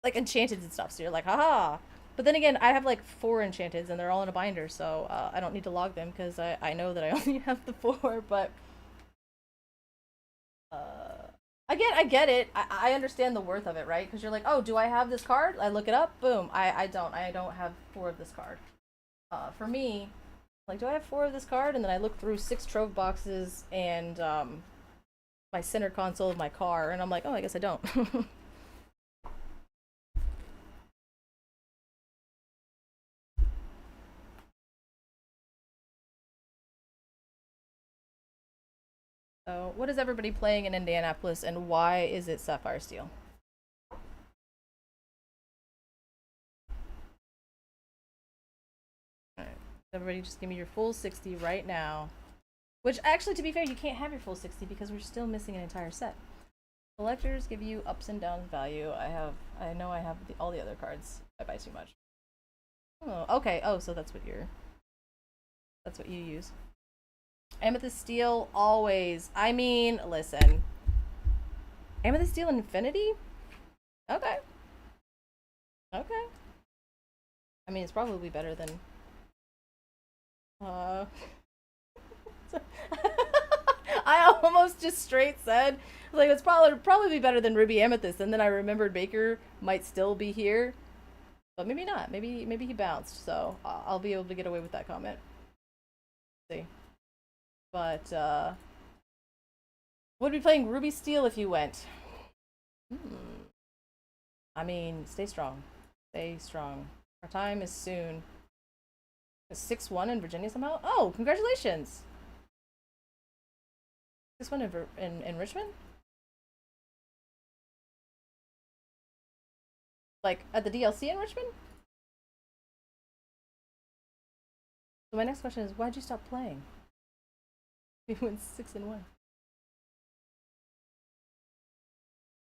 like enchanteds and stuff. So you're like, haha. But then again, I have like 4 enchanteds and they're all in a binder, so I don't need to log them because I know that I only have the 4. But I get it. I understand the worth of it, right? Because you're like, oh, do I have this card? I look it up. Boom. I don't have 4 of this card. For me, like, do I have 4 of this card? And then I look through 6 Trove boxes and my center console of my car, and I'm like, oh, I guess I don't. So, what is everybody playing in Indianapolis, and why is it Sapphire Steel? Alright, everybody just give me your full 60 right now. Which, actually, to be fair, you can't have your full 60 because we're still missing an entire set. Collectors give you ups and downs value. I know I have all the other cards. I buy too much. Oh, okay. Oh, so that's what you use. Amethyst Steel, always. I mean, listen. Amethyst Steel Infinity? Okay. Okay. I mean, it's probably better than... I almost just straight said, like, it's probably be better than Ruby Amethyst, and then I remembered Baker might still be here. But maybe not. Maybe he bounced, so I'll be able to get away with that comment. Let's see. But, would be playing Ruby Steel if you went. I mean, stay strong. Stay strong. Our time is soon. 6-1 in Virginia somehow? Oh, congratulations! 6-1 in Richmond? Like, at the DLC in Richmond? So my next question is, why'd you stop playing? We went 6-1.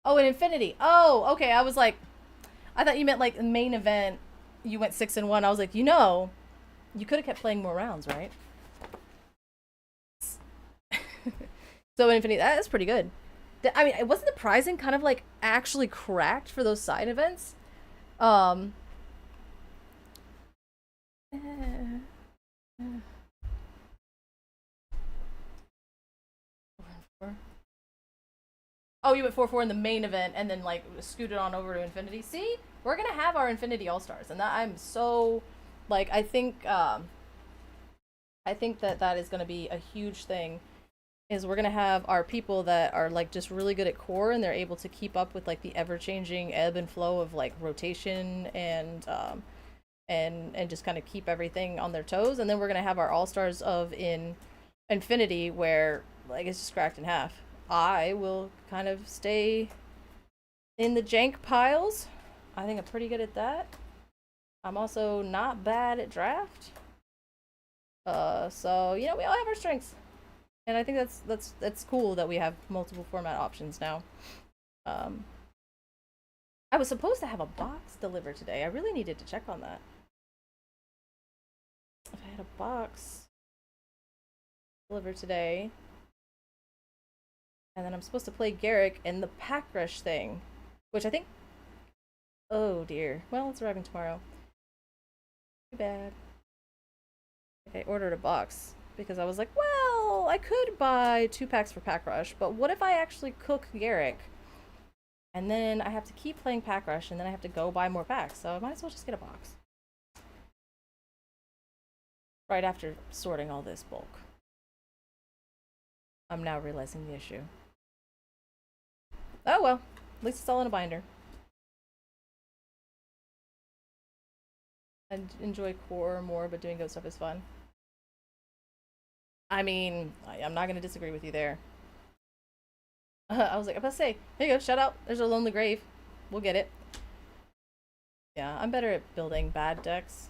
Oh, in Infinity. Oh, okay. I was like, I thought you meant like the main event. You went 6-1. I was like, you could have kept playing more rounds, right? So in Infinity, that's pretty good. I mean, wasn't the prizing kind of like actually cracked for those side events? Oh, you went 4-4 in the main event and then like scooted on over to Infinity. See, we're gonna have our Infinity All Stars, and that I'm so like I think that is gonna be a huge thing. Is we're gonna have our people that are like just really good at core and they're able to keep up with like the ever changing ebb and flow of like rotation and just kind of keep everything on their toes. And then we're gonna have our All Stars of in Infinity where like it's just cracked in half. I will kind of stay in the jank piles. I think I'm pretty good at that. I'm also not bad at draft. So we all have our strengths, and I think that's cool that we have multiple format options now. I was supposed to have a box delivered today. I really needed to check on that. If I had a box delivered today. And then I'm supposed to play Garrick in the Pack Rush thing, which I think... Oh dear. Well, it's arriving tomorrow. Too bad. Okay, ordered a box because I was like, well, I could buy 2 packs for Pack Rush, but what if I actually cook Garrick? And then I have to keep playing Pack Rush, and then I have to go buy more packs, so I might as well just get a box. Right after sorting all this bulk. I'm now realizing the issue. Oh well, at least it's all in a binder. I enjoy core more, but doing ghost stuff is fun. I mean, I'm not gonna disagree with you there. I was like, I'm about to say, here you go, shout out. There's a lonely grave. We'll get it. Yeah, I'm better at building bad decks,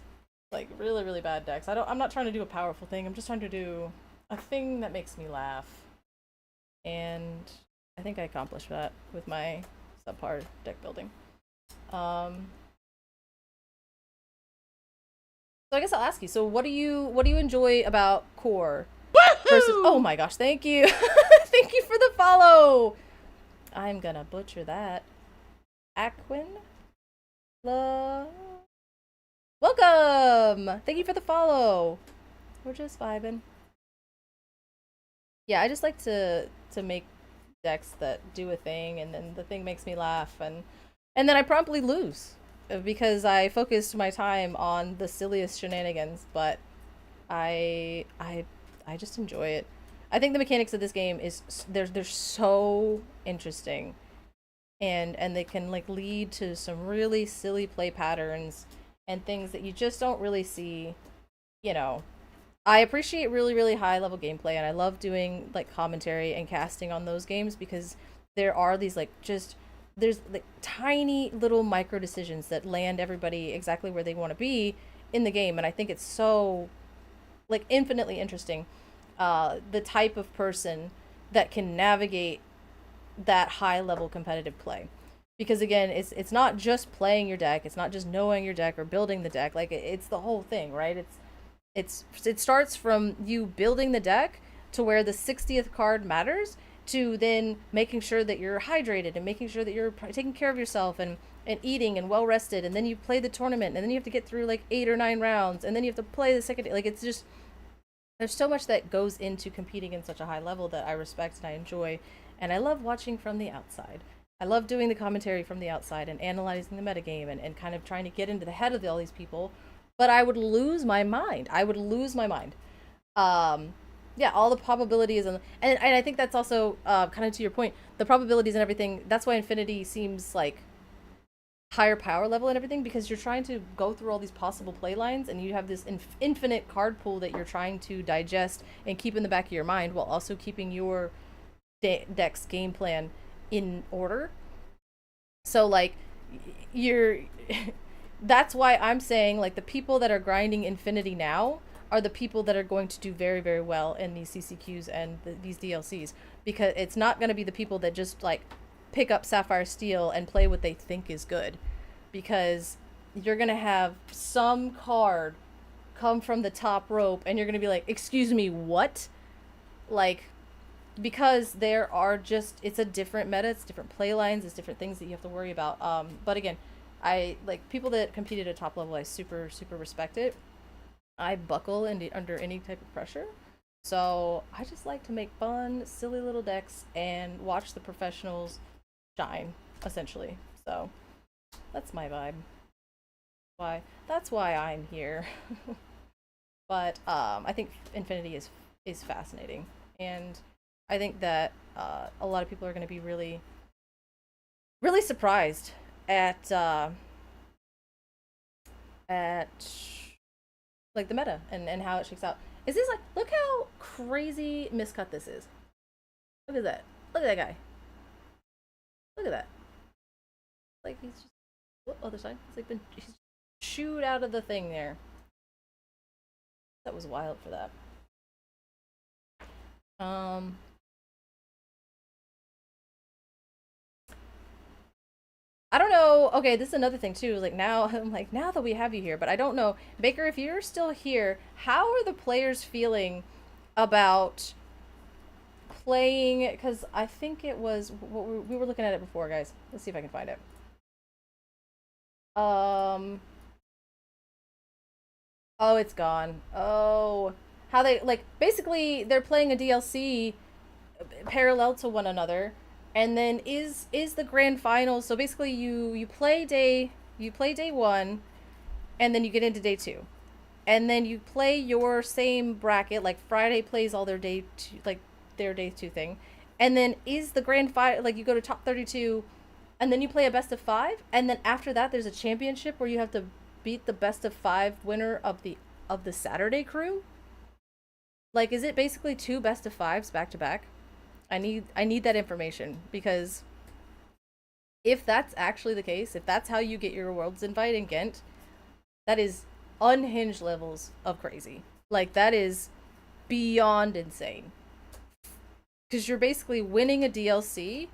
like really, really bad decks. I'm not trying to do a powerful thing. I'm just trying to do a thing that makes me laugh, and I think I accomplished that with my subpar deck building. So I guess I'll ask you. So what do you enjoy about core? Versus, oh my gosh, thank you. Thank you for the follow. I'm gonna butcher that. Aquin. Welcome. Thank you for the follow. We're just vibing. Yeah, I just like to make decks that do a thing, and then the thing makes me laugh, and then I promptly lose because I focused my time on the silliest shenanigans. But I just enjoy it. I think the mechanics of this game is they're so interesting, and they can like lead to some really silly play patterns and things that you just don't really see. I appreciate really, really high level gameplay, and I love doing like commentary and casting on those games because there are these there's like tiny little micro decisions that land everybody exactly where they want to be in the game, and I think it's so like infinitely interesting. The type of person that can navigate that high level competitive play. because again, it's not just playing your deck, it's not just knowing your deck or building the deck. Like it's the whole thing, right? It starts from you building the deck to where the 60th card matters, to then making sure that you're hydrated and making sure that you're taking care of yourself and eating and well rested, and then you play the tournament, and then you have to get through like 8 or 9 rounds, and then you have to play the second, like it's just, there's so much that goes into competing in such a high level that I respect and I enjoy, and I love watching from the outside. I love doing the commentary from the outside and analyzing the metagame and kind of trying to get into the head of all these people, but I would lose my mind. I would lose my mind. Yeah, all the probabilities and I think that's also kind of to your point, the probabilities and everything. That's why Infinity seems like higher power level and everything, because you're trying to go through all these possible play lines, and you have this infinite card pool that you're trying to digest and keep in the back of your mind, while also keeping your deck's game plan in order. So like you're that's why I'm saying like the people that are grinding Infinity now are the people that are going to do very, very well in these CCQs and these DLCs, because it's not going to be the people that just like pick up Sapphire Steel and play what they think is good, because you're going to have some card come from the top rope and you're going to be like, excuse me, what? Like, because there are just, it's a different meta, it's different play lines, it's different things that you have to worry about. But again, I like people that compete at a top level, I super, super respect it. I buckle under any type of pressure. So I just like to make fun, silly little decks and watch the professionals shine, essentially. So that's my vibe. That's why I'm here. But I think Infinity is fascinating, and I think that a lot of people are going to be really, really surprised at like the meta and how it shakes out. Is this like, look how crazy miscut this is. Look at that. Look at that guy. Look at that. Like he's just, what, other side? He's chewed out of the thing there. That was wild for that. I don't know. Okay, this is another thing too. Like now, I'm like, now that we have you here, but I don't know, Baker, if you're still here, how are the players feeling about playing? Because I think it was we were looking at it before, guys. Let's see if I can find it. Oh, it's gone. Oh, how they like basically they're playing a DLC parallel to one another, and then is the grand final. So basically you play day one, and then you get into day two, and then you play your same bracket. Like Friday plays all their day two, like their day two thing, and then is the grand final, like you go to top 32, and then you play a best of 5, and then after that there's a championship where you have to beat the best of 5 winner of the Saturday crew. Like, is it basically 2 best of 5s back to back? I need that information, because if that's actually the case, if that's how you get your Worlds invite in Ghent, that is unhinged levels of crazy. Like, that is beyond insane. Because you're basically winning a DLC,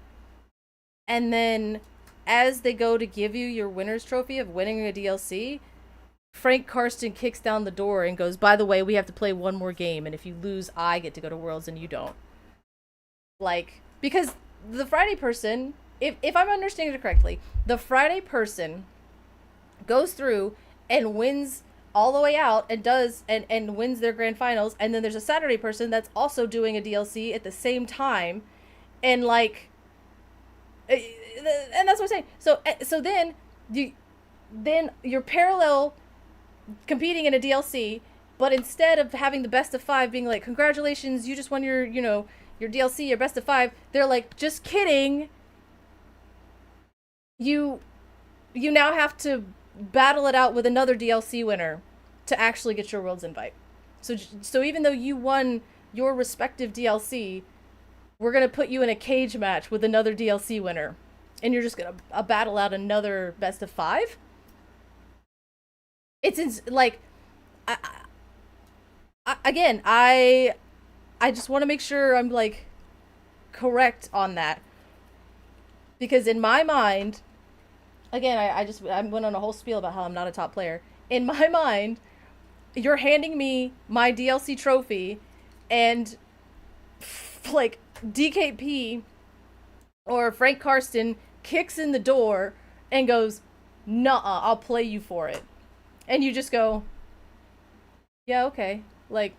and then as they go to give you your winner's trophy of winning a DLC, Frank Karsten kicks down the door and goes, by the way, we have to play one more game, and if you lose, I get to go to Worlds and you don't. Like, because the Friday person, if I'm understanding it correctly, the Friday person goes through and wins all the way out and does and wins their grand finals, and then there's a Saturday person that's also doing a DLC at the same time, and like, and that's what I'm saying. So then you're parallel competing in a DLC, but instead of having the best of 5 being like, congratulations, you just won your your DLC, your best of 5, they're like, just kidding. You now have to battle it out with another DLC winner to actually get your Worlds invite. So even though you won your respective DLC, we're going to put you in a cage match with another DLC winner, and you're just going to battle out another best of 5? It's like, I just want to make sure I'm like correct on that, because in my mind, again, I went on a whole spiel about how I'm not a top player. In my mind, you're handing me my DLC trophy, and like DKP or Frank Karsten kicks in the door and goes, "Nuh-uh, I'll play you for it," and you just go, "Yeah, okay, like,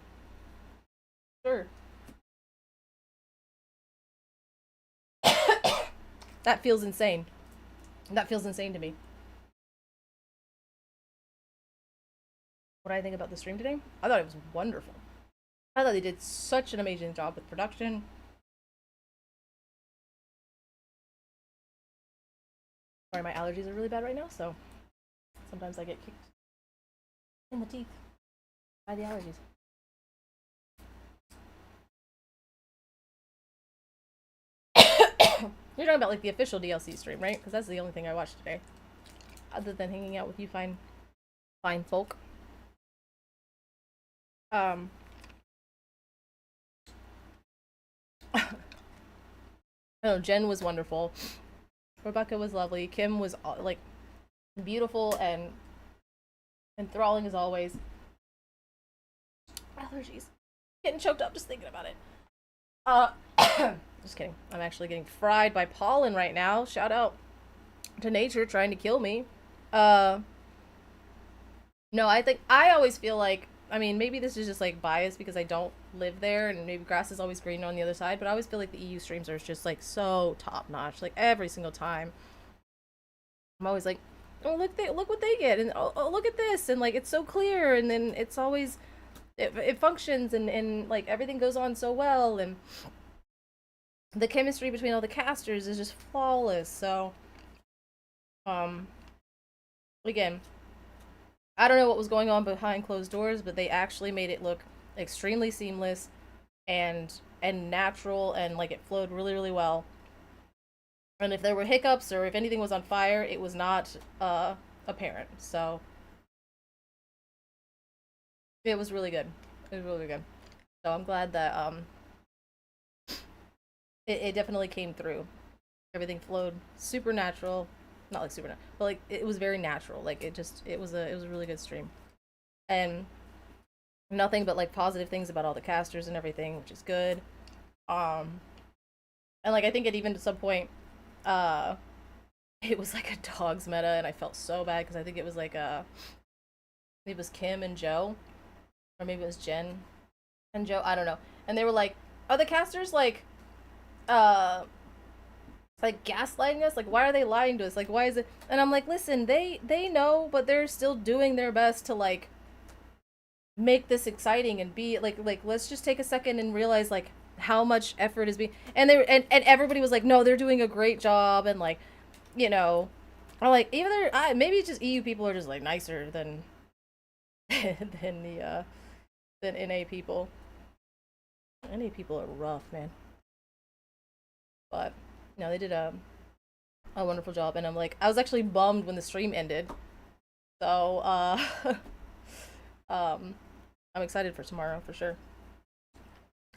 sure." That feels insane. That feels insane to me. What do I think about the stream today? I thought it was wonderful. I thought they did such an amazing job with production. Sorry, my allergies are really bad right now, so sometimes I get kicked in the teeth by the allergies. You're talking about like the official DLC stream, right? Because that's the only thing I watched today, other than hanging out with you fine folk. No, Jen was wonderful. Rebecca was lovely. Kim was like beautiful and enthralling as always. Allergies. Getting choked up just thinking about it. Just kidding. I'm actually getting fried by pollen right now. Shout out to nature trying to kill me. No, I always feel like, I mean, maybe this is just like bias because I don't live there and maybe grass is always greener on the other side, but I always feel like the EU streams are just like so top notch, like every single time. I'm always like, oh, look what they get, and oh, look at this, and like it's so clear, and then it's always it functions, and like everything goes on so well, and the chemistry between all the casters is just flawless. So again, I don't know what was going on behind closed doors, but they actually made it look extremely seamless and natural, and like it flowed really, really well. And if there were hiccups or if anything was on fire, it was not apparent. So it was really good. It was really good. So I'm glad that it definitely came through. Everything flowed super natural. Not like super natural, but like it was very natural. Like it was a really good stream. And nothing but like positive things about all the casters and everything, which is good. And like I think it even to some point it was like a dogs meta, and I felt so bad because I think it was like maybe it was Kim and Joe, or maybe it was Jen and Joe, I don't know. And they were like, are the casters uh like gaslighting us? Like, why are they lying to us? Like, why is it? And I'm like, listen, they know, but they're still doing their best to like make this exciting and be like let's just take a second and realize like how much effort is being, and they and everybody was like, no, they're doing a great job, and like, you know, I'm like, either maybe it's just EU people are just like nicer than than the than NA people. NA people are rough, man. But no, they did a wonderful job, and I'm like, I was actually bummed when the stream ended. So um I'm excited for tomorrow for sure.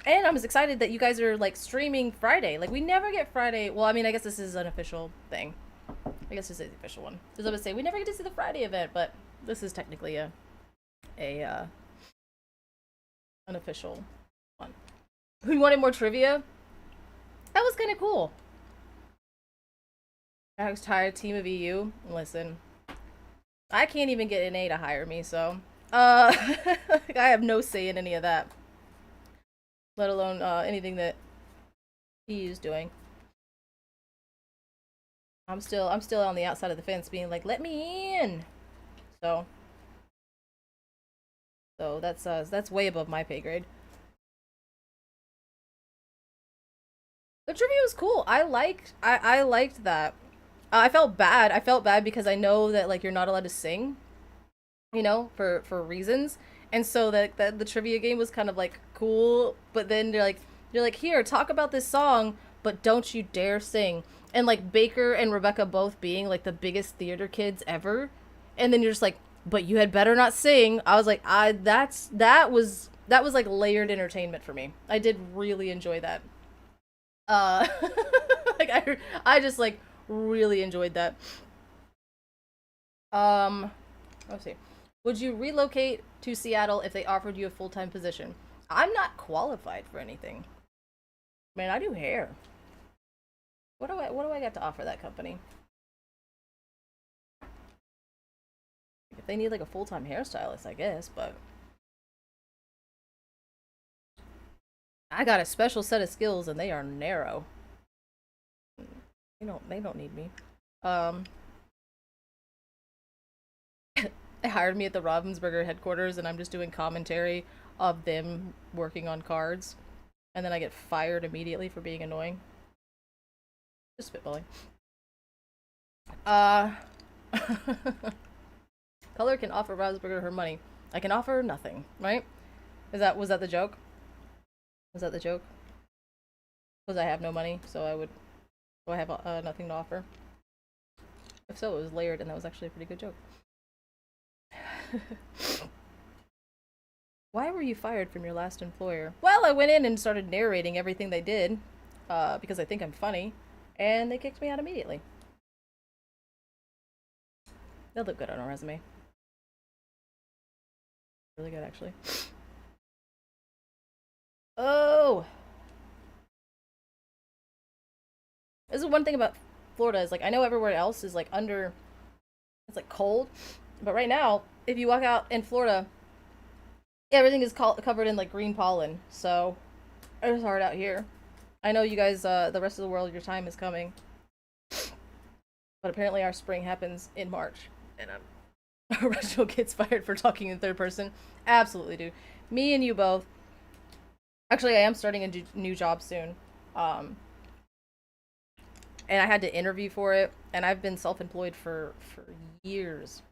And I'm excited that you guys are like streaming Friday. Like we never get Friday. Well, I mean, I guess this is an official thing. I guess this is the official one. Because I would say we never get to see the Friday event, but this is technically a an official one. Who wanted more trivia? That was kind of cool. I was tired. Team of EU. Listen, I can't even get NA to hire me, so I have no say in any of that. Let alone anything that EU's doing. I'm still on the outside of the fence, being like, let me in. So that's way above my pay grade. The trivia was cool. I liked that. I felt bad. I felt bad because I know that like you're not allowed to sing, you know, for reasons. And so that the trivia game was kind of like cool, but then you're like, here, talk about this song, but don't you dare sing. And like Baker and Rebecca both being like the biggest theater kids ever, and then you're just like, but you had better not sing. I was like, that was like layered entertainment for me. I did really enjoy that. Uh, like I just like really enjoyed that. Let's see. Would you relocate to Seattle if they offered you a full-time position? I'm not qualified for anything. Man, I do hair. What do I got to offer that company? If they need like a full-time hairstylist, I guess, but I got a special set of skills and they are narrow. They don't need me. They hired me at the Ravensburger headquarters and I'm just doing commentary of them working on cards. And then I get fired immediately for being annoying. Just spitballing. Color can offer Ravensburger her money. I can offer her nothing, right? Was that the joke? Was that the joke? Was I have no money, so do I have nothing to offer? If so, it was layered and that was actually a pretty good joke. Why were you fired from your last employer? Well, I went in and started narrating everything they did, because I think I'm funny, and they kicked me out immediately. They'll look good on a resume. Really good, actually. Oh! This is one thing about Florida, is like, I know everywhere else is like it's like cold, but right now, if you walk out in Florida, everything is covered in like green pollen, so it's hard out here. I know you guys, the rest of the world, your time is coming, but apparently our spring happens in March, and Rachel gets fired for talking in third person. Absolutely, dude. Me and you both. Actually, I am starting a new job soon, and I had to interview for it, and I've been self-employed for years.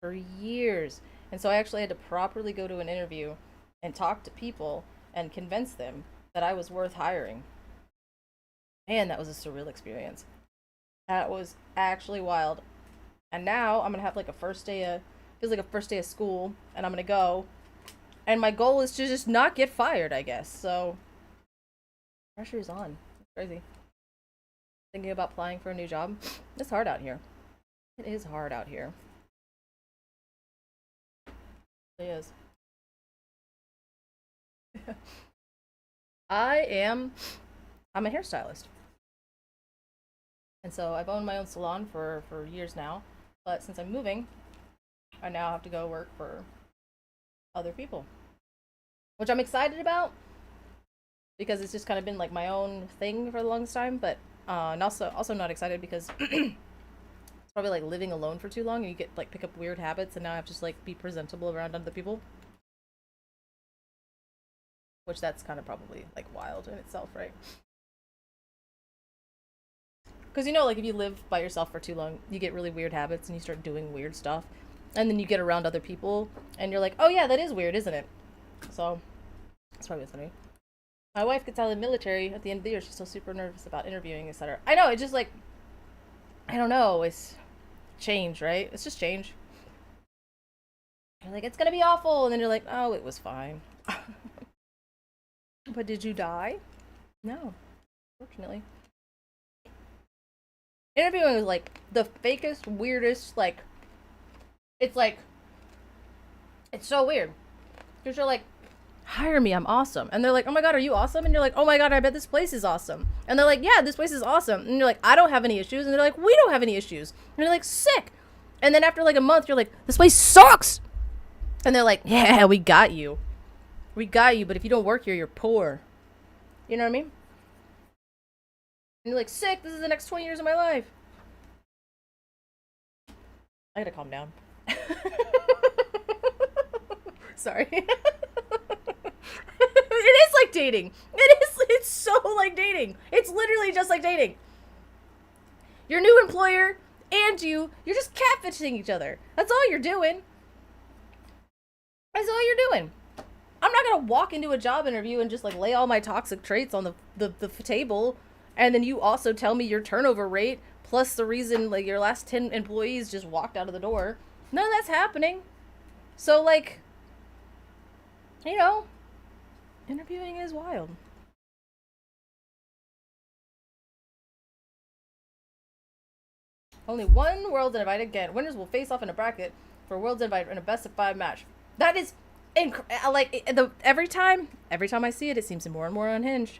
For years. And so I actually had to properly go to an interview and talk to people and convince them that I was worth hiring. Man, that was a surreal experience. That was actually wild. And now I'm gonna have like feels like a first day of school, and I'm gonna go. And my goal is to just not get fired, I guess. So pressure is on. It's crazy. Thinking about applying for a new job. It's hard out here. It is hard out here. It is. I'm a hairstylist. And so I've owned my own salon for years now. But since I'm moving, I now have to go work for other people. Which I'm excited about, because it's just kind of been like my own thing for the longest time, but and also not excited because it's probably like living alone for too long and you get like pick up weird habits, and now I have to just like be presentable around other people. Which that's kind of probably like wild in itself, right? Because like if you live by yourself for too long, you get really weird habits and you start doing weird stuff. And then you get around other people and you're like, oh yeah, that is weird, isn't it? So, that's probably what's funny. My wife gets out of the military at the end of the year. She's still super nervous about interviewing, etc. I know, it's just like, I don't know, it's change, right? It's just change. You're like, it's gonna be awful, and then you're like, oh, it was fine. But did you die? No, fortunately. Interviewing is like the fakest, weirdest, like, it's so weird. Because you're like, hire me, I'm awesome. And they're like, oh my god, are you awesome? And you're like, oh my god, I bet this place is awesome. And they're like, yeah, this place is awesome. And you're like, I don't have any issues. And they're like, we don't have any issues. And you're like, sick. And then after like a month, you're like, this place sucks. And they're like, yeah, we got you. We got you, but if you don't work here, you're poor. You know what I mean? And you're like, sick, this is the next 20 years of my life. I gotta calm down. Sorry. It is like dating. It's so like dating. It's literally just like dating. Your new employer and you're just catfishing each other. That's all you're doing. That's all you're doing. I'm not gonna walk into a job interview and just like lay all my toxic traits on the table, and then you also tell me your turnover rate plus the reason like your last 10 employees just walked out of the door. None of that's happening. So like, interviewing is wild. Only one Worlds Invite again. Winners will face off in a bracket for Worlds Invite in a best of 5 match. That is every time I see it, it seems more and more unhinged.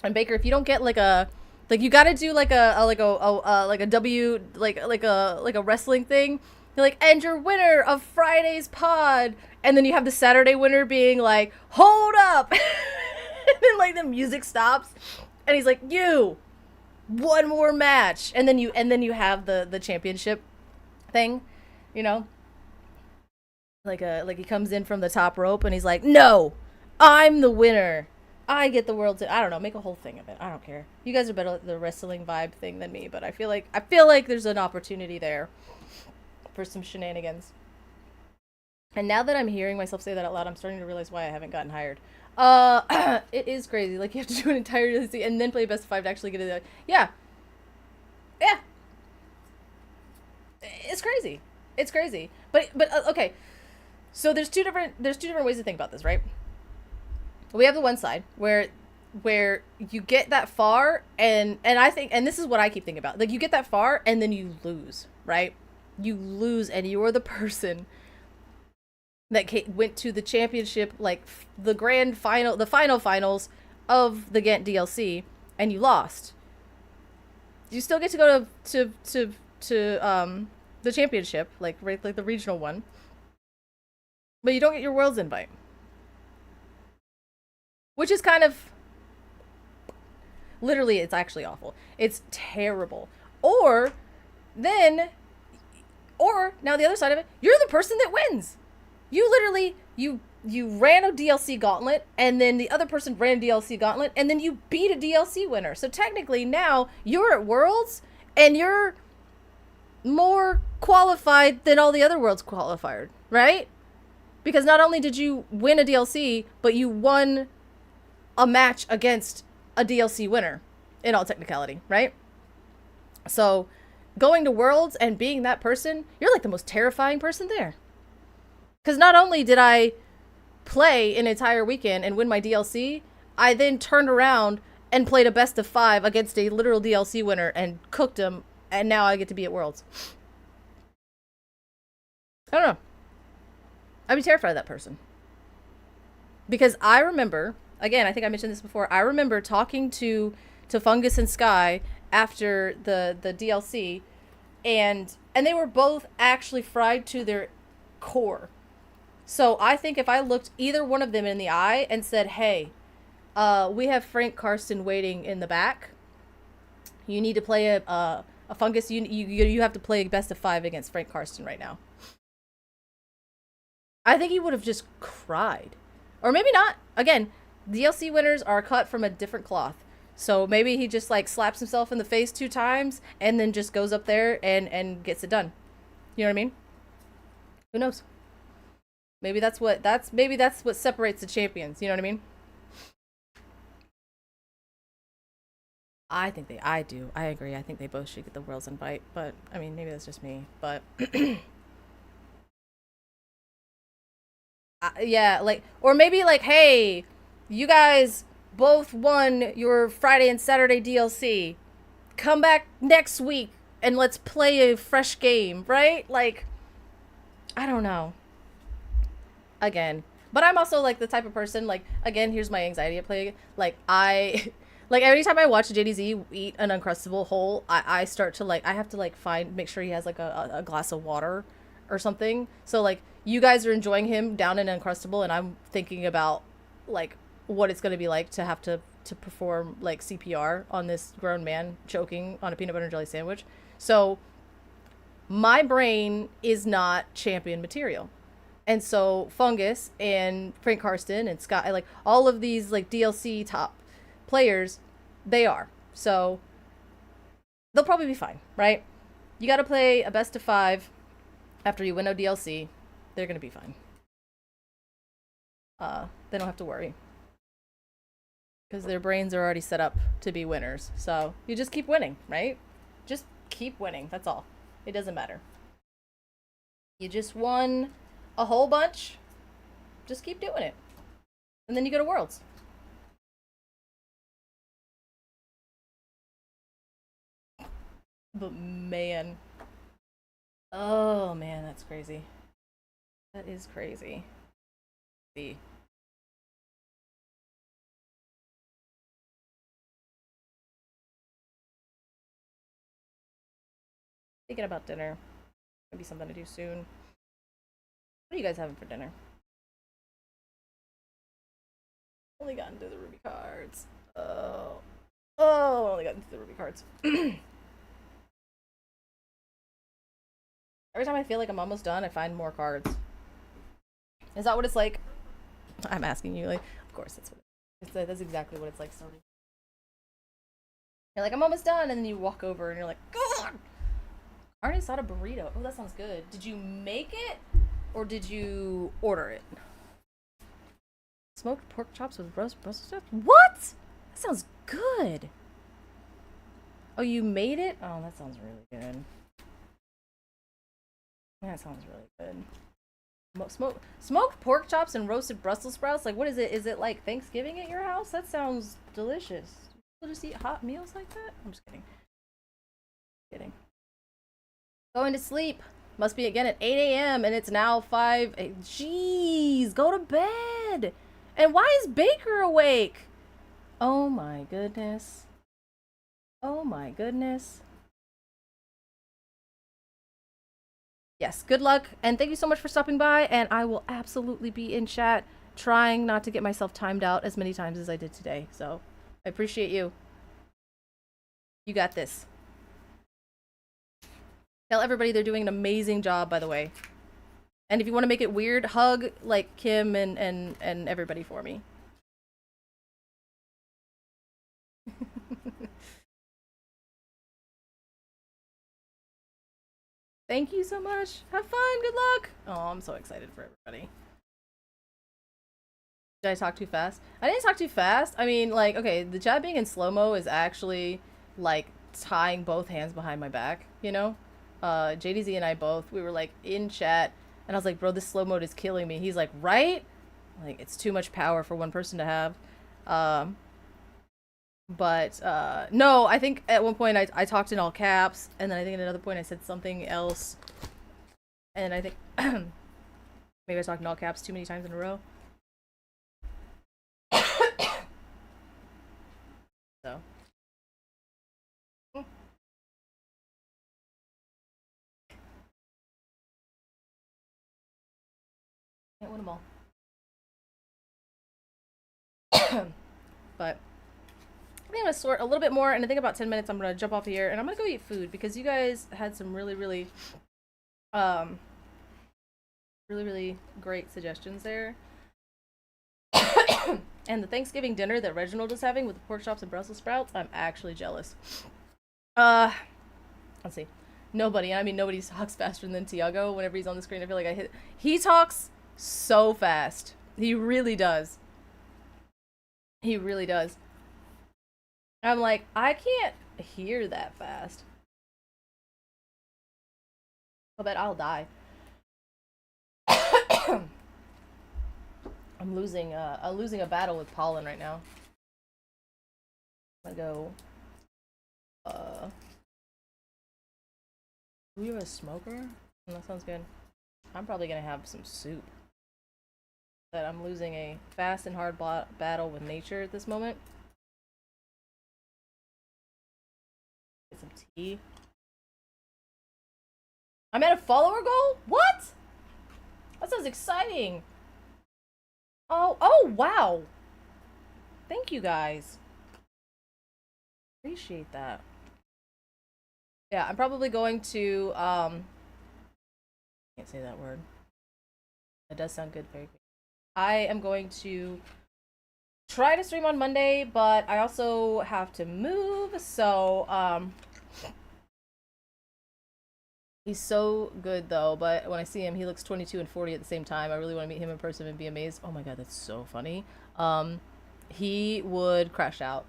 And Baker, if you don't get you got to do like a W like a wrestling thing. You're like, and your winner of Friday's pod, and then you have the Saturday winner being like, hold up, and then like the music stops, and he's like, you, one more match, and then you have the championship thing, you know, like he comes in from the top rope and he's like, no, I'm the winner. I get the world. I don't know. Make a whole thing of it. I don't care. You guys are better at the wrestling vibe thing than me, but I feel like there's an opportunity there for some shenanigans. And now that I'm hearing myself say that out loud, I'm starting to realize why I haven't gotten hired. It is crazy. Like, you have to do an entire DLC and then play best of 5 to actually get it. Yeah. It's crazy. It's crazy. But okay. So there's two different ways to think about this, right? We have the one side where you get that far and I think, and this is what I keep thinking about, like, you get that far and then you lose, right? You lose and you are the person that went to the championship, like the finals of the Ghent DLC, and you lost. You still get to go to the championship, like the regional one, but you don't get your Worlds invite. Which is kind of, literally, it's actually awful. It's terrible. Or now the other side of it, you're the person that wins. You literally, you ran a DLC gauntlet, and then the other person ran a DLC gauntlet, and then you beat a DLC winner. So technically now you're at Worlds, and you're more qualified than all the other Worlds qualified, right? Because not only did you win a DLC, but you won a match against a DLC winner in all technicality, right? So going to Worlds and being that person, you're like the most terrifying person there. Because not only did I play an entire weekend and win my DLC, I then turned around and played a best of 5 against a literal DLC winner and cooked him, and now I get to be at Worlds. I don't know. I'd be terrified of that person. Because I remember, again, I think I mentioned this before, I remember talking to Fungus and Sky after the DLC, and they were both actually fried to their core. So I think if I looked either one of them in the eye and said, hey, we have Frank Karsten waiting in the back. You need to play a Fungus. You have to play best of 5 against Frank Karsten right now. I think he would have just cried. Or maybe not. Again, DLC winners are cut from a different cloth. So maybe he just like slaps himself in the face 2 times and then just goes up there and gets it done. You know what I mean? Who knows? Maybe that's what separates the champions. You know what I mean? I do. I agree. I think they both should get the Worlds invite, but I mean, maybe that's just me, but yeah, like, or maybe like, hey, you guys both won your Friday and Saturday DLC. Come back next week and let's play a fresh game, right? Like, I don't know. Again, but I'm also like the type of person, like, again, here's my anxiety at play. Like, like every time I watch JDZ eat an Uncrustable whole, I start to like, I have to like make sure he has like a glass of water or something. So like, you guys are enjoying him down in Uncrustable, and I'm thinking about like what it's going to be like to have to perform like CPR on this grown man choking on a peanut butter and jelly sandwich. So my brain is not champion material. And so Fungus and Frank Karsten and Scott, like all of these like DLC top players, they are. So they'll probably be fine, right? You got to play a best of 5 after you win a DLC. They're going to be fine. They don't have to worry. Because their brains are already set up to be winners. So you just keep winning, right? Just keep winning. That's all. It doesn't matter. You just won a whole bunch. Just keep doing it. And then you go to Worlds. But man. Oh man, that's crazy. That is crazy. See. Thinking about dinner. Maybe something to do soon. What are you guys having for dinner? Only gotten to the Ruby cards. Oh, only gotten to the Ruby cards. Every time I feel like I'm almost done, I find more cards. Is that what it's like? I'm asking you, like, of course that's what that's exactly what it's like starting. You're like, I'm almost done, and then you walk over and you're like, God! Carne asada burrito. Oh, that sounds good. Did you make it, or did you order it? Smoked pork chops with roast Brussels sprouts? What? That sounds good. Oh, you made it? Oh, that sounds really good. That sounds really good. Smoked pork chops and roasted Brussels sprouts? Like, what is it? Is it like Thanksgiving at your house? That sounds delicious. People just eat hot meals like that? I'm just kidding. Kidding. Going to sleep. Must be again at 8 a.m. and it's now 5. Jeez, go to bed. And why is Baker awake? Oh my goodness. Oh my goodness. Yes, good luck, and thank you so much for stopping by, and I will absolutely be in chat, trying not to get myself timed out as many times as I did today, so I appreciate you. You got this. Tell everybody they're doing an amazing job, by the way. And if you want to make it weird, hug, like, Kim and everybody for me. Thank you so much. Have fun. Good luck. Oh, I'm so excited for everybody. Did I talk too fast? I didn't talk too fast. I mean, like, okay, the chat being in slow-mo is actually, like, tying both hands behind my back, you know? JDZ and I both, we were, like, in chat, and I was like, bro, this slow mode is killing me. He's like, right? Like, it's too much power for one person to have. No, I think at one point I talked in all caps, and then I think at another point I said something else. And I think maybe I talked in all caps too many times in a row. So. Can't win them all. But I think I'm gonna sort a little bit more, and I think about 10 minutes I'm gonna jump off here and I'm gonna go eat food because you guys had some really great suggestions there. And the Thanksgiving dinner that Reginald is having with the pork chops and Brussels sprouts, I'm actually jealous. Let's see. Nobody talks faster than Tiago. Whenever he's on the screen, I feel like he talks so fast. He really does. He really does. I'm like, I can't hear that fast. I bet I'll die. I'm losing a battle with pollen right now. I'm gonna go. Do you have a smoker? That sounds good. I'm probably gonna have some soup. That I'm losing a fast and hard battle with nature at this moment. Get some tea. I'm at a follower goal? What? That sounds exciting. Oh, wow. Thank you guys. Appreciate that. Yeah, I'm probably going to, can't say that word. That does sound good, very good. I am going to try to stream on Monday, but I also have to move, so, he's so good, though, but when I see him, he looks 22 and 40 at the same time. I really want to meet him in person and be amazed. Oh my god, that's so funny. He would crash out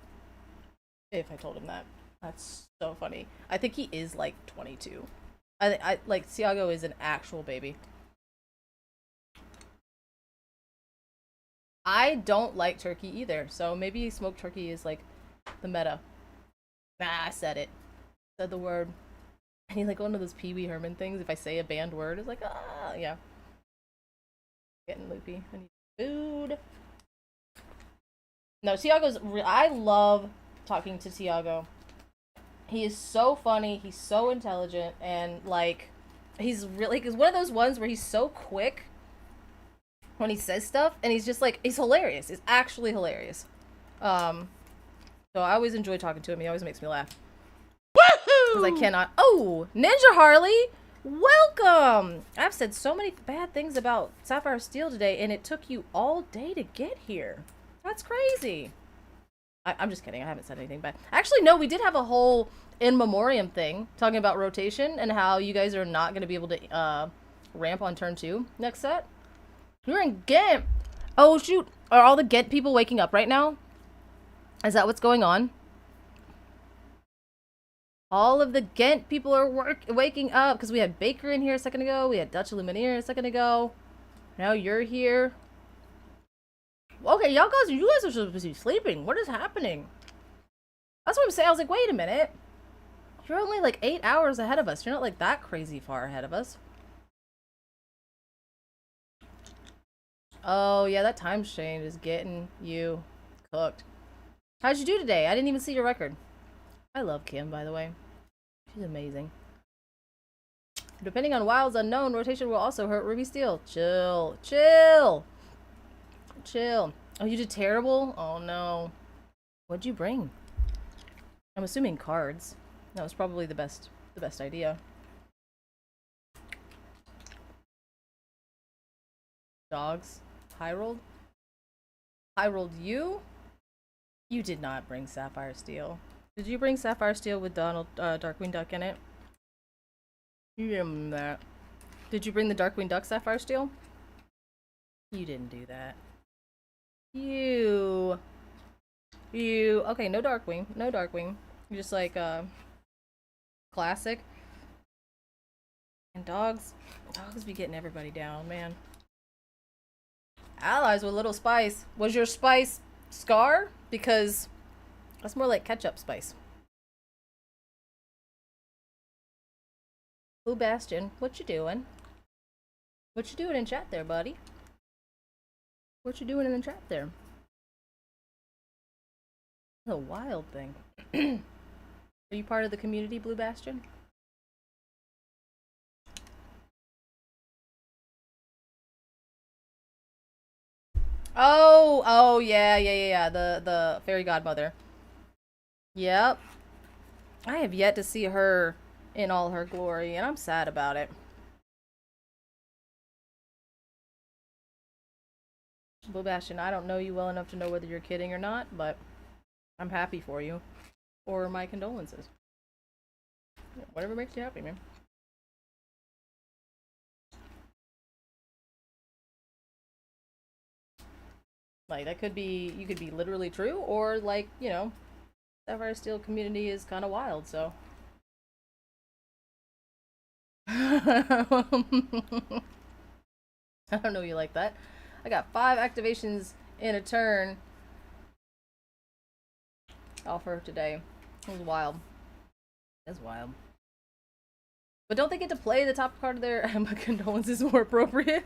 if I told him that. That's so funny. I think he is, like, 22. I like, Tiago is an actual baby. I don't like turkey either, so maybe smoked turkey is, like, the meta. Nah, I said it. Said the word. I need like one of those Pee Wee Herman things. If I say a banned word, it's like, ah, yeah. Getting loopy. I need food. No, I love talking to Tiago. He is so funny. He's so intelligent, and like, he's one of those ones where he's so quick when he says stuff, and he's just like, he's hilarious. He's actually hilarious. So I always enjoy talking to him. He always makes me laugh. Because I cannot. Oh, Ninja Harley, welcome. I've said so many bad things about Sapphire Steel today, and it took you all day to get here. That's crazy. I'm just kidding. I haven't said anything bad. Actually, no, we did have a whole in memoriam thing talking about rotation and how you guys are not going to be able to ramp on turn 2 next set. You're in Ghent. Oh, shoot. Are all the Ghent people waking up right now? Is that what's going on? All of the Ghent people are waking up because we had Baker in here a second ago. We had Dutch Lumineer a second ago. Now you're here. Okay, you guys are supposed to be sleeping. What is happening? That's what I'm saying. I was like, wait a minute. You're only like 8 hours ahead of us. You're not like that crazy far ahead of us. Oh, yeah, that time change is getting you cooked. How'd you do today? I didn't even see your record. I love Kim, by the way. She's amazing. Depending on Wild's unknown, rotation will also hurt Ruby Steel. Chill. Chill. Chill. Oh, you did terrible? Oh, no. What'd you bring? I'm assuming cards. That was probably the best idea. Dogs. Hyrold? Hyrold, you? You did not bring Sapphire Steel. Did you bring Sapphire Steel with Darkwing Duck in it? You didn't do that. Did you bring the Darkwing Duck Sapphire Steel? You didn't do that. You. Okay, no Darkwing. No Darkwing. You're just like, classic. And dogs be getting everybody down, man. Allies with little spice. Was your spice Scar? Because that's more like ketchup spice. Blue Bastion, what you doing? What you doing in chat there, buddy? What you doing in the chat there? That's a wild thing. Are you part of the community, Blue Bastion? Oh, yeah. The fairy godmother. Yep. I have yet to see her in all her glory, and I'm sad about it. Blue Bastion, I don't know you well enough to know whether you're kidding or not, but I'm happy for you. Or my condolences. Whatever makes you happy, man. Like, that could be, you could be literally true, or like, you know, Sapphire Steel community is kind of wild, so. I don't know you like that. I got 5 activations in a turn. Offer today. It was wild. It's wild. But don't they get to play the top card of their my condolences more appropriate?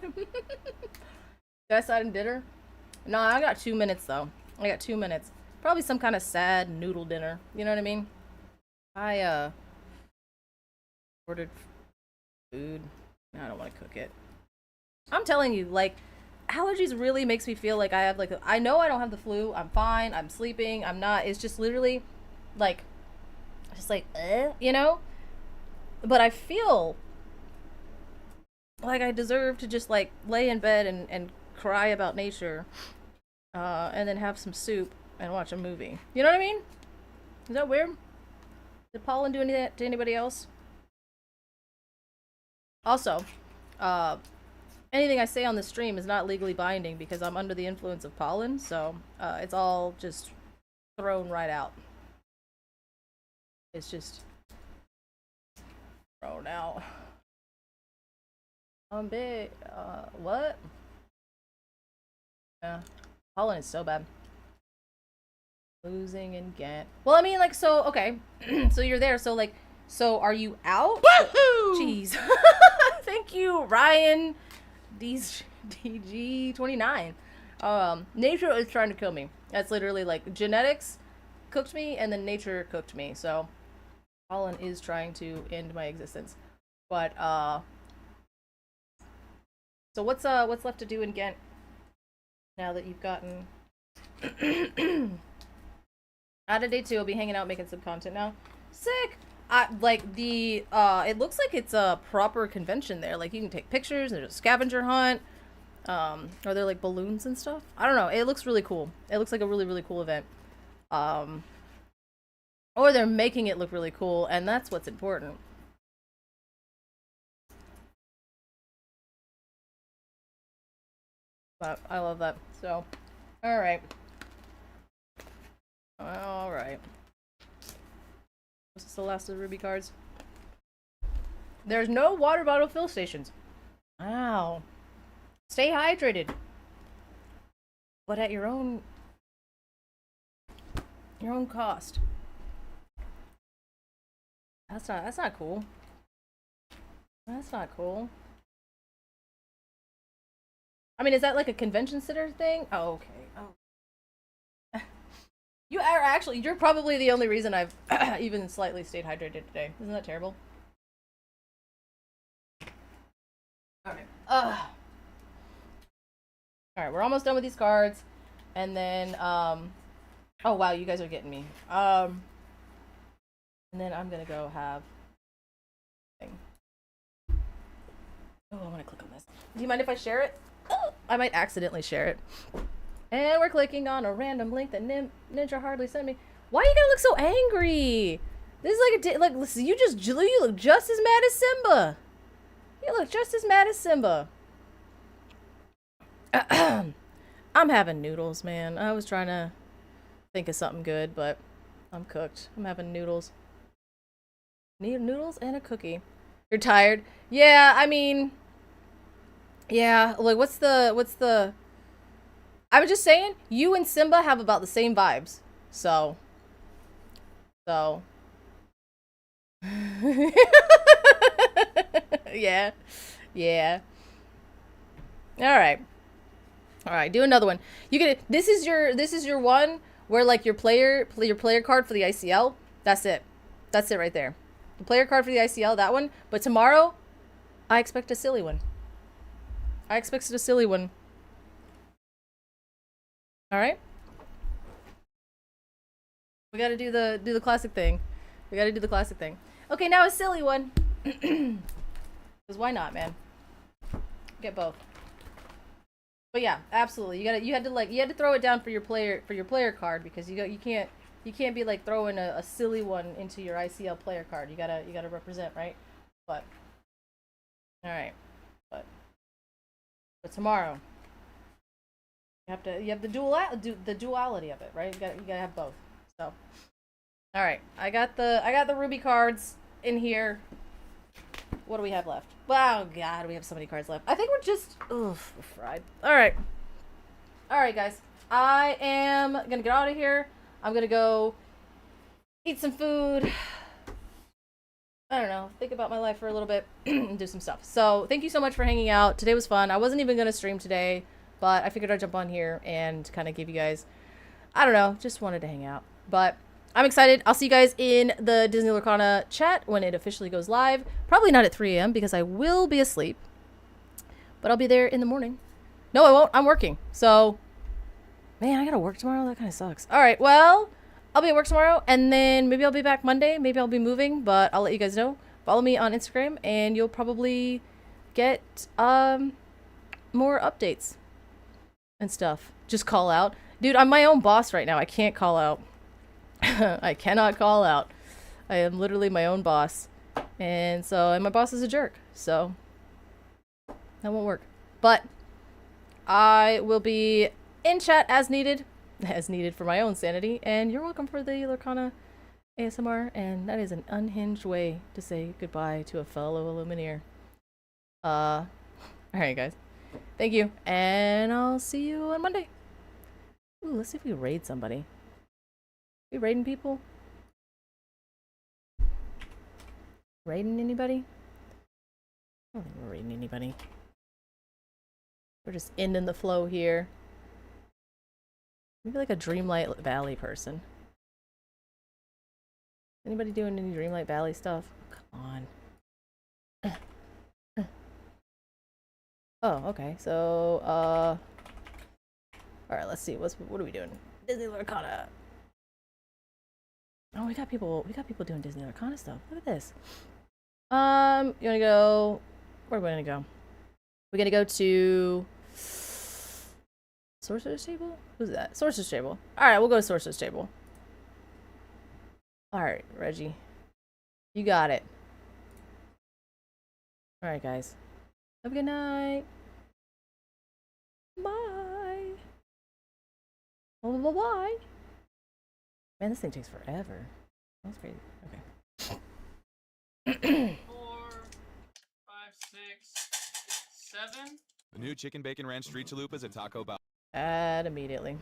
Guys side and dinner? No, I got 2 minutes though. I got 2 minutes. Probably some kind of sad noodle dinner. You know what I mean? I ordered food. I don't want to cook it. I'm telling you, like, allergies really makes me feel like I have, like, I know I don't have the flu. I'm fine. I'm sleeping. I'm not. It's just literally, like, just like, you know? But I feel like I deserve to just, like, lay in bed and cry about nature, and then have some soup and watch a movie. You know what I mean? Is that weird? Did pollen do any of that to anybody else? Also, anything I say on the stream is not legally binding because I'm under the influence of pollen, so it's all just thrown right out. It's just thrown out. I'm big. What? Yeah. Pollen is so bad. Losing in Ghent. Well, I mean, like, so, okay. So you're there, so, like, So are you out?
Woohoo!
Jeez. Thank you, Ryan. DG29. Nature is trying to kill me. That's literally like genetics cooked me and then nature cooked me. So Colin is trying to end my existence. But so what's left to do in Ghent now that you've gotten out of day 2? I'll be hanging out making some content now. Sick. Like the it looks like it's a proper convention there. Like you can take pictures and there's a scavenger hunt. Are there like balloons and stuff? I don't know. It looks really cool. It looks like a really, really cool event. Or they're making it look really cool, and that's what's important. But I love that. So, alright. Alright. This is the last of the Ruby cards. There's no water bottle fill stations. Wow. Stay hydrated. But at your own cost. That's not cool. That's not cool. I mean, is that like a convention center thing? Oh, okay. Oh. You are actually, you're probably the only reason I've even slightly stayed hydrated today. Isn't that terrible? Alright. Alright, we're almost done with these cards. And then, oh wow, you guys are getting me. And then I'm gonna go have thing. Oh, I wanna click on this. Do you mind if I share it? Oh, I might accidentally share it. And we're clicking on a random link that Ninja hardly sent me. Why are you gonna look so angry? This is like listen, you look just as mad as Simba. You look just as mad as Simba. I'm having noodles, man. I was trying to think of something good, but I'm cooked. I'm having noodles. Need noodles and a cookie. You're tired? Yeah, I mean, yeah, like what's the I was just saying, you and Simba have about the same vibes. So yeah. Yeah. All right, do another one. You get it. This is your one where like your player card for the ICL. That's it. That's it right there. The player card for the ICL, that one. But tomorrow, I expect a silly one. I expected a silly one. All right. We got to do the classic thing. We got to do the classic thing. Okay, now a silly one. Cuz why not, man? Get both. But yeah, absolutely. You had to throw it down for your player card because you can't be like throwing a silly one into your ICL player card. You gotta represent, right? But all right, but tomorrow you have the duality of it, right? You gotta have both. So all right, I got the Ruby cards in here. What do we have left? Wow, God, we have so many cards left. I think we're just, we're fried. All right, guys. I am gonna get out of here. I'm gonna go eat some food. I don't know, think about my life for a little bit and do some stuff. So thank you so much for hanging out. Today was fun. I wasn't even gonna stream today, but I figured I'd jump on here and kind of give you guys, I don't know, just wanted to hang out. But I'm excited. I'll see you guys in the Disney Lorcana chat when it officially goes live. Probably not at 3 a.m. because I will be asleep. But I'll be there in the morning. No, I won't. I'm working. So, man, I gotta work tomorrow? That kind of sucks. Alright, well, I'll be at work tomorrow. And then maybe I'll be back Monday. Maybe I'll be moving. But I'll let you guys know. Follow me on Instagram. And you'll probably get more updates and stuff. Just call out. Dude, I'm my own boss right now. I can't call out. I cannot call out. I am literally my own boss. And my boss is a jerk. So, that won't work. But, I will be in chat as needed for my own sanity. And you're welcome for the Lorcana ASMR. And that is an unhinged way to say goodbye to a fellow Illumineer. Alright guys. Thank you. And I'll see you on Monday. Ooh, let's see if we raid somebody. We raiding people? Raiding anybody? I don't think we're raiding anybody. We're just ending the flow here. Maybe like a Dreamlight Valley person. Anybody doing any Dreamlight Valley stuff? Come on. Oh, okay. So, alright, let's see. What are we doing? Disney Lorcana. Oh, we got people doing Disney Lorcana stuff. Look at this. You wanna go? Where are we gonna go? We're gonna go to Sorcerer's Table? Who's that? Sorcerer's Table. Alright, we'll go to Sorcerer's Table. Alright, Reggie. You got it. Alright, guys. Have a good night. Bye. Bye. Man, this thing takes forever. That's crazy. Okay.
4, 5, 6, 7.
The new chicken bacon ranch street chalupas at Taco Bell.
Add immediately.